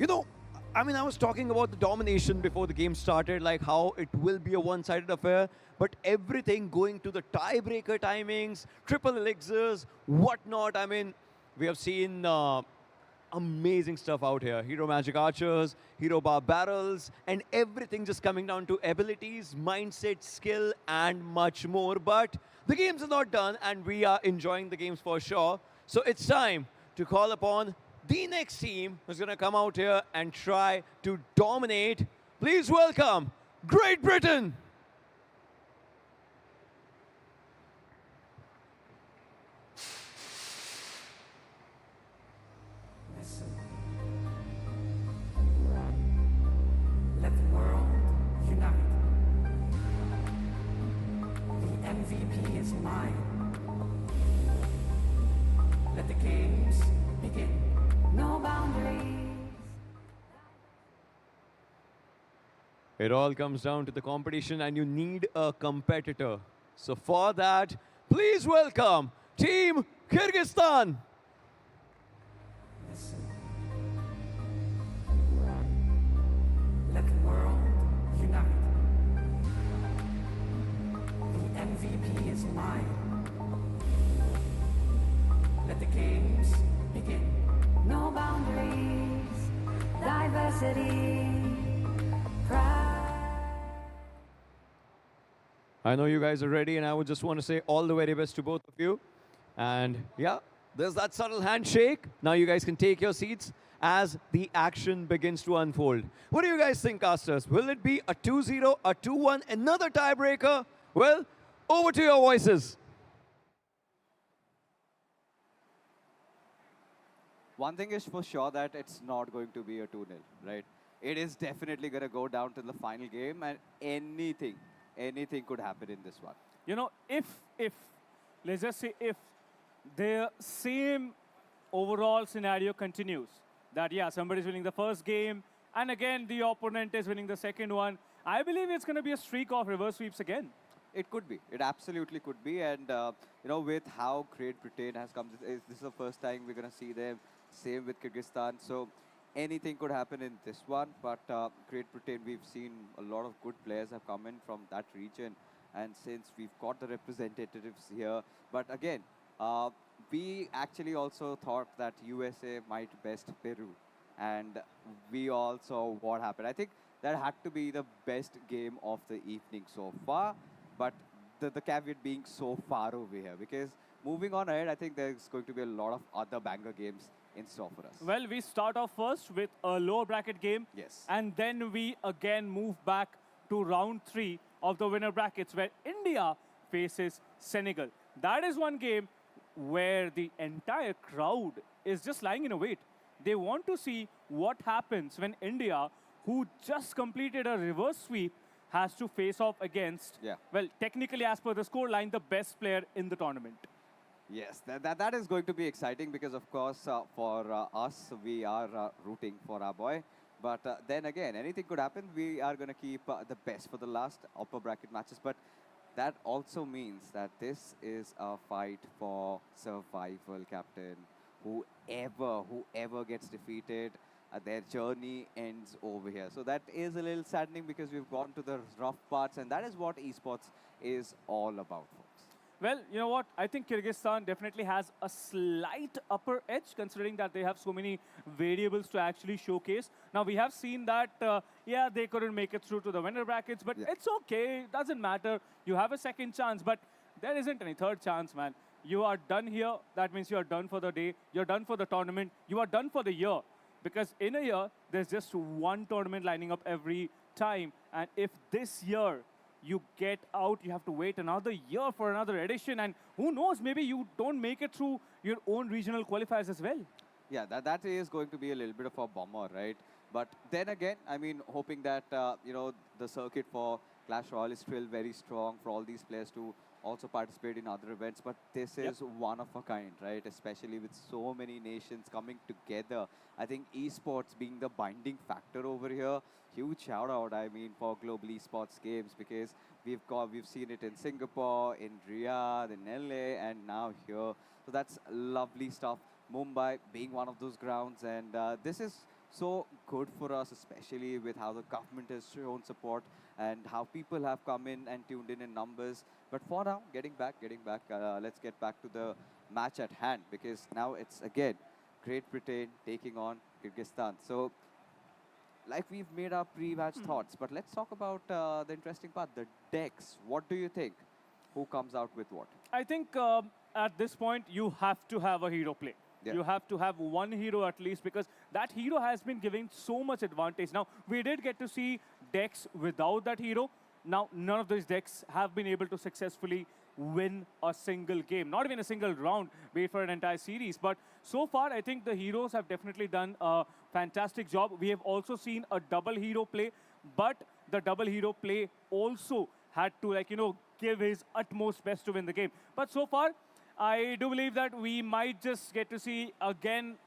You know, I mean, I was talking about the domination before the game started, like how it will be a one-sided affair, but everything going to the tiebreaker timings, triple elixirs, whatnot. I mean, we have seen amazing stuff out here. Hero Magic Archers, Hero Bar Barrels, and everything just coming down to abilities, mindset, skill, and much more. But the games are not done, and we are enjoying the games for sure. So it's time to call upon the next team who's going to come out here and try to dominate. Please welcome Great Britain.
Listen. Let the world unite. The MVP is mine. Let the games begin.
No boundaries.
It all comes down to the competition, and you need a competitor. So for that, please welcome Team Kyrgyzstan.
Listen. Let the world unite. The MVP is mine. Let the games begin.
No boundaries. Diversity. Pride.
I know you guys are ready, and I would just want to say all the very best to both of you. And yeah, there's that subtle handshake. Now you guys can take your seats as the action begins to unfold. What do you guys think, casters? Will it be a 2-0, a 2-1, another tiebreaker? Well, over to your voices.
One thing is for sure that it's not going to be a 2-0, right? It is definitely going to go down to the final game, and anything could happen in this one.
You know, if, let's just say if the same overall scenario continues, that yeah, somebody's winning the first game, and again the opponent is winning the second one, I believe it's going to be a streak of reverse sweeps again.
It could be. It absolutely could be. And, you know, with how Great Britain has come, this is the first time we're going to see them. Same with Kyrgyzstan. So anything could happen in this one. But Great Britain, we've seen a lot of good players have come in from that region. And since we've got the representatives here, but again, we actually also thought that USA might best Peru. And we all saw what happened. I think that had to be the best game of the evening so far. But the caveat being so far over here, because moving on ahead, I think there's going to be a lot of other banger games in store for us.
Well, we start off first with a lower bracket game.
Yes.
And then we again move back to round 3 of the winner brackets, where India faces Senegal. That is one game where the entire crowd is just lying in a wait. They want to see what happens when India, who just completed a reverse sweep, has to face off against, well, technically as per the scoreline, the best player in the tournament.
Yes, that is going to be exciting because, of course, for us, we are rooting for our boy. But then again, anything could happen. We are going to keep the best for the last upper bracket matches. But that also means that this is a fight for survival, Captain. Whoever gets defeated, their journey ends over here. So that is a little saddening because we've gone to the rough parts, and that is what esports is all about, folks.
Well, you know what? I think Kyrgyzstan definitely has a slight upper edge, considering that they have so many variables to actually showcase. Now, we have seen that, yeah, they couldn't make it through to the winner brackets, but it's okay. It doesn't matter. You have a second chance, but there isn't any third chance, man. You are done here. That means you are done for the day. You're done for the tournament. You are done for the year. Because in a year, there's just one tournament lining up every time. And if this year you get out, you have to wait another year for another edition. And who knows, maybe you don't make it through your own regional qualifiers as well.
Yeah, that is going to be a little bit of a bummer, right? But then again, I mean, hoping that, you know, the circuit for Clash Royale is still very strong for all these players to also participate in other events. But this is one of a kind, right? Especially with so many nations coming together. I think esports being the binding factor over here, huge shout out, I mean, for Global Esports Games, because we've seen it in Singapore, in Riyadh, in LA, and now here. So that's lovely stuff. Mumbai being one of those grounds, and this is So good for us, especially with how the government has shown support and how people have come in and tuned in numbers. But for now, getting back, let's get back to the match at hand because now it's again Great Britain taking on Kyrgyzstan. So like we've made our pre-match thoughts, but let's talk about the interesting part, the decks. What do you think? Who comes out with what?
I think at this point, you have to have a hero play.
Yeah.
You have to have one hero at least because that hero has been giving so much advantage. Now, we did get to see decks without that hero. Now, none of those decks have been able to successfully win a single game, not even a single round, be it for an entire series. But so far, I think the heroes have definitely done a fantastic job. We have also seen a double hero play, but the double hero play also had to, like, give his utmost best to win the game. But so far, I do believe that we might just get to see again.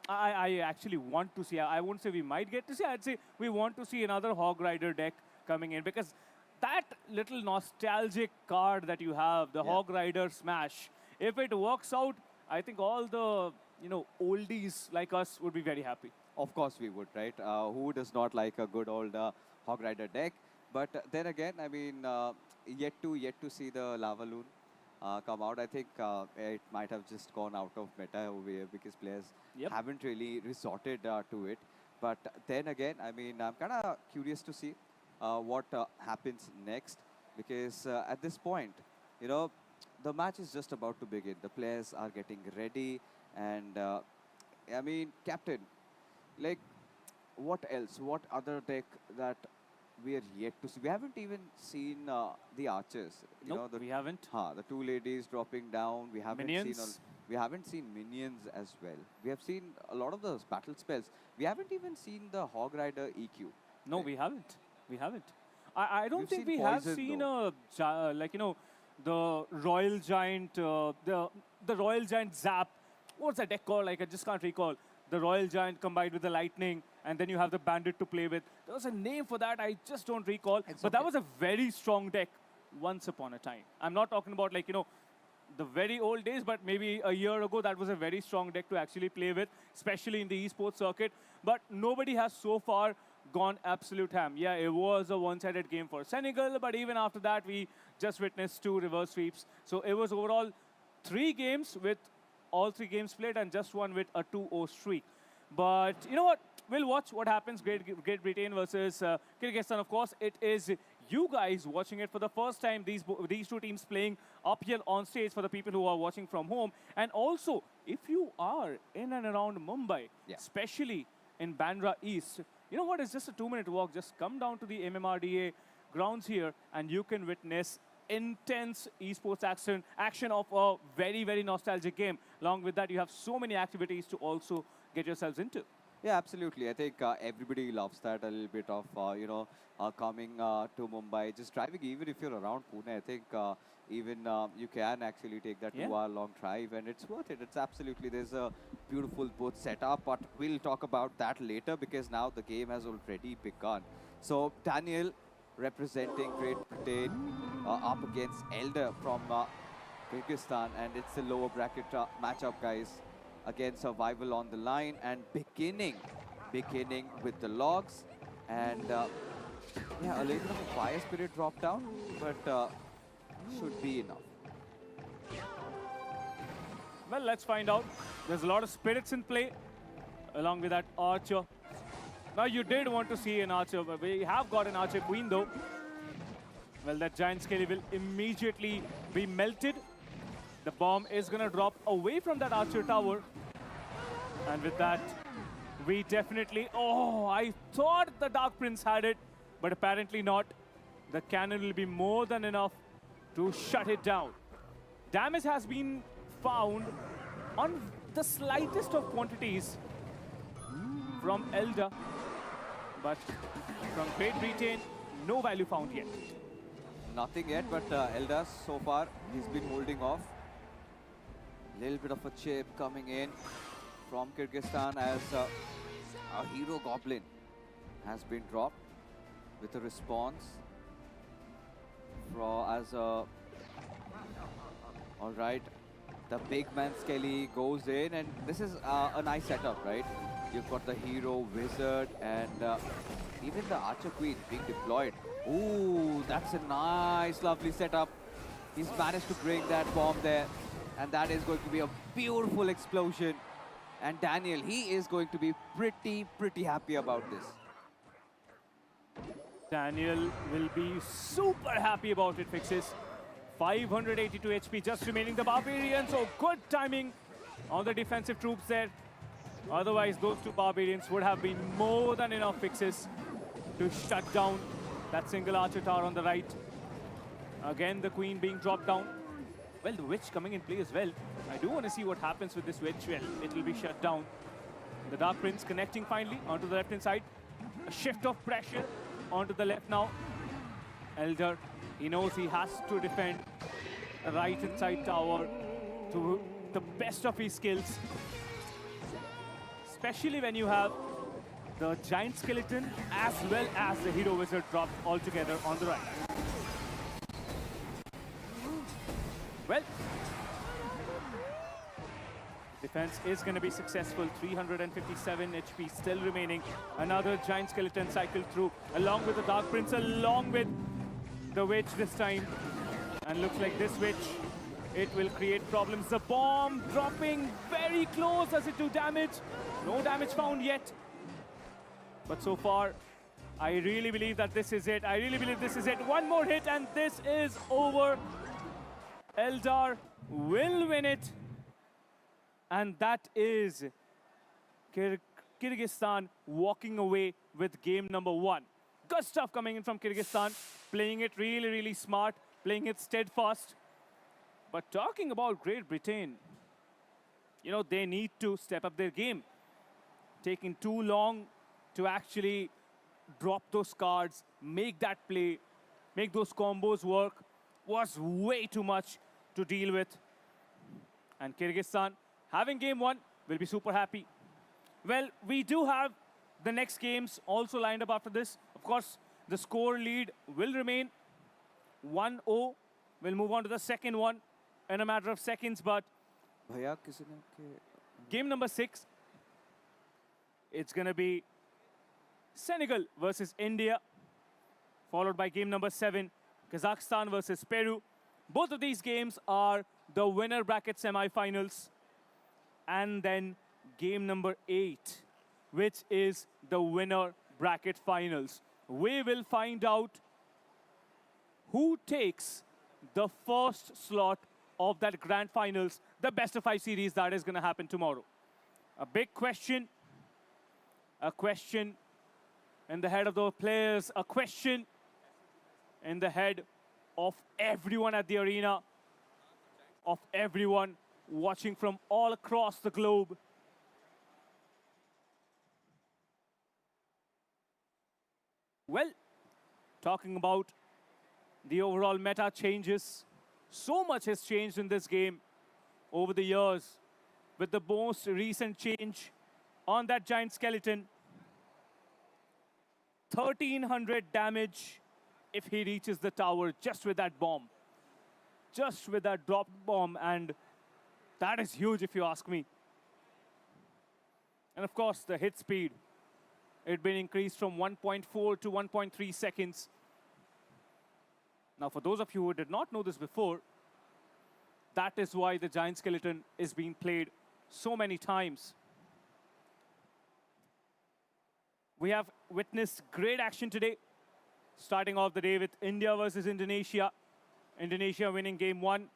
I actually want to see, I won't say we might get to see, I'd say we want to see another Hog Rider deck coming in because that little nostalgic card that you have, the Hog Rider Smash, if it works out, I think all the oldies like us would be very happy.
Of course we would, right? Who does not like a good old Hog Rider deck? But then again, I mean, yet to see the Lava Loon come out. I think it might have just gone out of meta over here because players haven't really resorted to it. But then again, I mean, I'm kind of curious to see what happens next because at this point, the match is just about to begin. The players are getting ready and I mean, Captain, like, what else? What other deck that we are yet to see? We haven't even seen the archers.
Nope, we haven't.
The two ladies dropping down. We haven't
Minions.
we haven't seen minions as well. We have seen a lot of those battle spells. We haven't even seen the Hog Rider EQ.
No, we haven't. We haven't. I don't
We've
think
seen
we have
Poison,
seen
though.
the Royal Giant, the Royal Giant Zap. What's that deck called? Like, I just can't recall. The Royal Giant combined with the Lightning, and then you have the Bandit to play with. There was a name for that, I just don't recall. But that was a very strong deck once upon a time. I'm not talking about, like, the very old days, but maybe a year ago, that was a very strong deck to actually play with, especially in the esports circuit. But nobody has so far gone absolute ham. Yeah, it was a one-sided game for Senegal, but even after that, we just witnessed 2 reverse sweeps. So it was overall 3 games with all 3 games played and just one with a 2-0 streak. But you know what? We'll watch what happens. Great Britain versus Kyrgyzstan, of course. It is you guys watching it for the first time. These two teams playing up here on stage for the people who are watching from home. And also, if you are in and around Mumbai, especially in Bandra East, you know what? It's just a 2-minute walk. Just come down to the MMRDA grounds here, and you can witness intense esports action of a very, very nostalgic game. Along with that, you have so many activities to also get yourselves into.
Yeah, absolutely. I think everybody loves that, a little bit of, coming to Mumbai, just driving, even if you're around Pune, I think even you can actually take that 2-hour-long drive, and it's worth it. It's absolutely, there's a beautiful both setup, but we'll talk about that later because now the game has already begun. So Daniel, representing Great Britain, up against Elder from Kyrgyzstan, and it's a lower bracket matchup, guys. Again, survival on the line and beginning with the logs, and yeah, a little bit of a fire spirit drop down, but should be enough.
Well, let's find out. There's a lot of spirits in play, along with that archer. Now, you did want to see an archer, but we have got an archer queen, though. Well, that giant skelly will immediately be melted. The bomb is going to drop away from that archer tower. And with that, we definitely... Oh, I thought the Dark Prince had it, but apparently not. The cannon will be more than enough to shut it down. Damage has been found on the slightest of quantities from Elder, but from Great Britain, no value found yet.
Nothing yet, but Elder, so far, he's been holding off. Little bit of a chip coming in from Kyrgyzstan as a hero goblin has been dropped with a response as a... All right, the big man Skelly goes in, and this is a nice setup, right? You've got the hero, wizard, and even the archer queen being deployed. Ooh, that's a nice, lovely setup. He's managed to bring that bomb there, and that is going to be a beautiful explosion. And Daniel, he is going to be pretty happy about this.
Daniel will be super happy about it, Fixes. 582 HP just remaining. The Barbarians, so good timing on the defensive troops there. Otherwise, those two Barbarians would have been more than enough Fixes to shut down that single archer tower on the right. Again, the Queen being dropped down. Well, the Witch coming in play as well. I do want to see what happens with this Witch. Well, it will be shut down. The Dark Prince connecting finally onto the left-hand side. A shift of pressure onto the left now. Elder, he knows he has to defend the right-hand side tower to the best of his skills. Especially when you have the Giant Skeleton as well as the Hero Wizard dropped all together on the right. Well, defense is going to be successful. 357 HP still remaining. Another Giant Skeleton cycled through, along with the Dark Prince, along with the Witch this time. And looks like this Witch, it will create problems. The bomb dropping very close. Does it do damage? No damage found yet. But so far, I really believe that this is it. I really believe this is it. One more hit and this is over. Eldar will win it. And that is Kyrgyzstan walking away with game number 1. Good stuff coming in from Kyrgyzstan. Playing it really smart. Playing it steadfast. But talking about Great Britain, you know, they need to step up their game. Taking too long to actually drop those cards, make that play, make those combos work, was way too much to deal with. And Kyrgyzstan, having game 1, will be super happy. Well, we do have the next games also lined up after this. Of course, the score lead will remain 1-0. We'll move on to the second one in a matter of seconds, but
Bhaiya, kisi ne ke-
game number 6, it's going to be Senegal versus India, followed by game number 7, Kazakhstan versus Peru. Both of these games are the winner bracket semifinals. And then game number 8, which is the winner bracket finals. We will find out who takes the first slot of that grand finals, the best of 5 series that is going to happen tomorrow. A big question, a question in the head of the players, a question in the head of everyone at the arena, of everyone watching from all across the globe. Well, talking about the overall meta changes, so much has changed in this game over the years, with the most recent change on that Giant Skeleton. 1300 damage if he reaches the tower just with that bomb. Just with that dropped bomb, and that is huge if you ask me. And of course, the hit speed. It been increased from 1.4 to 1.3 seconds. Now, for those of you who did not know this before, that is why the Giant Skeleton is being played so many times. We have witnessed great action today, starting off the day with India versus Indonesia. Indonesia winning game 1,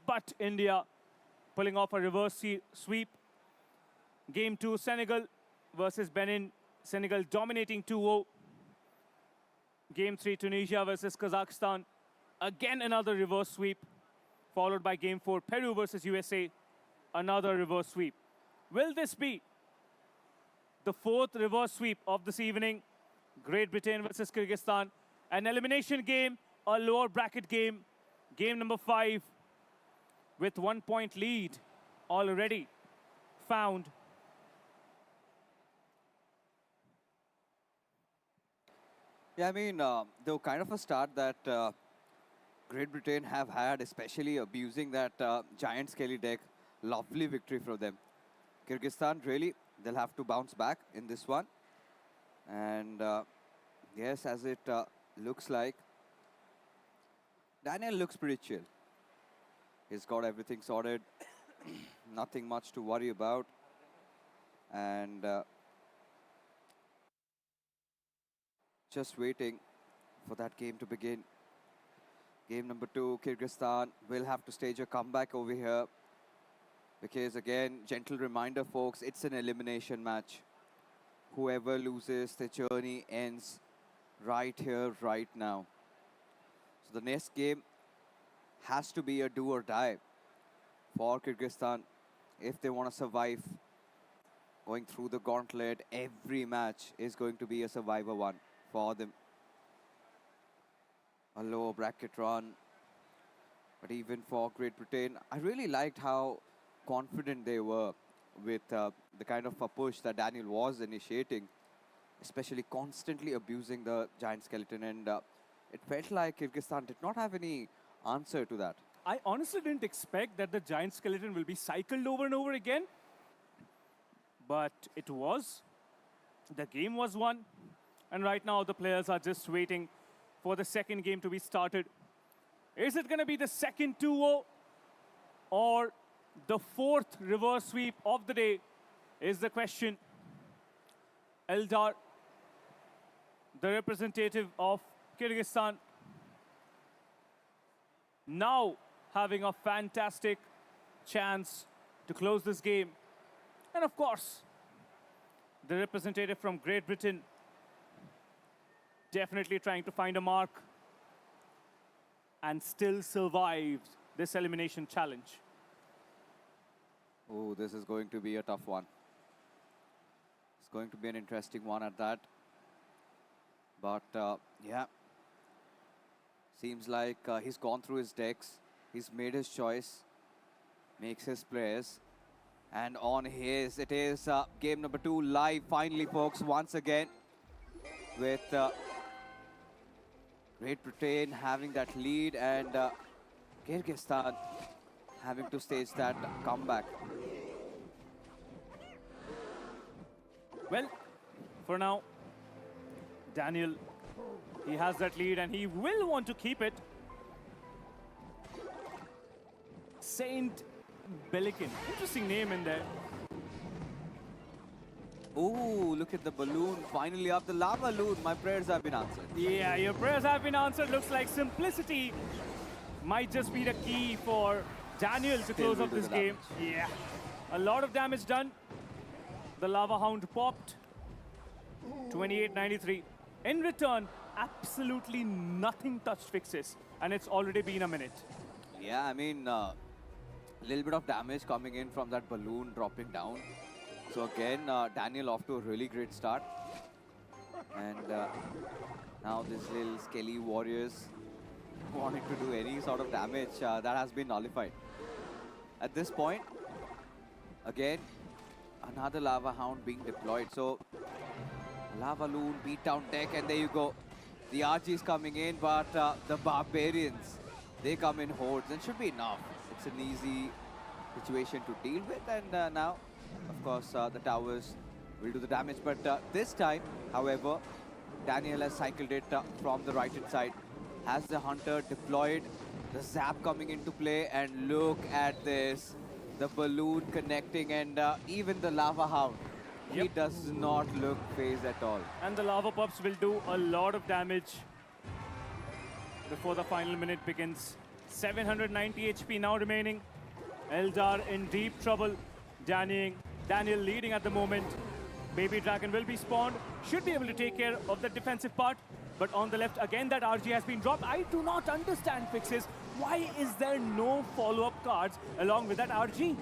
but India pulling off a reverse sweep. Game 2, Senegal versus Benin. Senegal dominating 2-0. Game 3, Tunisia versus Kazakhstan. Again, another reverse sweep, followed by game 4, Peru versus USA. Another reverse sweep. Will this be the 4th reverse sweep of this evening? Great Britain versus Kyrgyzstan. An elimination game, a lower bracket game. Game number 5 with 1 point lead already found.
Yeah, I mean, the kind of a start that Great Britain have had, especially abusing that Giant Skelly deck. Lovely victory for them. Kyrgyzstan really They'll have to bounce back in this one. And yes, as it looks like, Daniel looks pretty chill. He's got everything sorted. Nothing much to worry about. And just waiting for that game to begin. Game number 2, Kyrgyzstan will have to stage a comeback over here. Because again, gentle reminder folks, it's an elimination match. Whoever loses, the journey ends right here, right now. So the next game has to be a do or die for Kyrgyzstan if they want to survive. Going through the gauntlet, every match is going to be a survivor one for them. A lower bracket run. But even for Great Britain, I really liked how confident they were with the kind of a push that Daniel was initiating, especially constantly abusing the giant skeleton. And it felt like Kyrgyzstan did not have any answer to that.
I honestly didn't expect that the giant skeleton will be cycled over and over again. But it was. The game was won. And right now the players are just waiting for the second game to be started. Is it going to be the second 2-0 or the fourth reverse sweep of the day is the question. Eldar, the representative of Kyrgyzstan, now having a fantastic chance to close this game. And of course, the representative from Great Britain definitely trying to find a mark and still survived this elimination challenge.
Oh, this is going to be a tough one. It's going to be an interesting one at that. But yeah, seems like he's gone through his decks. He's made his choice, makes his players. And on his, it is game number 2 live finally, folks, once again. With Great Britain having that lead and Kyrgyzstan having to stage that comeback.
Well, for now, Daniel, he has that lead and he will want to keep it. Saint Belikin, interesting name in there.
Oh, look at the balloon. Finally up the lava balloon. My prayers have been answered.
Yeah, your prayers have been answered. Looks like simplicity might just be the key for Daniel to close up this game. Yeah, a lot of damage done. The lava hound popped. 28-93. In return, absolutely nothing touched fixes. And it's already been a minute.
Yeah, I mean, a little bit of damage coming in from that balloon dropping down. So again, Daniel off to a really great start. And now these little skelly warriors wanting to do any sort of damage, that has been nullified. At this point, again, another lava hound being deployed. So lava loon, beat down deck, and there you go. The RG is coming in, but the barbarians, they come in hordes and should be enough. It's an easy situation to deal with, and now, of course, the towers will do the damage. But this time, however, Daniel has cycled it from the right-hand side. Has the hunter deployed, the zap coming into play, and look at this. The balloon connecting, and even the lava hound. He
Yep.
does not look phased at all.
And the lava pups will do a lot of damage before the final minute begins. 790 HP now remaining. Eldar in deep trouble. Daniel leading at the moment. Baby Dragon will be spawned. Should be able to take care of the defensive part. But on the left, again, that RG has been dropped. I do not understand, Fixes. Why is there no follow-up cards along with that RG?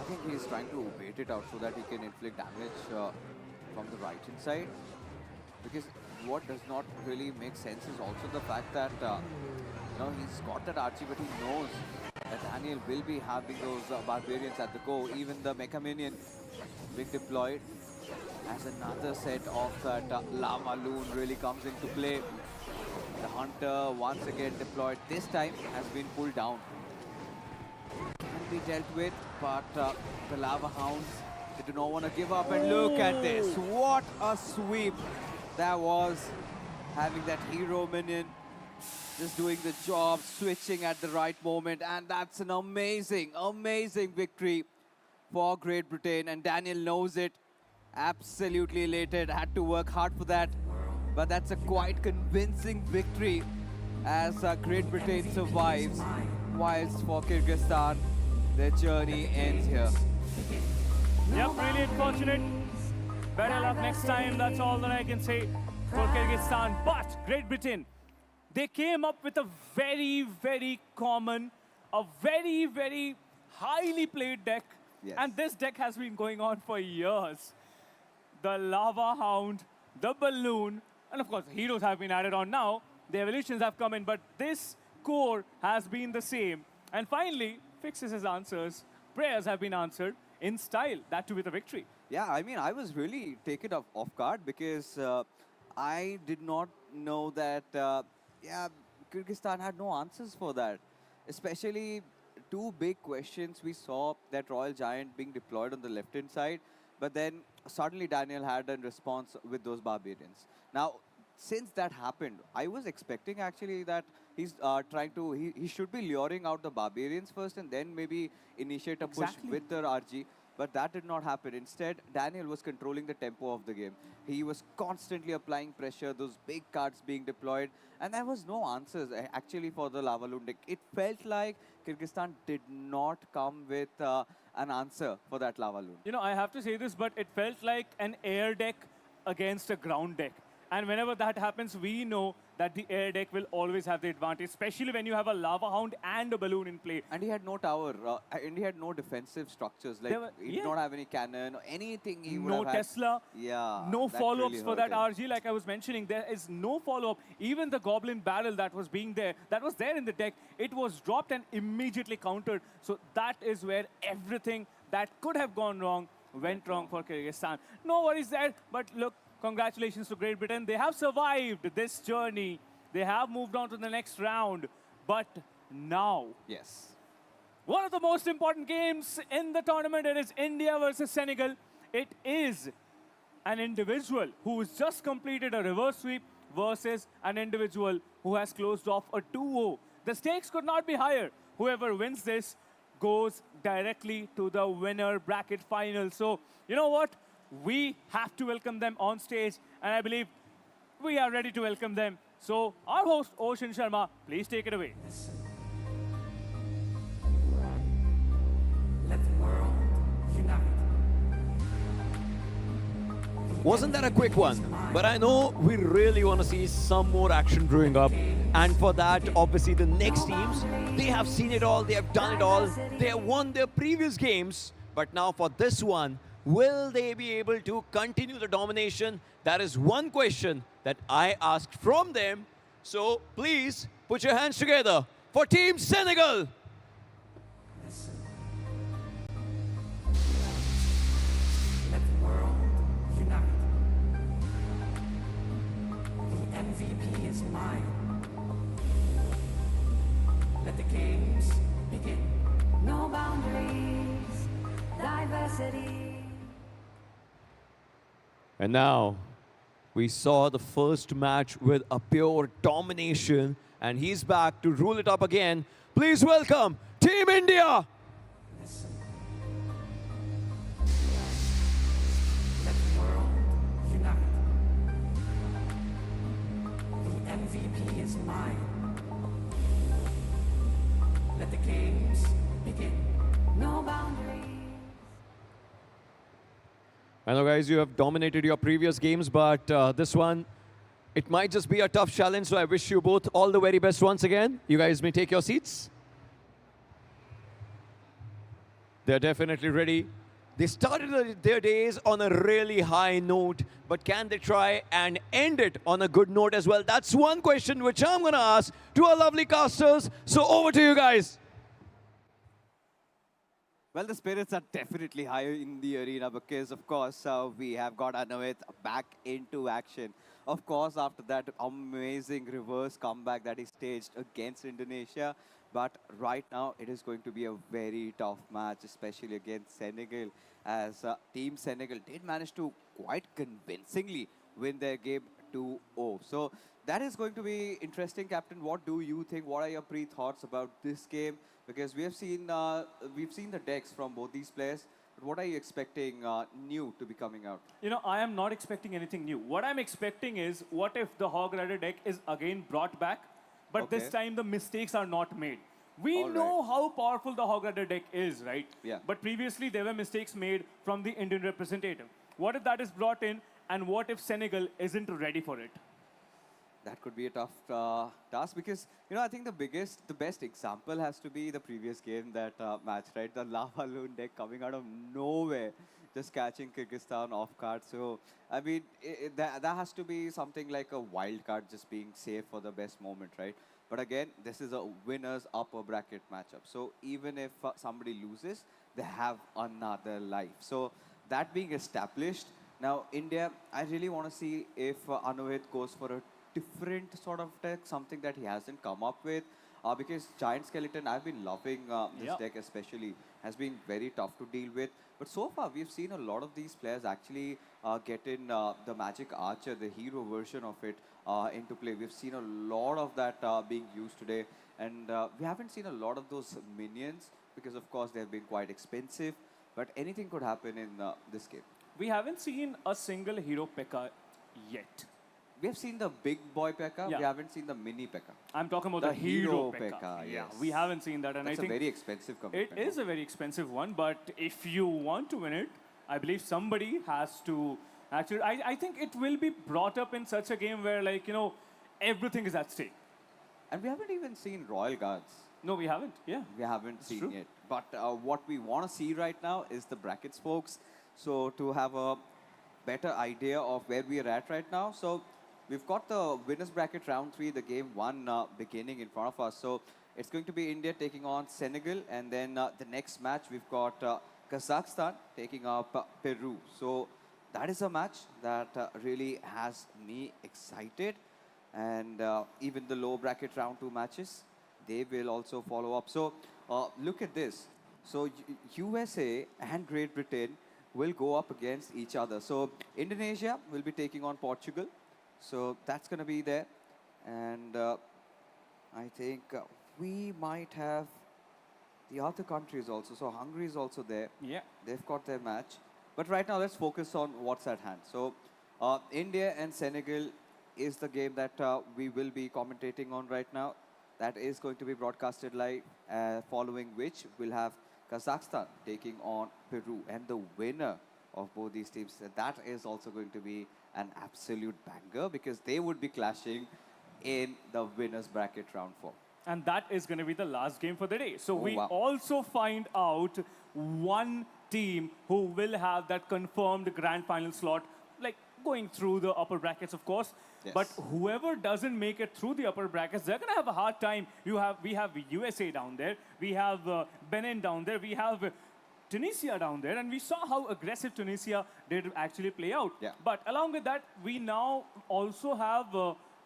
I think he's trying to wait it out so that he can inflict damage from the right-hand side. Because what does not really make sense is also the fact that he's got that RG, but he knows that Daniel will be having those barbarians at the go. Even the Mecha Minion being deployed as another set of that lava loon really comes into play. The hunter once again deployed. This time has been pulled down. Can be dealt with, but the lava hounds They do not want to give up. And look at this. What a sweep that was. Having that hero minion just doing the job, switching at the right moment. And that's an amazing, amazing victory for Great Britain. And Daniel knows it. Absolutely elated. Had to work hard for that. But that's a quite convincing victory as Great Britain survives. Whilst for Kyrgyzstan, their journey ends here.
Yep, really unfortunate. Better luck next time, that's all that I can say for Kyrgyzstan. But Great Britain, they came up with a very, very common, a very, very highly played deck.
Yes.
And this deck has been going on for years. The Lava Hound, the Balloon, and of course, heroes have been added on now. The evolutions have come in, but this core has been the same. And finally, Fixes' answers, prayers have been answered in style, that too with a victory.
Yeah, I mean, I was really taken off guard because I did not know that, yeah, Kyrgyzstan had no answers for that. Especially two big questions. We saw that Royal Giant being deployed on the left-hand side, but then suddenly Daniel had a response with those Barbarians. Now, since that happened, I was expecting actually that he's he should be luring out the Barbarians first and then maybe initiate a push with the RG. But that did not happen. Instead, Daniel was controlling the tempo of the game. He was constantly applying pressure, those big cards being deployed. And there was no answers actually for the Lava Loon deck. It felt like Kyrgyzstan did not come with an answer for that Lava Loon.
You know, I have to say this, but it felt like an air deck against a ground deck. And whenever that happens, we know that the air deck will always have the advantage, especially when you have a Lava Hound and a Balloon in play.
And he had no tower, and he had no defensive structures. Like, he did not have any cannon or anything he would
No
have had.
Tesla.
Yeah.
No
that
follow-ups
really
for that
hurt him.
RG, like I was mentioning. There is no follow-up. Even the Goblin Barrel that was being there, that was there in the deck, it was dropped and immediately countered. So that is where everything that could have gone wrong went wrong for Kyrgyzstan. No worries there, but look, congratulations to Great Britain. They have survived this journey. They have moved on to the next round. But now,
Yes.
one of the most important games in the tournament, it is India versus Senegal. It is an individual who has just completed a reverse sweep versus an individual who has closed off a 2-0. The stakes could not be higher. Whoever wins this goes directly to the winner bracket final. So, you know what? We have to welcome them on stage, and I believe we are ready to welcome them. So, our host, Ocean Sharma, please take it away.
Let the world unite.
Wasn't that a quick one? But I know we really want to see some more action brewing up. And for that, obviously, the next teams, they have seen it all, they have done it all. They have won their previous games. But now for this one, will they be able to continue the domination? That is one question that I asked from them. So please put your hands together for Team Senegal.
Let the world unite. The MVP is mine. Let the games begin.
No boundaries, diversity.
And now, we saw the first match with a pure domination, and he's back to rule it up again. Please welcome Team India!
Let the world unite. The MVP is mine. Let the games begin.
No boundaries.
I know, guys, you have dominated your previous games, but this one, it might just be a tough challenge, so I wish you both all the very best once again. You guys may take your seats. They're definitely ready. They started their days on a really high note, but can they try and end it on a good note as well? That's one question which I'm going to ask to our lovely casters. So over to you guys.
Well, the spirits are definitely higher in the arena because, of course, we have got Anawit back into action. Of course, after that amazing reverse comeback that he staged against Indonesia. But right now, it is going to be a very tough match, especially against Senegal, as Team Senegal did manage to quite convincingly win their game 2-0. So that is going to be interesting, Captain. What do you think? What are your pre-thoughts about this game? Because we've seen the decks from both these players. But what are you expecting new to be coming out?
You know, I am not expecting anything new. What I'm expecting is, what if the Hog Rider deck is again brought back, but this
Okay.
time the mistakes are not made? We
All right.
know how powerful the Hog Rider deck is, right?
Yeah.
But previously there were mistakes made from the Indian representative. What if that is brought in, and what if Senegal isn't ready for it?
That could be a tough task because, I think the best example has to be the previous game, that match, right? The Lava Loon deck coming out of nowhere, just catching Kyrgyzstan off guard. So, I mean, that has to be something like a wild card just being safe for the best moment, right? But again, this is a winner's upper bracket matchup. So, even if somebody loses, they have another life. So, that being established, now India, I really want to see if Anuhit goes for a different sort of deck, something that he hasn't come up with. Because Giant Skeleton, I've been loving this
Yeah.
deck especially, has been very tough to deal with. But so far, we've seen a lot of these players actually get in the Magic Archer, the hero version of it, into play. We've seen a lot of that being used today. And we haven't seen a lot of those minions because, of course, they've been quite expensive. But anything could happen in this game.
We haven't seen a single hero P.E.K.K.A yet.
We have seen the big boy P.E.K.K.A.
Yeah.
We haven't seen the mini P.E.K.K.A.
I'm talking about
The
the hero
hero
P.E.K.K.A.
P.E.K.K.A,
Yeah,
yes.
we haven't seen that, and
That's
I
a
think
very expensive
it
commitment.
is a very expensive one. But if you want to win it, I believe somebody has to actually. I think it will be brought up in such a game where, like, everything is at stake.
And we haven't even seen Royal Guards.
No, we haven't. Yeah.
We haven't seen
true.
it. But what we want to see right now is the brackets, folks. So to have a better idea of where we are at right now. So we've got the winners bracket round 3, the game 1 beginning in front of us. So it's going to be India taking on Senegal. And then the next match, we've got Kazakhstan taking up Peru. So that is a match that really has me excited. And even the low bracket round 2 matches, they will also follow up. So look at this. So USA and Great Britain will go up against each other. So Indonesia will be taking on Portugal. So that's going to be there. And I think we might have the other countries also. So Hungary is also there.
Yeah.
They've got their match. But right now, let's focus on what's at hand. So India and Senegal is the game that we will be commentating on right now. That is going to be broadcasted live, following which we'll have Kazakhstan taking on Peru. And the winner of both these teams, that is also going to be an absolute banger because they would be clashing in the winners bracket round 4.
And that is going to be the last game for the day. So we
wow.
also find out one team who will have that confirmed grand final slot, like going through the upper brackets, of course.
Yes.
But whoever doesn't make it through the upper brackets, they're going to have a hard time. We have USA down there. We have Benin down there. We have Tunisia down there. And we saw how aggressive Tunisia did actually play out.
Yeah.
But along with that, we now also have,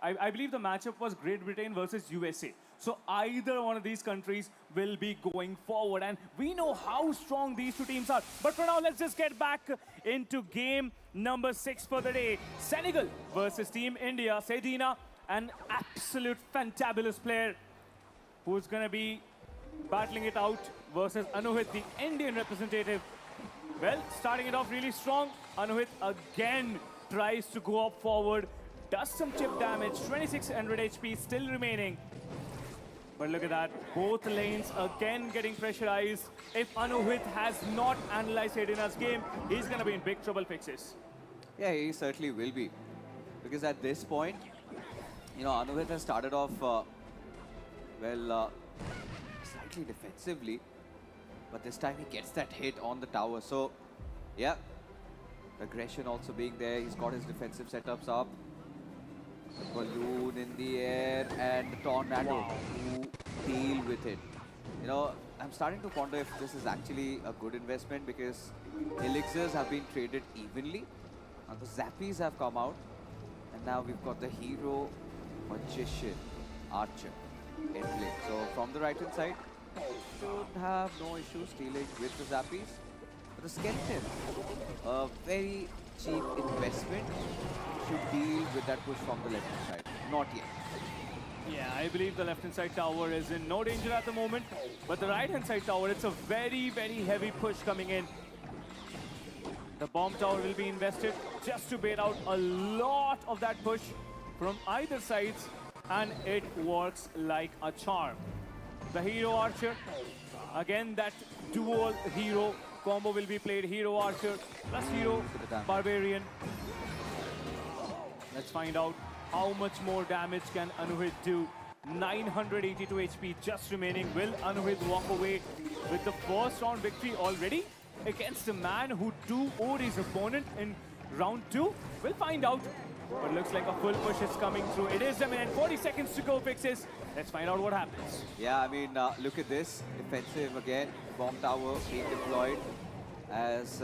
I believe the matchup was Great Britain versus USA. So either one of these countries will be going forward. And we know how strong these two teams are. But for now, let's just get back into game number 6 for the day. Senegal versus Team India. Sedina, an absolute fantabulous player who's going to be battling it out versus Anuhit, the Indian representative. Well, starting it off really strong. Anuhit again tries to go up forward. Does some chip damage. 2600 HP still remaining. But look at that, both lanes again getting pressurized. If Anuhit has not analyzed Sedina's game, he's going to be in big trouble fixes.
Yeah, he certainly will be. Because at this point, Anuhit has started off, slightly defensively. But this time he gets that hit on the tower. So, yeah, aggression also being there. He's got his defensive setups up. Balloon in the air and the tornado to deal with it. I'm starting to wonder if this is actually a good investment because elixirs have been traded evenly. Now the Zappies have come out, and now we've got the hero, magician, archer in play. So from the right hand side, should have no issues dealing with the Zappies. But the skeleton, a very cheap investment, should deal with that push from the left hand side. Not yet.
Yeah, I believe the left-hand side tower is in no danger at the moment, but the right-hand side tower, it's a very, very heavy push coming in. The bomb tower will be invested just to bait out a lot of that push from either sides, and it works like a charm. The hero archer, again that dual hero combo will be played, hero archer plus hero barbarian. Let's find out how much more damage can Anuhit do. 982 HP just remaining. Will Anuhit walk away with the first round victory already against a man who 2-0'd his opponent in round 2? We'll find out. But looks like a full push is coming through. It is a minute, 40 seconds to go, Fixes. Let's find out what happens.
Yeah, I mean, look at this. Defensive again. Bomb tower being deployed as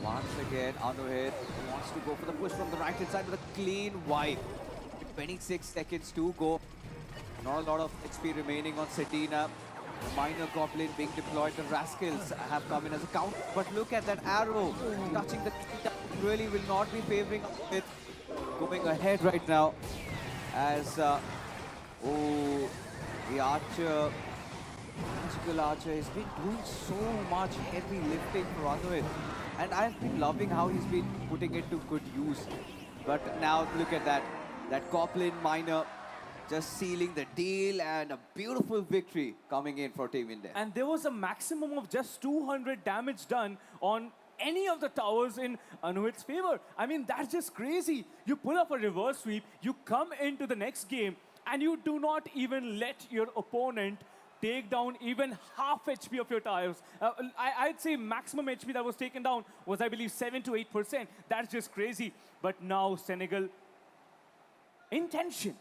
once again Anuhit wants to go for the push from the right hand side with a clean wipe. 26 seconds to go. Not a lot of XP remaining on Sedina. The minor goblin being deployed. The rascals have come in as a count. But look at that arrow touching the really will not be favoring it. Going ahead right now as oh, the archer, magical archer, has been doing so much heavy lifting for Anuhit. And I've been loving how he's been putting it to good use. But now look at that. That goblin minor just sealing the deal, and a beautiful victory coming in for Team India.
And there was a maximum of just 200 damage done on any of the towers in Anuhit's favor. I mean, that's just crazy. You pull up a reverse sweep, you come into the next game, and you do not even let your opponent take down even half HP of your towers. I'd say maximum HP that was taken down was, I believe, 7 to 8%. That's just crazy. But now Senegal, intention,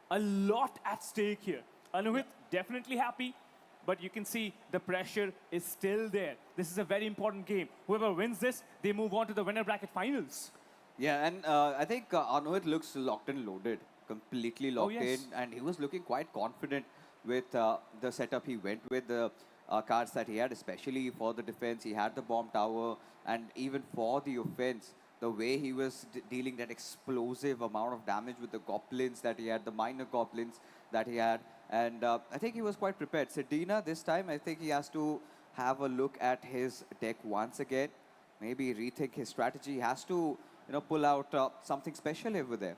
a lot at stake here. Anuhit definitely happy, but you can see the pressure is still there. This is a very important game. Whoever wins this, they move on to the winner bracket finals.
Yeah, and I think Anuhit looks locked and loaded, completely locked in, and he was looking quite confident with the setup he went with, the cards that he had, especially for the defense. He had the bomb tower, and even for the offense, the way he was dealing that explosive amount of damage with the goblins that he had, the minor goblins that he had, and I think he was quite prepared. Sedina, this time, I think he has to have a look at his deck once again, maybe rethink his strategy. He has to, pull out something special over there.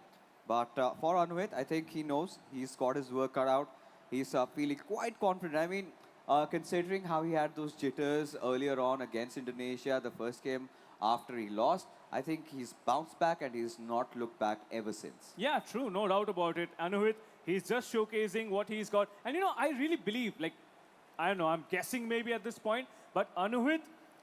But for Anuhit, I think he knows he's got his work cut out. He's feeling quite confident. I mean, considering how he had those jitters earlier on against Indonesia, the first game after he lost, I think he's bounced back and he's not looked back ever since.
Yeah, true, no doubt about it. Anuhit, he's just showcasing what he's got. And I really believe, I don't know, I'm guessing maybe at this point, but Anuhit,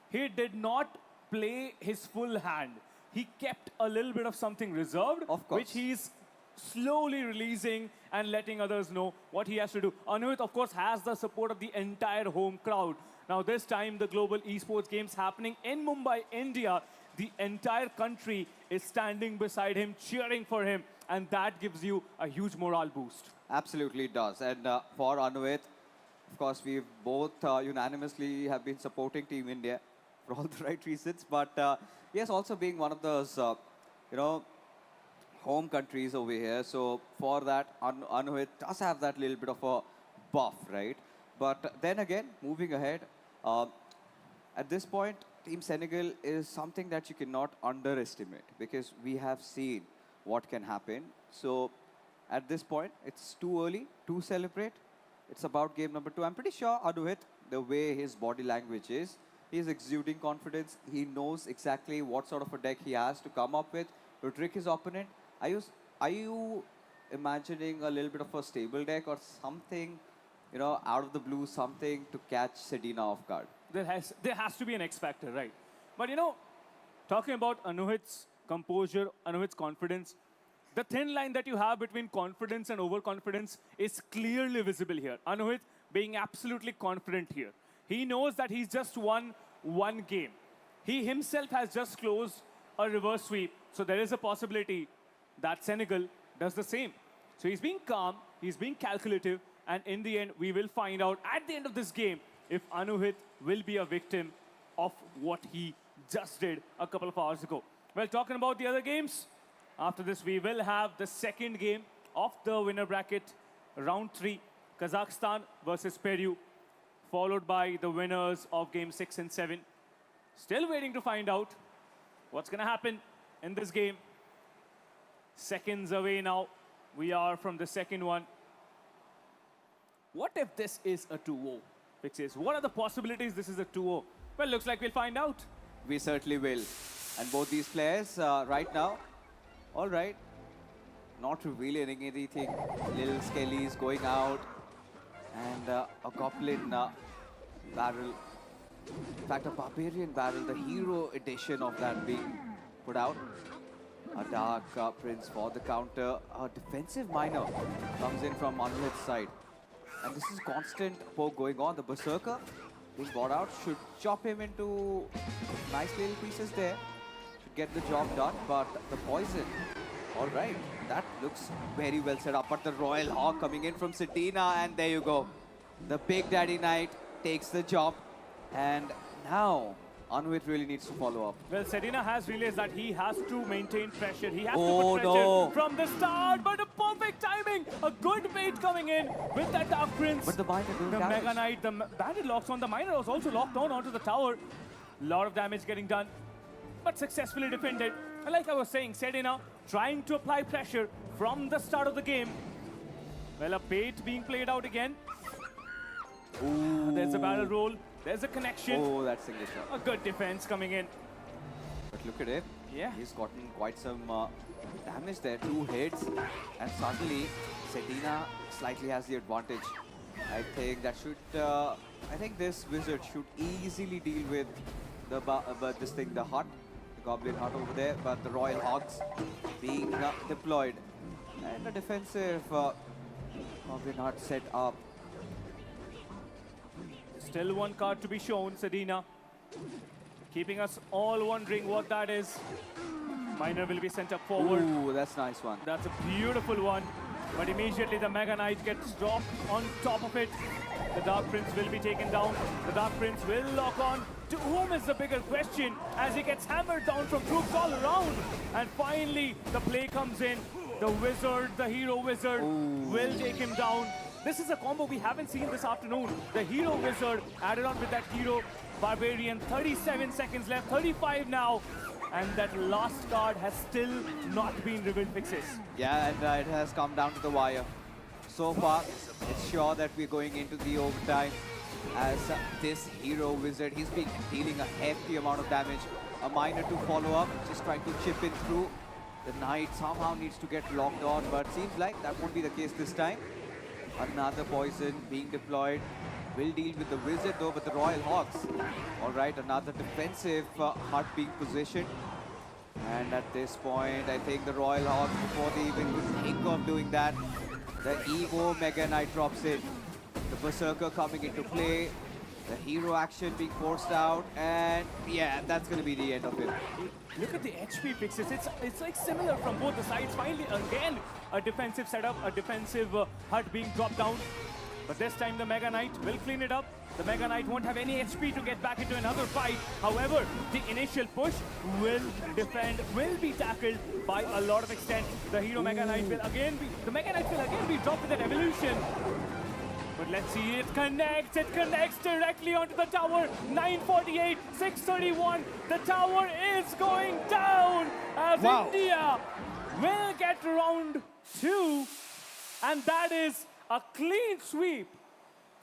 he did not play his full hand. He kept a little bit of something reserved,
of course,
which he's slowly releasing and letting others know what he has to do. Anuhit, of course, has the support of the entire home crowd. Now, this time, the Global Esports Games happening in Mumbai, India. The entire country is standing beside him, cheering for him, and that gives you a huge morale boost.
Absolutely does. And for Anuhit, of course, we've both unanimously have been supporting Team India for all the right reasons. But yes, also being one of those, home countries over here. So for that, Anuhit does have that little bit of a buff, right? But then again, moving ahead, at this point, Team Senegal is something that you cannot underestimate because we have seen what can happen. So at this point, it's too early to celebrate. It's about game number 2. I'm pretty sure Anuhit, the way his body language is, he's exuding confidence. He knows exactly what sort of a deck he has to come up with to trick his opponent. Are you imagining a little bit of a stable deck or something, out of the blue, something to catch Sedina off guard?
There has to be an X factor, right? But talking about Anuhit's composure, Anuhit's confidence, the thin line that you have between confidence and overconfidence is clearly visible here. Anuhit, being absolutely confident here. He knows that he's just won one game. He himself has just closed a reverse sweep, so there is a possibility that Senegal does the same. So he's being calm, he's being calculative, and in the end, we will find out at the end of this game if Anuhit will be a victim of what he just did a couple of hours ago. Well, talking about the other games, after this, we will have the second game of the winner bracket, round 3, Kazakhstan versus Peru, followed by the winners of game 6 and 7. Still waiting to find out what's going to happen in this game. Seconds away now. We are from the second one. What if this is a 2-0? Fixes. What are the possibilities this is a 2-0? Well, looks like we'll find out.
We certainly will. And both these players right now, all right, not revealing anything. Little Skelly's going out. And a Goblin barrel. In fact, a Barbarian barrel, the hero edition of that being put out. A Dark Prince for the counter. A defensive miner comes in from Anuhit's side. And this is constant poke going on. The Berserker being brought out should chop him into nice little pieces there. Should get the job done, but the poison, all right, that looks very well set up. But the Royal Hawk coming in from Sedina, and there you go. The Big Daddy Knight takes the job, and now Anuhit really needs to follow up.
Well, Sedina has realized that he has to maintain pressure. He has
Oh,
to put pressure
no.
from the start, but a perfect timing. A good bait coming in with that Dark Prince.
But the Miner doing
The
damage.
Mega Knight, the Bandit locks on. The Miner was also locked on onto the tower. A lot of damage getting done, but successfully defended. And like I was saying, Sedina trying to apply pressure from the start of the game. Well, a bait being played out again.
Ooh.
There's a barrel roll. There's a connection.
Oh, that's single shot.
A good defense coming in.
But look at it.
Yeah.
He's gotten quite some damage there. 2 hits. And suddenly, Sedina slightly has the advantage. I think that should... I think this wizard should easily deal with the the hut. The Goblin hut over there. But the Royal Hogs being deployed. And a defensive Goblin hut set up.
Still one card to be shown, Sedina. Keeping us all wondering what that is. Miner will be sent up forward.
Ooh, that's a nice one.
That's a beautiful one. But immediately the Mega Knight gets dropped on top of it. The Dark Prince will be taken down. The Dark Prince will lock on. To whom is the bigger question as he gets hammered down from troops all around. And finally, the play comes in. The wizard, the hero wizard, will take him down. This is a combo we haven't seen this afternoon. The hero wizard added on with that hero barbarian. 37 seconds left, 35 now. And that last card has still not been revealed, Fixes.
Yeah, and it has come down to the wire. So far, it's sure that we're going into the overtime as this hero wizard, he's been dealing a hefty amount of damage. A Miner to follow up, just trying to chip in through. The Knight somehow needs to get locked on, but seems like that won't be the case this time. Another poison being deployed. Will deal with the wizard though, but the Royal Hawks. All right, another defensive hut being positioned. And at this point, I think the Royal Hawks, before they even could think of doing that, the Ego Mega Knight drops in. The Berserker coming into play. The hero action being forced out, and yeah, that's going to be the end of it.
Look at the HP, Fixes. It's like similar from both the sides. Finally, again, a defensive setup, a defensive hut being dropped down. But this time the Mega Knight will clean it up. The Mega Knight won't have any HP to get back into another fight. However, the initial push will defend, will be tackled by a lot of extent. The hero Mega Knight will again be, the Mega Knight will again be dropped with an evolution. But let's see, it connects directly onto the tower. 948, 631, the tower is going down as India will get round 2. And that is a clean sweep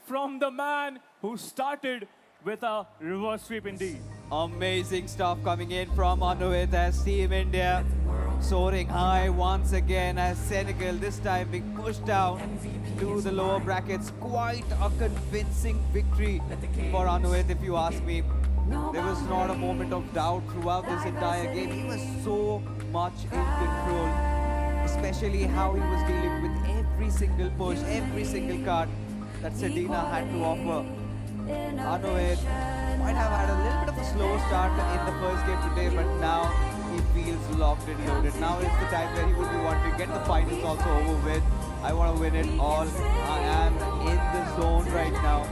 from the man who started with a reverse sweep indeed.
Amazing stuff coming in from Anuhit as Team India soaring high once again as Senegal this time being pushed down to the lower brackets. Quite a convincing victory for Anuhit, if you ask me. There was not a moment of doubt throughout this entire game. He was so much in control, especially how he was dealing with every single push, every single card. that Sedina had to offer. Anuit might have had a little bit of a slow start in the first game today, but now he feels locked and loaded. Now is the time where he would be wanting to get the finals also over with. I want to win it all. I am in the zone right now.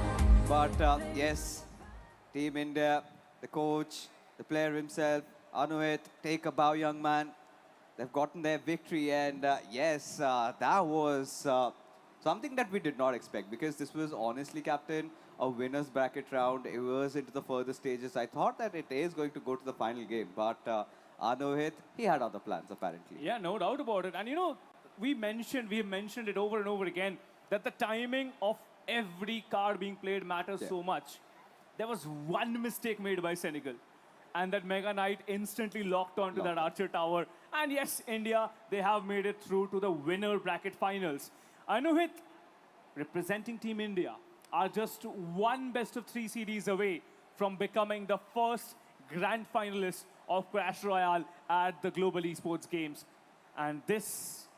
But yes, Team India, the coach, the player himself, Anuit, take a bow, young man. They've gotten their victory, and yes, that was something that we did not expect, because this was honestly, Captain, a winner's bracket round. It was into the further stages. I thought that it is going to go to the final game, but Anuhit, he had other plans apparently.
Yeah, no doubt about it. And you know, we have mentioned it over and over again, that the timing of every card being played matters so much. There was one mistake made by Senegal, and that Mega Knight instantly locked onto that Archer Tower. And yes, India, they have made it through to the winner bracket finals. Anuhit, representing Team India, are just one best of 3 series away from becoming the first grand finalist of Clash Royale at the Global Esports Games. And this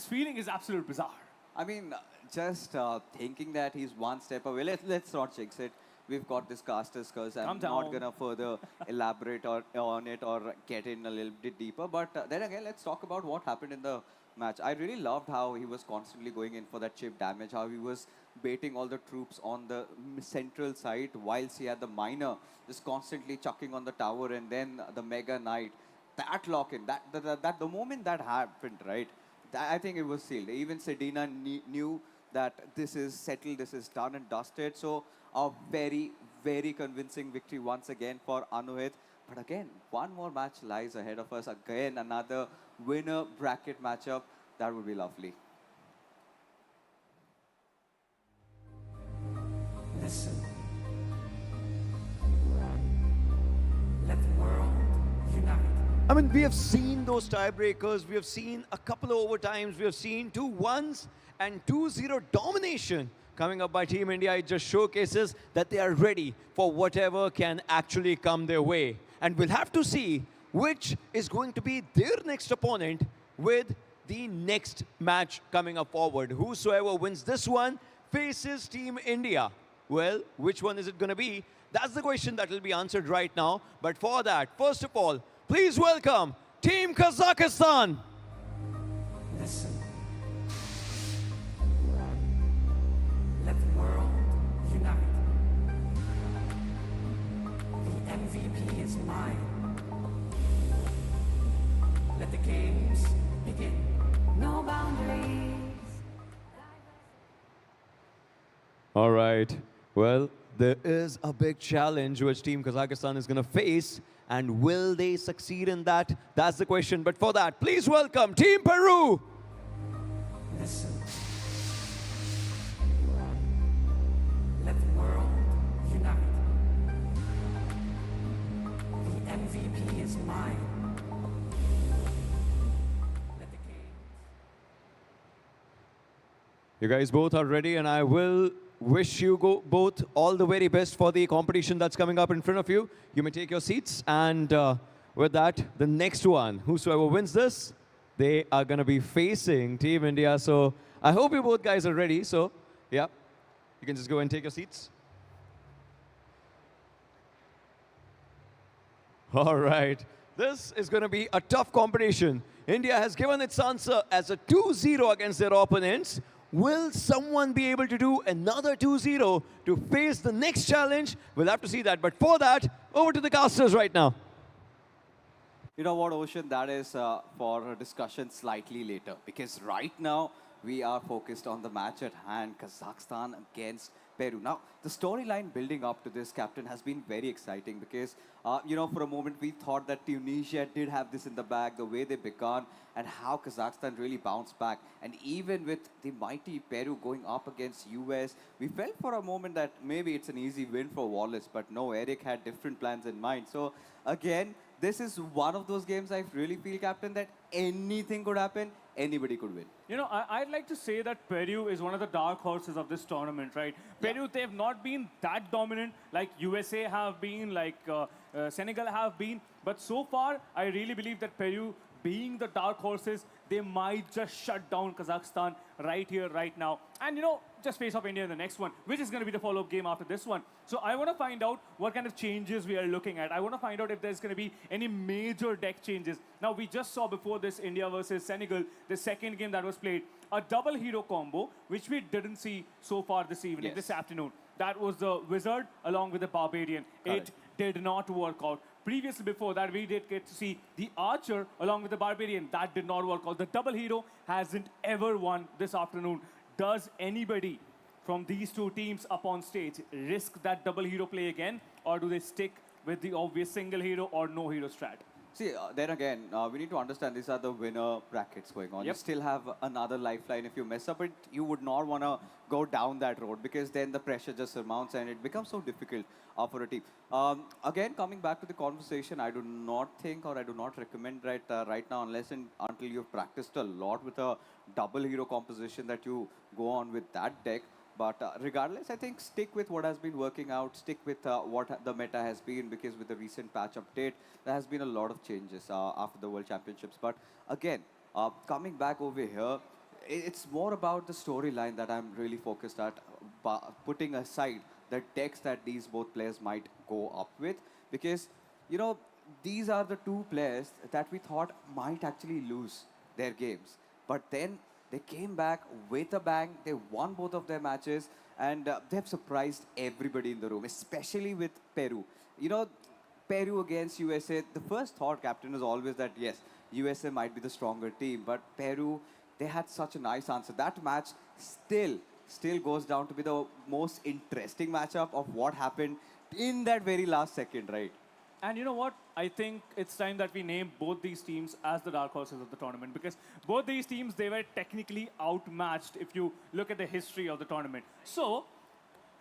feeling is absolute bizarre.
I mean, just thinking that he's one step away. Let's not jinx it. We've got this caster's curse. I'm not going to further elaborate on it or get in a little bit deeper. But then again, let's talk about what happened in the match. I really loved how he was constantly going in for that chip damage, how he was baiting all the troops on the central side whilst he had the miner just constantly chucking on the tower, and then the Mega Knight. That lock-in, that the moment that happened, right, I think it was sealed. Even Sedina knew that this is settled, this is done and dusted. So a very, very convincing victory once again for Anuhit. But again, one more match lies ahead of us. Again, another winner bracket matchup. That would be lovely.
Listen. Let the world unite.
I mean, we have seen those tiebreakers. We have seen a couple of overtimes. We have seen 2-1s and 2-0 domination coming up by Team India. It just showcases that they are ready for whatever can actually come their way. And we'll have to see which is going to be their next opponent with the next match coming up forward. Whosoever wins this one faces Team India. Well, which one is it going to be? That's the question that will be answered right now. But for that, first of all, please welcome Team Kazakhstan.
Listen. Let the world unite. The MVP is mine. Let the games begin.
No boundaries.
All right. Well, there is a big challenge which Team Kazakhstan is going to face. And will they succeed in that? That's the question. But for that, please welcome Team Peru.
Listen. Let the world unite. The MVP is mine. Let the games.
You guys both are ready, and I will wish you both all the very best for the competition that's coming up in front of you. You may take your seats, and with that, the next one, whosoever wins this, they are going to be facing Team India. So I hope you both guys are ready. So yeah, you can just go and take your seats. All right. This is going to be a tough competition. India has given its answer as a 2-0 against their opponents. Will someone be able to do another 2-0 to face the next challenge? We'll have to see that. But for that, over to the casters right now.
You know what, Ocean, that is for a discussion slightly later. Because right now, we are focused on the match at hand, Kazakhstan against Peru. Now, the storyline building up to this, Captain, has been very exciting because, you know, for a moment we thought that Tunisia did have this in the bag, the way they began and how Kazakhstan really bounced back. And even with the mighty Peru going up against US, we felt for a moment that maybe it's an easy win for Wallace, but no, Eric had different plans in mind. So again, this is one of those games I really feel, Captain, that anything could happen, anybody could win.
You know, I'd like to say that Peru is one of the dark horses of this tournament, right? Peru, they have not been that dominant like USA have been, like Senegal have been. But so far, I really believe that Peru, being the dark horses, they might just shut down Kazakhstan right here, right now. And, just face off India in the next one, which is going to be the follow-up game after this one. So I want to find out what kind of changes we are looking at. I want to find out if there's going to be any major deck changes. Now, we just saw before this India versus Senegal, the second game that was played, a double hero combo, which we didn't see so far this evening,
Yes.
this afternoon. That was the Wizard along with the Barbarian.
Correct.
It did not work out. Previously, before that, we did get to see the Archer along with the Barbarian. That did not work out. The double hero hasn't ever won this afternoon. Does anybody from these two teams up on stage risk that double hero play again, or do they stick with the obvious single hero or no hero strat?
See, then again, we need to understand these are the winner brackets going on. You
Yep.
still have another lifeline. If you mess up it, you would not want to go down that road because then the pressure just surmounts and it becomes so difficult for a team. Again, coming back to the conversation, I do not think or I do not recommend right now unless and until you've practiced a lot with a double hero composition that you go on with that deck. But regardless, I think stick with what has been working out, stick with what the meta has been, because with the recent patch update, there has been a lot of changes after the World Championships. But again, coming back over here, it's more about the storyline that I'm really focused at, putting aside the decks that these both players might go up with, because, these are the two players that we thought might actually lose their games. But then they came back with a bang. They won both of their matches, and they've surprised everybody in the room, especially with Peru. Peru against USA. The first thought, Captain, is always that, yes, USA might be the stronger team, but Peru, they had such a nice answer. That match still goes down to be the most interesting matchup of what happened in that very last second, right?
And you know what? I think it's time that we name both these teams as the dark horses of the tournament, because both these teams, they were technically outmatched if you look at the history of the tournament. So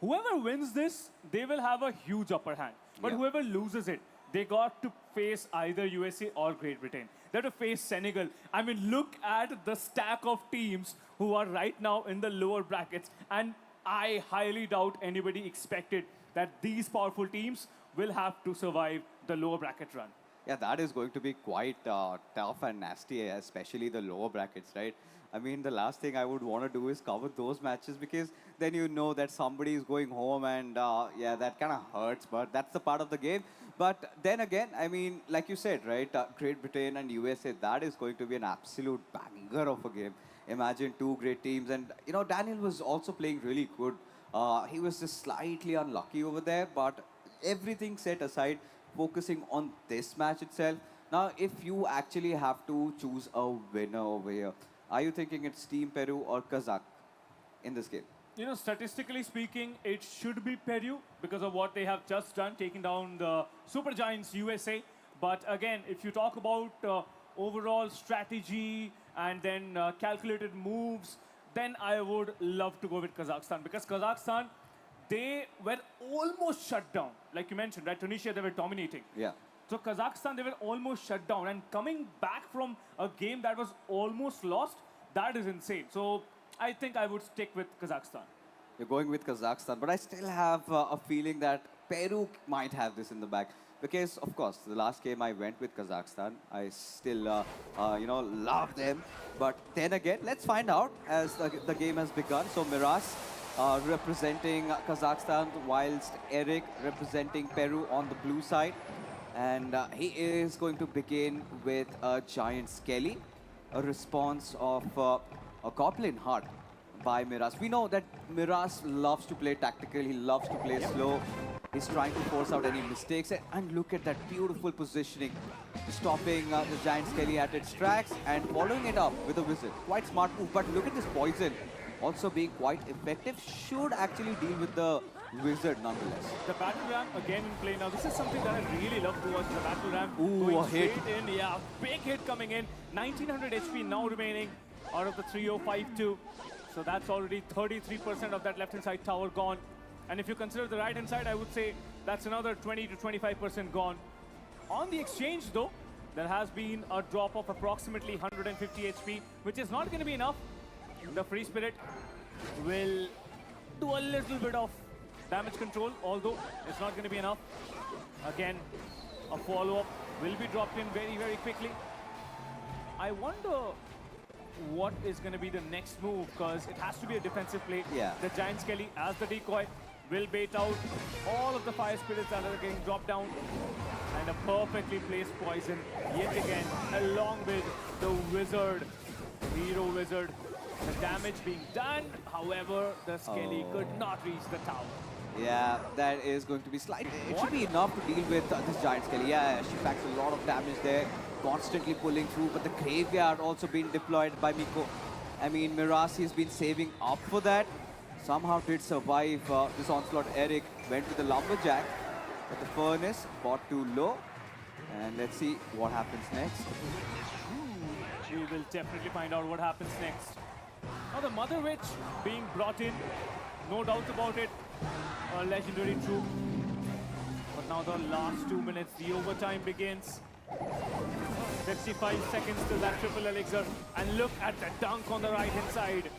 whoever wins this, they will have a huge upper hand. But
Yeah.
whoever loses it, they got to face either USA or Great Britain. They have to face Senegal. I mean, look at the stack of teams who are right now in the lower brackets. And I highly doubt anybody expected that these powerful teams will have to survive the lower bracket run.
Yeah, that is going to be quite tough and nasty, especially the lower brackets, right? I mean, the last thing I would want to do is cover those matches, because then you know that somebody is going home, and yeah, that kind of hurts, but that's the part of the game. But then again, I mean, like you said, right, Great Britain and USA, that is going to be an absolute banger of a game. Imagine two great teams, and Daniel was also playing really good. He was just slightly unlucky over there, but everything set aside, focusing on this match itself. Now, if you actually have to choose a winner over here, are you thinking it's Team Peru or Kazakh in this game?
Statistically speaking, it should be Peru because of what they have just done, taking down the Super Giants USA. But again, if you talk about overall strategy and then calculated moves, then I would love to go with Kazakhstan, because Kazakhstan, they were almost shut down. Like you mentioned, right? Tunisia, they were dominating.
Yeah.
So Kazakhstan, they were almost shut down. And coming back from a game that was almost lost, that is insane. So I think I would stick with Kazakhstan.
You're going with Kazakhstan, but I still have a feeling that Peru might have this in the bag. Because, of course, the last game I went with Kazakhstan. I still, love them. But then again, let's find out as the game has begun. So Miraz representing Kazakhstan, whilst Eric representing Peru on the blue side. And he is going to begin with a Giant Skelly, a response of a Goblin Heart by Miraz. We know that Miraz loves to play tactical, he loves to play slow. He's trying to force out any mistakes. And look at that beautiful positioning, stopping the Giant Skelly at its tracks and following it up with a Wizard. Quite smart move, but look at this poison. Also being quite effective, should actually deal with the Wizard nonetheless.
The battle ram again in play now. This is something that I really love to watch. The battle ram
Ooh,
going
a hit.
straight in. Yeah, big hit coming in. 1900 HP now remaining out of the 3052. So that's already 33% of that left-hand side tower gone. And if you consider the right-hand side, I would say that's another 20 to 25% gone. On the exchange, though, there has been a drop of approximately 150 HP, which is not going to be enough. The Free Spirit will do a little bit of damage control, although it's not going to be enough. Again, a follow-up will be dropped in very, very quickly. I wonder what is going to be the next move, because it has to be a defensive play.
Yeah.
The Giant Skelly, as the decoy, will bait out all of the fire spirits that are getting dropped down. And a perfectly placed poison yet again, along with the wizard, hero wizard. The damage being done, however, the Skelly could not reach the tower.
Yeah, that is going to be slight. It should be enough to deal with this Giant Skelly. Yeah, she packs a lot of damage there, constantly pulling through, but the Graveyard also being deployed by Miko. I mean, Mirasi has been saving up for that. Somehow did survive this onslaught. Eric went to the Lumberjack, but the Furnace bought too low. And let's see what happens next.
We will definitely find out what happens next. Now the Mother Witch being brought in, no doubt about it, a legendary troop. But now the last 2 minutes, the overtime begins. 55 seconds to that triple elixir, and look at the dunk on the right-hand side.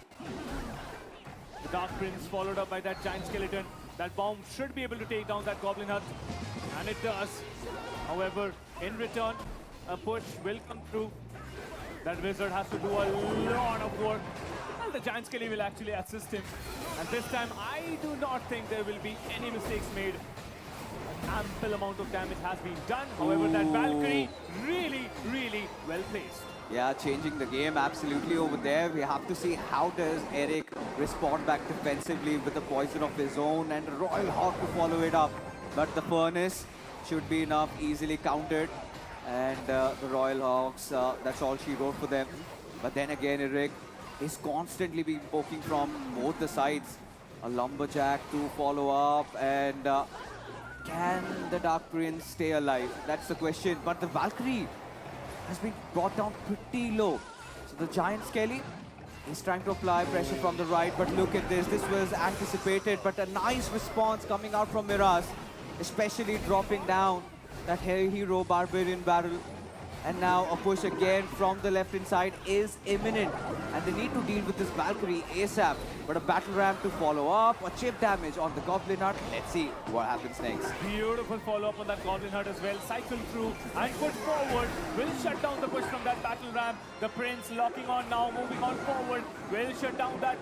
The Dark Prince followed up by that Giant Skeleton. That bomb should be able to take down that Goblin Hut, and it does. However, in return, a push will come through. That Wizard has to do a lot of work, and the Giant Skelly will actually assist him. And this time, I do not think there will be any mistakes made. An ample amount of damage has been done. However, that Valkyrie really, really well placed.
Yeah, changing the game absolutely over there. We have to see how does Eric respond back defensively with the poison of his own and Royal Hawk to follow it up. But the Furnace should be enough, easily countered. And the Royal Hawks, that's all she wrote for them. But then again, Eric is constantly being poking from both the sides. A Lumberjack to follow up, and can the Dark Prince stay alive? That's the question. But the Valkyrie has been brought down pretty low. So the Giant Skelly is trying to apply pressure from the right, but look at this. This was anticipated, but a nice response coming out from Miraz, especially dropping down that hero Barbarian Barrel. And now a push again from the left-hand side is imminent. And they need to deal with this Valkyrie ASAP. But a battle ram to follow up, a chip damage on the Goblin Hut. Let's see what happens next.
Beautiful follow-up on that Goblin Hut as well. Cycle through and push forward. Will shut down the push from that battle ram. The Prince locking on now, moving on forward. Will shut down that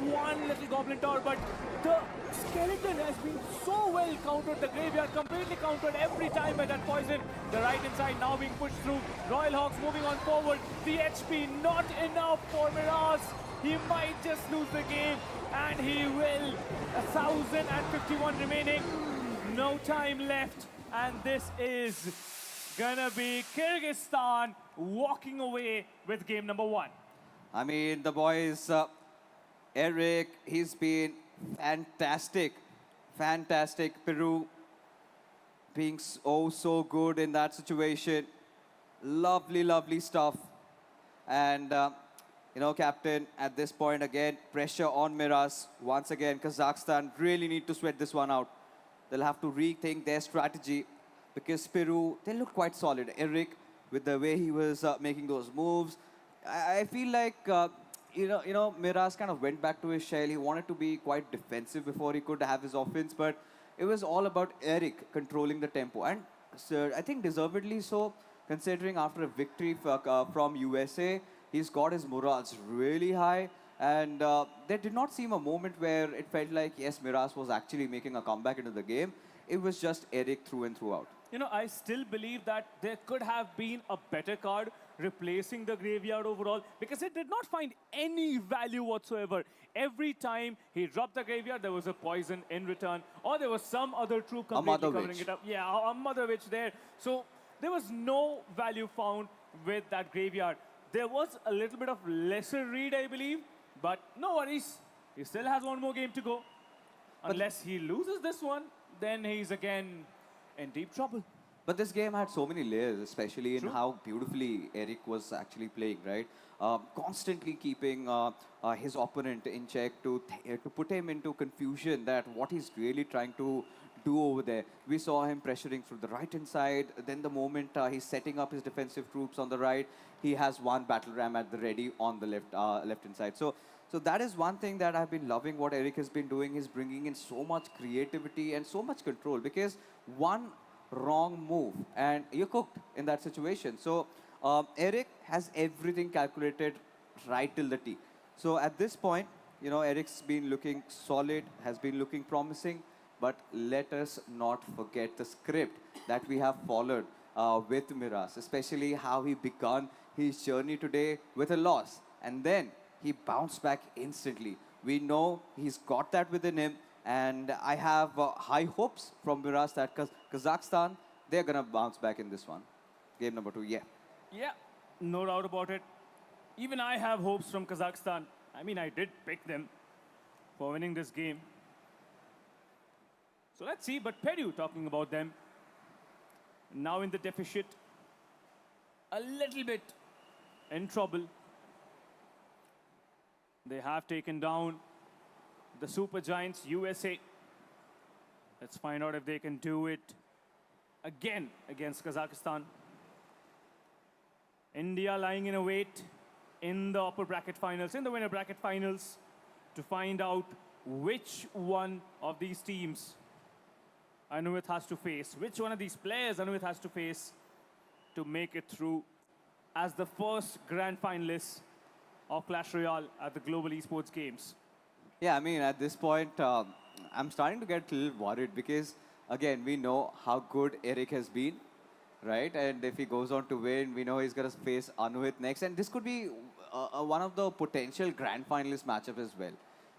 one little Goblin Tower, but the Skeleton has been so well countered. The Graveyard completely countered every time by that poison. The right inside now being pushed through. Royal Hawks moving on forward. The HP not enough for Miraz. He might just lose the game, and he will. 1,051 remaining. No time left, and this is gonna be Kyrgyzstan walking away with game number 1.
I mean, the boys, Eric, he's been fantastic. Fantastic. Peru being so good in that situation. Lovely, lovely stuff. And, you know, Captain, at this point, again, pressure on Miraz. Once again, Kazakhstan really need to sweat this one out. They'll have to rethink their strategy because Peru, they look quite solid. Eric, with the way he was making those moves, I feel like, you know, Miraz kind of went back to his shell. He wanted to be quite defensive before he could have his offense, but it was all about Eric controlling the tempo. And so I think deservedly so, considering after a victory from USA, he's got his morals really high. And there did not seem a moment where it felt like, yes, Miraz was actually making a comeback into the game. It was just Eric through and throughout.
You know, I still believe that there could have been a better card replacing the Graveyard overall, because it did not find any value whatsoever. Every time he dropped the Graveyard, there was a poison in return, or there was some other troop completely covering it up. Yeah, a Mother Witch there. So there was no value found with that Graveyard. There was a little bit of lesser read, I believe, but no worries. He still has one more game to go. Unless he loses this one, then he's again in deep trouble.
But this game had so many layers, especially in how beautifully Eric was actually playing, right? Constantly keeping his opponent in check to put him into confusion that what he's really trying to do over there. We saw him pressuring through the right-hand side. Then the moment he's setting up his defensive troops on the right, he has one battle ram at the ready on the left-hand side. So that is one thing that I've been loving what Eric has been doing. He's bringing in so much creativity and so much control, because one wrong move and you're cooked in that situation. So Eric has everything calculated right till the T. So at this point, you know, Eric's been looking solid, has been looking promising, but let us not forget the script that we have followed with Miraz, especially how he began his journey today with a loss. And then he bounced back instantly. We know he's got that within him, and I have high hopes from Miraz that Kazakhstan, they're going to bounce back in this one. Game number 2, yeah.
Yeah, no doubt about it. Even I have hopes from Kazakhstan. I mean, I did pick them for winning this game. So let's see, but Peru, talking about them, now in the deficit, a little bit in trouble. They have taken down the super giants USA. Let's find out if they can do it again against Kazakhstan. India lying in a wait in the upper bracket finals, in the winner bracket finals, to find out which one of these teams Anuit has to face, which one of these players Anuit has to face to make it through as the first grand finalist of Clash Royale at the Global Esports Games.
Yeah, I mean, at this point, I'm starting to get a little worried because, again, we know how good Eric has been, right? And if he goes on to win, we know he's going to face Anuhit next. And this could be one of the potential grand finalist matchup as well,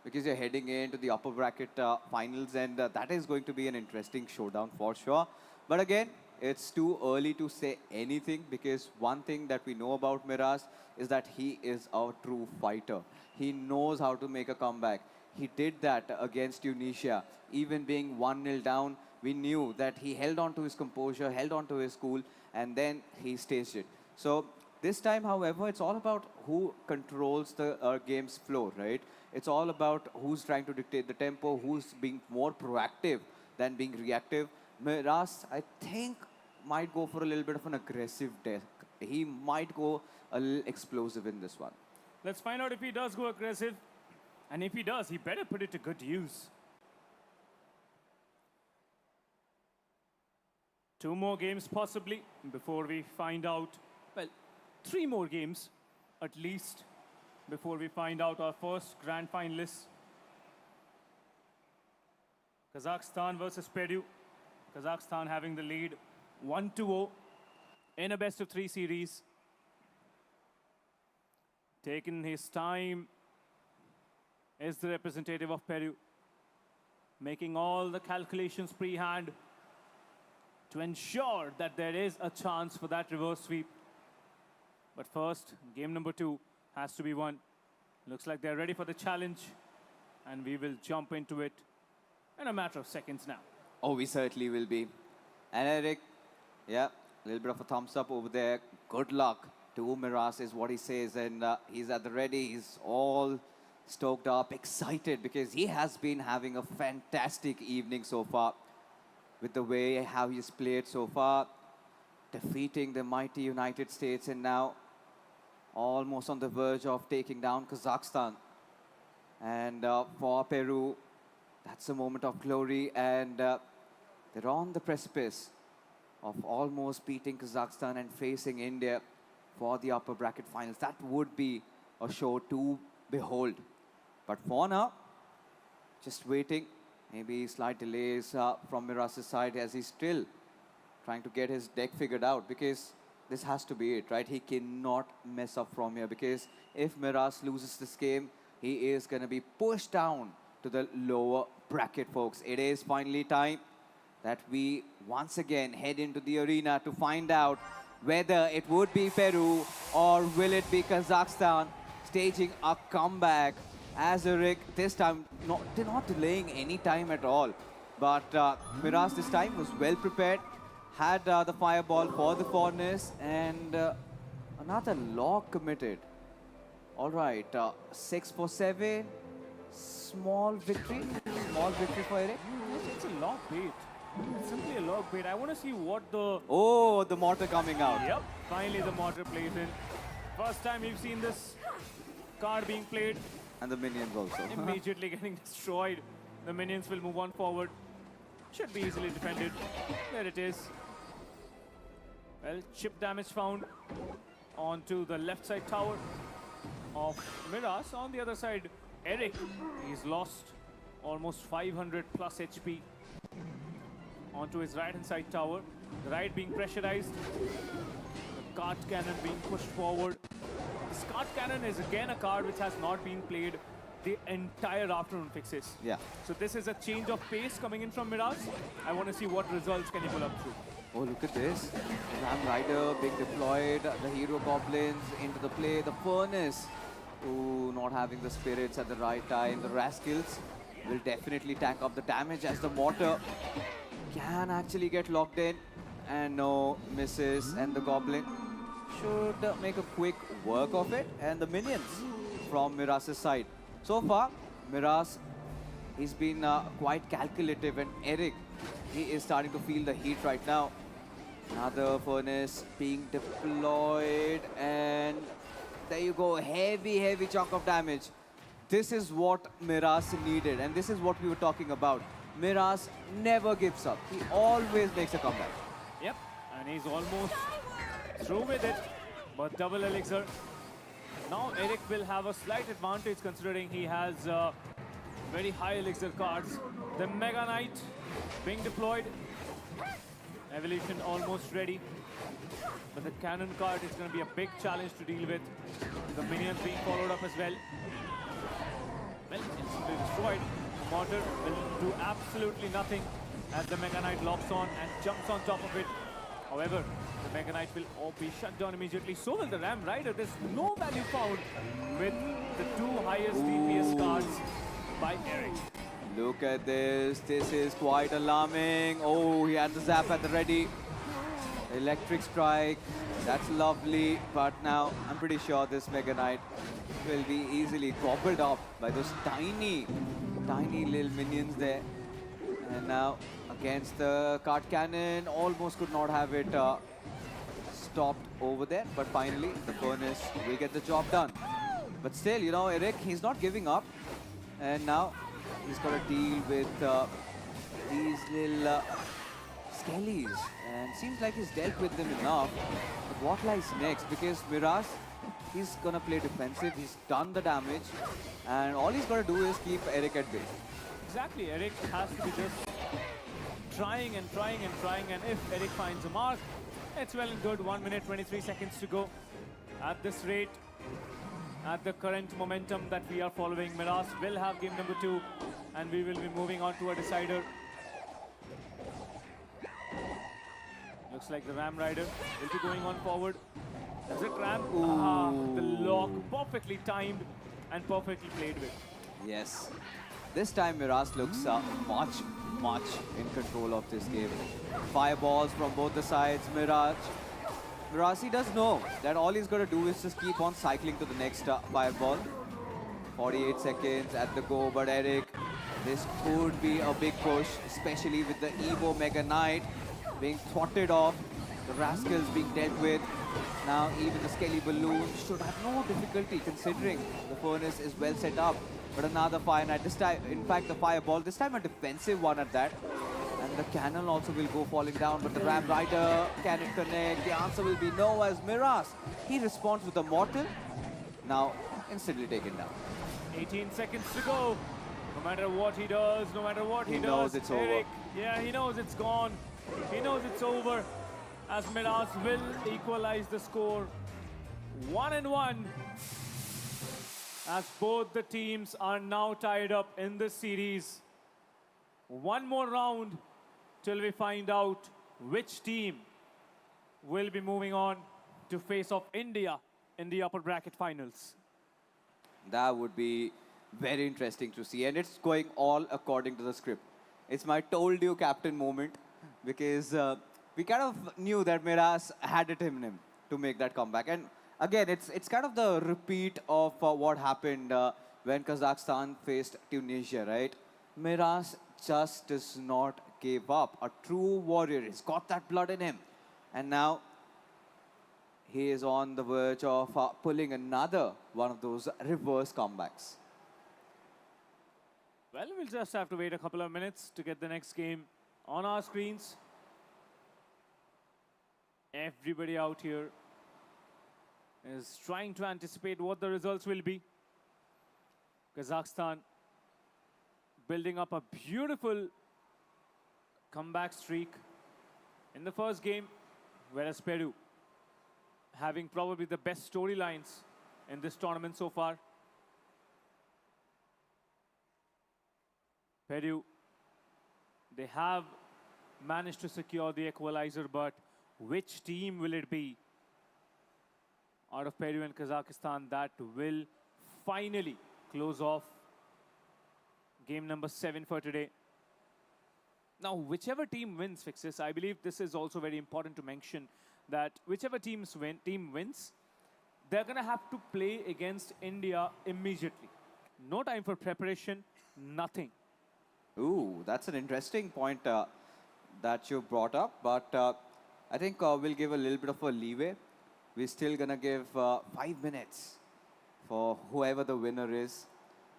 because you're heading into the upper bracket finals, and that is going to be an interesting showdown for sure. But again, it's too early to say anything, because one thing that we know about Miraz is that he is a true fighter. He knows how to make a comeback. He did that against Tunisia. Even being 1-0 down, we knew that he held on to his composure, held on to his cool, and then he staged it. So this time, however, it's all about who controls the game's flow, right? It's all about who's trying to dictate the tempo, who's being more proactive than being reactive. Miraz, I think, might go for a little bit of an aggressive deck. He might go a little explosive in this one.
Let's find out if he does go aggressive. And if he does, he better put it to good use. 2 more games possibly before we find out, well, 3 more games at least before we find out our first grand finalists. Kazakhstan versus Peru. Kazakhstan having the lead 1-0 in a best-of-3 series. Taking his time is the representative of Peru, making all the calculations pre-hand to ensure that there is a chance for that reverse sweep. But first, game number 2 has to be won. Looks like they're ready for the challenge, and we will jump into it in a matter of seconds now.
Oh, we certainly will be. And Eric, yeah, a little bit of a thumbs up over there. Good luck to Miraz is what he says, and he's at the ready. He's all stoked up, excited, because he has been having a fantastic evening so far with the way how he's played so far, defeating the mighty United States, and now almost on the verge of taking down Kazakhstan. And for Peru, that's a moment of glory, and they're on the precipice of almost beating Kazakhstan and facing India for the upper bracket finals. That would be a show to behold. But for now, just waiting. Maybe slight delays from Miraz's side as he's still trying to get his deck figured out, because this has to be it, right? He cannot mess up from here, because if Miraz loses this game, he is going to be pushed down to the lower bracket, folks. It is finally time that we once again head into the arena to find out whether it would be Peru or will it be Kazakhstan staging a comeback. As Eric, this time, they're not delaying any time at all. But Miraz this time was well prepared, had the fireball for the furnace, and another lock committed. All right, 6 for 7. Small victory for Eric.
It's a lock bait. It's simply a lock bait. I want to see what the...
Oh, the mortar coming out.
Yep, finally the mortar plays in. First time we've seen this card being played.
And the minions also.
Immediately getting destroyed. The minions will move on forward. Should be easily defended. There it is. Well, chip damage found. onto the left side tower of Miraz. On the other side, Eric, he's lost almost 500 plus HP onto his right hand side tower. The right being pressurized, the cart cannon being pushed forward. This cart cannon is again a card which has not been played the entire afternoon fixes.
Yeah.
So this is a change of pace coming in from Miraz. I want to see what results can he pull up through.
Oh, look at this. Ram Rider being deployed, the Hero Goblins into the play, the Furnace, ooh, not having the spirits at the right time. The Rascals will definitely tank up the damage as the Mortar can actually get locked in. And no, misses, and the Goblin should make a quick work of it. And the minions from Miraz's side. So far, Miraz, he's been quite calculative, and Eric, he is starting to feel the heat right now. Another Furnace being deployed, and there you go, heavy chunk of damage. This is what Miraz needed, and this is what we were talking about. Miraz never gives up. He always makes a comeback.
Yep, and he's almost through with it, but double elixir. Now Eric will have a slight advantage considering he has very high elixir cards. The Mega Knight being deployed. Evolution almost ready. But the cannon card is going to be a big challenge to deal with. The minions being followed up as well. Well, instantly destroyed. Mortar will do absolutely nothing as the Mega Knight locks on and jumps on top of it. However, the Mega Knight will all be shut down immediately. So will the Ram Rider. There's no value found with the two highest DPS cards by Eric.
Look at this. This is quite alarming. Oh, he had the zap at the ready. Electric strike. That's lovely. But now, I'm pretty sure this Mega Knight will be easily gobbled up by those tiny little minions there. And now, against the cart cannon, almost could not have it stopped over there. But finally, the Furnace will get the job done. But still, you know, Eric, he's not giving up. And now, he's got to deal with these little skellies. And seems like he's dealt with them enough. But what lies next? Because Miraz, he's going to play defensive. He's done the damage. And all he's got to do is keep Eric at bay.
Exactly. Eric has to be just trying and trying and trying. And if Eric finds a mark, it's well and good. 1 minute, 23 seconds to go. At this rate, at the current momentum that we are following, Miraz will have game number 2. And we will be moving on to a decider. Looks like the Ram Rider will be going on forward. Does it ram? Ah, the lock perfectly timed and perfectly played with.
Yes. This time Miraz looks much in control of this game. Fireballs from both the sides. Miraz, he does know that all he's got to do is just keep on cycling to the next fireball. 48 seconds at the go, but Eric, this could be a big push, especially with the Evo Mega Knight being thwarted off, the Rascals being dealt with. Now even the Skelly Balloon should have no difficulty considering the Furnace is well set up. But another Fire Knight, this time, in fact the Fireball, this time a defensive one at that. And the cannon also will go falling down, but the Ram Rider, can it connect? The answer will be no, as Miraz, he responds with a Mortal. Now instantly taken down.
18 seconds to go. No matter what he does, no matter what he does,
knows it's
Eric,
over.
yeah, he knows it's gone. He knows it's over. As Miraz will equalize the score. 1-1. As both the teams are now tied up in this series. One more round till we find out which team will be moving on to face off India in the upper bracket finals.
That would be very interesting to see, and it's going all according to the script. It's my told you captain moment, because we kind of knew that Miraz had it in him to make that comeback. And again, it's kind of the repeat of what happened when Kazakhstan faced Tunisia, right? Miraz just does not give up. A true warrior. He's got that blood in him. And now he is on the verge of pulling another one of those reverse comebacks.
Well, we'll just have to wait a couple of minutes to get the next game on our screens. Everybody out here is trying to anticipate what the results will be. Kazakhstan building up a beautiful comeback streak in the first game, whereas Peru having probably the best storylines in this tournament so far. Peru, they have managed to secure the equalizer, but which team will it be out of Peru and Kazakhstan that will finally close off game number 7 for today? Now, whichever team wins, Fixes, I believe this is also very important to mention that whichever team wins, they're going to have to play against India immediately. No time for preparation, nothing.
Ooh, that's an interesting point that you brought up, but I think we'll give a little bit of a leeway. We're still going to give 5 minutes for whoever the winner is.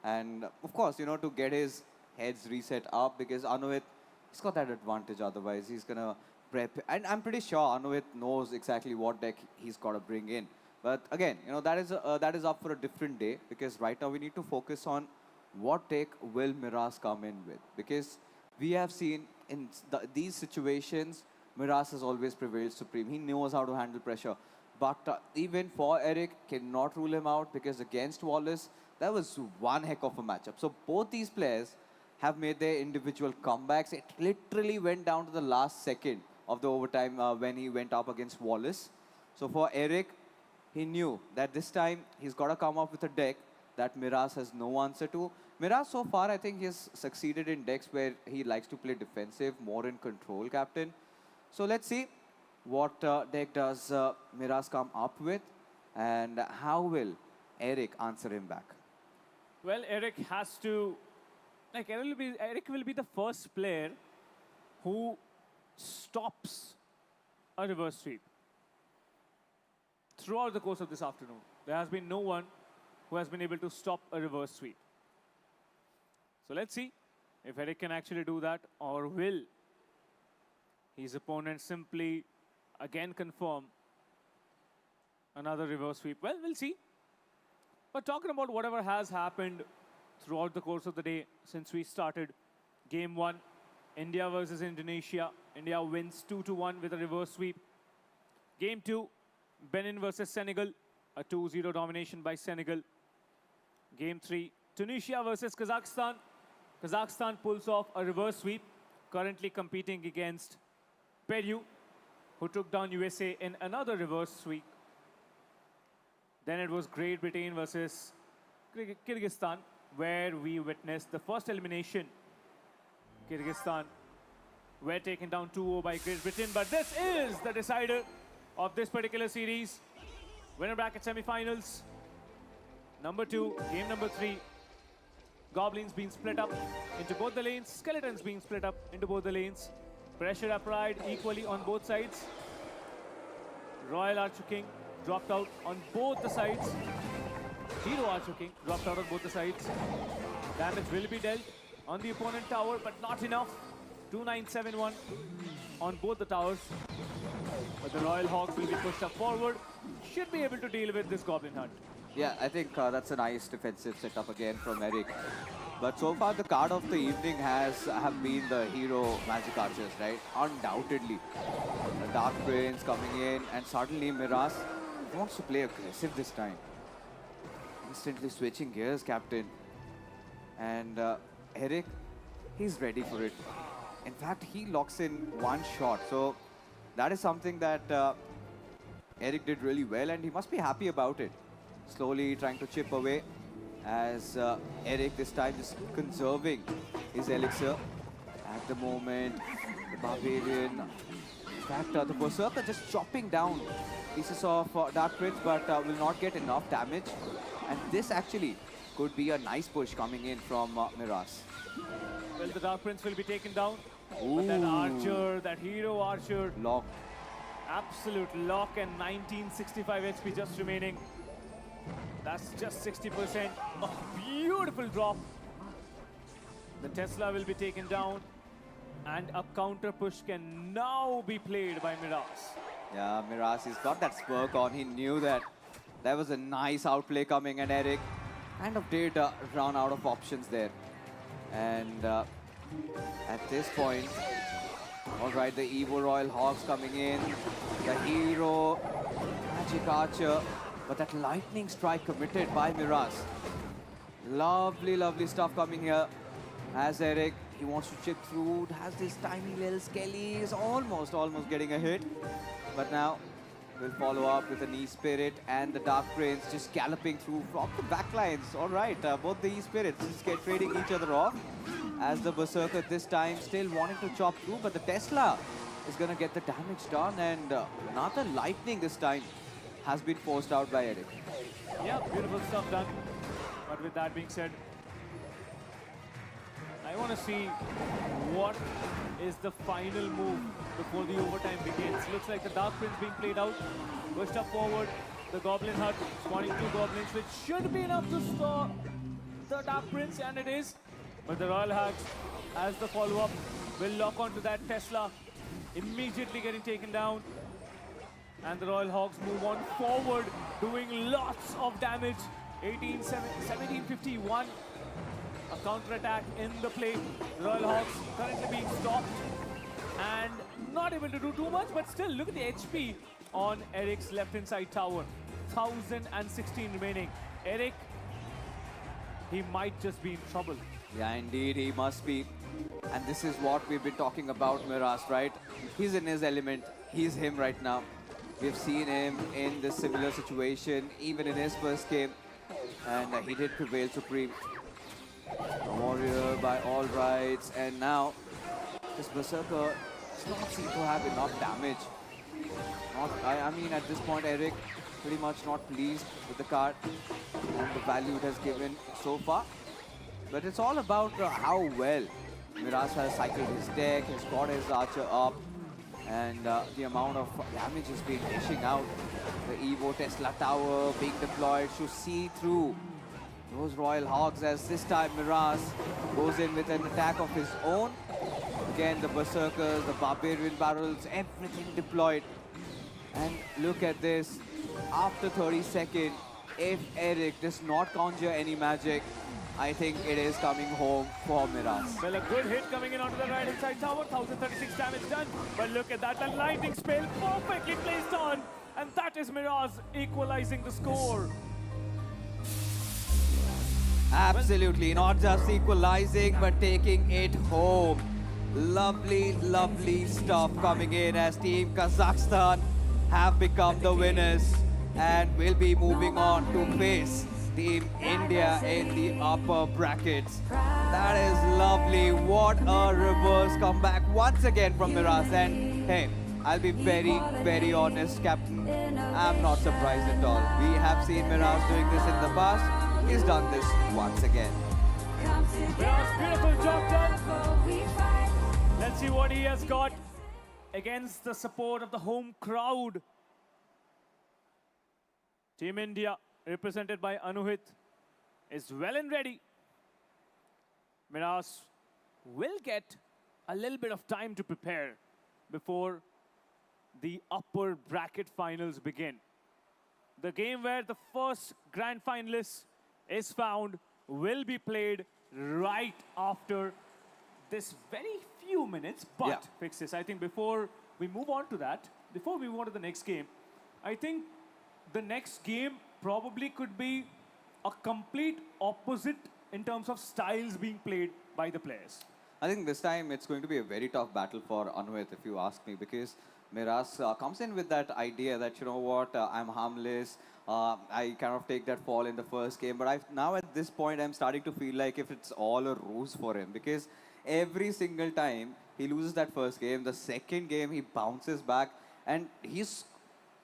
And of course, you know, to get his heads reset up, because Anuit, he's got that advantage otherwise. He's going to prep. And I'm pretty sure Anuit knows exactly what deck he's got to bring in. But again, you know, that is up for a different day, because right now we need to focus on what deck will Miraz come in with. Because we have seen in these situations, Miraz has always prevailed supreme. He knows how to handle pressure. But even for Eric, cannot rule him out, because against Wallace, that was one heck of a matchup. So both these players have made their individual comebacks. It literally went down to the last second of the overtime when he went up against Wallace. So for Eric, he knew that this time he's got to come up with a deck that Miraz has no answer to. Miraz, so far, I think he's succeeded in decks where he likes to play defensive, more in control, captain. So let's see what deck does Miraz come up with, and how will Eric answer him back?
Well, Eric has to, like, Eric will be the first player who stops a reverse sweep. Throughout the course of this afternoon, there has been no one who has been able to stop a reverse sweep. So let's see if Eric can actually do that, or will his opponent simply again confirm another reverse sweep. Well, we'll see. But talking about whatever has happened throughout the course of the day since we started game 1, India versus Indonesia. India wins 2-1 with a reverse sweep. Game 2, Benin versus Senegal, a 2-0 domination by Senegal. Game 3, Tunisia versus Kazakhstan. Kazakhstan pulls off a reverse sweep, currently competing against Peru, who took down USA in another reverse sweep. Then it was Great Britain versus Kyrgyzstan, where we witnessed the first elimination. Kyrgyzstan were taken down 2-0 by Great Britain, but this is the decider of this particular series. Winner bracket semifinals. Number 2, game number 3. Goblins being split up into both the lanes. Skeletons being split up into both the lanes. Pressure applied equally on both sides. Royal Archer King dropped out on both the sides. Hero Archer King dropped out on both the sides. Damage will be dealt on the opponent tower, but not enough. 2971 on both the towers. But the Royal Hawks will be pushed up forward. Should be able to deal with this Goblin Hunt.
Yeah, I think that's a nice defensive setup again from Eric. But so far, the card of the evening have been the hero Magic Archers, right? Undoubtedly. The Dark Prince coming in, and suddenly Miraz wants to play aggressive this time. Instantly switching gears, captain. And Eric, he's ready for it. In fact, he locks in one shot. So that is something that Eric did really well, and he must be happy about it. Slowly trying to chip away, as Eric this time is conserving his elixir. At the moment, the Barbarian, in fact, the Berserker just chopping down pieces of Dark Prince, but will not get enough damage. And this actually could be a nice push coming in from Miraz.
Well, the Dark Prince will be taken down. But that Archer, that Hero Archer,
Locked.
absolute lock, and 1965 HP just remaining. That's just 60%. A beautiful drop. The Tesla will be taken down, and a counter push can now be played by Miraz.
Yeah, Miraz, he's got that smirk on. He knew that There was a nice outplay coming, and Eric kind of did run out of options there. And at this point, all right, the Evo Royal Hawks coming in, the hero, Magic Archer, but that lightning strike committed by Miraz. Lovely, lovely stuff coming here. As Eric, he wants to chip through, has this tiny little Skelly, is almost getting a hit. But now, we'll follow up with an E-Spirit and the Dark Prince just galloping through from the backlines. All right, both the E-Spirits just get trading each other off. As the Berserker this time still wanting to chop through, but the Tesla is going to get the damage done, and another lightning this time has been forced out by Eric.
Yeah, beautiful stuff done. But with that being said, I want to see what is the final move before the overtime begins. Looks like the Dark Prince being played out. Pushed up forward. The Goblin Hut spawning 2 goblins, which should be enough to stop the Dark Prince, and it is. But the Royal Hawks, as the follow-up, will lock onto that Tesla, immediately getting taken down. And the Royal Hawks move on forward, doing lots of damage. 1751. A counter-attack in the play. The Royal Hawks currently being stopped and not able to do too much, but still, look at the HP on Eric's left-hand side tower. 1016 remaining. Eric, he might just be in trouble.
Yeah, indeed, he must be. And this is what we've been talking about, Miraz, right? He's in his element. He's him right now. We've seen him in this similar situation, even in his first game. And he did prevail supreme. A warrior by all rights. And now, this Berserker does not seem to have enough damage. I mean, at this point, Eric pretty much not pleased with the card and the value it has given so far. But it's all about how well Miraz has cycled his deck, has got his archer up, and the amount of damage he's been dishing out. The Evo Tesla Tower being deployed to see through those Royal Hawks, as this time Miraz goes in with an attack of his own. Again, the Berserkers, the Barbarian Barrels, everything deployed. And look at this. After 30 seconds, if Eric does not conjure any magic, I think it is coming home for Miraz.
Well, a good hit coming in onto the right-hand side tower. 1036 damage done. But look at that. The lightning spell perfectly placed on. And that is Miraz equalizing the score.
Absolutely. Not just equalizing, but taking it home. Lovely, lovely stuff coming in as Team Kazakhstan have become the winners and will be moving on to face Team India in the upper brackets. That is lovely. What a reverse comeback once again from Miraz. And hey, I'll be very, very honest, Captain. I'm not surprised at all. We have seen Miraz doing this in the past. He's done this once again.
Miraz, beautiful job done. Let's see what he has got against the support of the home crowd. Team India, represented by Anuhit, is well and ready. Miraz will get a little bit of time to prepare before the upper bracket finals begin. The game where the first grand finalist is found will be played right after this very few minutes. But, Fixes, I think before we move on to that, before we move on to the next game, I think the next game probably could be a complete opposite in terms of styles being played by the players.
I think this time it's going to be a very tough battle for Anuhit, if you ask me, because Miraz comes in with that idea that, you know what, I'm harmless. I kind of take that fall in the first game. But now at this point, I'm starting to feel like if it's all a ruse for him, because every single time he loses that first game, the second game he bounces back and he's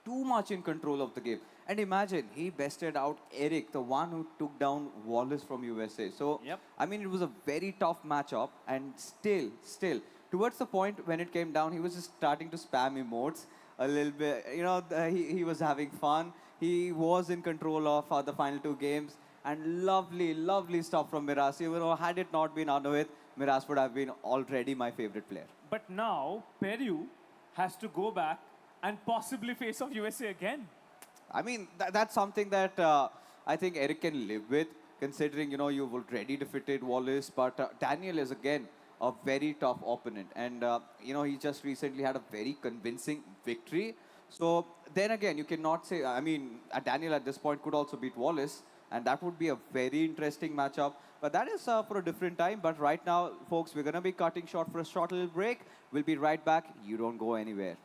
too much in control of the game. And imagine, he bested out Eric, the one who took down Wallace from USA. So, I mean, it was a very tough matchup. And still, towards the point when it came down, he was just starting to spam emotes a little bit. You know, he was having fun. He was in control of the final 2 games. And lovely, lovely stuff from Miraz. You know, had it not been Anuhit, Miraz would have been already my favorite player.
But now, Peru has to go back and possibly face off USA again.
I mean, that's something that I think Eric can live with, considering, you've already defeated Wallace. But Daniel is, again, a very tough opponent. And, he just recently had a very convincing victory. So then again, you cannot say, I mean, Daniel at this point could also beat Wallace. And that would be a very interesting matchup. But that is for a different time. But right now, folks, we're going to be cutting short for a short little break. We'll be right back. You don't go anywhere.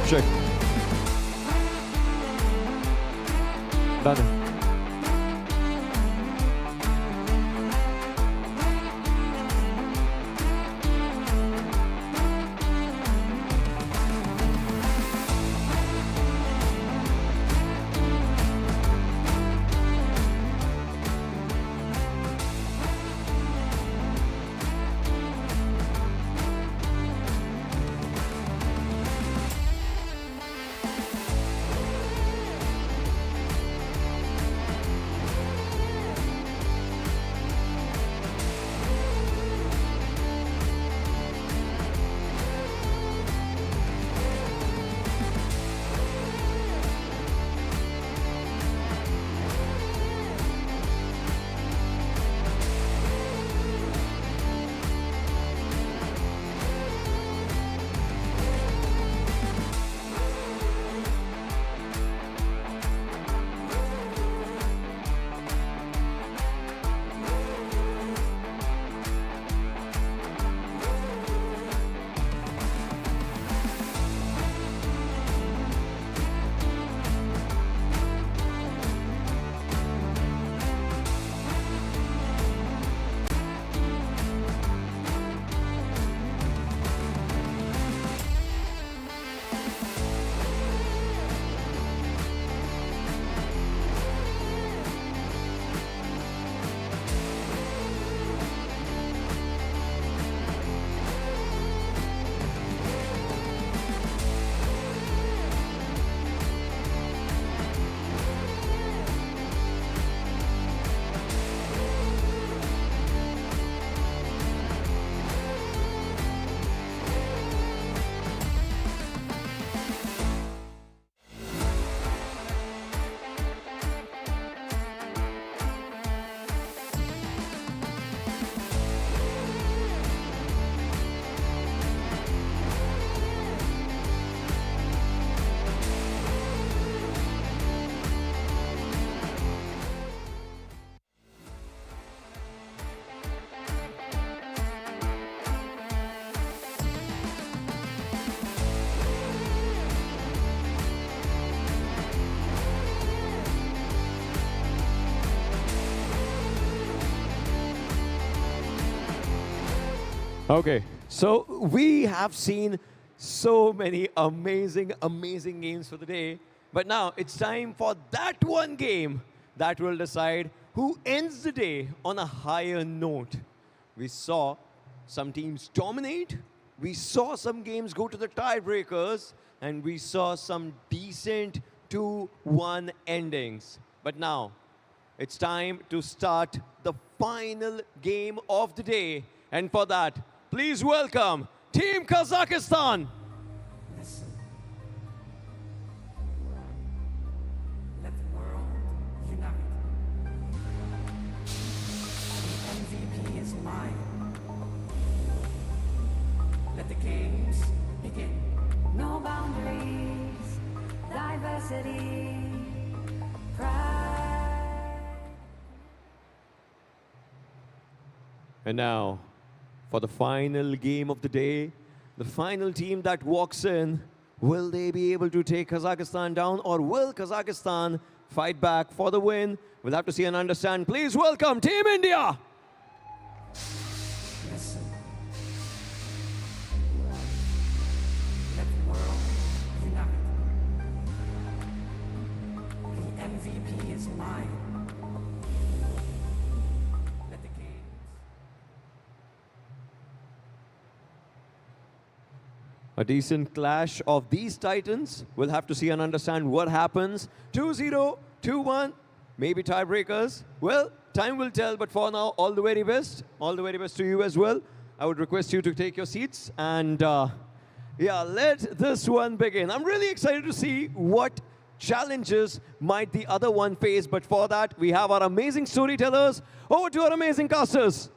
Check. Done. Okay, so we have seen so many amazing games for the day. But now it's time for that one game that will decide who ends the day on a higher note. We saw some teams dominate, we saw some games go to the tiebreakers, and we saw some decent 2-1 endings. But now it's time to start the final game of the day. And for that, please welcome Team Kazakhstan.
Listen. Let the world unite. The MVP is mine. Let the games begin.
No boundaries, diversity, pride.
And now, for the final game of the day, the final team that walks in, will they be able to take Kazakhstan down, or will Kazakhstan fight back for the win? We'll have to see and understand. Please welcome Team India.
Listen. Let the world unite. The MVP is mine. Let the games.
A decent clash of these titans. We'll have to see and understand what happens. 2-0, 2-1, maybe tiebreakers. Well, time will tell, but for now, all the very best. All the very best to you as well. I would request you to take your seats and yeah, let this one begin. I'm really excited to see what challenges might the other one face, but for that, we have our amazing storytellers. Over to our amazing casters.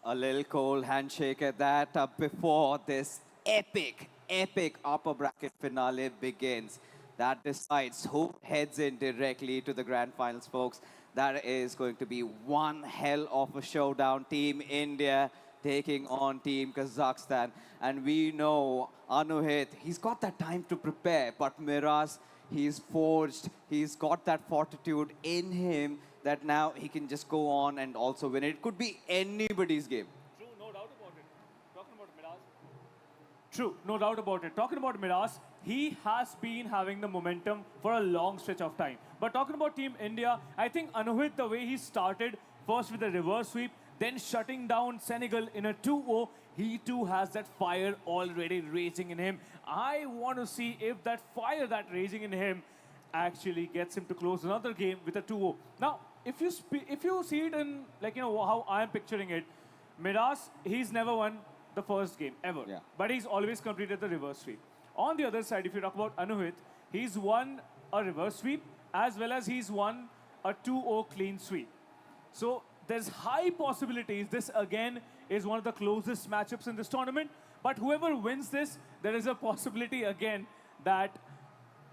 A little cold handshake at that before this epic upper bracket finale begins. That decides who heads in directly to the grand finals, folks. That is going to be one hell of a showdown. Team India taking on Team Kazakhstan. And we know Anuhit, he's got that time to prepare, but Miraz, he's forged, he's got that fortitude in him that now he can just go on and also win it. It could be anybody's game.
True, no doubt about it. Talking about Miraz. True, no doubt about it. Talking about Miraz, he has been having the momentum for a long stretch of time. But talking about Team India, I think Anuhit, the way he started, first with the reverse sweep, then shutting down Senegal in a 2-0, he too has that fire already raging in him. I want to see if that fire that raging in him actually gets him to close another game with a 2-0. Now, if you see it in, like, you know, how I'm picturing it, Miraz, he's never won the first game, ever.
Yeah.
But he's always completed the reverse sweep. On the other side, if you talk about Anuhit, he's won a reverse sweep as well as he's won a 2-0 clean sweep. So there's high possibilities. This, again, is one of the closest matchups in this tournament. But whoever wins this, there is a possibility, again, that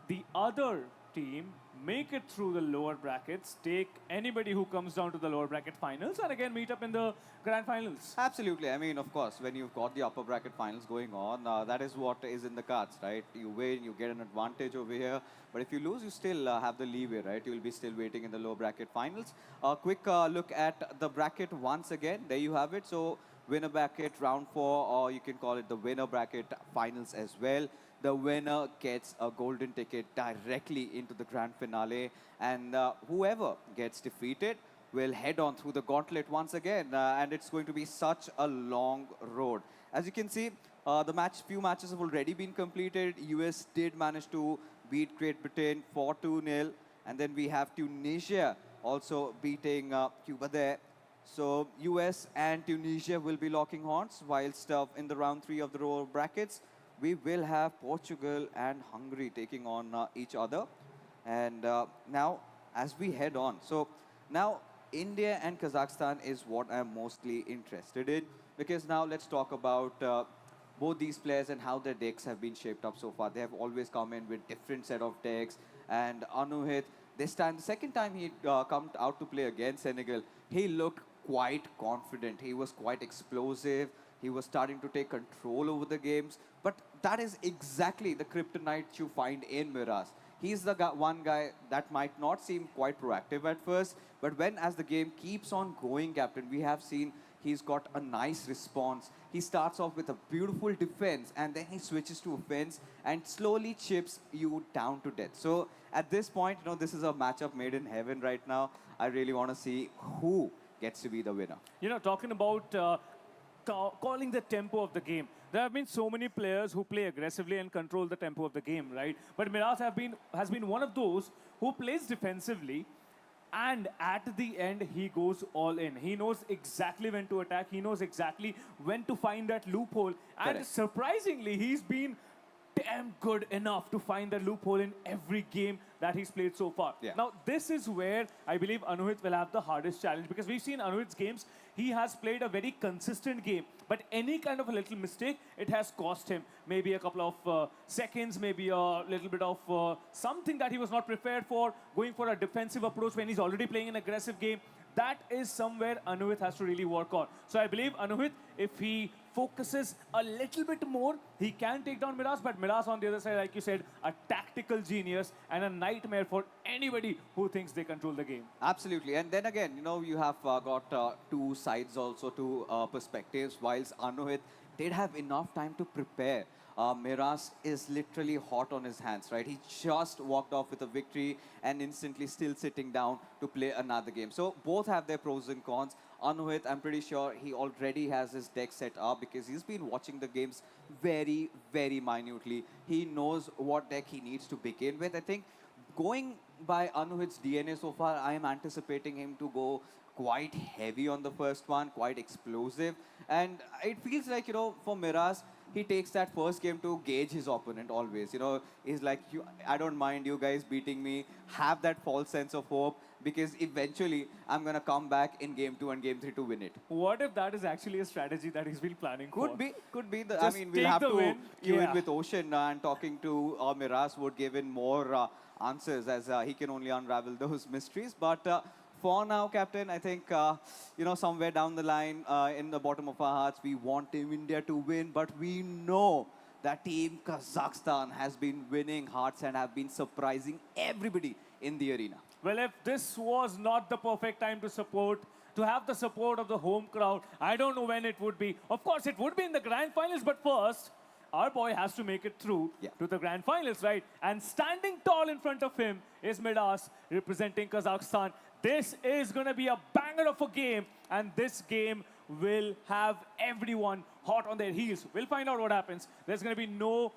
the other team make it through the lower brackets, take anybody who comes down to the lower bracket finals, and again meet up in the grand finals.
Absolutely. I mean, of course, when you've got the upper bracket finals going on, that is what is in the cards, right? You win, you get an advantage over here. But if you lose, you still have the leeway, right? You'll be still waiting in the lower bracket finals. A quick look at the bracket once again. There you have it. So winner bracket round 4, or you can call it the winner bracket finals as well. The winner gets a golden ticket directly into the grand finale, and whoever gets defeated will head on through the gauntlet once again, and it's going to be such a long road. As you can see, few matches have already been completed. US did manage to beat Great Britain 4-2-0, and then we have Tunisia also beating Cuba there. So US and Tunisia will be locking horns, whilst in the round 3 of the lower brackets, we will have Portugal and Hungary taking on each other. And now, as we head on, so now India and Kazakhstan is what I'm mostly interested in, because now let's talk about both these players and how their decks have been shaped up so far. They have always come in with different set of decks, and Anuhit, this time, the second time he come out to play against Senegal, he looked quite confident. He was quite explosive. He was starting to take control over the games. But that is exactly the kryptonite you find in Miraz. He's the one guy that might not seem quite proactive at first, but as the game keeps on going, Captain, we have seen he's got a nice response. He starts off with a beautiful defense and then he switches to offense and slowly chips you down to death. So at this point, this is a matchup made in heaven right now. I really want to see who gets to be the winner.
Talking about calling the tempo of the game. There have been so many players who play aggressively and control the tempo of the game, right? But Miraz has been one of those who plays defensively, and at the end, he goes all in. He knows exactly when to attack. He knows exactly when to find that loophole. And
Correct.
surprisingly, he's been damn good enough to find the loophole in every game that he's played so far.
Yeah.
Now, this is where I believe Anuhit will have the hardest challenge, because we've seen Anuhit's games. He has played a very consistent game, but any kind of a little mistake, it has cost him maybe a couple of seconds, maybe a little bit of something that he was not prepared for, going for a defensive approach when he's already playing an aggressive game. That is somewhere Anuhit has to really work on. So I believe Anuhit, if he focuses a little bit more, he can take down Miraz. But Miraz on the other side, like you said, a tactical genius and a nightmare for anybody who thinks they control the game.
Absolutely. And then again, you have got two sides also, two perspectives. Whilst Anuhit did have enough time to prepare, Miraz is literally hot on his hands, right? He just walked off with a victory and instantly still sitting down to play another game. So both have their pros and cons. Anuhit, I'm pretty sure he already has his deck set up because he's been watching the games very, very minutely. He knows what deck he needs to begin with. I think going by Anuhit's DNA so far, I am anticipating him to go quite heavy on the first one, quite explosive. And it feels like, for Miraz, he takes that first game to gauge his opponent always. He's like, I don't mind you guys beating me. Have that false sense of hope because eventually I'm going to come back in game 2 and game 3 to win it.
What if that is actually a strategy that he's been planning for?
Could be.
Just
We'll
take
have
the
to
win.
queue in
Yeah.
with Ocean and talking to Miraz would give in more answers as he can only unravel those mysteries. But for now, Captain, I think, somewhere down the line, in the bottom of our hearts, we want Team India to win, but we know that Team Kazakhstan has been winning hearts and have been surprising everybody in the arena.
Well, if this was not the perfect time to have the support of the home crowd, I don't know when it would be. Of course, it would be in the grand finals, but first, our boy has to make it through to the grand finals, right? And standing tall in front of him is Miraz, representing Kazakhstan. This is going to be a banger of a game, and this game will have everyone hot on their heels. We'll find out what happens. There's going to be no,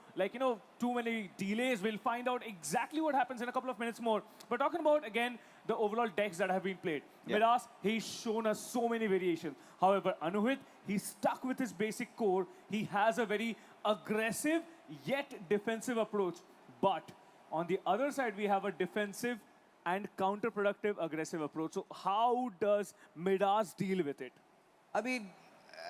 too many delays. We'll find out exactly what happens in a couple of minutes more. But talking about, again, the overall decks that have been played. Miraz, he's shown us so many variations. However, Anuhit, he's stuck with his basic core. He has a very aggressive yet defensive approach. But on the other side, we have a defensive and counterproductive aggressive approach. So how does Miraz deal with it?
I mean,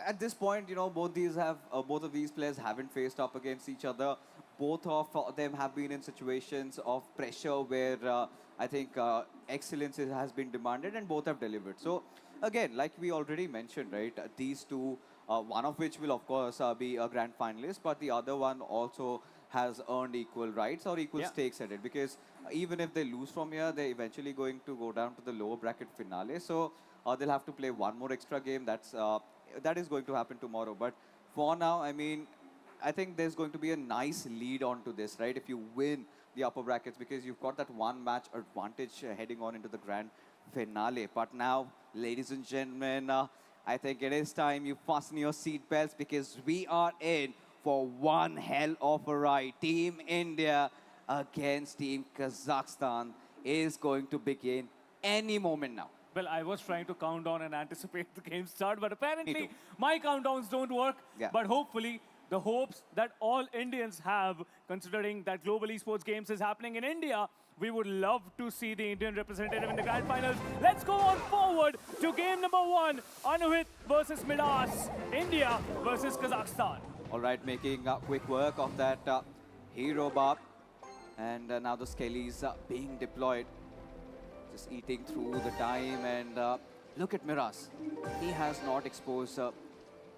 at this point, both of these players haven't faced up against each other. Both of them have been in situations of pressure where I think excellence has been demanded, and both have delivered. So again, like we already mentioned, right? These two, one of which will of course be a grand finalist, but the other one also has earned equal rights or equal stakes at it, because even if they lose from here, they're eventually going to go down to the lower bracket finale. So they'll have to play one more extra game. That is going to happen tomorrow. But for now, I mean, I think there's going to be a nice lead on to this, right? If you win the upper brackets, because you've got that one match advantage heading on into the grand finale. But now, ladies and gentlemen, I think it is time you fasten your seatbelts, because we are in for one hell of a ride. Team India against Team Kazakhstan is going to begin any moment now.
Well, I was trying to count down and anticipate the game start, but apparently my countdowns don't work. But hopefully, the hopes that all Indians have, considering that Global Esports Games is happening in India, we would love to see the Indian representative in the grand finals. Let's go on forward to game number 1, Anuhit versus Miraz, India versus Kazakhstan.
All right, making quick work of that hero bar. And now the Skellies being deployed. Just eating through the time. And look at Miraz. He has not exposed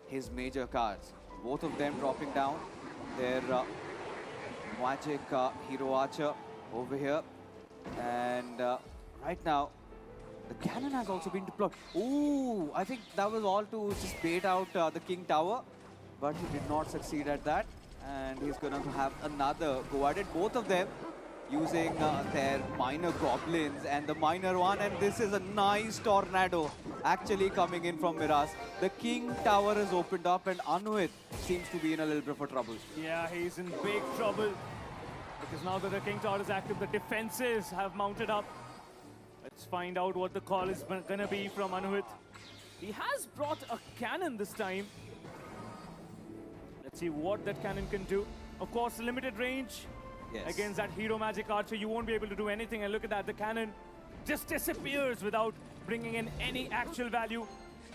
his major cards. Both of them dropping down. Their magic hero archer over here. And right now, The cannon has also been deployed. Ooh, I think that was all to just bait out the King Tower, but he did not succeed at that. And he's going to have another go at it. Both of them using their minor goblins and the minor one. And this is a nice tornado actually coming in from Miraz. The King Tower is opened up and Anuit seems to be in a little bit of trouble.
Yeah, he's in big trouble. Because now that the King Tower is active, the defenses have mounted up. Let's find out what the call is gonna be from Anuhit. He has brought a cannon this time. Let's see what that cannon can do. Of course, limited range.
Yes.
Against that Hero Magic Archer, you won't be able to do anything. And look at that, the cannon just disappears without bringing in any actual value.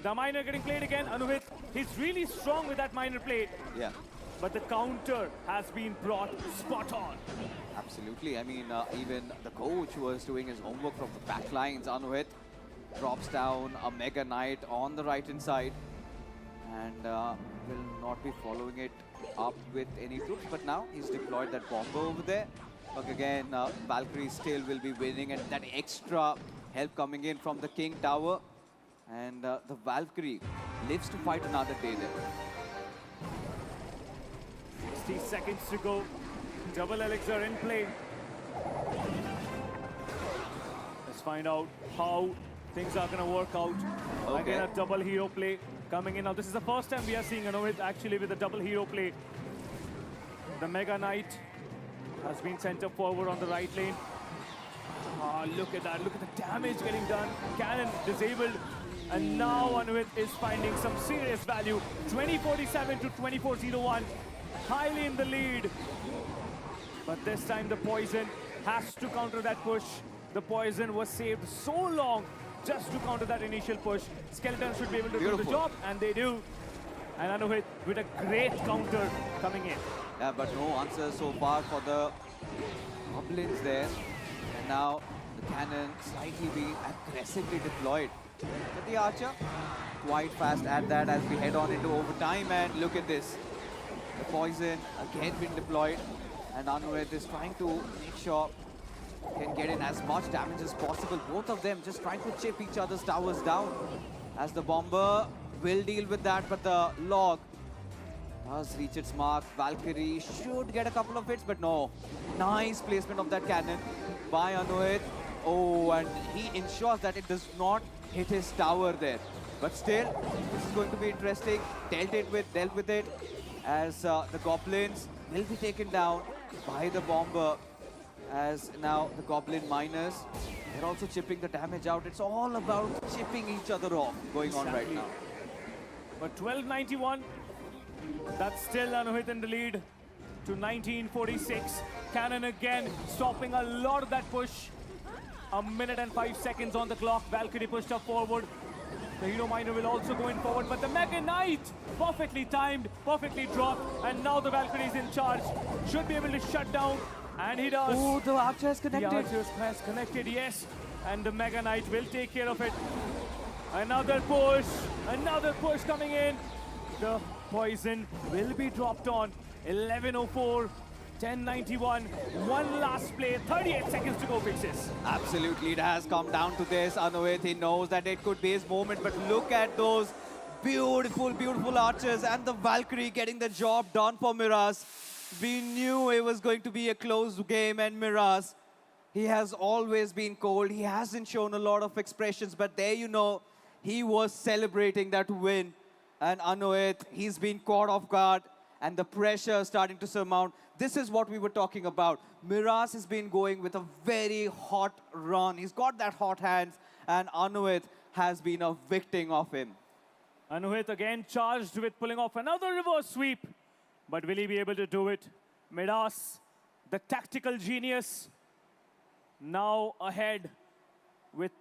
The miner getting played again, Anuhit. He's really strong with that miner play.
Yeah.
But the counter has been brought spot on.
Absolutely. I mean, even the coach was doing his homework from the back lines. Anuhit drops down a Mega Knight on the right-hand side and will not be following it up with any troops. But now he's deployed that bomber over there. But again, Valkyrie still will be winning, and that extra help coming in from the King Tower. And the Valkyrie lives to fight another day there.
60 seconds to go. Double elixir in play. Let's find out how things are going to work out.
Okay.
Again, a double hero play coming in. Now, this is the first time we are seeing Anuhit actually with a double hero play. The Mega Knight has been sent up forward on the right lane. Ah, look at that. Look at the damage getting done. Cannon disabled. And now Anuhit is finding some serious value. 2047 to 2401. Highly in the lead. But this time the Poison has to counter that push. The Poison was saved so long just to counter that initial push. Skeletons should be able to do the job, and they do. And Anuhit with a great counter coming in.
Yeah, but no answer so far for the goblins there. And now the cannon slightly being aggressively deployed. But the archer quite fast at that as we head on into overtime. And look at this. The Poison again been deployed. And Anuhit is trying to make sure can get in as much damage as possible. Both of them just trying to chip each other's towers down. As the bomber will deal with that, but the log does reach its mark. Valkyrie should get a couple of hits, but no. Nice placement of that cannon by Anuhit. Oh, and he ensures that it does not hit his tower there. But still, this is going to be interesting. Dealt with it as the goblins will be taken down by the bomber. As now the goblin miners, they're also chipping the damage out. It's all about chipping each other off going on right now.
But 1291, that's still Anuhit in the lead to 1946. Cannon again stopping a lot of that push. A minute and 5 seconds on the clock. Valkyrie pushed up forward. The Hero Miner will also go in forward, but the Mega Knight perfectly timed, perfectly dropped, and now the Valkyrie is in charge. Should be able to shut down, and he does.
Oh, the archer has connected.
The archer has connected, yes, and the Mega Knight will take care of it. Another push coming in. The Poison will be dropped on. 11:04. 1091, one last play, 38 seconds to go, Fixes.
Absolutely, it has come down to this. Anuhit, he knows that it could be his moment, but look at those beautiful, beautiful archers and the Valkyrie getting the job done for Miraz. We knew it was going to be a close game, and Miraz, he has always been cold. He hasn't shown a lot of expressions, but there you know, he was celebrating that win. And Anuhit, he's been caught off guard, and the pressure starting to surmount. This is what we were talking about. Miraz has been going with a very hot run. He's got that hot hands, and Anuhit has been a victim of him.
Anuhit again charged with pulling off another reverse sweep. But will he be able to do it? Miraz, the tactical genius, now ahead with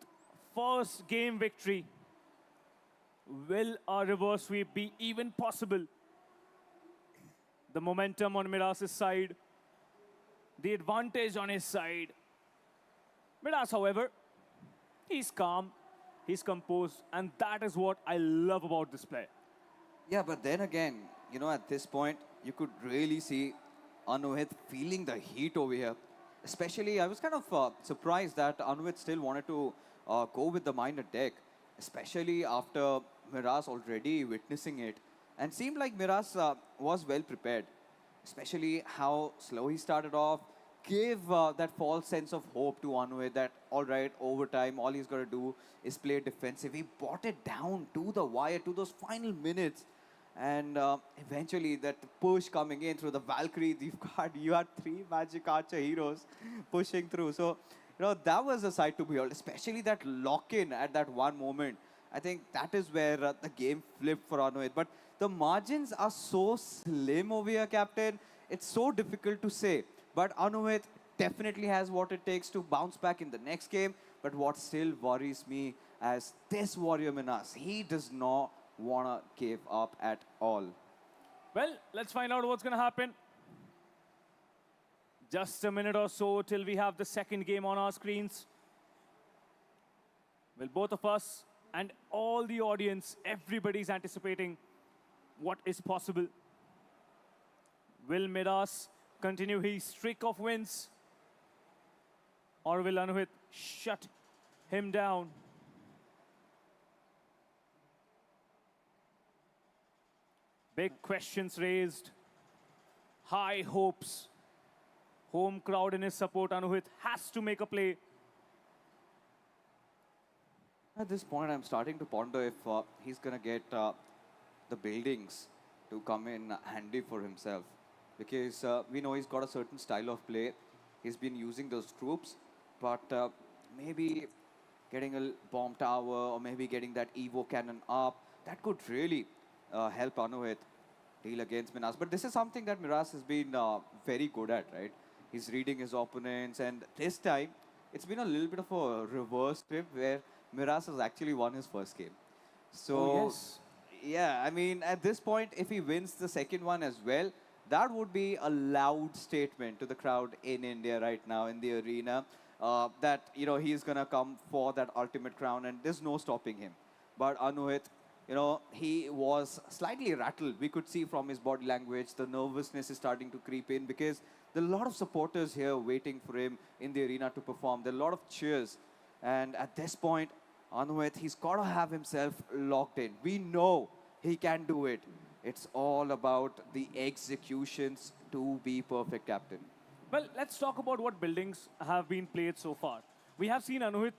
first game victory. Will a reverse sweep be even possible? The momentum on Miraz's side, the advantage on his side. Miraz, however, he's calm, he's composed, and that is what I love about this player.
Yeah, but then again, you know, at this point, you could really see Anuhit feeling the heat over here. Especially, I was kind of surprised that Anuhit still wanted to go with the minor deck, especially after Miraz already witnessing it. And seemed like Miraz was well prepared, especially how slow he started off, gave that false sense of hope to Anuit that, all right, over time, all he's got to do is play defensive. He brought it down to the wire, to those final minutes. And eventually, that push coming in through the Valkyrie, you had 3 Magic Archer heroes pushing through. So, that was a sight to behold, especially that lock-in at that one moment. I think that is where the game flipped for Anuit. But the margins are so slim over here, Captain. It's so difficult to say. But Anuit definitely has what it takes to bounce back in the next game. But what still worries me as this Warrior Minas, he does not want to give up at all.
Well, let's find out what's going to happen. Just a minute or so till we have the second game on our screens. Well, both of us and all the audience, everybody's anticipating what is possible. Will Miraz continue his streak of wins? Or will Anuhit shut him down? Big questions raised, high hopes. Home crowd in his support, Anuhit has to make a play.
At this point, I'm starting to ponder if he's going to get the buildings to come in handy for himself. Because we know he's got a certain style of play. He's been using those troops, but maybe getting a bomb tower or maybe getting that Evo cannon up, that could really help Anuhit deal against Miraz. But this is something that Miraz has been very good at, right? He's reading his opponents, and this time, it's been a little bit of a reverse trip where Miraz has actually won his first game. So,
yes.
Yeah, I mean, at this point, if he wins the second one as well, that would be a loud statement to the crowd in India right now in the arena that, he's going to come for that ultimate crown, and there's no stopping him. But Anuhit, he was slightly rattled. We could see from his body language, the nervousness is starting to creep in because there are a lot of supporters here waiting for him in the arena to perform. There are a lot of cheers. And at this point, Anuhit, he's got to have himself locked in. We know he can do it. It's all about the executions to be perfect, Captain.
Well, let's talk about what buildings have been played so far. We have seen Anuhit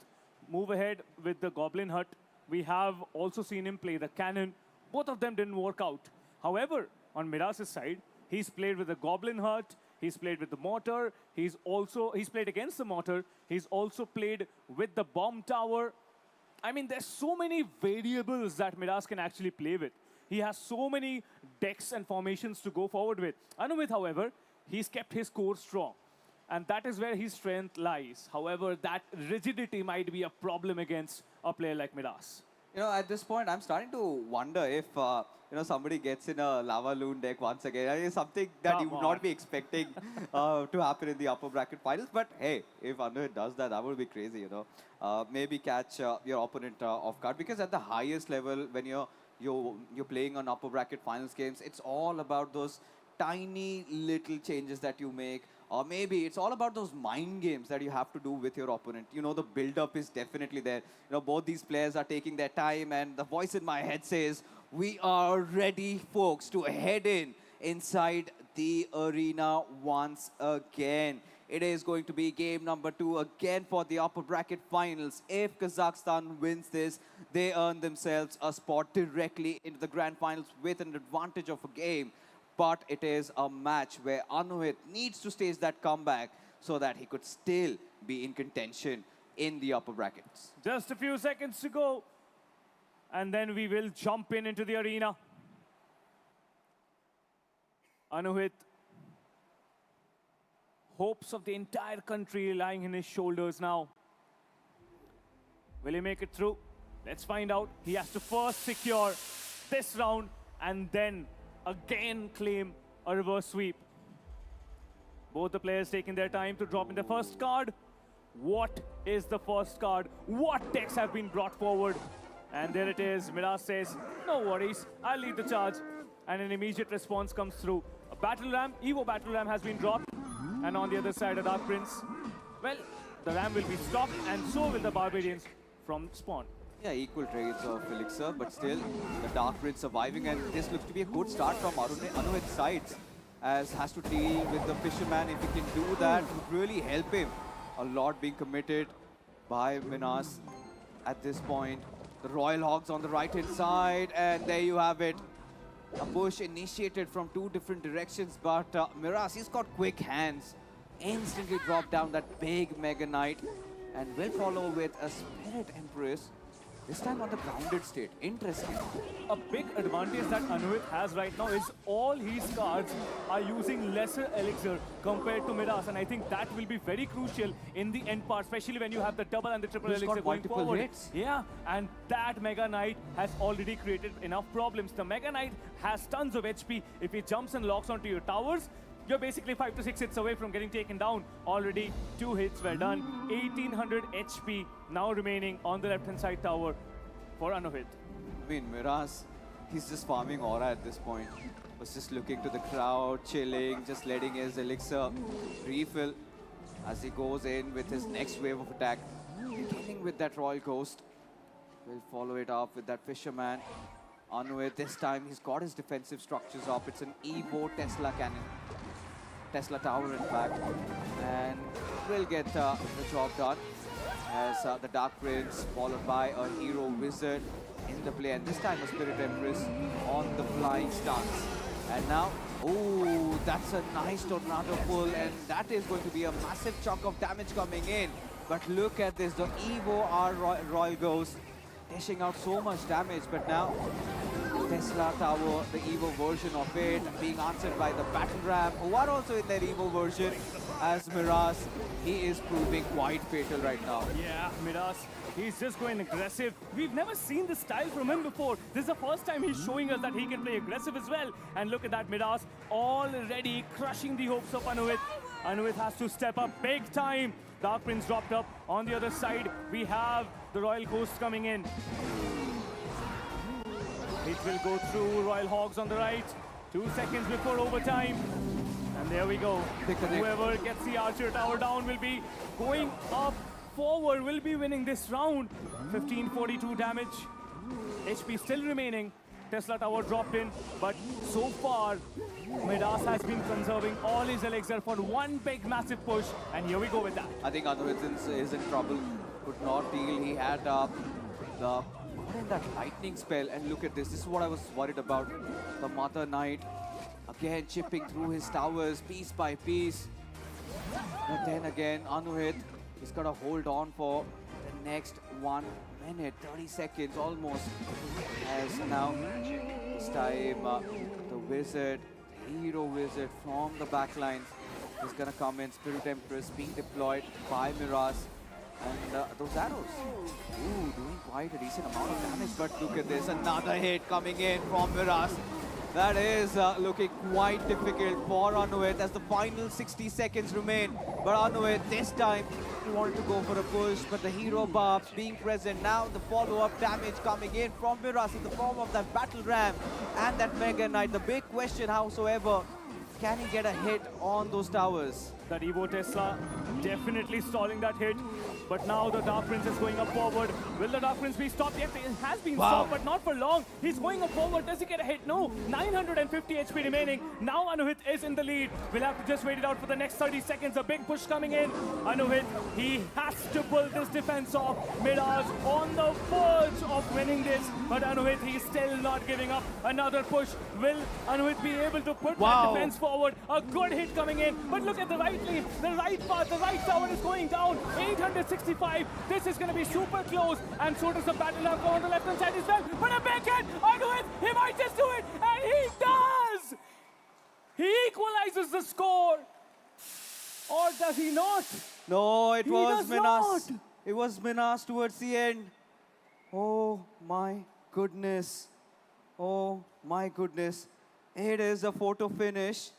move ahead with the Goblin Hut. We have also seen him play the cannon. Both of them didn't work out. However, on Miraz's side, he's played with the Goblin Hut. He's played with the mortar. He's played against the mortar. He's also played with the bomb tower. I mean, there's so many variables that Miraz can actually play with. He has so many decks and formations to go forward with. Anuhit, however, he's kept his core strong. And that is where his strength lies. However, that rigidity might be a problem against a player like Miraz.
At this point, I'm starting to wonder if, somebody gets in a Lava Loon deck once again. I mean, something that you would not be expecting to happen in the upper bracket finals. But hey, if Anuhit does that, that would be crazy, Maybe catch your opponent off guard. Because at the highest level, when you're playing on upper bracket finals games, it's all about those tiny little changes that you make. Or maybe it's all about those mind games that you have to do with your opponent. The build-up is definitely there. Both these players are taking their time, and the voice in my head says, we are ready, folks, to head inside the arena once again. It is going to be game number 2 again for the upper bracket finals. If Kazakhstan wins this, they earn themselves a spot directly into the grand finals with an advantage of a game. But it is a match where Anuhit needs to stage that comeback so that he could still be in contention in the upper brackets.
Just a few seconds to go. And then we will jump into the arena. Anuhit, hopes of the entire country lying in his shoulders now. Will he make it through? Let's find out. He has to first secure this round and then again claim a reverse sweep. Both the players taking their time to drop in the first card. What is the first card? What decks have been brought forward? And there it is. Miraz says, no worries, I'll lead the charge. And an immediate response comes through. A battle ram, Evo battle ram has been dropped. And on the other side, a Dark Prince. Well, the ram will be stopped and so will the Barbarians from spawn.
Yeah, equal trades of Elixir, but still the Dark Prince surviving, and this looks to be a good start from Anuhit's sides, as has to deal with the Fisherman. If he can do that, would really help him. A lot being committed by Minas at this point. The Royal Hogs on the right-hand side, and there you have it. A push initiated from two different directions, but Miraz, he's got quick hands. Instantly dropped down that big Mega Knight, and will follow with a Spirit Empress. This time on the grounded state. Interesting.
A big advantage that Anuhit has right now is all his cards are using lesser elixir compared to Midas, and I think that will be very crucial in the end part, especially when you have the double and the triple
He's
elixir
got
going
multiple
forward.
hits.
Yeah, and that Mega Knight has already created enough problems. The Mega Knight has tons of HP. If he jumps and locks onto your towers, you're basically 5 to 6 hits away from getting taken down. Already 2 hits were done. 1800 HP now remaining on the left-hand side tower for Anuhit.
I mean, Miraz, he's just farming aura at this point. Was just looking to the crowd, chilling, just letting his elixir refill as he goes in with his next wave of attack. Beginning with that Royal Ghost. Will follow it up with that Fisherman. Anuhit, this time he's got his defensive structures up. It's an Evo Tesla cannon. Tesla tower, in fact. And will get the job done. As the Dark Prince followed by a Hero Wizard in the play, and this time a Spirit Empress on the flying stance. And now, oh, that's a nice tornado pull, and that is going to be a massive chunk of damage coming in. But look at this, the Evo R Royal Ghost dishing out so much damage, but now Tesla Tower, the Evo version of it, being answered by the Battle Ram, who are also in their Evo version, as Miraz, he is proving quite fatal right now.
Yeah, Midas, he's just going aggressive. We've never seen this style from him before. This is the first time he's showing us that he can play aggressive as well. And look at that, Midas already crushing the hopes of Anuhit. Anuhit has to step up big time. Dark Prince dropped up. On the other side, we have the Royal Ghost coming in. It will go through Royal Hogs on the right. 2 seconds before overtime. And there we go. Whoever gets the Archer Tower down will be going up forward, will be winning this round. 1542 damage. HP still remaining. Tesla Tower dropped in, but so far, Midas has been conserving all his elixir for one big massive push, and here we go with that.
I think Anuhit is in trouble. Could not deal. He had the that lightning spell, and look at this. This is what I was worried about. The Mother Knight again chipping through his towers piece by piece. But then again, Anuhit is got to hold on for the next 1 minute, 30 seconds almost. As now, this time, the Wizard, the Hero Wizard from the backline is going to come in. Spirit Empress being deployed by Miraz. And those arrows, ooh, doing quite a decent amount of damage. But look at this, another hit coming in from Miraz. That is looking quite difficult for Anuhit as the final 60 seconds remain. But Anuhit, this time, he wanted to go for a push, but the hero buffs being present. Now the follow-up damage coming in from Miraz in the form of that Battle Ram and that Mega Knight. The big question, however, can he get a hit on those towers?
That Evo Tesla definitely stalling that hit. But now the Dark Prince is going up forward. Will the Dark Prince be stopped? Yes, it has been stopped, but not for long. He's going up forward. Does he get a hit? No. 950 HP remaining. Now Anuhit is in the lead. We'll have to just wait it out for the next 30 seconds. A big push coming in. Anuhit, he has to pull this defense off. Miraz on the verge of winning this. But Anuhit, he's still not giving up. Another push. Will Anuhit be able to put that defense forward? A good hit coming in. But look at the right lane. The right path. The right tower is going down. 865. This is going to be super close. And so does the Battle Ram on the left-hand side as well. But a backhand. Anuhit, he might just do it. And he does. He equalizes the score. Or does he not?
No, it was
does
Minas.
not.
It was Minas towards the end. Oh my goodness. Oh my goodness. It is a photo finish.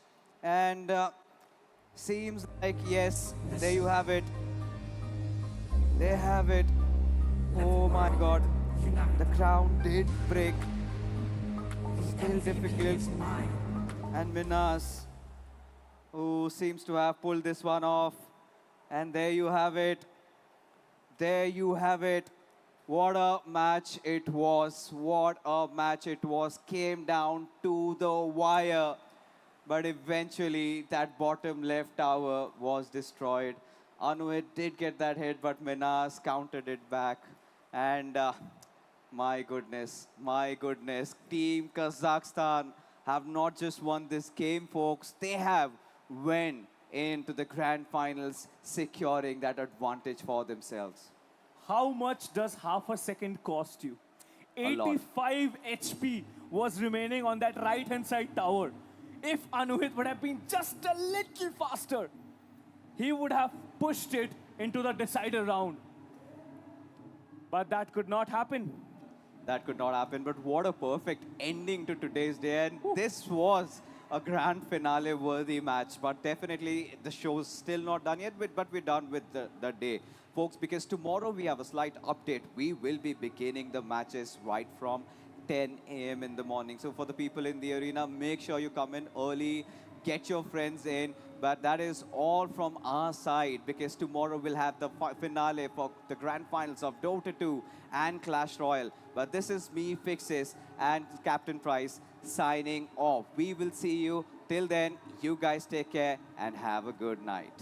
And seems like, yes, there you have it. They have it. Oh my God. The crown did break. Still difficult. And Minas, who seems to have pulled this one off. And there you have it. There you have it. What a match it was. What a match it was. Came down to the wire. But eventually, that bottom left tower was destroyed. Anuit did get that hit, but Minas countered it back. And my goodness, Team Kazakhstan have not just won this game, folks. They have went into the grand finals, securing that advantage for themselves.
How much does half a second cost you?
A lot.
85 HP was remaining on that right-hand side tower. If Anuhit would have been just a little faster, he would have pushed it into the decider round. But that could not happen.
That could not happen, but what a perfect ending to today's day. And this was a grand finale worthy match, but definitely the show's still not done yet, but we're done with the day. Folks, because tomorrow we have a slight update. We will be beginning the matches right from 10 a.m. in the morning. So for the people in the arena, make sure you come in early, get your friends in. But that is all from our side, because tomorrow we'll have the finale for the grand finals of Dota 2 and Clash Royale. But this is me, Fixes, and Captain Price signing off. We will see you. Till then, you guys take care and have a good night.